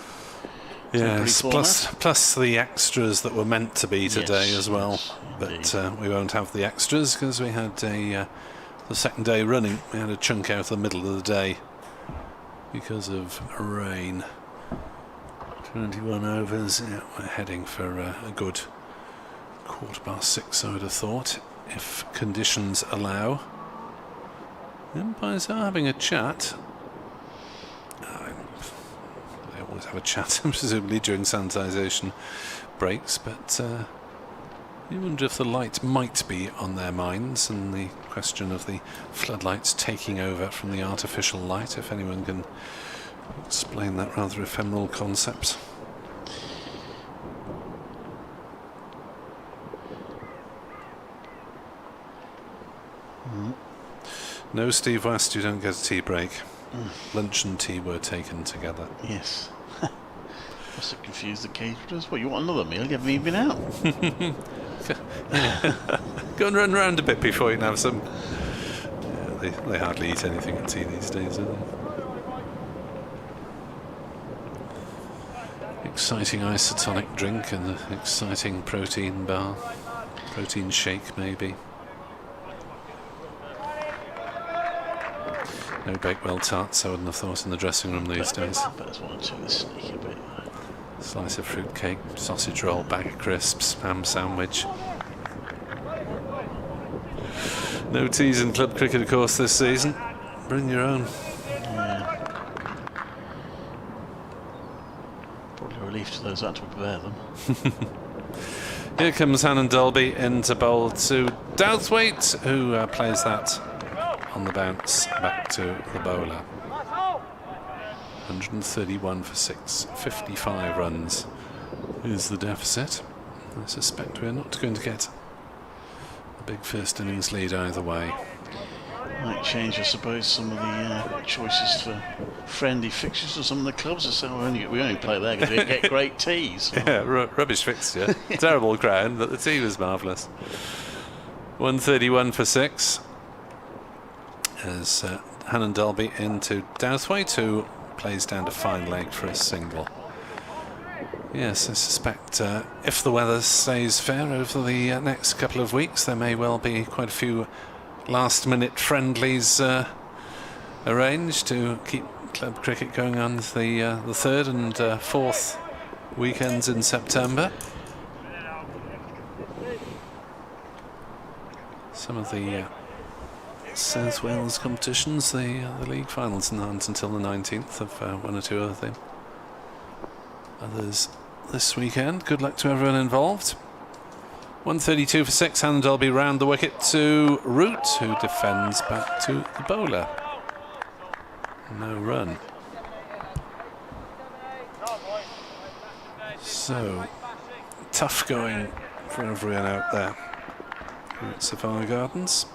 Speaker 6: yes, plus the extras that were meant to be today as well.
Speaker 3: Yes,
Speaker 6: but we won't have the extras because we had the second day running. We had a chunk out of the middle of the day because of rain. 21 overs. Yeah, we're heading for a good 6:15, I would have thought, if conditions allow. The umpires are having a chat. They always have a chat, presumably during sanitisation breaks, but you wonder if the light might be on their minds, and the question of the floodlights taking over from the artificial light, if anyone can explain that rather ephemeral concept. No, Steve West, you don't get a tea break. Lunch and tea were taken together.
Speaker 3: Yes. Must have confused the caterers. Well, you want another meal? You haven't even been out.
Speaker 6: Go and run around a bit before you can have some. Yeah, they hardly eat anything at tea these days, do they? Exciting isotonic drink and an exciting protein bar. Protein shake, maybe. No Bakewell tarts, I wouldn't have thought, in the dressing room these days.
Speaker 3: Bears want to sneak a bit.
Speaker 6: Slice of fruit cake, sausage roll, bag of crisps, ham sandwich. No teas in club cricket, of course, this season. Bring your own.
Speaker 3: Yeah. Probably a relief to those who had to prepare them.
Speaker 6: Here comes Hannon-Dolby into bowl to Douthwaite, who plays that on the bounce back to the bowler. 131 for 6, 55 runs is the deficit. I suspect we're not going to get a big first innings lead either way.
Speaker 3: Might change, I suppose, some of the choices for friendly fixtures for some of the clubs. So we only play there because we get great teas.
Speaker 6: Yeah, rubbish fixture. Terrible ground, but the tea was marvellous. 131 for 6 as Hannon-Dolby into Douthwaite, who plays down to fine leg for a single. Yes, I suspect if the weather stays fair over the next couple of weeks, there may well be quite a few last-minute friendlies arranged to keep club cricket going on the 3rd and 4th weekends in September. Some of the South Wales competitions, the league finals aren't until the 19th of one or two of them. Others this weekend. Good luck to everyone involved. 132 for 6, Hannon-Dolby round the wicket to Root, who defends back to the bowler. No run. So, tough going for everyone out there at Sophia Gardens.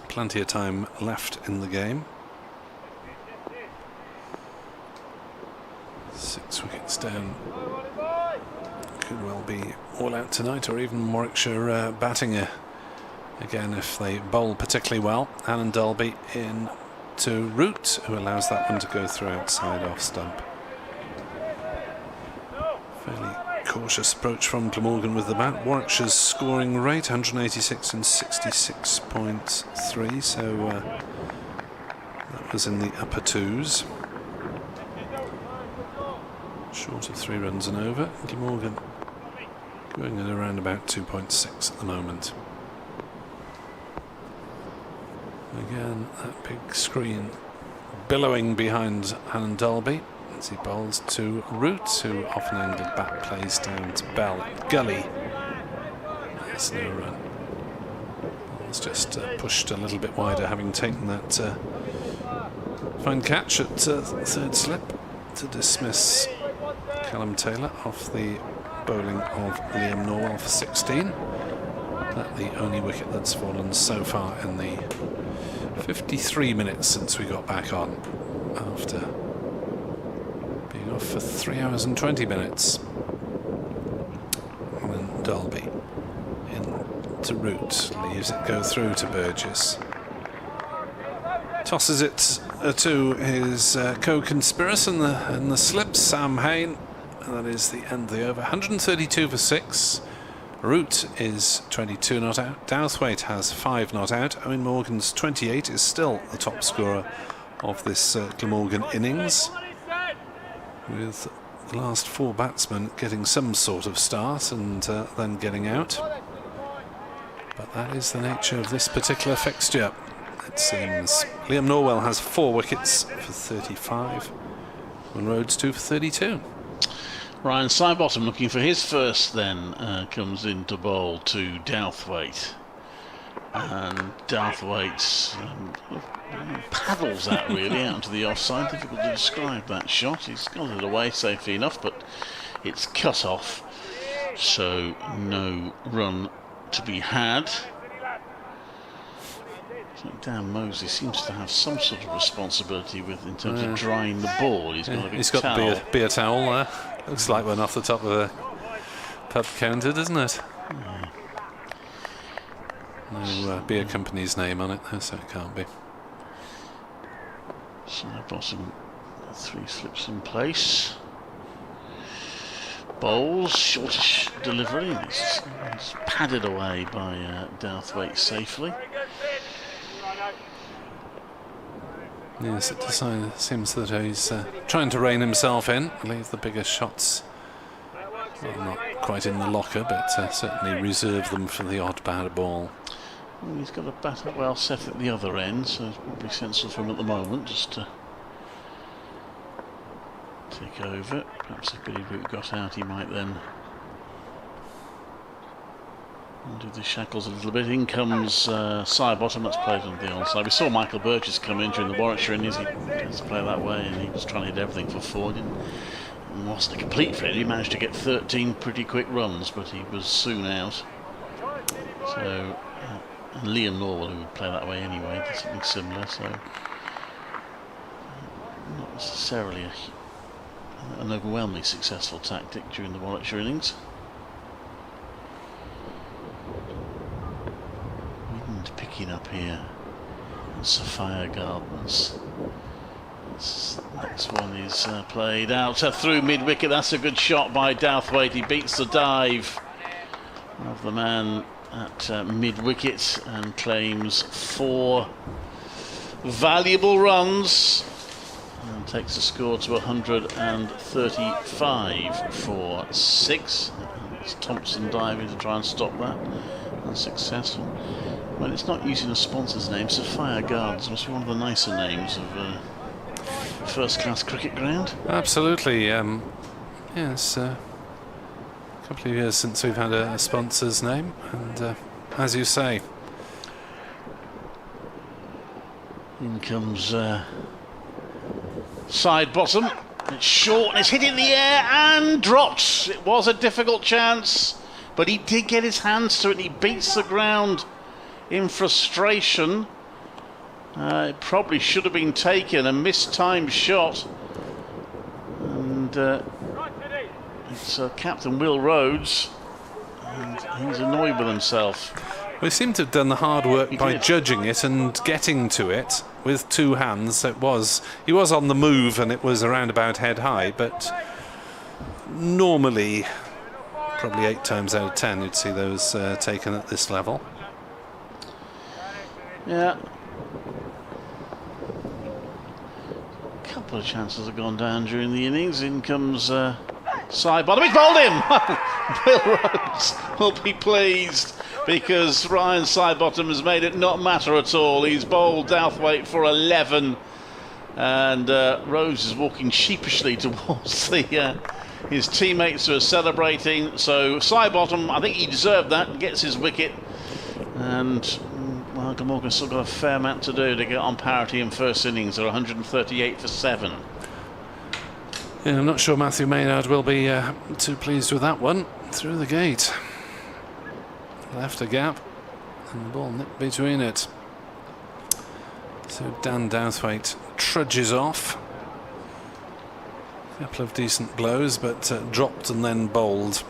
Speaker 6: Plenty of time left in the game. 6 wickets down. Could well be all out tonight, or even Warwickshire batting again if they bowl particularly well. Alan Dalby in to Root, who allows that one to go through outside off stump. Fairly cautious approach from Glamorgan with the bat. Warwickshire's scoring rate 186 and 66.3, so that was in the upper twos. Short of 3 runs and over. Glamorgan going at around about 2.6 at the moment. Again, that big screen billowing behind Alan Dalby as he bowls to Root, who often angled bat plays down to Bell Gully. There's no run. Ball's just pushed a little bit wider, having taken that fine catch at third slip to dismiss Callum Taylor off the bowling of Liam Norwell for 16. That the only wicket that's fallen so far in the 53 minutes since we got back on, after being off for 3 hours and 20 minutes. And Dalby in to Root, leaves it go through to Burgess. Tosses it to his co-conspirator in the slip, Sam Hain, and that is the end of the over. 132 for 6. Root is 22 not out. Douthwaite has 5 not out. Owen Morgan's 28 is still the top scorer of this Glamorgan innings, with the last 4 batsmen getting some sort of start and then getting out. But that is the nature of this particular fixture, it seems. Liam Norwell has 4 wickets for 35, and Rhodes 2 for 32.
Speaker 3: Ryan Sidebottom looking for his first then, comes into bowl to Douthwaite. And Douthwaite paddles that really out to the offside. Difficult to describe that shot. He's got it away safely enough, but it's cut off. So no run to be had. Dan Mosley seems to have some sort of responsibility in terms of drying the ball. He's got a big towel.
Speaker 6: Got beer towel there. Looks like one off the top of a pub counter, doesn't it? No beer company's name on it, so it can't be.
Speaker 3: Sidebottom, 3 slips in place. Bowls, shortish delivery. It's padded away by Douthwaite safely.
Speaker 6: Yes, it seems that he's trying to rein himself in, leave the bigger shots, well, not quite in the locker, but certainly reserve them for the odd bad ball.
Speaker 3: Well, he's got a batter well set at the other end, so it's probably sensible for him at the moment just to take over. Perhaps if Billy Root got out, he might then undo the shackles a little bit. In comes Sidebottom, that's played on the onside. We saw Michael Burgess come in during the Warwickshire innings. He tends to play that way, and he was trying to hit everything for 4. Didn't wasn't a complete failure. He managed to get 13 pretty quick runs, but he was soon out. So, and Liam Norwell, who would play that way anyway, did something similar. So, not necessarily an overwhelmingly successful tactic during the Warwickshire innings. Picking up here in Sophia Gardens. This next one is played out through mid-wicket. That's a good shot by Douthwaite. He beats the dive of the man at mid-wicket and claims 4 valuable runs and takes the score to 135 for 6. It's Thompson diving to try and stop that. Unsuccessful. Well, it's not using a sponsor's name. Sophia Gardens must be one of the nicer names of first-class cricket ground.
Speaker 6: Absolutely. Yes, a couple of years since we've had a sponsor's name, and as you say,
Speaker 3: in comes Sidebottom, It's short and it's hit in the air and dropped. It was a difficult chance, but he did get his hands to it and he beats the ground in frustration. It probably should have been taken, a mistimed shot. And it's Captain Will Rhodes, and he's annoyed with himself.
Speaker 6: We seem to have done the hard work by judging it and getting to it with two hands. He was on the move and it was around about head high, but normally, probably 8 times out of 10, you'd see those taken at this level.
Speaker 3: Yeah. A couple of chances have gone down during the innings. In comes Sidebottom. He's bowled him! Will Rhodes will be pleased because Ryan Sidebottom has made it not matter at all. He's bowled Douthwaite for 11 and Rhodes is walking sheepishly towards his teammates who are celebrating. So Sidebottom, I think he deserved that, gets his wicket, and well, Glamorgan's still got a fair amount to do to get on parity in first innings. They're 138 for 7.
Speaker 6: Yeah, I'm not sure Matthew Maynard will be too pleased with that one. Through the gate. Left a gap and the ball nipped between it. So Dan Douthwaite trudges off. A couple of decent blows, but dropped and then bowled.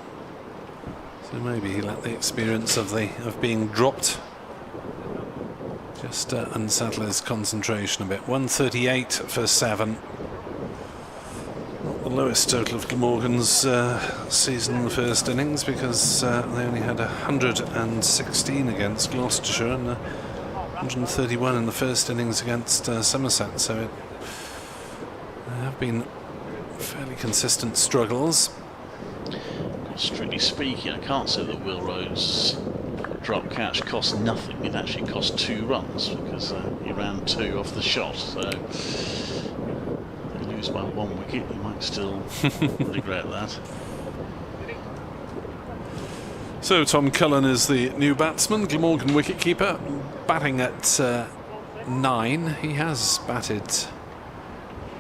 Speaker 6: So maybe he let the experience of being dropped just unsettle his concentration a bit. 138 for 7. Not the lowest total of Glamorgan's season in the first innings, because they only had 116 against Gloucestershire and 131 in the first innings against Somerset. So there have been fairly consistent struggles.
Speaker 3: Strictly speaking, I can't say that Will Rhodes' drop catch cost nothing. It actually cost 2 runs because he ran 2 off the shot. So if they lose by 1 wicket, he might still regret that.
Speaker 6: So Tom Cullen is the new batsman, Glamorgan wicketkeeper, batting at 9. He has batted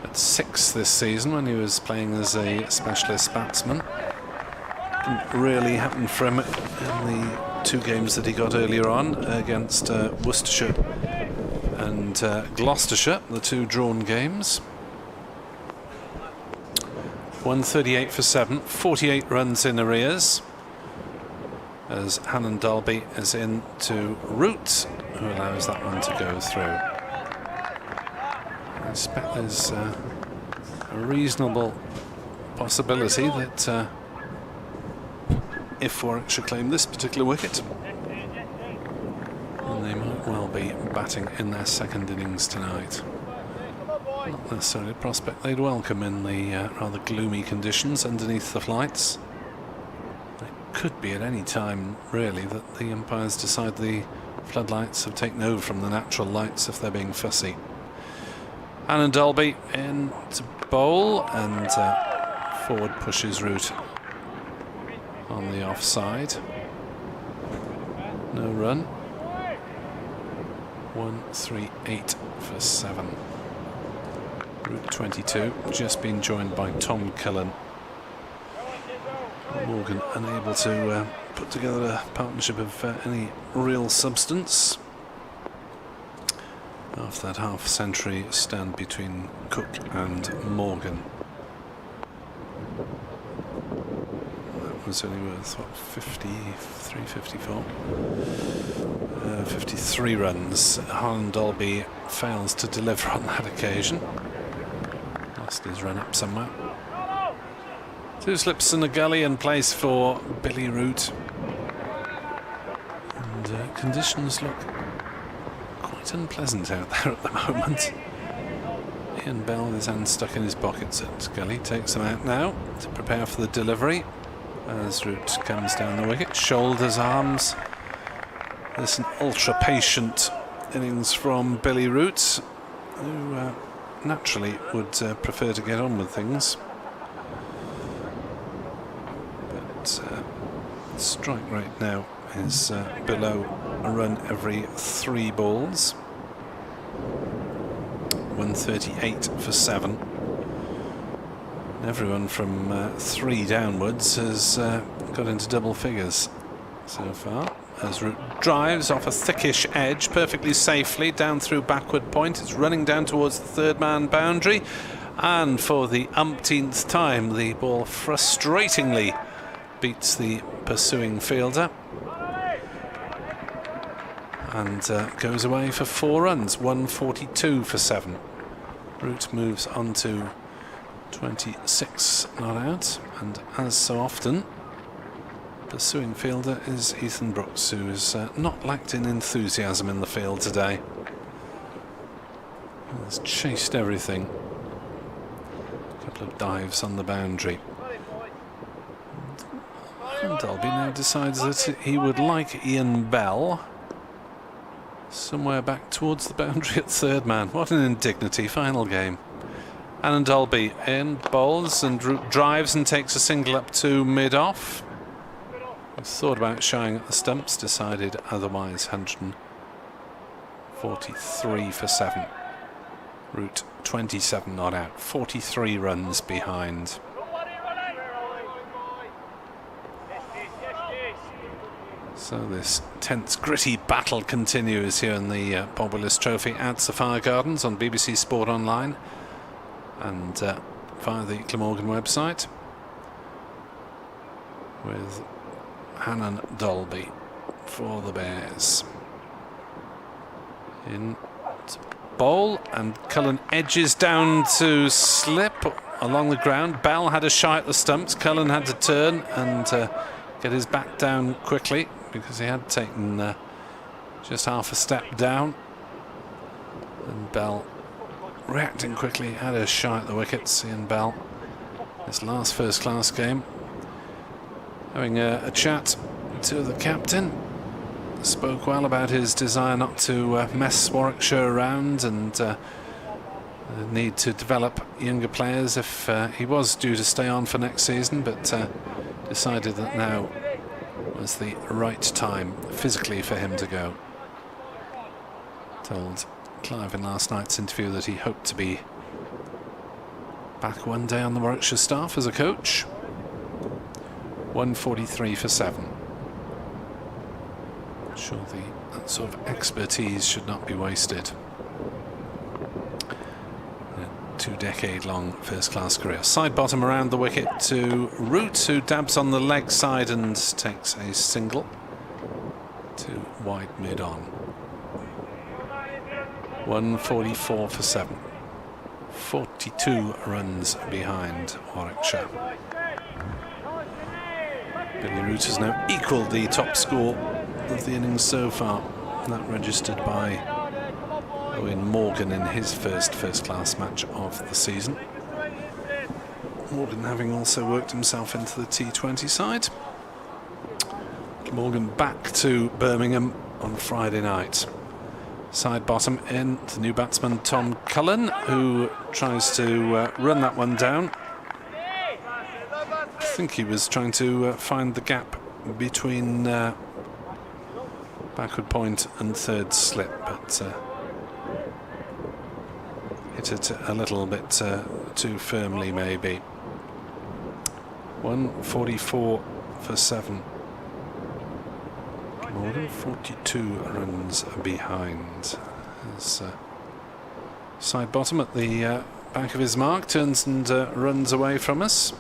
Speaker 6: at 6 this season when he was playing as a specialist batsman. Didn't really happen for him in the 2 games that he got earlier on against Worcestershire and Gloucestershire, the 2 drawn games. 138 for 7, 48 runs in arrears, as Hannon Dalby is in to Root, who allows that one to go through. I expect there's a reasonable possibility that if Warwickshire claim this particular wicket, then they might well be batting in their second innings tonight. Not necessarily a prospect they'd welcome in the rather gloomy conditions underneath the flights. It could be at any time, really, that the umpires decide the floodlights have taken over from the natural lights if they're being fussy. Hannon Dalby in to bowl, and forward pushes Root on the offside. No run. 138 for 7. Root 22, just been joined by Tom Cullen. Morgan unable to put together a partnership of any real substance after that half-century stand between Cook and Morgan. That was only worth, what, 53, 54? 53 runs. Hannon Dalby fails to deliver on that occasion. Lost his run up somewhere. 2 slips in the gully and place for Billy Root. And conditions look quite unpleasant out there at the moment. Ian Bell with his hand stuck in his pockets at Gully takes them out now to prepare for the delivery as Root comes down the wicket. Shoulders, arms. There's an ultra patient innings from Billy Root, who naturally would prefer to get on with things. But strike rate now is below a run every 3 balls. 138 for 7. And everyone from 3 downwards has got into double figures so far. As Root drives off a thickish edge perfectly safely down through backward point. It's running down towards the third man boundary, and for the umpteenth time the ball frustratingly beats the pursuing fielder and goes away for 4 runs. 142 for 7. Root moves on to 26 not out, and as so often, pursuing fielder is Ethan Brooks, who has not lacked in enthusiasm in the field today. Has chased everything. A couple of dives on the boundary. And Dolby now decides that he would like Ian Bell somewhere back towards the boundary at third man. What an indignity. Final game. Alan Dolby in, bowls, and Root drives and takes a single up to mid-off. Thought about shying at the stumps, decided otherwise. 143 for 7. Root 27 not out, 43 runs behind. So this tense, gritty battle continues here in the Bob Willis Trophy at Sophia Gardens on BBC Sport Online and via the Glamorgan website, with Hannon Dolby for the Bears. In bowl, and Cullen edges down to slip along the ground. Bell had a shy at the stumps. Cullen had to turn and get his bat down quickly because he had taken just half a step down. And Bell reacting quickly, had a shy at the wickets. Ian Bell, his last first-class game, having a chat to the captain. Spoke well about his desire not to mess Warwickshire around and the need to develop younger players if he was due to stay on for next season, but decided that now was the right time physically for him to go. Told Clive in last night's interview that he hoped to be back one day on the Warwickshire staff as a coach. 143 for 7. Sure, that sort of expertise should not be wasted. A 2-decade-long first-class career. Side bottom around the wicket to Root, who dabs on the leg side and takes a single to wide mid-on. 144 for 7. 42 runs behind Warwickshire. Billy Root has now equalled the top score of the innings so far, that registered by Owen Morgan in his first-class match of the season. Morgan having also worked himself into the T20 side. Morgan back to Birmingham on Friday night. Side bottom in, the new batsman Tom Cullen, who tries to run that one down. I think he was trying to find the gap between backward point and third slip, but hit it a little bit too firmly maybe. 144 for 7. More than 42 runs behind. As side bottom at the back of his mark turns and runs away from us.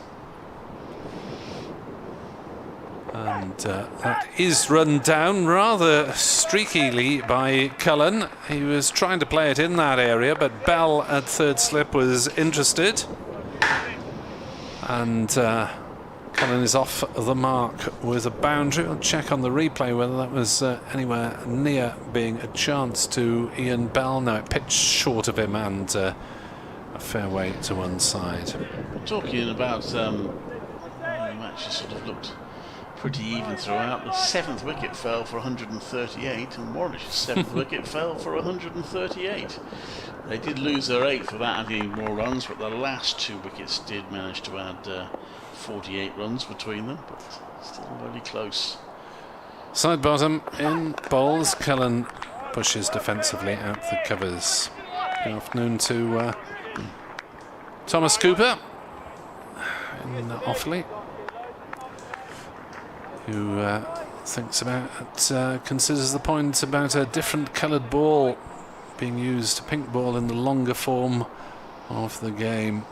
Speaker 6: And that is run down rather streakily by Cullen. He was trying to play it in that area, but Bell at third slip was interested. And Cullen is off the mark with a boundary. I'll check on the replay whether that was anywhere near being a chance to Ian Bell. No, it pitched short of him and a fair way to one side.
Speaker 3: Talking about the match sort of looked pretty even throughout. The 7th wicket fell for 138 and Warwickshire's 7th wicket fell for 138. They did lose their 8th without adding more runs, but the last 2 wickets did manage to add 48 runs between them, but still really close.
Speaker 6: Side bottom in bowls. Cullen pushes defensively out the covers. Good afternoon to Thomas Cooper, in Offaly, who considers the point about a different coloured ball being used, a pink ball in the longer form of the game.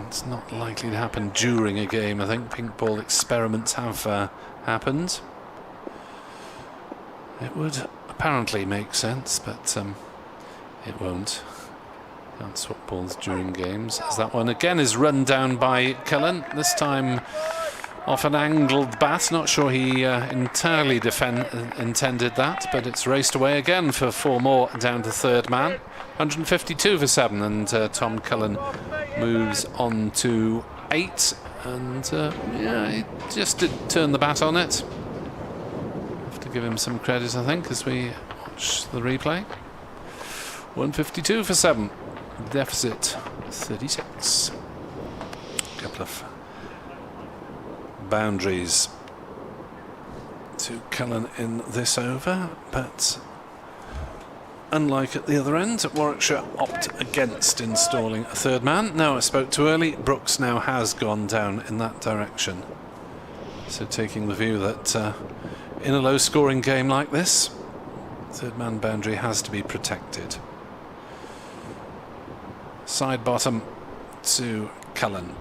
Speaker 6: It's not likely to happen during a game. I think pink ball experiments have happened. It would apparently make sense, but it won't. Can't swap balls during games. As that one again is run down by Cullen, this time off an angled bat. Not sure he entirely intended that, but it's raced away again for 4 more down to third man. 152 for 7, and Tom Cullen moves on to 8, and yeah, he just did turn the bat on it. Have to give him some credit, I think, as we watch the replay. 152 for 7, deficit 36. A couple of boundaries to Cullen in this over, but unlike at the other end, Warwickshire opt against installing a third man. Now, I spoke too early. Brooks now has gone down in that direction. So taking the view that in a low-scoring game like this, third man boundary has to be protected. Side bottom to Cullen.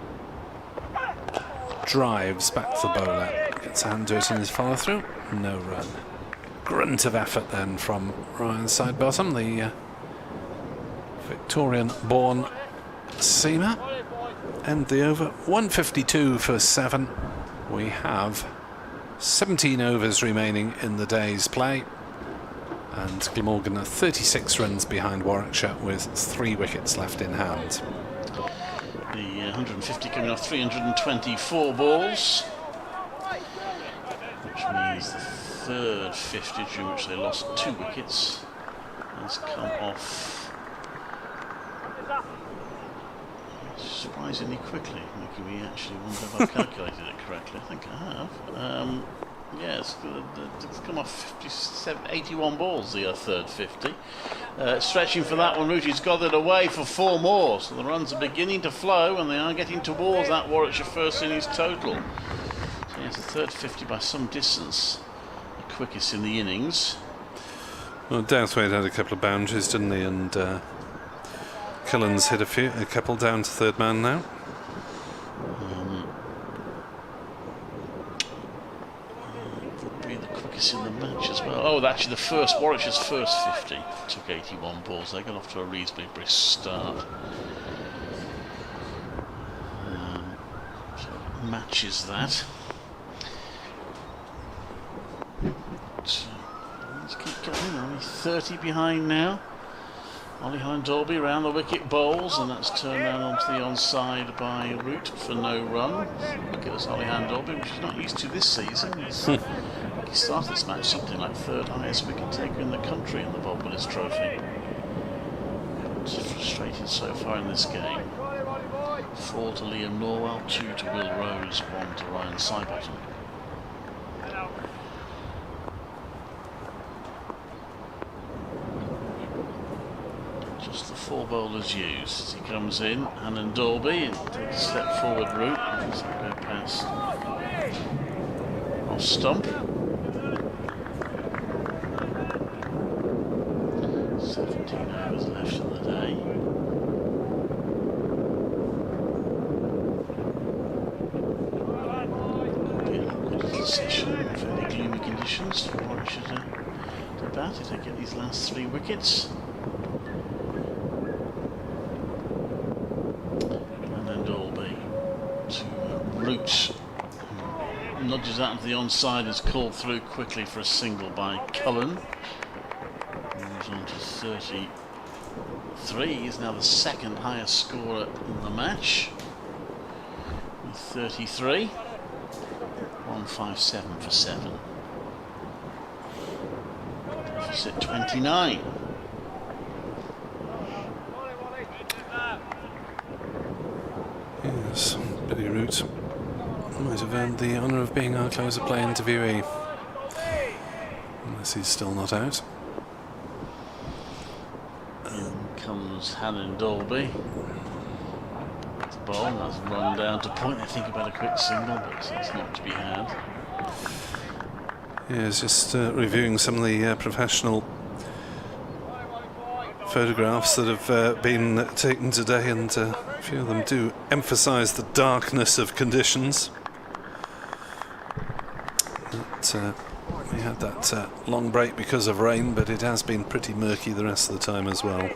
Speaker 6: Drives back to the bowler. Gets a hand to it in his follow-through. No run. Grunt of effort then from Ryan Sidebottom, the Victorian-born seamer. End the over. 152 for 7. We have 17 overs remaining in the day's play, and Glamorgan are 36 runs behind Warwickshire with 3 wickets left in hand.
Speaker 3: The 150 coming off 324 balls, which means the third 50, during which they lost 2 wickets, has come off surprisingly quickly, making me actually wonder if I've calculated it correctly. I think I have. Yes, it's come off 81 balls, the third 50. Stretching for that one, Ruji's got it away for 4 more, so the runs are beginning to flow, and they are getting towards that Warwickshire first innings total. So yes, the third 50 by some distance, the quickest in the innings.
Speaker 6: Well, Douthwaite had a couple of boundaries, didn't he? And Cullen's hit a couple down to third man now.
Speaker 3: Would be the quickest in the match as well. Oh, actually, Warwickshire's first 50 took 81 balls. They got off to a reasonably brisk start. So it matches that. So let's keep going. Only 30 behind now. Ollie Hine-Dolby around the wicket bowls, and that's turned down onto the onside by Root for no run. Look at this Ollie Hine-Dolby, which he's not used to this season. He started this match something like 3rd highest wicket taker in the country in the Bob Willis Trophy. It's frustrated so far in this game. 4 to Liam Norwell, 2 to Will Rose, 1 to Ryan Sidebottom. Just the 4 bowlers used as he comes in. Hine-Dolby and takes a step forward route. Does that go past off stump? 17 overs left in the day. Be a good little session, fairly gloomy conditions for Warwickshire to bat if they get these last 3 wickets. Root nudges out into the onside, is called through quickly for a single by Cullen. Moves on to 33. He's now the 2nd highest scorer in the match with 33. 157 for 7. Deficit 29.
Speaker 6: Yes, Billy Root might have earned the honour of being our closer play interviewee, unless he's still not out.
Speaker 3: In comes Hine-Dolby. bowl. That's run down to point. They think about a quick single, but it's not to be had.
Speaker 6: Yeah, it's just reviewing some of the professional photographs that have been taken today, and a few of them do emphasise the darkness of conditions. But, we had that long break because of rain, but it has been pretty murky the rest of the time as well.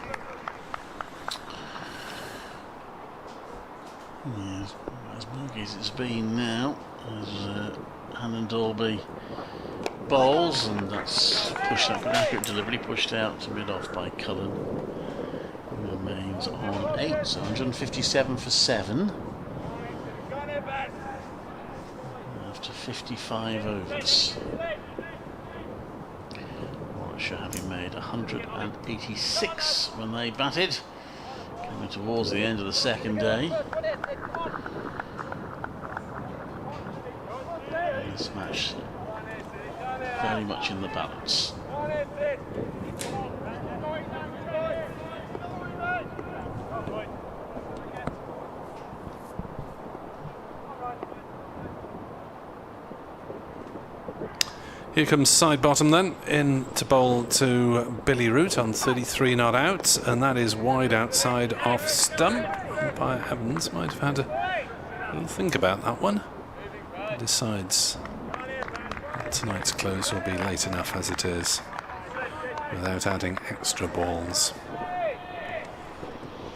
Speaker 3: Yes, as murky as it's been now, as Hannon Dalby bowls, and that's pushed up, an accurate delivery pushed out to mid-off by Cullen. He remains on 8, so 157 for 7. After 55 overs. Warwickshire having made 186 when they batted. Coming towards the end of the second day. And this match very much in the balance.
Speaker 6: Here comes side bottom then, in to bowl to Billy Root on 33 not out, and that is wide outside off stump. Umpire Evans might have had a little think about that one. He decides that tonight's close will be late enough as it is, without adding extra balls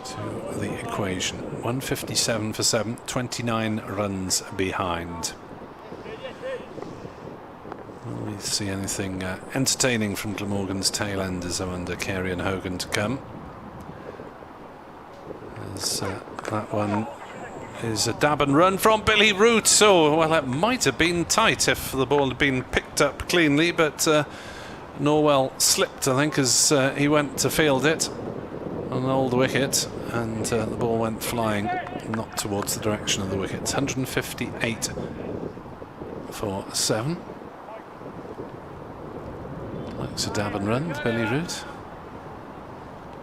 Speaker 6: to the equation. 157 for 7, 29 runs behind. Will we see anything entertaining from Glamorgan's tail end as though under Carey and Hogan to come? As that one is a dab and run from Billy Root. So, well, it might have been tight if the ball had been picked up cleanly, but Norwell slipped, I think, as he went to field it on an old wicket, and the ball went flying, not towards the direction of the wicket. 158 for 7. Likes a dab and run, Billy Root.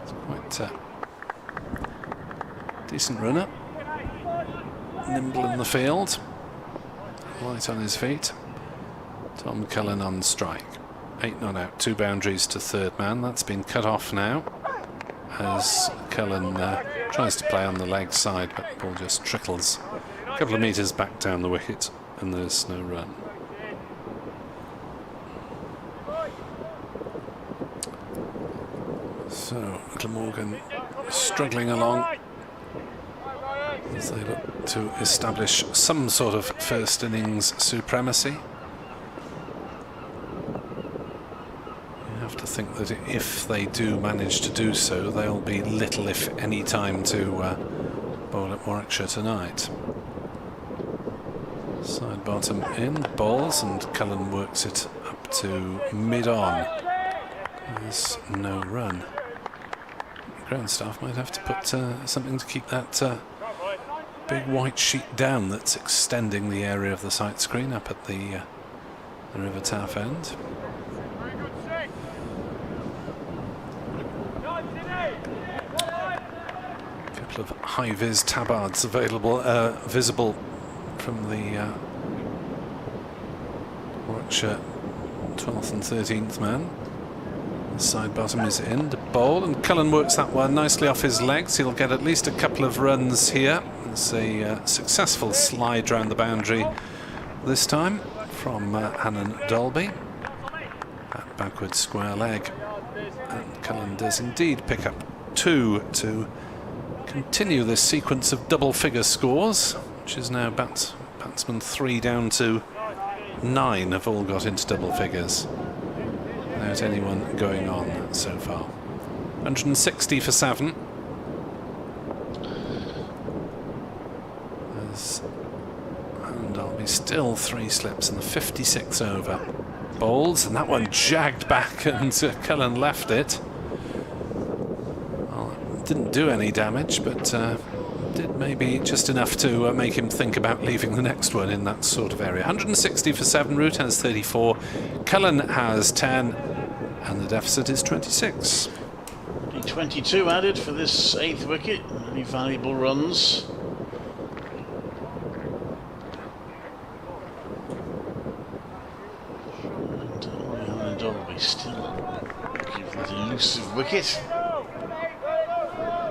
Speaker 6: It's quite decent runner. Nimble in the field. Light on his feet. Tom Cullen on strike. 8 not out, 2 boundaries to third man. That's been cut off now as Cullen tries to play on the leg side, but the ball just trickles a couple of metres back down the wicket and there's no run. So Glamorgan struggling along as they look to establish some sort of first innings supremacy. You have to think that if they do manage to do so, there'll be little, if any, time to bowl at Warwickshire tonight. Side bottom in, bowls, and Cullen works it up to mid-on. There's no run. Ground staff might have to put something to keep that big white sheet down that's extending the area of the sight screen up at the River Taff end. A couple of high-vis tabards available, visible from the Warwickshire 12th and 13th man. The side bottom is in to bowl, and Cullen works that one nicely off his legs. He'll get at least a couple of runs here. It's a successful slide round the boundary this time from Hannon Dalby. That backward square leg, and Cullen does indeed pick up 2 to continue this sequence of double figure scores, which is now batsman 3 down to 9 have all got into double figures without anyone going on so far. 160 for 7. And I'll be still 3 slips in the 56th over. Bowls, and that one jagged back and Cullen left it. Well, it didn't do any damage, but did maybe just enough to make him think about leaving the next one in that sort of area. 160 for 7, Root has 34, Cullen has 10, and the deficit is 26.
Speaker 3: 22 added for this 8th wicket. Any valuable runs? Dolby still give that elusive wicket.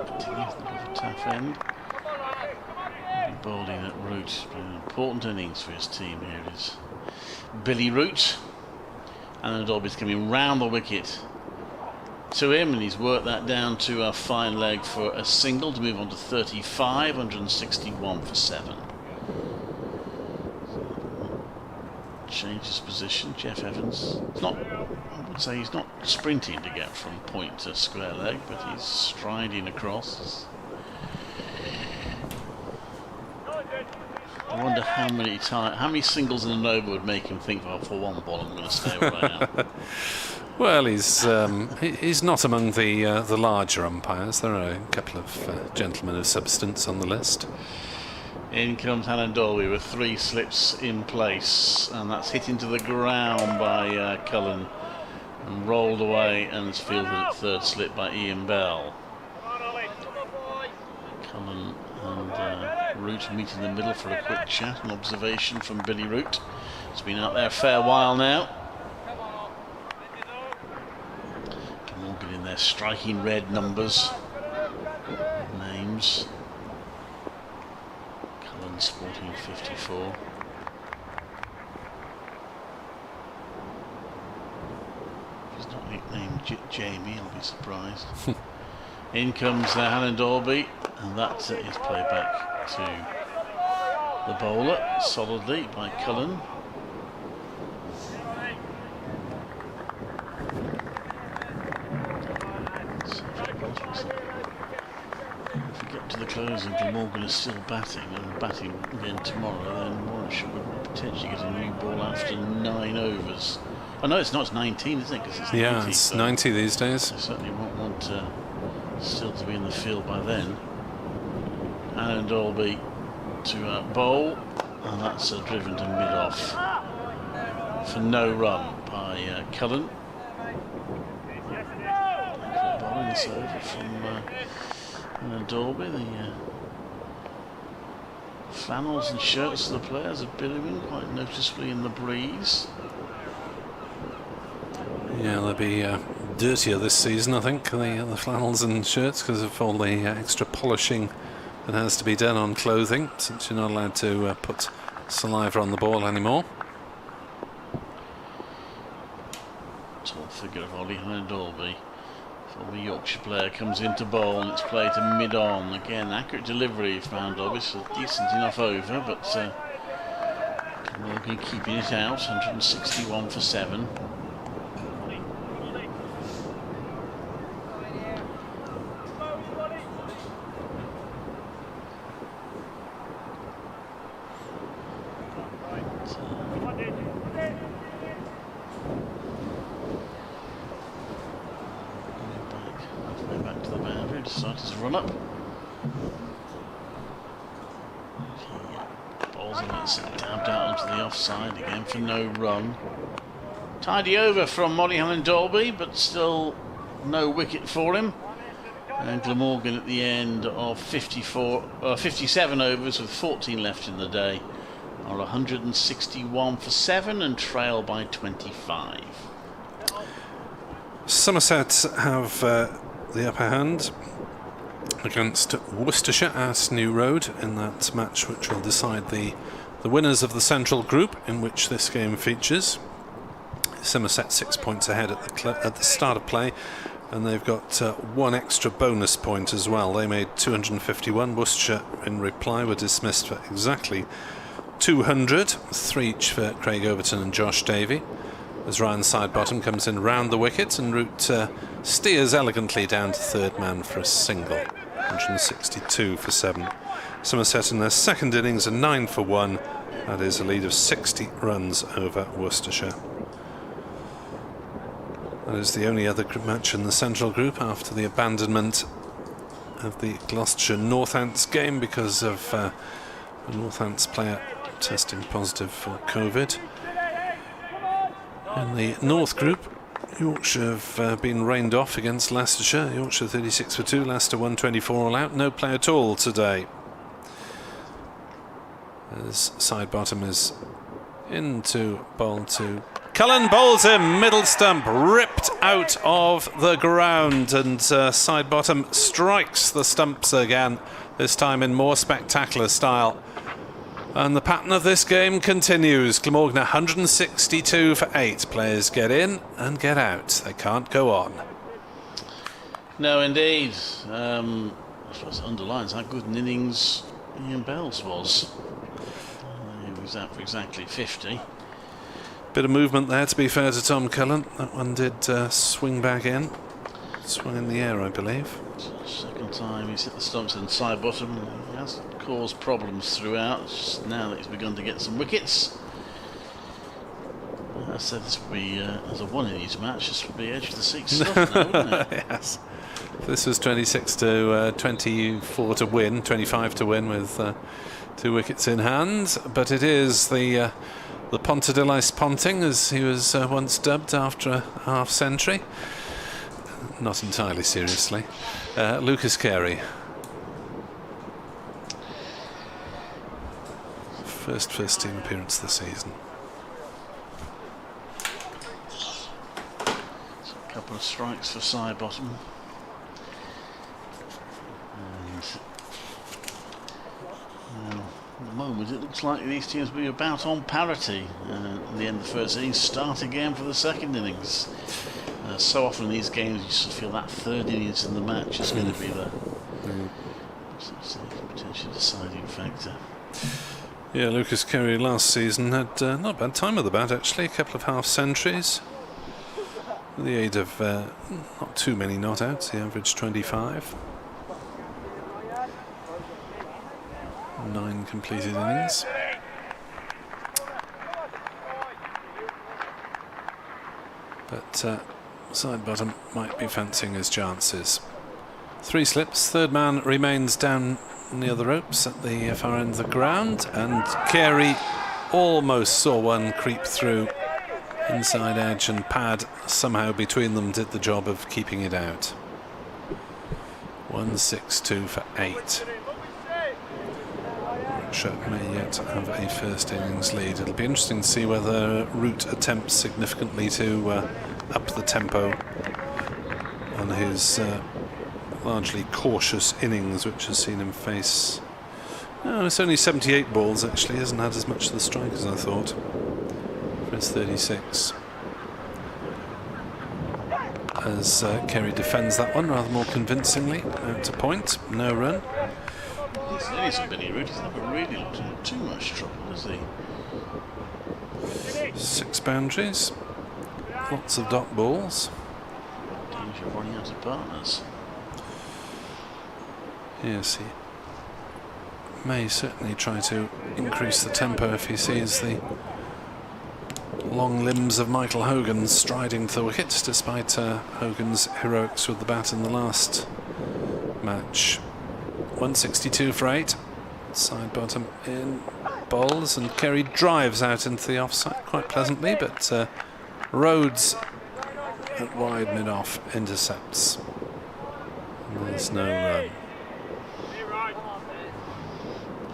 Speaker 3: Continues the tough end. Bowling at Root. An important innings for his team here is Billy Root. And Dolby's coming round the wicket to him, and he's worked that down to a fine leg for a single to move on to 35, 161 for 7. Changes position, Jeff Evans. It's not, I would say he's not sprinting to get from point to square leg, but he's striding across. I wonder how many singles in an over would make him think, well, for one ball I'm going to stay where I am.
Speaker 6: Well, he's not among the larger umpires. There are a couple of gentlemen of substance on the list.
Speaker 3: In comes Hannah Dolby with 3 slips in place, and that's hit into the ground by Cullen and rolled away, and is fielded at third slip by Ian Bell. Cullen and Root meet in the middle for a quick chat and observation from Billy Root. He's been out there a fair while now. Glamorgan in their striking red numbers, names. Cullen sporting 54. If he's not nicknamed Jamie, I'll be surprised. In comes Hannah Dolby, and that is played back to the bowler solidly by Cullen. If we get to the close and Glamorgan is still batting, and batting again tomorrow, then Warwickshire would potentially get a new ball after 9 overs. Oh no, it's not, it's 19, isn't it? Because it's 90,
Speaker 6: yeah, it's
Speaker 3: so
Speaker 6: 90 these days.
Speaker 3: I certainly won't want still to be in the field by then. And Dolby to bowl, and that's driven to mid-off for no run by Cullen. Bowling this over from Dolby. The flannels and shirts of the players are billowing quite noticeably in the breeze.
Speaker 6: Yeah, they'll be dirtier this season, I think, the flannels and shirts, because of all the extra polishing that has to be done on clothing, since you're not allowed to put saliva on the ball anymore.
Speaker 3: Tall figure of Ollie Dolby. Former Yorkshire player comes into bowl, and it's played to mid-on. Again, accurate delivery from Dolby, so decent enough over, but Morgan keeping it out, 161 for 7. Decided to run up. Balls and it's dabbed out onto the offside again for no run. Tidy over from Molly Helen Dolby, but still no wicket for him. And Glamorgan at the end of 57 overs with 14 left in the day are 161 for 7 and trail by 25.
Speaker 6: Somerset have the upper hand against Worcestershire at New Road in that match which will decide the winners of the central group in which this game features. Somerset 6 points ahead at the start of play, and they've got 1 extra bonus point as well. They made 251. Worcestershire in reply were dismissed for exactly 200, 3 each for Craig Overton and Josh Davey. As Ryan Sidebottom comes in round the wicket, and Root steers elegantly down to third man for a single, 162 for 7. Somerset in their second innings are 9 for 1. That is a lead of 60 runs over Worcestershire. That is the only other match in the central group after the abandonment of the Gloucestershire Northants game because of a Northants player testing positive for COVID. In the North Group, Yorkshire have been rained off against Leicestershire. Yorkshire 36 for 2, Leicester 124 all out. No play at all today. As Sidebottom is into bowl to Cullen bowls him, middle stump, ripped out of the ground, and side bottom strikes the stumps again, this time in more spectacular style. And the pattern of this game continues. Glamorgan 162 for 8. Players get in and get out. They can't go on.
Speaker 3: No, indeed. I suppose it underlines how good an innings Ian Bell's was. He was out for exactly 50.
Speaker 6: Bit of movement there, to be fair to Tom Cullen. That one did swing back in. Swung in the air, I believe.
Speaker 3: Second time he's hit the stumps and side bottom. He has caused problems throughout. It's just now that he's begun to get some wickets. I said this would be, as a one innings match, this would be edge of the six stuff now, wouldn't it?
Speaker 6: Yes. This was 26 to 24 to win, 25 to win with 2 wickets in hand. But it is the Pontadillais Ponting, as he was once dubbed after a half century. Not entirely seriously. Lukas Carey. First team appearance this season.
Speaker 3: So a couple of strikes for side bottom. And at the moment it looks like these teams will be about on parity at the end of the first innings. Start again for the second innings. So often in these games you just feel that third innings in the match is going to be the potentially deciding factor.
Speaker 6: Yeah, Lukas Carey last season had not a bad time with the bat actually, a couple of half centuries. With the aid of not too many not outs, he averaged 25. 9 completed innings. But side bottom might be fancying his chances. 3 slips, third man remains down near the ropes at the far end of the ground, and Carey almost saw one creep through inside edge, and Pad somehow between them did the job of keeping it out. 162 for 8. Warwickshire may yet have a first innings lead. It'll be interesting to see whether Root attempts significantly to up the tempo on his largely cautious innings, which has seen him face... Oh, it's only 78 balls actually, hasn't had as much of the strike as I thought for his 36. As Carey defends that one rather more convincingly, out to point, no run.
Speaker 3: He's nearly so Billy Root, he's never really looked in too much trouble, has he?
Speaker 6: 6 boundaries, lots of dot balls.
Speaker 3: Danger of running out of partners.
Speaker 6: Yes, he may certainly try to increase the tempo if he sees the long limbs of Michael Hogan striding to the wicket, despite Hogan's heroics with the bat in the last match. 162 for 8. Side bottom in bowls, and Carey drives out into the offside quite pleasantly, but Rhodes at wide mid-off intercepts. And there's no run.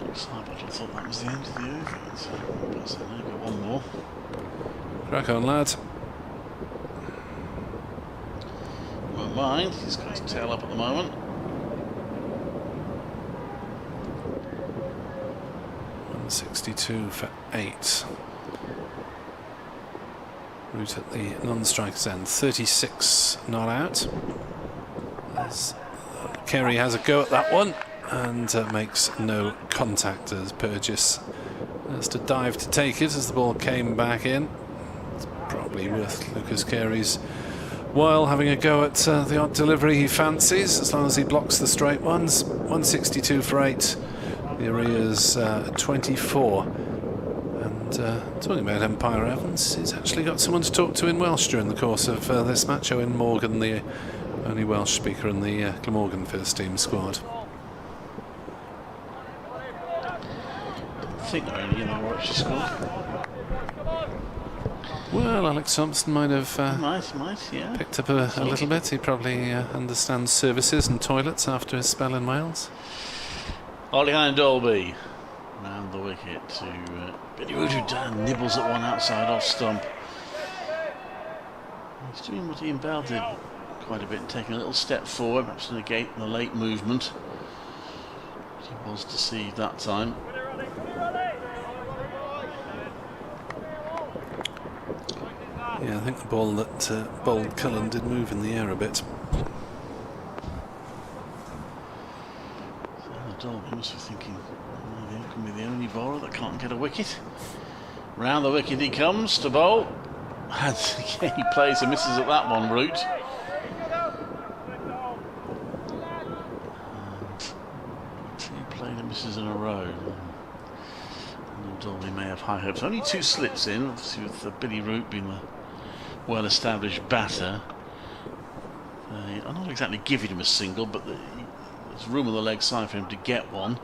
Speaker 3: I thought that was the end of the over, so perhaps I know got one more.
Speaker 6: Crack on, lad.
Speaker 3: Won't mind, he's got his tail up at the moment.
Speaker 6: 162 for 8. Root at the non-strikers end. 36 not out. As Carey has a go at that one and makes no contact as Burgess has to dive to take it as the ball came back in. It's probably worth Lukas Carey's while having a go at the odd delivery he fancies, as long as he blocks the straight ones. 162 for 8. The arrears 24. And talking about Empire Evans, he's actually got someone to talk to in Welsh during the course of this match. Owen Morgan, the only Welsh speaker in the Glamorgan first team squad.
Speaker 3: I think they're only in the Warwickshire squad.
Speaker 6: Well, Alex Thompson might have
Speaker 3: yeah.
Speaker 6: picked up a little bit. He probably understands services and toilets after his spell in Wales.
Speaker 3: Ollie Dolby round the wicket to Billy Root, who nibbles at one outside off stump. He's doing what Ian Bell did quite a bit, taking a little step forward, perhaps to negate the late movement. He was deceived that time.
Speaker 6: Yeah, I think the ball that bowled Cullen did move in the air a bit.
Speaker 3: Dolby must be thinking, he can be the only bowler that can't get a wicket. Round the wicket he comes to bowl. And he plays and misses at that one, Root. And 2 played and misses in a row. And Dolby may have high hopes. Only 2 slips in, obviously with Billy Root being the well-established batter. I'm not exactly giving him a single, but there's room on the leg side for him to get one.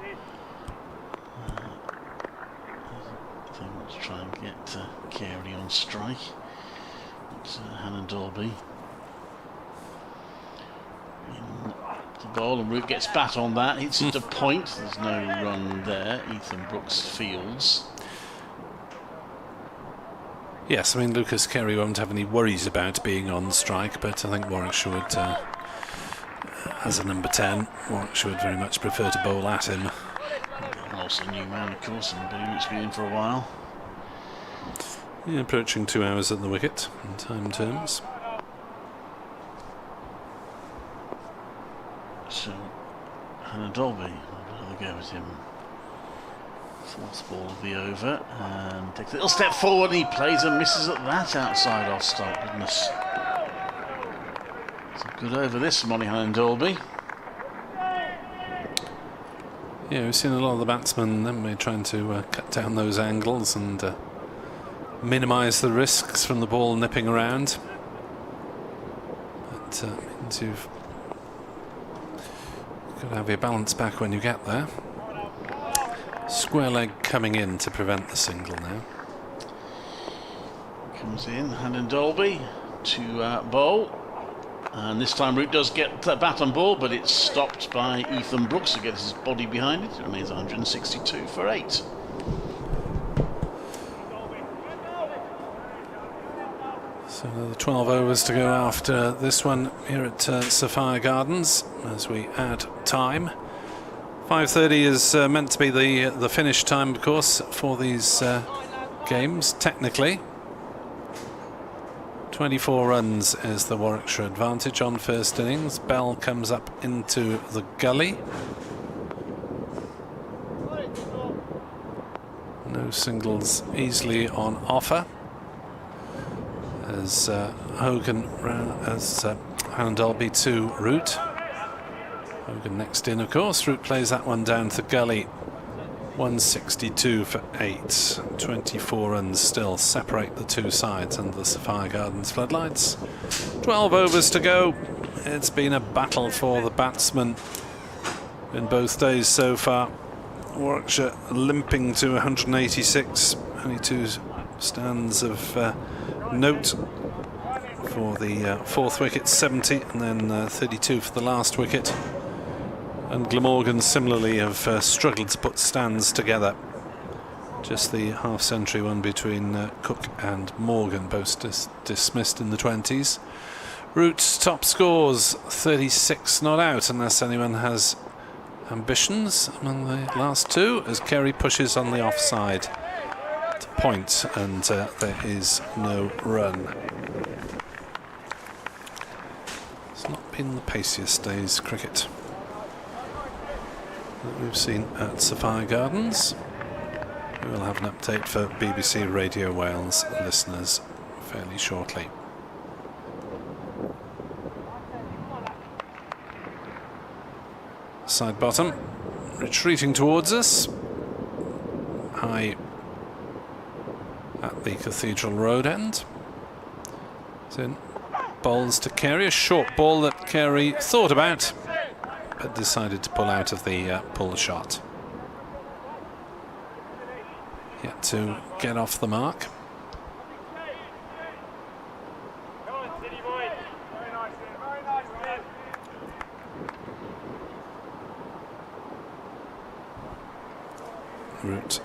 Speaker 3: They want to try and get Carey on strike. But Hannon Dolby in the bowl, and Root gets bat on that, hits it to point. There's no run there. Ethan Brooks fields.
Speaker 6: Yes, I mean, Lukas Carey won't have any worries about being on strike, but I think Warwickshire would, as a number 10, Warwickshire would very much prefer to bowl at him.
Speaker 3: Also a new man, of course, and Billy Root's been in for a while.
Speaker 6: Yeah, approaching 2 hours at the wicket in time terms.
Speaker 3: So, Hannon Dolby, I'll have a go at him. 4th ball of the over, and takes a little step forward, and he plays and misses at that outside off stump. Goodness. It's a good over this morning, Hannon Dolby.
Speaker 6: Yeah, we've seen a lot of the batsmen, haven't we, trying to cut down those angles and minimise the risks from the ball nipping around. But means you've got to have your balance back when you get there. Square leg coming in to prevent the single now.
Speaker 3: Comes in, Hannon Dolby to bowl. And this time Root does get the bat on ball, but it's stopped by Ethan Brooks, who gets his body behind it. It remains 162 for 8.
Speaker 6: So another 12 overs to go after this one here at Sophia Gardens as we add time. 5:30 is meant to be the finish time, of course, for these games, technically. 24 runs is the Warwickshire advantage on first innings. Bell comes up into the gully. No singles easily on offer. As Hogan, as Hannon Dolby to Root. Hogan next in, of course. Root plays that one down to the gully. 162 for 8. 24 runs still separate the two sides under the Sophia Gardens floodlights. 12 overs to go. It's been a battle for the batsmen in both days so far. Warwickshire limping to 186. Only 2 stands of note for the 4th wicket, 70, and then 32 for the last wicket. And Glamorgan similarly have struggled to put stands together. Just the half-century one between Cook and Morgan, both dismissed in the 20s. Root's top scores 36 not out, unless anyone has ambitions among the last 2, as Carey pushes on the offside to point, and there is no run. It's not been the paciest day's cricket that we've seen at Sophia Gardens. We will have an update for BBC Radio Wales listeners fairly shortly. Side bottom retreating towards us, high at the Cathedral Road end. Then bowls to Carey, a short ball that Carey thought about but decided to pull out of the pull shot. Yet to get off the mark. Root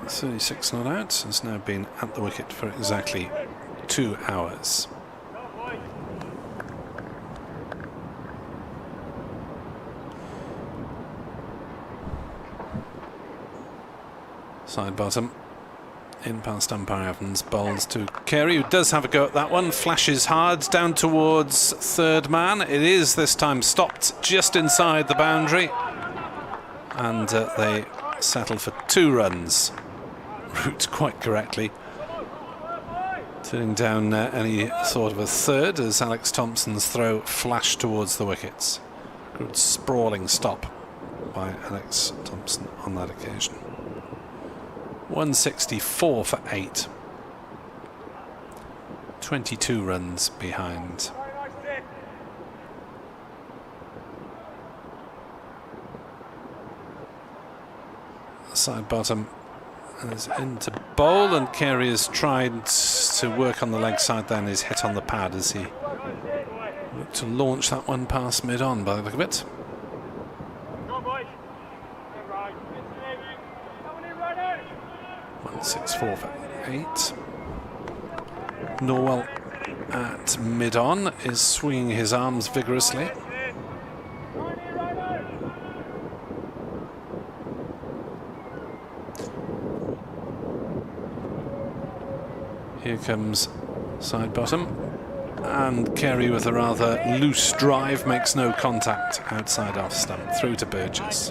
Speaker 6: 36 not out, has now been at the wicket for exactly 2 hours. Side bottom. In past umpire Evans, bowls to Carey, who does have a go at that one. Flashes hard down towards third man. It is this time stopped just inside the boundary. And they settle for 2 runs. Root quite correctly. Turning down any sort of a third as Alex Thompson's throw flashed towards the wickets. Good sprawling stop by Alex Thompson on that occasion. 164 for 8. 22 runs behind. Side bottom is into bowl, and Carey has tried to work on the leg side, then is hit on the pad as he looked to launch that one past mid-on by the look of it. 164 for 8. Norwell at mid-on is swinging his arms vigorously. Here comes side bottom, and Carey with a rather loose drive makes no contact outside off stump, through to Burgess.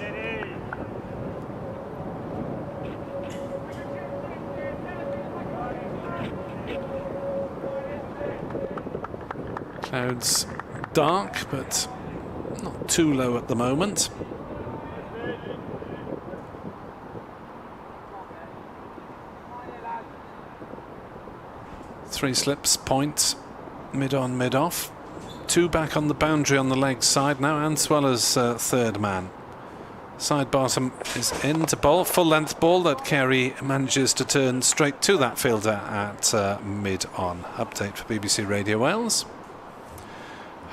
Speaker 6: Clouds dark, but not too low at the moment. Three slips, point, mid-on, mid-off. 2 back on the boundary on the leg side now, as well as third man. Side bottom is in to bowl, full length ball that Carey manages to turn straight to that fielder at mid-on. Update for BBC Radio Wales.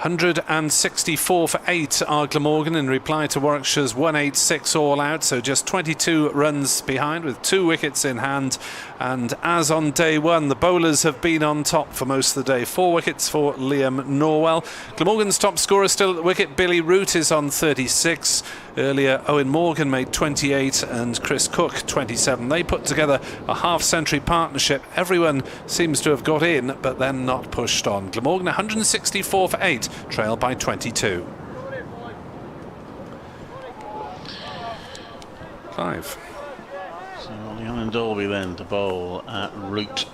Speaker 6: 164 for 8 are Glamorgan in reply to Warwickshire's 186 all out, so just 22 runs behind with 2 wickets in hand. And as on day 1, the bowlers have been on top for most of the day. 4 wickets for Liam Norwell. Glamorgan's top scorer still at the wicket. Billy Root is on 36. Earlier, Owen Morgan made 28 and Chris Cook 27. They put together a half-century partnership. Everyone seems to have got in, but then not pushed on. Glamorgan 164 for 8, trailed by 22. 5.
Speaker 3: So Leon Dolby then to bowl at Root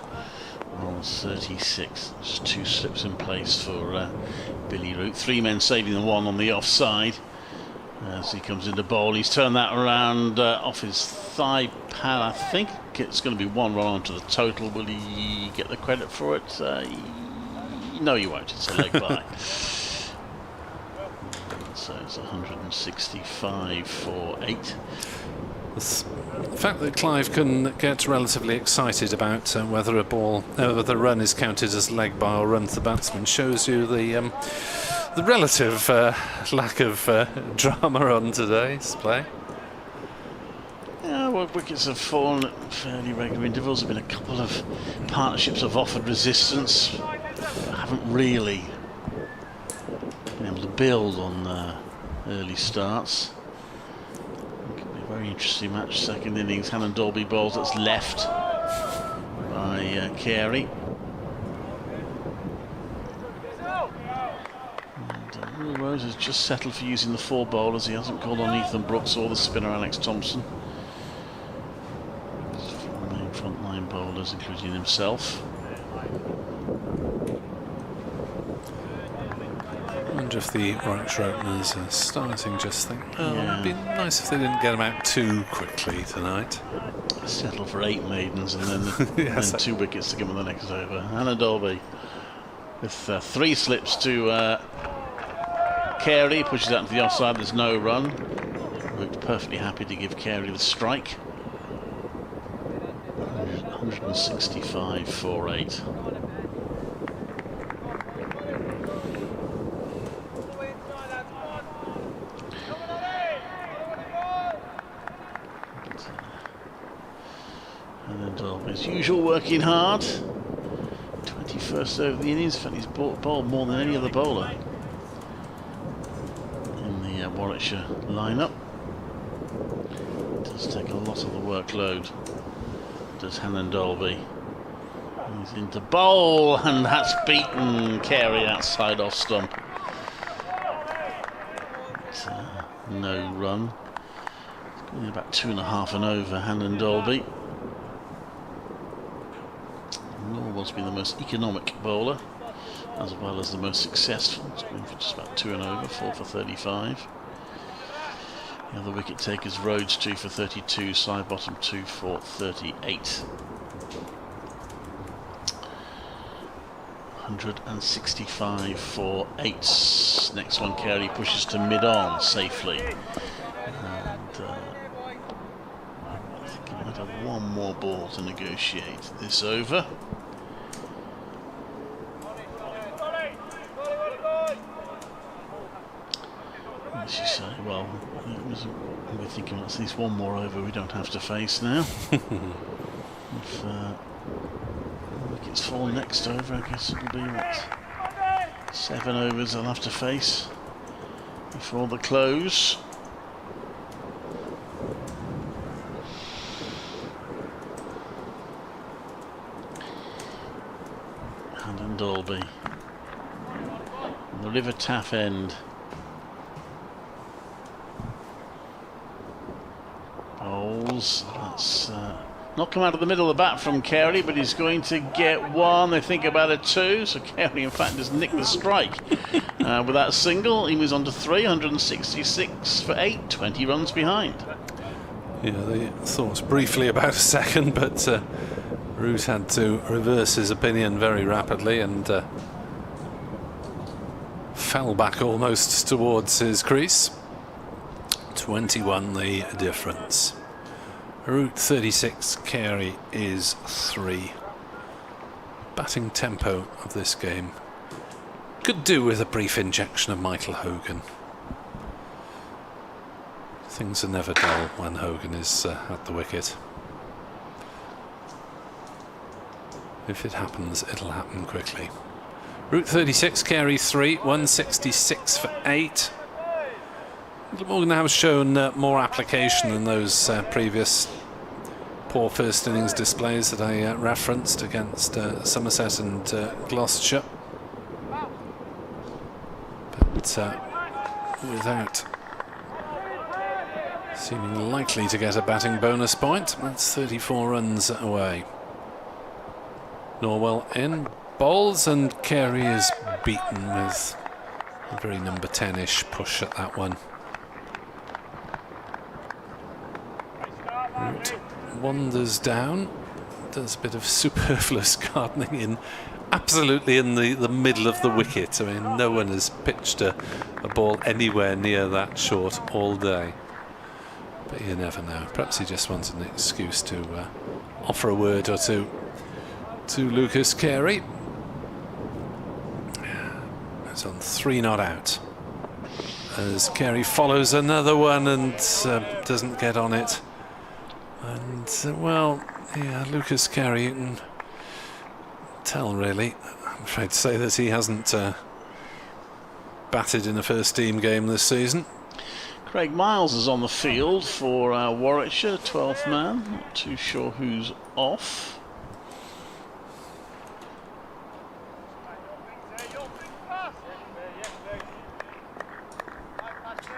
Speaker 3: on 36. Just 2 slips in place for Billy Root. 3 men saving the 1 on the offside. As he comes into bowl, he's turned that around off his thigh pad. I think it's going to be 1 run onto the total. Will he get the credit for it? No, you won't. It's a leg by. So it's 165 for 8.
Speaker 6: The fact that Clive can get relatively excited about whether a run is counted as leg by or run to the batsman shows you the relative lack of drama on today's play.
Speaker 3: Yeah, well, wickets have fallen at fairly regular intervals. There have been a couple of partnerships have offered resistance. Haven't really been able to build on early starts. Could be a very interesting match. Second innings, Hannah Dolby bowls, that's left by Carey. Will Rose has just settled for using the 4 bowlers. He hasn't called on Ethan Brooks or the spinner Alex Thompson. 4 main frontline bowlers, including himself.
Speaker 6: I wonder if the Warwickshire openers are starting just think, it'd be nice if they didn't get them out too quickly tonight.
Speaker 3: Settle for 8 maidens and then, yes, and 2 wickets to give them the next over. Hannah Dolby with 3 slips to Carey, pushes out into the offside, there's no run. Looked perfectly happy to give Carey the strike. 165 for 8. And then Dolby, as usual, working hard. 21st over the innings. In fact, he's bowled more than any other bowler in the Warwickshire lineup. Does take a lot of the workload, does Hannon Dolby. He's into bowl, and that's beaten Carey outside off stump. It's, no run. It's going about 2.5 and over, Hannon Dolby. Norwell's been the most economic bowler, as well as the most successful. It's going for just about 2 and over, 4 for 35. The other wicket takers, Rhodes 2 for 32, Sidebottom 2 for 38. 165 for 8. Next one, Carey pushes to mid-on safely. And I think he might have one more ball to negotiate this over. As you say, well, we're thinking at least one more over we don't have to face now. If wickets fall next over, I guess it'll be what, 7 overs they'll have to face before the close. Hannon Dolby, the River Taff end. Bowls, that's not come out of the middle of the bat from Carey, but he's going to get one. They think about a 2, so Carey in fact just nicked the strike with that single. He moves on to 3, 166 for 8, 20 runs behind.
Speaker 6: Yeah, they thought briefly about a second, but Root had to reverse his opinion very rapidly and fell back almost towards his crease. 21 the difference. Root 36, Carey is 3. Batting tempo of this game could do with a brief injection of Michael Hogan. Things are never dull when Hogan is at the wicket. If it happens, it'll happen quickly. Root 36, Carey 3, 166 for 8. Glamorgan has shown more application than those previous poor first innings displays that I referenced against Somerset and Gloucestershire. But without seeming likely to get a batting bonus point, that's 34 runs away. Norwell in, bowls, and Carey is beaten with a very number 10-ish push at that one. Root wanders down, does a bit of superfluous gardening in, absolutely in the middle of the wicket. I mean, no one has pitched a ball anywhere near that short all day. But you never know. Perhaps he just wants an excuse to offer a word or two to Lukas Carey. It's on 3 not out. As Carey follows another one and doesn't get on it. And, well, yeah, Lukas Carey, you can tell, really. I'm afraid to say that he hasn't batted in a first team game this season.
Speaker 3: Craig Miles is on the field for Warwickshire, 12th man. Not too sure who's off.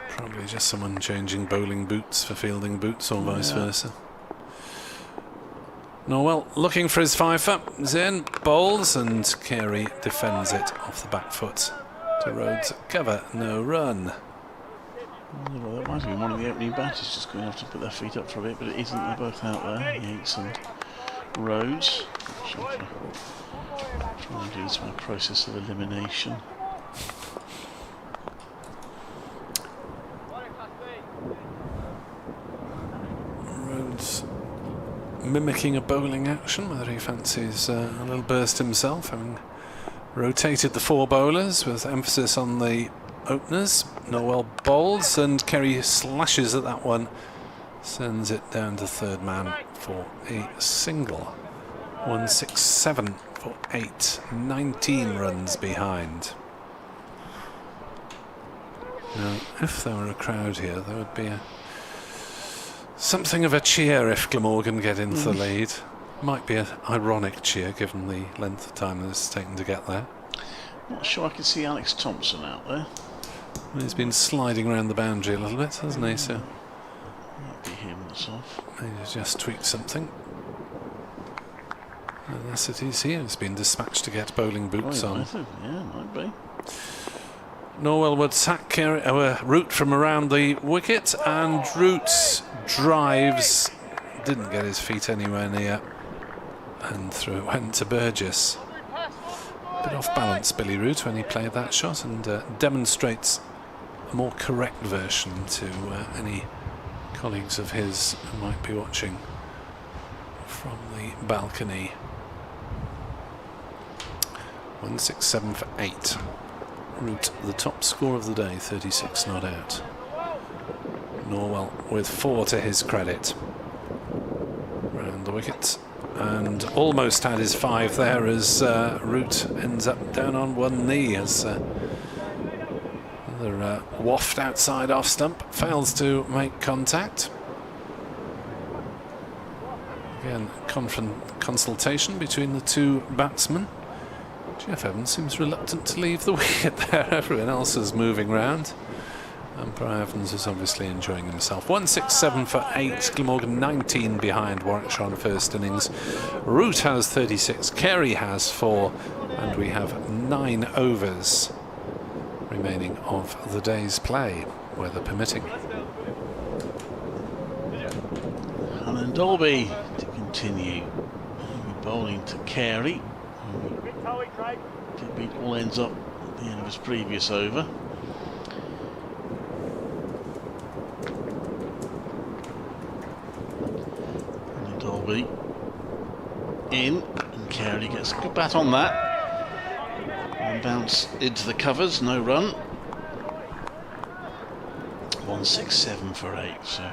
Speaker 6: Probably just someone changing bowling boots for fielding boots or vice versa. Norwell looking for his fifer, is in, bowls, and Carey defends it off the back foot to Rhodes at cover, no run.
Speaker 3: Well, that might have been one of the opening batters just going to have to put their feet up for a bit, but it isn't. They're both out there, Yates and Rhodes. Try and do this by process of elimination.
Speaker 6: Rhodes mimicking a bowling action, whether he fancies a little burst himself, having rotated the 4 bowlers with emphasis on the openers. Norwell bowls and Carey slashes at that one, sends it down to 3rd man for a single. 167 for 8, 19 runs behind. Now, if there were a crowd here, there would be Something of a cheer if Glamorgan get into the lead. Might be an ironic cheer given the length of time that it's taken to get there.
Speaker 3: Not sure I can see Alex Thompson out there.
Speaker 6: Well, he's been sliding around the boundary a little bit, hasn't he? So
Speaker 3: might be him that's off.
Speaker 6: he's just tweaked something. Unless it is here, it's been dispatched to get bowling boots on.
Speaker 3: Yeah, might be.
Speaker 6: Norwell would sack Root from around the wicket, and Root drives, didn't get his feet anywhere near, and through it went to Burgess. Bit off balance, Billy Root, when he played that shot, and demonstrates a more correct version to any colleagues of his who might be watching from the balcony. 167 for 8. Root the top score of the day, 36 not out. Norwell with 4 to his credit. Round the wicket, and almost had his 5 there as Root ends up down on one knee as another waft outside off stump fails to make contact. Again, consultation between the two batsmen. Jeff Evans seems reluctant to leave the wicket there. Everyone else is moving round. Umpire Evans is obviously enjoying himself. 167 for 8. Glamorgan 19 behind Warwickshire on first innings. Root has 36. Carey has 4. And we have 9 overs remaining of the day's play, weather permitting.
Speaker 3: Alan Dolby to continue. Bowling to Carey. Did beat all ends up at the end of his previous over. And Dolby in, and Carey gets a good bat on that. And bounce into the covers, no run. 167 for 8, so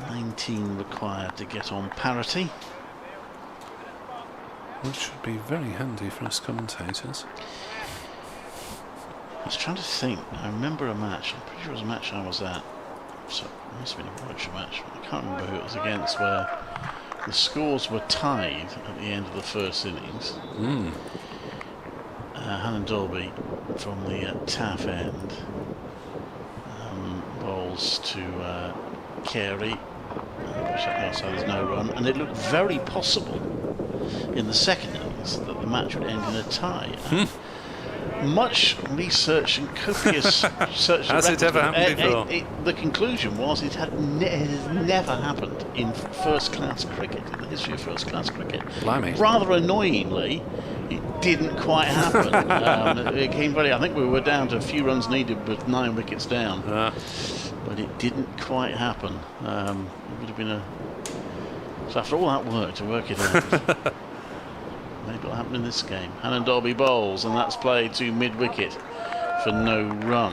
Speaker 3: 19 required to get on parity.
Speaker 6: Which should be very handy for us commentators.
Speaker 3: I was trying to think. I remember a match. I'm pretty sure it was a match I was at. So it must have been a Warwickshire match. I can't remember who it was against, where the scores were tied at the end of the first innings. Hannah Dolby from the Taff end bowls to Carey. So there's no run, and it looked very possible in the second innings that the match would end in a tie. Much research and copious search.
Speaker 6: Has it ever happened before?
Speaker 3: The conclusion was it has never happened in first-class cricket, in the history of first-class cricket.
Speaker 6: Blimey.
Speaker 3: Rather annoyingly, it didn't quite happen. It came very. I think we were down to a few runs needed with 9 wickets down. But it didn't quite happen. It would have been a... So after all that work to work it out, maybe it'll happen in this game. Hannah Dolby bowls, and that's played to mid-wicket for no run.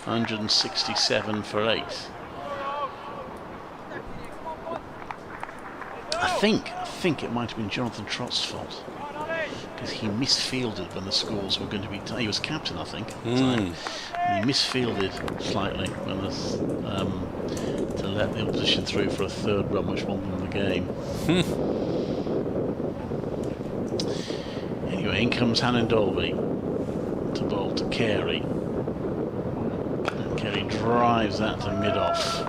Speaker 3: 167 for 8. I think it might have been Jonathan Trott's fault, because he misfielded when the scores were going to be... He was captain, I think. So he misfielded slightly when to let the opposition through for a 3rd run, which won them the game. Anyway, in comes Hannah Dolby to bowl to Carey. And Carey drives that to mid-off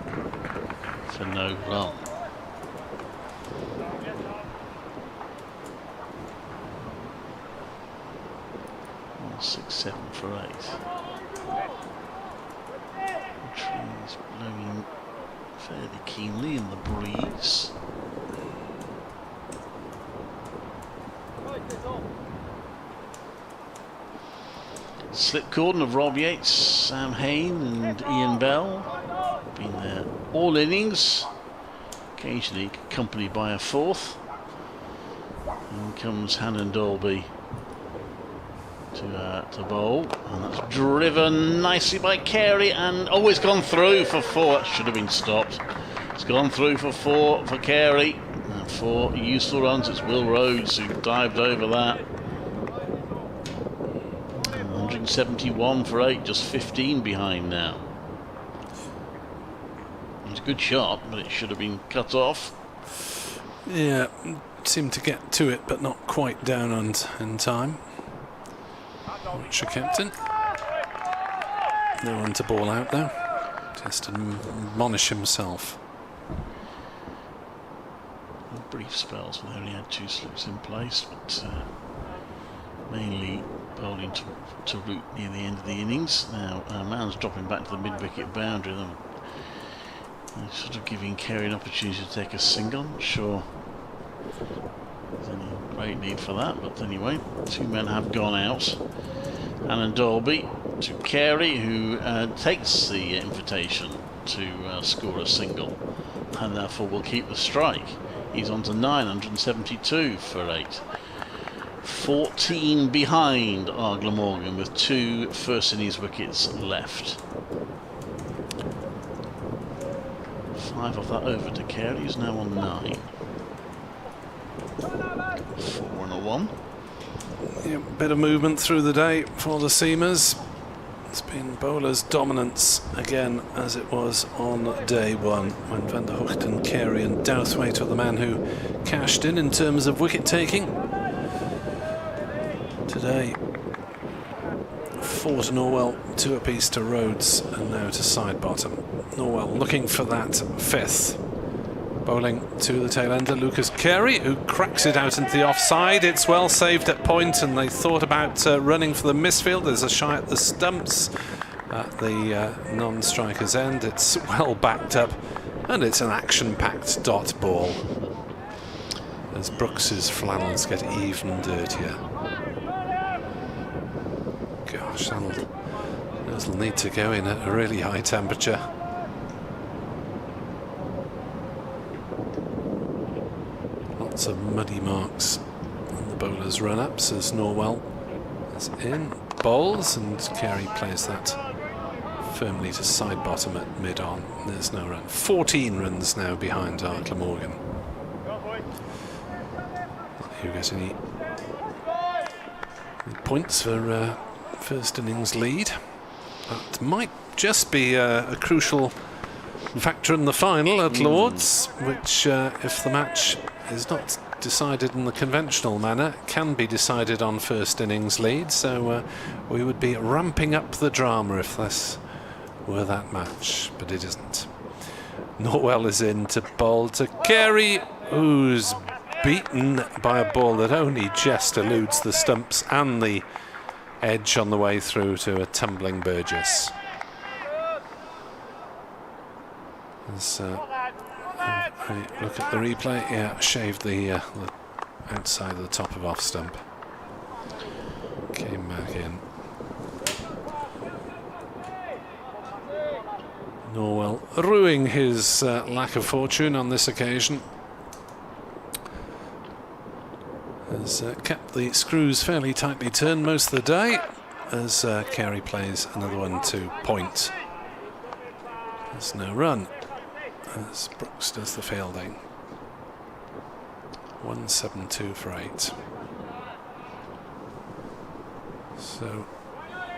Speaker 3: for no run. Six, 7 for 8. The trees blowing fairly keenly in the breeze. Slip cordon of Rob Yates, Sam Hain and Ian Bell. Been there all innings, occasionally accompanied by a 4th. In comes Hannah Dolby to bowl, and that's driven nicely by Carey, and always gone through for 4. That should have been stopped. It's gone through for 4 for Carey, and 4 useful runs. It's Will Rhodes who dived over that. 171 for 8, just 15 behind now. It was a good shot, but it should have been cut off.
Speaker 6: Yeah, seemed to get to it, but not quite down in time. Warwickshire captain. No one to ball out though. Just to admonish himself.
Speaker 3: Brief spells where they only had 2 slips in place, but mainly bowling to root near the end of the innings. Now Mann's dropping back to the mid-wicket boundary. They're sort of giving Carey an opportunity to take a single. I'm not sure there's any great need for that, but anyway, 2 men have gone out. Alan Dolby to Carey, who takes the invitation to score a single, and therefore will keep the strike. He's on to 972 for 8. 14 behind are Glamorgan with 2 first innings wickets left. 5 of that over to Carey, who's now on 9. 4 and a 1.
Speaker 6: Yeah, bit of movement through the day for the seamers. It's been bowlers' dominance again, as it was on day 1 when Van der Gugten, Carey and Douthwaite were the man who cashed in terms of wicket taking. Today 4 to Norwell, 2 apiece to Rhodes, and now to Sidebottom. Norwell looking for that 5th. Bowling to the tail ender, Lukas Carey, who cracks it out into the offside. It's well saved at point, and they thought about running for the misfield. There's a shy at the stumps at the non-striker's end. It's well backed up, and it's an action-packed dot ball as Brooks's flannels get even dirtier. Gosh, that'll need to go in at a really high temperature. Lots of muddy marks on the bowler's run-ups as Norwell is in, bowls, and Carey plays that firmly to Sidebottom at mid-on. There's no run. 14 runs now behind our Glamorgan. Who gets any points for first innings lead? That might just be a crucial factor in the final at Lord's, which if the match is not decided in the conventional manner, can be decided on first innings lead, so we would be ramping up the drama if this were that match, but it isn't. Norwell is in to bowl to Carey, who's beaten by a ball that only just eludes the stumps and the edge on the way through to a tumbling Burgess. As I look at the replay, yeah, shaved the outside of the top of off stump. Came back in. Norwell ruining his lack of fortune on this occasion. Has kept the screws fairly tightly turned most of the day as Carey plays another one to point. There's no run as Brooks does the fielding. 172 for 8. So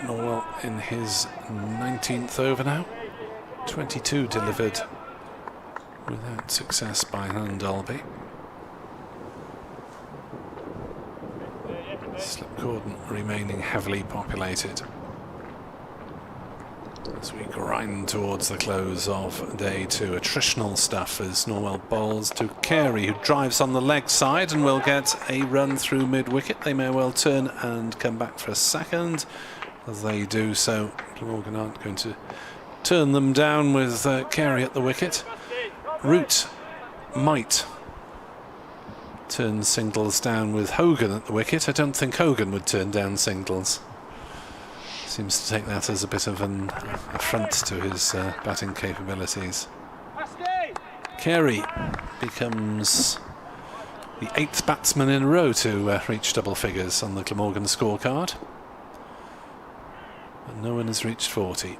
Speaker 6: Norwell in his 19th over now. 22 delivered without success by Alan Dolby. Slip cordon remaining heavily populated as we grind towards the close of day 2. Attritional stuff as Norwell bowls to Carey, who drives on the leg side and will get a run through mid-wicket. They may well turn and come back for a second. As they do so, Glamorgan aren't going to turn them down with Carey at the wicket. Root might turn singles down with Hogan at the wicket. I don't think Hogan would turn down singles. Seems to take that as a bit of an affront to his batting capabilities. Carey becomes the 8th batsman in a row to reach double figures on the Glamorgan scorecard. But no one has reached 40.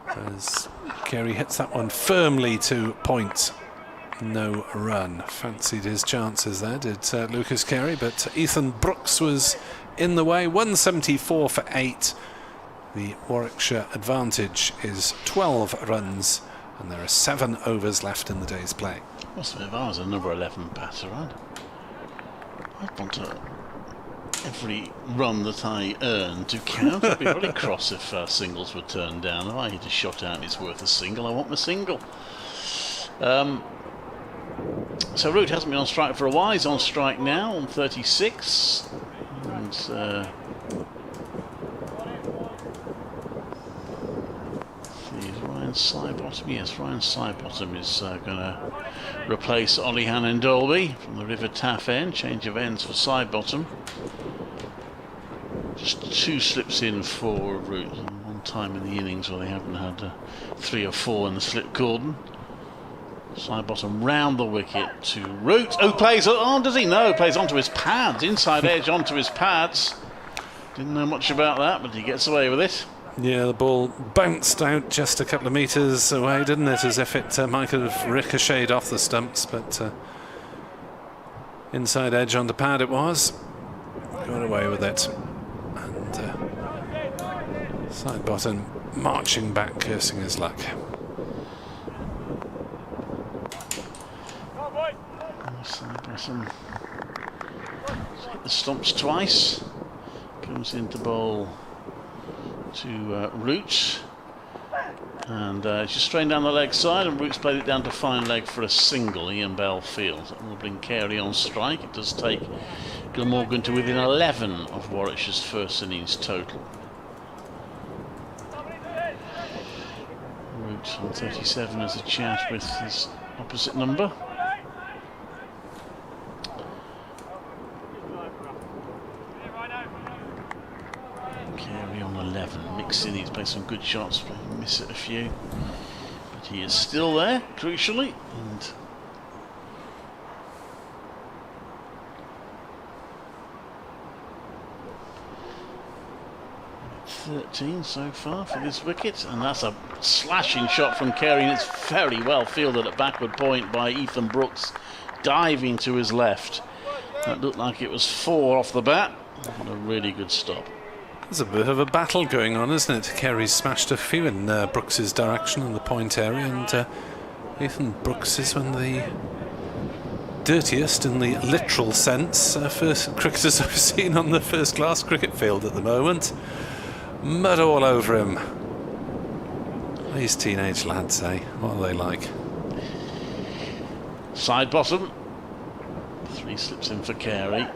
Speaker 6: As Carey hits that one firmly to point. No run. Fancied his chances there, did Lukas Carey, but Ethan Brooks was in the way. 174 for 8 The Warwickshire advantage is 12 runs, and there are 7 overs left in the day's play.
Speaker 3: Must have, if I was a number 11 batter, I'd want every run that I earn to count. I'd be very cross if singles were turned down. If I hit a shot out and it's worth a single, I want my single. So Root hasn't been on strike for a while. He's on strike now on 36. And Ryan Sidebottom. Yes, Ryan Sidebottom is going to replace Ollie Hannon-Dolby from the River Taff end. Change of ends for Sidebottom. Just 2 slips in for Root. One time in the innings where they haven't had 3 or 4 in the slip cordon. Sidebottom round the wicket to Root. Oh, plays on, does he? No, plays onto his pads. Inside edge onto his pads. Didn't know much about that, but he gets away with it.
Speaker 6: Yeah, the ball bounced out just a couple of metres away, didn't it? As if it might have ricocheted off the stumps, but inside edge on the pad it was. Got away with it. And Sidebottom marching back, cursing his luck. Sidebottom hit the stumps twice. Comes into bowl to Root, and just straight down the leg side, and Root's played it down to fine leg for a single. Ian Bell fields. That will bring Carey on strike. It does take Glamorgan to within 11 of Warwickshire's first innings total. Root on 37 as a chat with his opposite number. Carey on 11, mixing, he's played some good shots, but miss it a few. But he is still there, crucially, and .13 so far for this wicket, and that's a slashing shot from Carey, and it's very well fielded at backward point by Ethan Brooks, diving to his left. That looked like it was 4 off the bat. What a really good stop. There's a bit of a battle going on, isn't it? Carey's smashed a few in Brooks's direction in the point area, and Ethan Brooks is one of the dirtiest, in the literal sense, first cricketers I've seen on the first-class cricket field at the moment. Mud all over him. These teenage lads, eh? What are they like?
Speaker 3: Sidebottom. 3 slips in for Carey.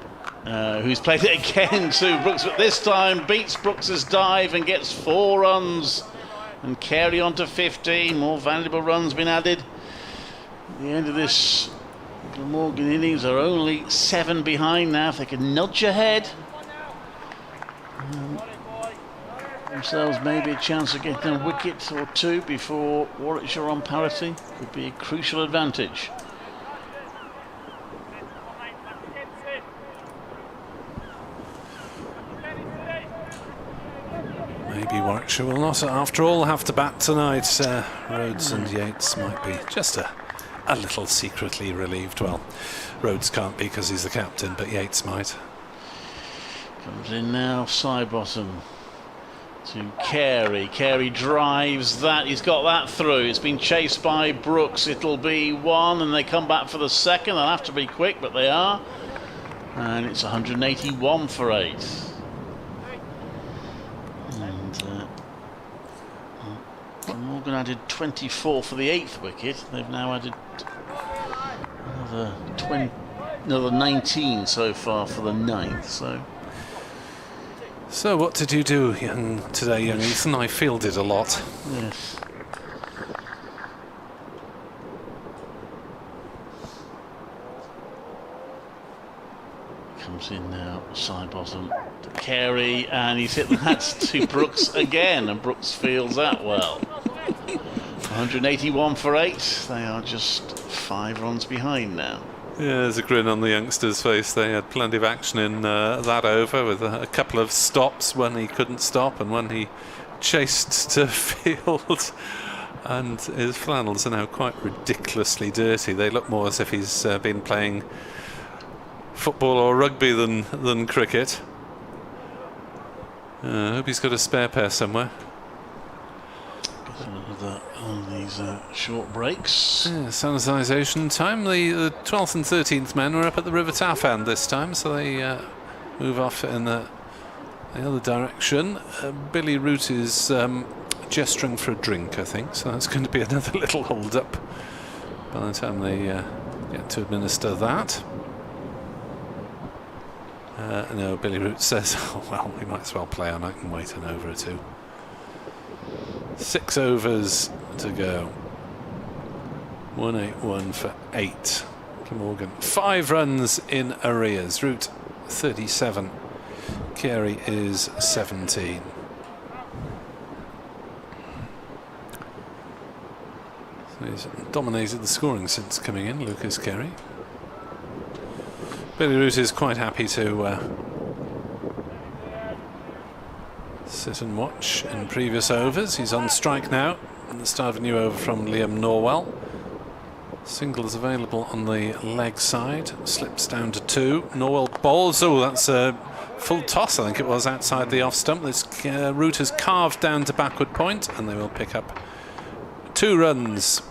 Speaker 3: Who's played it again to Brooks, but this time beats Brooks's dive and gets 4 runs. And Carey on to 15. More valuable runs been added. At the end of this Glamorgan innings are only 7 behind now. If they can nudge ahead, themselves maybe a chance of getting a wicket or 2 before Warwickshire on parity. Could be a crucial advantage.
Speaker 6: Maybe Warwickshire will not, after all, have to bat tonight. Rhodes and Yates might be just a little secretly relieved. Well, Rhodes can't be because he's the captain, but Yates might.
Speaker 3: Comes in now, Sidebottom to Carey. Carey drives that. He's got that through. It's been chased by Brooks. It'll be 1, and they come back for the second. They'll have to be quick, but they are. And it's 181 for 8. Morgan added 24 for the 8th wicket. They've now added another 19 so far for the 9th.
Speaker 6: So what did you do today, young Ethan? I fielded a lot.
Speaker 3: Yes. Comes in now, Sidebottom to Carey, and he's hit that to Brooks again, and Brooks fields that well. 181 for 8. They are just 5 runs behind now.
Speaker 6: Yeah, there's a grin on the youngster's face. They had plenty of action in that over, with a couple of stops, one he couldn't stop and one he chased to field. And his flannels are now quite ridiculously dirty. They look more as if he's been playing football or rugby than cricket. I hope he's got a spare pair somewhere.
Speaker 3: On these short breaks.
Speaker 6: Yeah, sanitisation time. The 12th and 13th men were up at the River Taff end this time, so they move off in the other direction. Billy Root is gesturing for a drink, I think, so that's going to be another little hold-up by the time they get to administer that. No, Billy Root says, oh, well, we might as well play on. I can wait an over or two. 6 overs to go. 181 for 8. Glamorgan 5 runs in arrears. Root 37. Carey is 17. So he's dominated the scoring since coming in, Lukas Carey. Billy Root is quite happy to sit and watch in previous overs. He's on strike now at the start of a new over from Liam Norwell. Singles available on the leg side. Slips down to 2. Norwell bowls. Oh, that's a full toss, I think it was, outside the off stump. This Root has carved down to backward point, and they will pick up 2 runs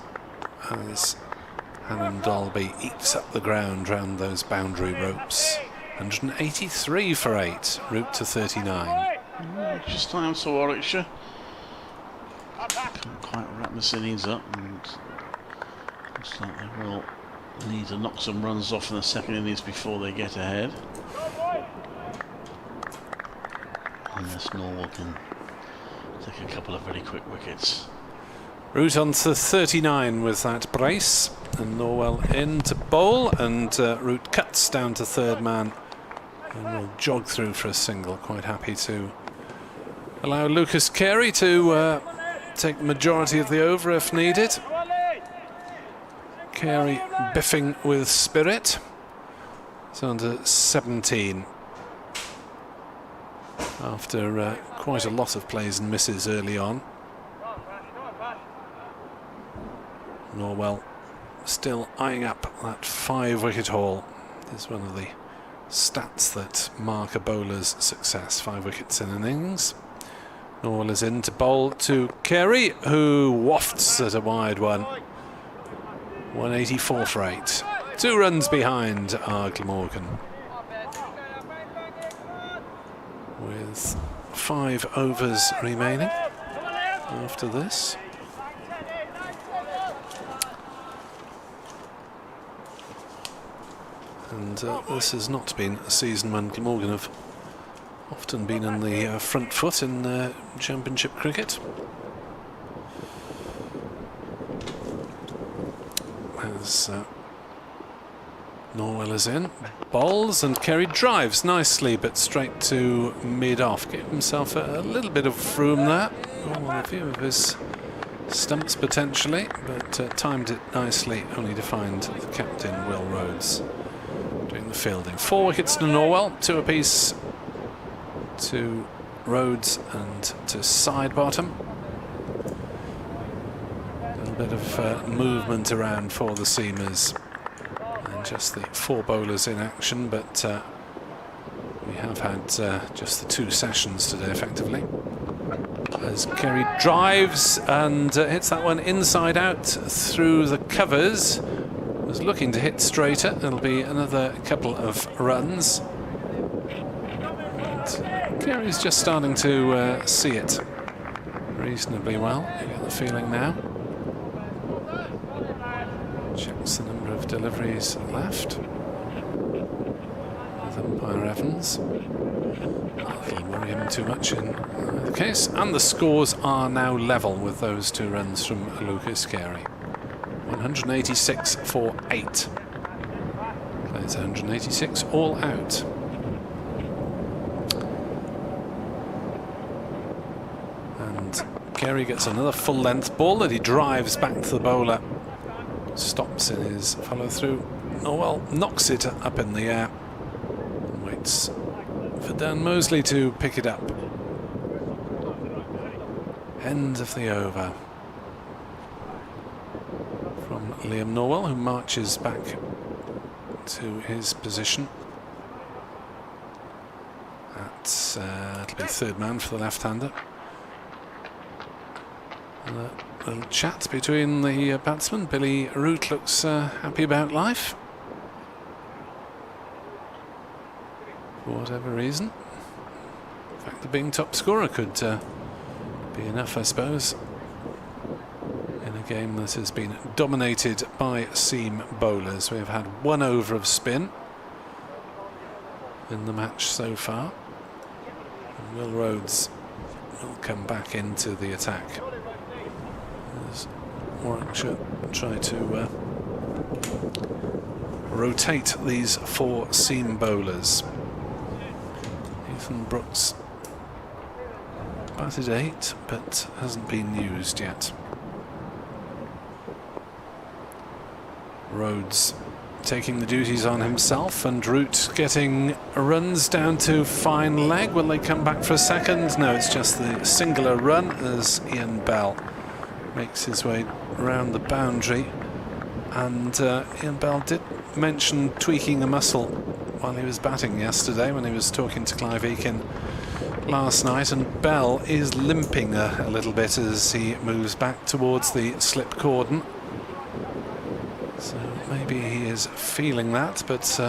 Speaker 6: as Hannon Dolby eats up the ground round those boundary ropes. 183 for 8. Root to 39.
Speaker 3: Just time for Warwickshire. Can't quite wrap this innings up, and looks like they will need to knock some runs off in the second innings before they get ahead. Unless Norwell can take a couple of very quick wickets.
Speaker 6: Root on to 39 with that brace, and Norwell in to bowl, and Root cuts down to third man and will jog through for a single. Quite happy to allow Lukas Carey to take the majority of the over if needed. Carey biffing with spirit. It's on to 17 after quite a lot of plays and misses early on. Norwell still eyeing up that 5-wicket haul. This is one of the stats that mark a bowler's success. 5 wickets in an innings. Norwell is in to bowl to Carey, who wafts at a wide one. 184 for 8. 2 runs behind are Glamorgan, with 5 overs remaining after this. And this has not been a season when Glamorgan have often been in the front foot in Championship cricket. As Norwell is in, bowls, and Carey drives nicely, but straight to mid-off. Gave himself a little bit of room there. A few of his stumps potentially, but timed it nicely, only to find the captain, Will Rhodes, doing the fielding. 4 wickets to Norwell, 2 apiece to Rhodes and to Sidebottom. A little bit of movement around for the seamers, and just the 4 bowlers in action, but we have had just the 2 sessions today effectively. As Carey drives and hits that one inside out through the covers. Was looking to hit straighter. It'll be another couple of runs. And Carey's just starting to see it reasonably well. You get the feeling now. Checks the number of deliveries left with umpire Evans. Nothing worry him too much in the case. And the scores are now level with those 2 runs from Lukas Carey. 186 for 8. Plays 186 all out. And Carey gets another full length ball that he drives back to the bowler. Stops in his follow through. Norwell knocks it up in the air and waits for Dan Mosley to pick it up. End of the over from Liam Norwell, who marches back to his position It'll be third man for the left-hander. A little chat between the batsmen. Billy Root looks happy about life, for whatever reason. In fact, the being top scorer could be enough, I suppose, in a game that has been dominated by seam bowlers. We have had 1 over of spin in the match so far. And Will Rhodes will come back into the attack as Warwickshire try to rotate these 4 seam bowlers. Ethan Brooks batted 8 but hasn't been used yet. Rhodes taking the duties on himself, and Root getting runs down to fine leg. Will they come back for a second? No, it's just the singular run as Ian Bell makes his way around the boundary. And Ian Bell did mention tweaking a muscle while he was batting yesterday when he was talking to Clive Eakin last night, and Bell is limping a little bit as he moves back towards the slip cordon. So maybe he is feeling that, but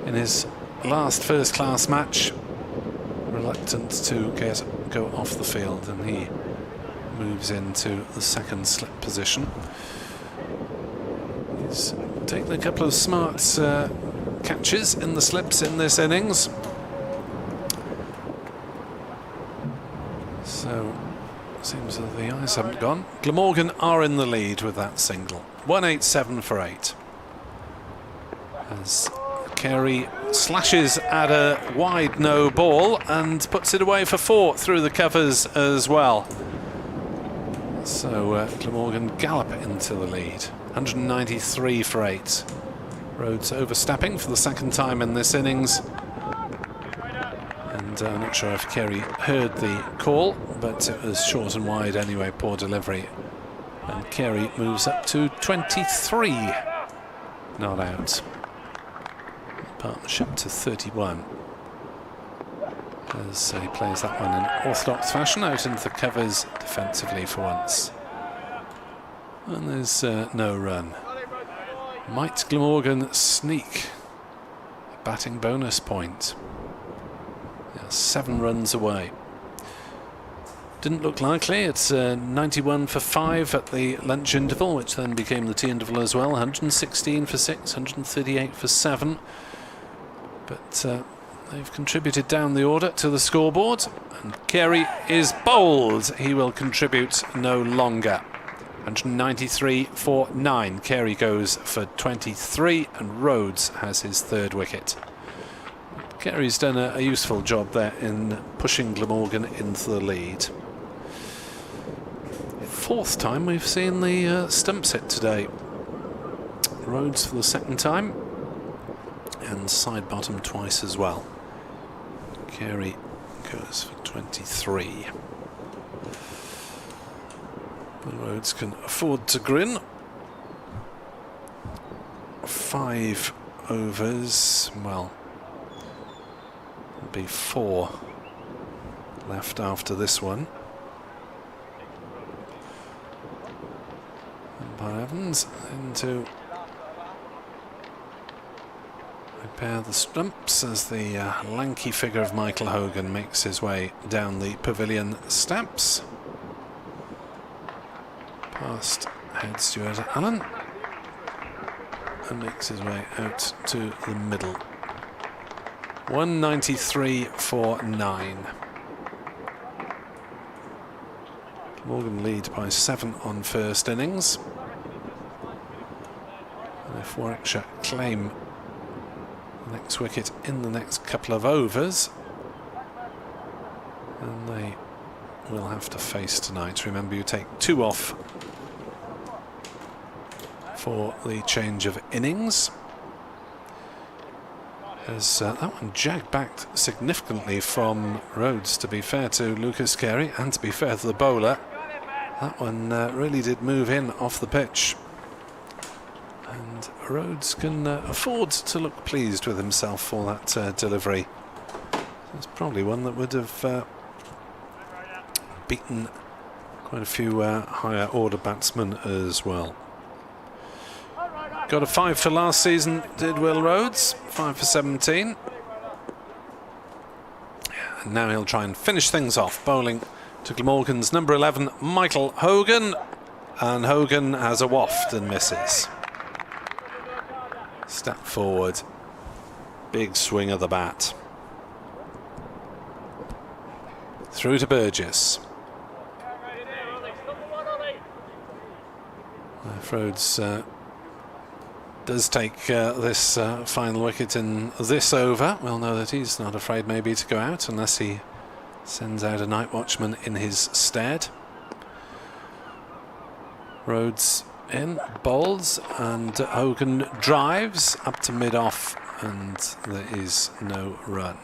Speaker 6: in his last first-class match, reluctant to go off the field, and he moves into the second slip position. He's taken a couple of smart catches in the slips in this innings. So seems that the eyes haven't gone. Glamorgan are in the lead with that single. 187 for 8. As Carey slashes at a wide no ball and puts it away for 4 through the covers as well. So Glamorgan gallop into the lead. 193 for 8. Rhodes overstepping for the second time in this innings. And I'm not sure if Carey heard the call, but it was short and wide anyway, poor delivery. And Carey moves up to 23 not out. Partnership to 31. As he plays that one in orthodox fashion, out into the covers defensively for once. And there's no run. Might Glamorgan sneak a batting bonus point? Yeah, 7 runs away. Didn't look likely. It's 91 for 5 at the lunch interval, which then became the tea interval as well. 116 for 6, 138 for 7. But they've contributed down the order to the scoreboard. And Carey is bowled. He will contribute no longer. 193 for 9. Carey goes for 23, and Rhodes has his 3rd wicket. Carey's done a useful job there in pushing Glamorgan into the lead. 4th time we've seen the stumps hit today. Rhodes for the 2nd time, and side bottom twice as well. Carey goes for 23. Rhodes can afford to grin. 5 overs, well, there'll be 4 left after this one. Umpire Evans into repair the stumps as the lanky figure of Michael Hogan makes his way down the pavilion steps. Past head Stuart Allen and makes his way out to the middle. 193 for 9. Morgan lead by 7 on first innings. And if Warwickshire claim the next wicket in the next couple of overs, then they will have to face tonight. Remember, you take 2 off for the change of innings. As that one jagged back significantly from Rhodes, to be fair to Lukas Carey and to be fair to the bowler. That one really did move in off the pitch. And Rhodes can afford to look pleased with himself for that delivery. It's probably one that would have beaten quite a few higher order batsmen as well. Got a 5 for last season, did Will Rhodes, 5 for 17. And now he'll try and finish things off, bowling to Glamorgan's number 11, Michael Hogan. And Hogan has a waft and misses. Step forward, big swing of the bat. Through to Burgess. If Rhodes does take this final wicket in this over, we'll know that he's not afraid maybe to go out unless he sends out a night watchman in his stead. Rhodes in, bowls, and Hogan drives up to mid-off, and there is no run.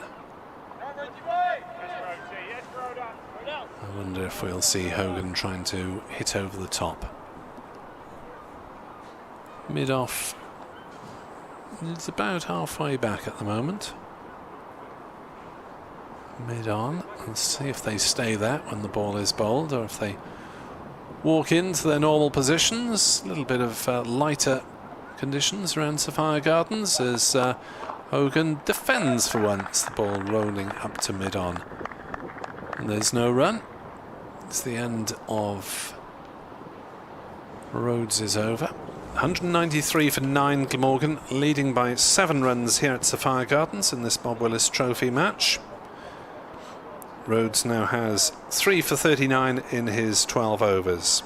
Speaker 6: I wonder if we'll see Hogan trying to hit over the top. Mid-off, it's about halfway back at the moment. Mid-on, let's see if they stay there when the ball is bowled, or if they walk into their normal positions. A little bit of lighter conditions around Sophia Gardens as Hogan defends for once, the ball rolling up to mid-on. And there's no run. It's the end of Rhodes' over. 193 for 9 Glamorgan, leading by 7 runs here at Sophia Gardens in this Bob Willis Trophy match. Rhodes now has 3 for 39 in his 12 overs.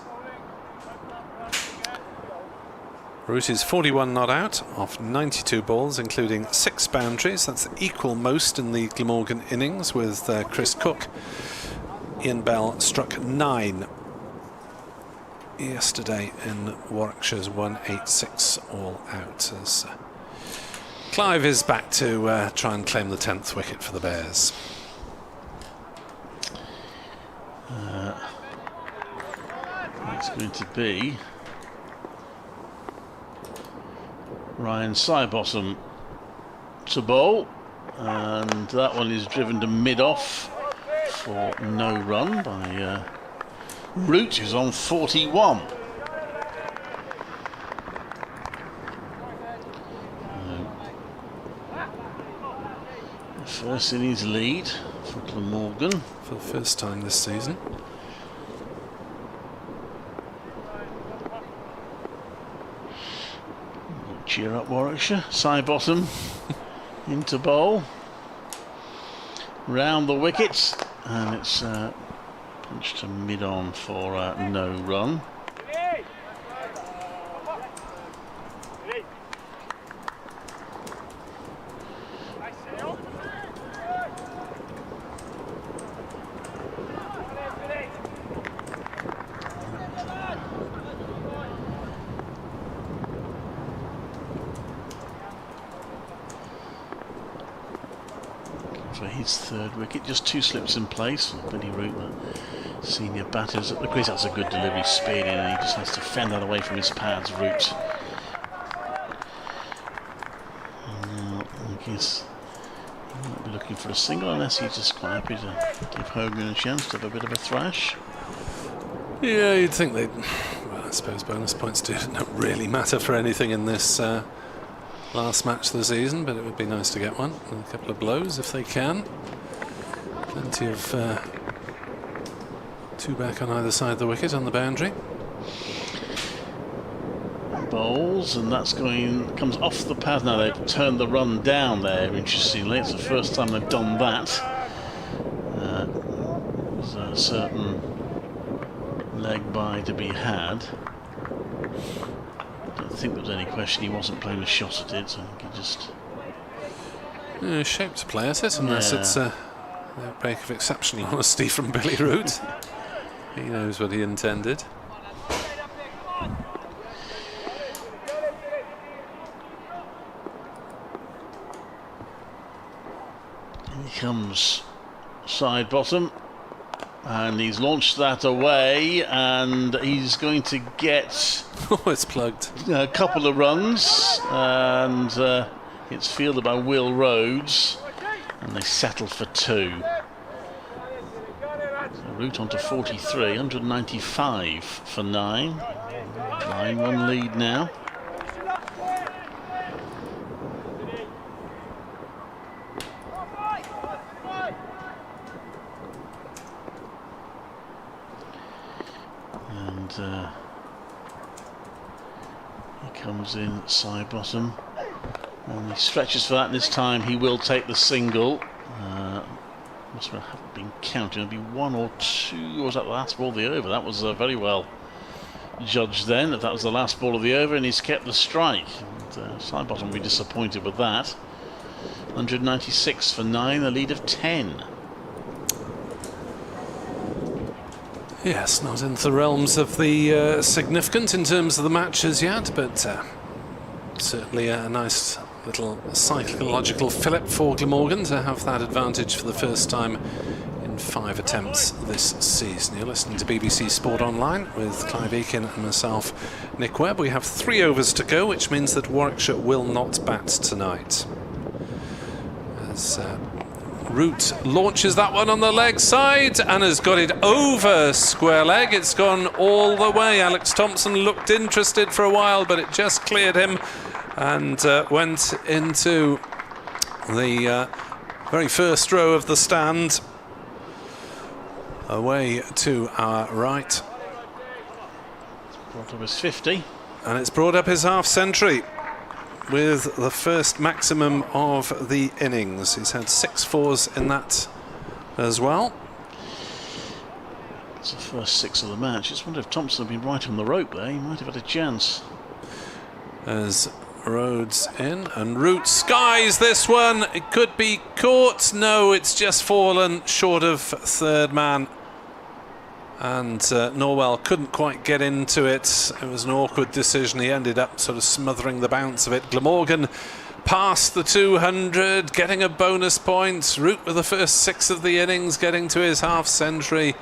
Speaker 6: Root is 41 not out off 92 balls, including 6 boundaries. That's the equal most in the Glamorgan innings, with Chris Cook. Ian Bell struck 9 yesterday in Warwickshire's 186 all out, as Clive is back to try and claim the 10th wicket for the Bears.
Speaker 3: It's going to be Ryan Sidebottom to bowl, and that one is driven to mid-off for no run by Root, who's on 41. First innings lead for Glamorgan
Speaker 6: for the first time this season.
Speaker 3: Cheer up, Warwickshire. Sidebottom into bowl. Round the wickets, and it's punched to mid-on for no run. For his third wicket, just 2 slips in place. Billy Root, the senior batters at the crease. That's a good delivery, speed in, and he just has to fend that away from his pads. Root. I guess he might be looking for a single, unless he's just quite happy to give Hogan a chance to have a bit of a thrash.
Speaker 6: Yeah, you'd think they'd. Well, I suppose bonus points don't really matter for anything in this last match of the season, but it would be nice to get one with a couple of blows if they can. Plenty of 2 back on either side of the wicket on the boundary.
Speaker 3: Bowls, and that's comes off the pad now. They've turned the run down there, interestingly. It's the first time they've done that. There's a certain leg by to be had. I think there was any question he wasn't playing a shot at it, so I think he just
Speaker 6: shaped to play at it, unless it's a outbreak of exceptional honesty from Billy Root. He knows what he intended.
Speaker 3: Here comes Sidebottom, and he's launched that away, and he's going to get
Speaker 6: it's plugged.
Speaker 3: A couple of runs, and it's fielded by Will Rhodes, And they settle for 2. So Root on to 43, 195 for 9. 9-1 lead now. And he comes in side bottom. And he stretches for that, and this time he will take the single. Must have been counting. It'll be 1 or 2. Or was that the last ball of the over? That was very well judged then. If that was the last ball of the over, and he's kept the strike. And, side bottom will be disappointed with that. 196 for 9, a lead of 10.
Speaker 6: Yes, not into the realms of the significant in terms of the matches yet, but certainly a nice little psychological fillip for Glamorgan to have that advantage for the first time in 5 attempts this season. You're listening to BBC Sport Online with Clive Aiken and myself, Nick Webb. We have 3 overs to go, which means that Warwickshire will not bat tonight. As Root launches that one on the leg side and has got it over square leg. It's gone all the way. Alex Thompson looked interested for a while, but it just cleared him and went into the very first row of the stand, away to our right.
Speaker 3: Brought up his 50.
Speaker 6: And it's brought up his half century with the first maximum of the innings. He's had 6 fours in that as well.
Speaker 3: It's the first 6 of the match. I just wonder if Thompson had been right on the rope there. He might have had a chance.
Speaker 6: As Rhodes in, and Root skies this one. It could be caught. No, it's just fallen short of third man. And Norwell couldn't quite get into it. It was an awkward decision. He ended up sort of smothering the bounce of it. Glamorgan past the 200, getting a bonus point. Root with the first 6 of the innings, getting to his half century.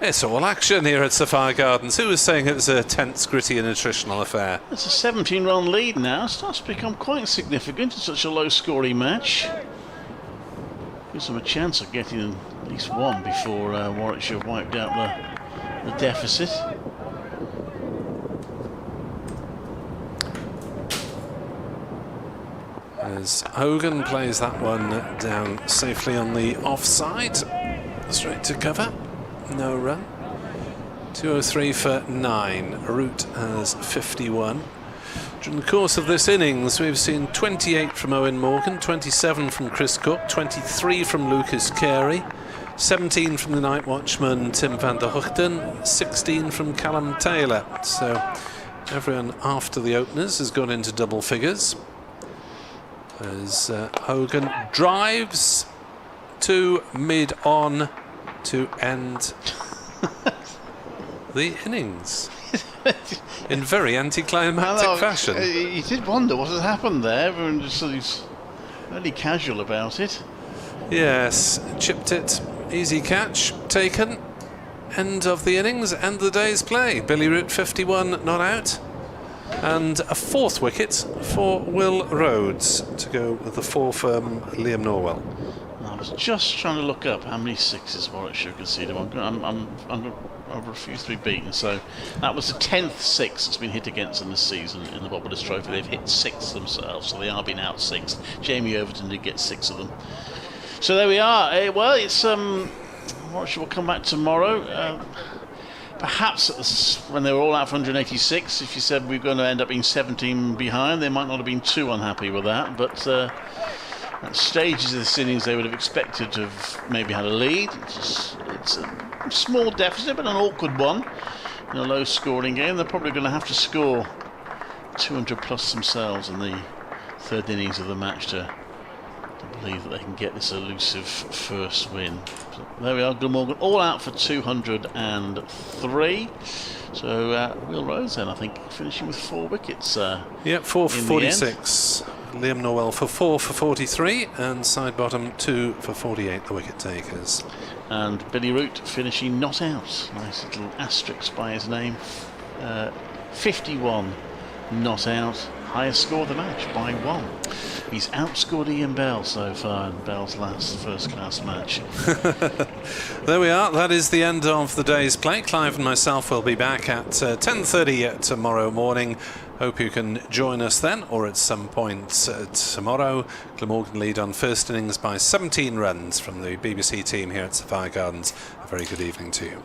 Speaker 6: It's all action here at Sophia Gardens. Who was saying it was a tense, gritty and attritional affair?
Speaker 3: It's a 17-run lead now. It starts to become quite significant in such a low-scoring match. Gives them a chance of getting at least 1 before Warwickshire wiped out the deficit.
Speaker 6: As Hogan plays that one down safely on the offside. Straight to cover. No run. 203 for 9. Root has 51. During the course of this innings, we've seen 28 from Owen Morgan, 27 from Chris Cook, 23 from Lukas Carey, 17 from the night watchman Tim van der Gugten, 16 from Callum Taylor. So everyone after the openers has gone into double figures. As Hogan drives to mid-on to end the innings in very anticlimactic fashion.
Speaker 3: You did wonder what had happened there. Everyone just sort of really casual about it.
Speaker 6: Yes, chipped it, easy catch, taken. End of the innings, end of the day's play. Billy Root 51 not out. And a 4th wicket for Will Rhodes to go with the 4 from Liam Norwell.
Speaker 3: I was just trying to look up how many 6s Warwickshire conceded. I'm refused to be beaten. So that was the 10th 6 that's been hit against them this season in the Bob Willis Trophy. They've hit 6 themselves, so they are being out 6'd. Jamie Overton did get 6 of them. So there we are. Well, it's Warwickshire will come back tomorrow. Perhaps when they were all out for 186, if you said we're going to end up being 17 behind, they might not have been too unhappy with that. But at stages of this innings, they would have expected to have maybe had a lead. It's a small deficit, but an awkward one in a low-scoring game. They're probably going to have to score 200 plus themselves in the 3rd innings of the match to believe that they can get this elusive first win. So there we are, Glamorgan all out for 203. So Will Rhodes then, I think, finishing with 4 wickets.
Speaker 6: Yep, 4 for 46. Liam Norwell for 4 for 43, and side bottom 2 for 48, the wicket takers.
Speaker 3: And Billy Root finishing not out. Nice little asterisk by his name. 51 not out. highest score of the match by 1. He's outscored Ian Bell so far in Bell's last first-class match.
Speaker 6: There we are. That is the end of the day's play. Clive and myself will be back at 10:30 tomorrow morning. Hope you can join us then, or at some point tomorrow. Glamorgan lead on first innings by 17 runs from the BBC team here at Sophia Gardens. A very good evening to you.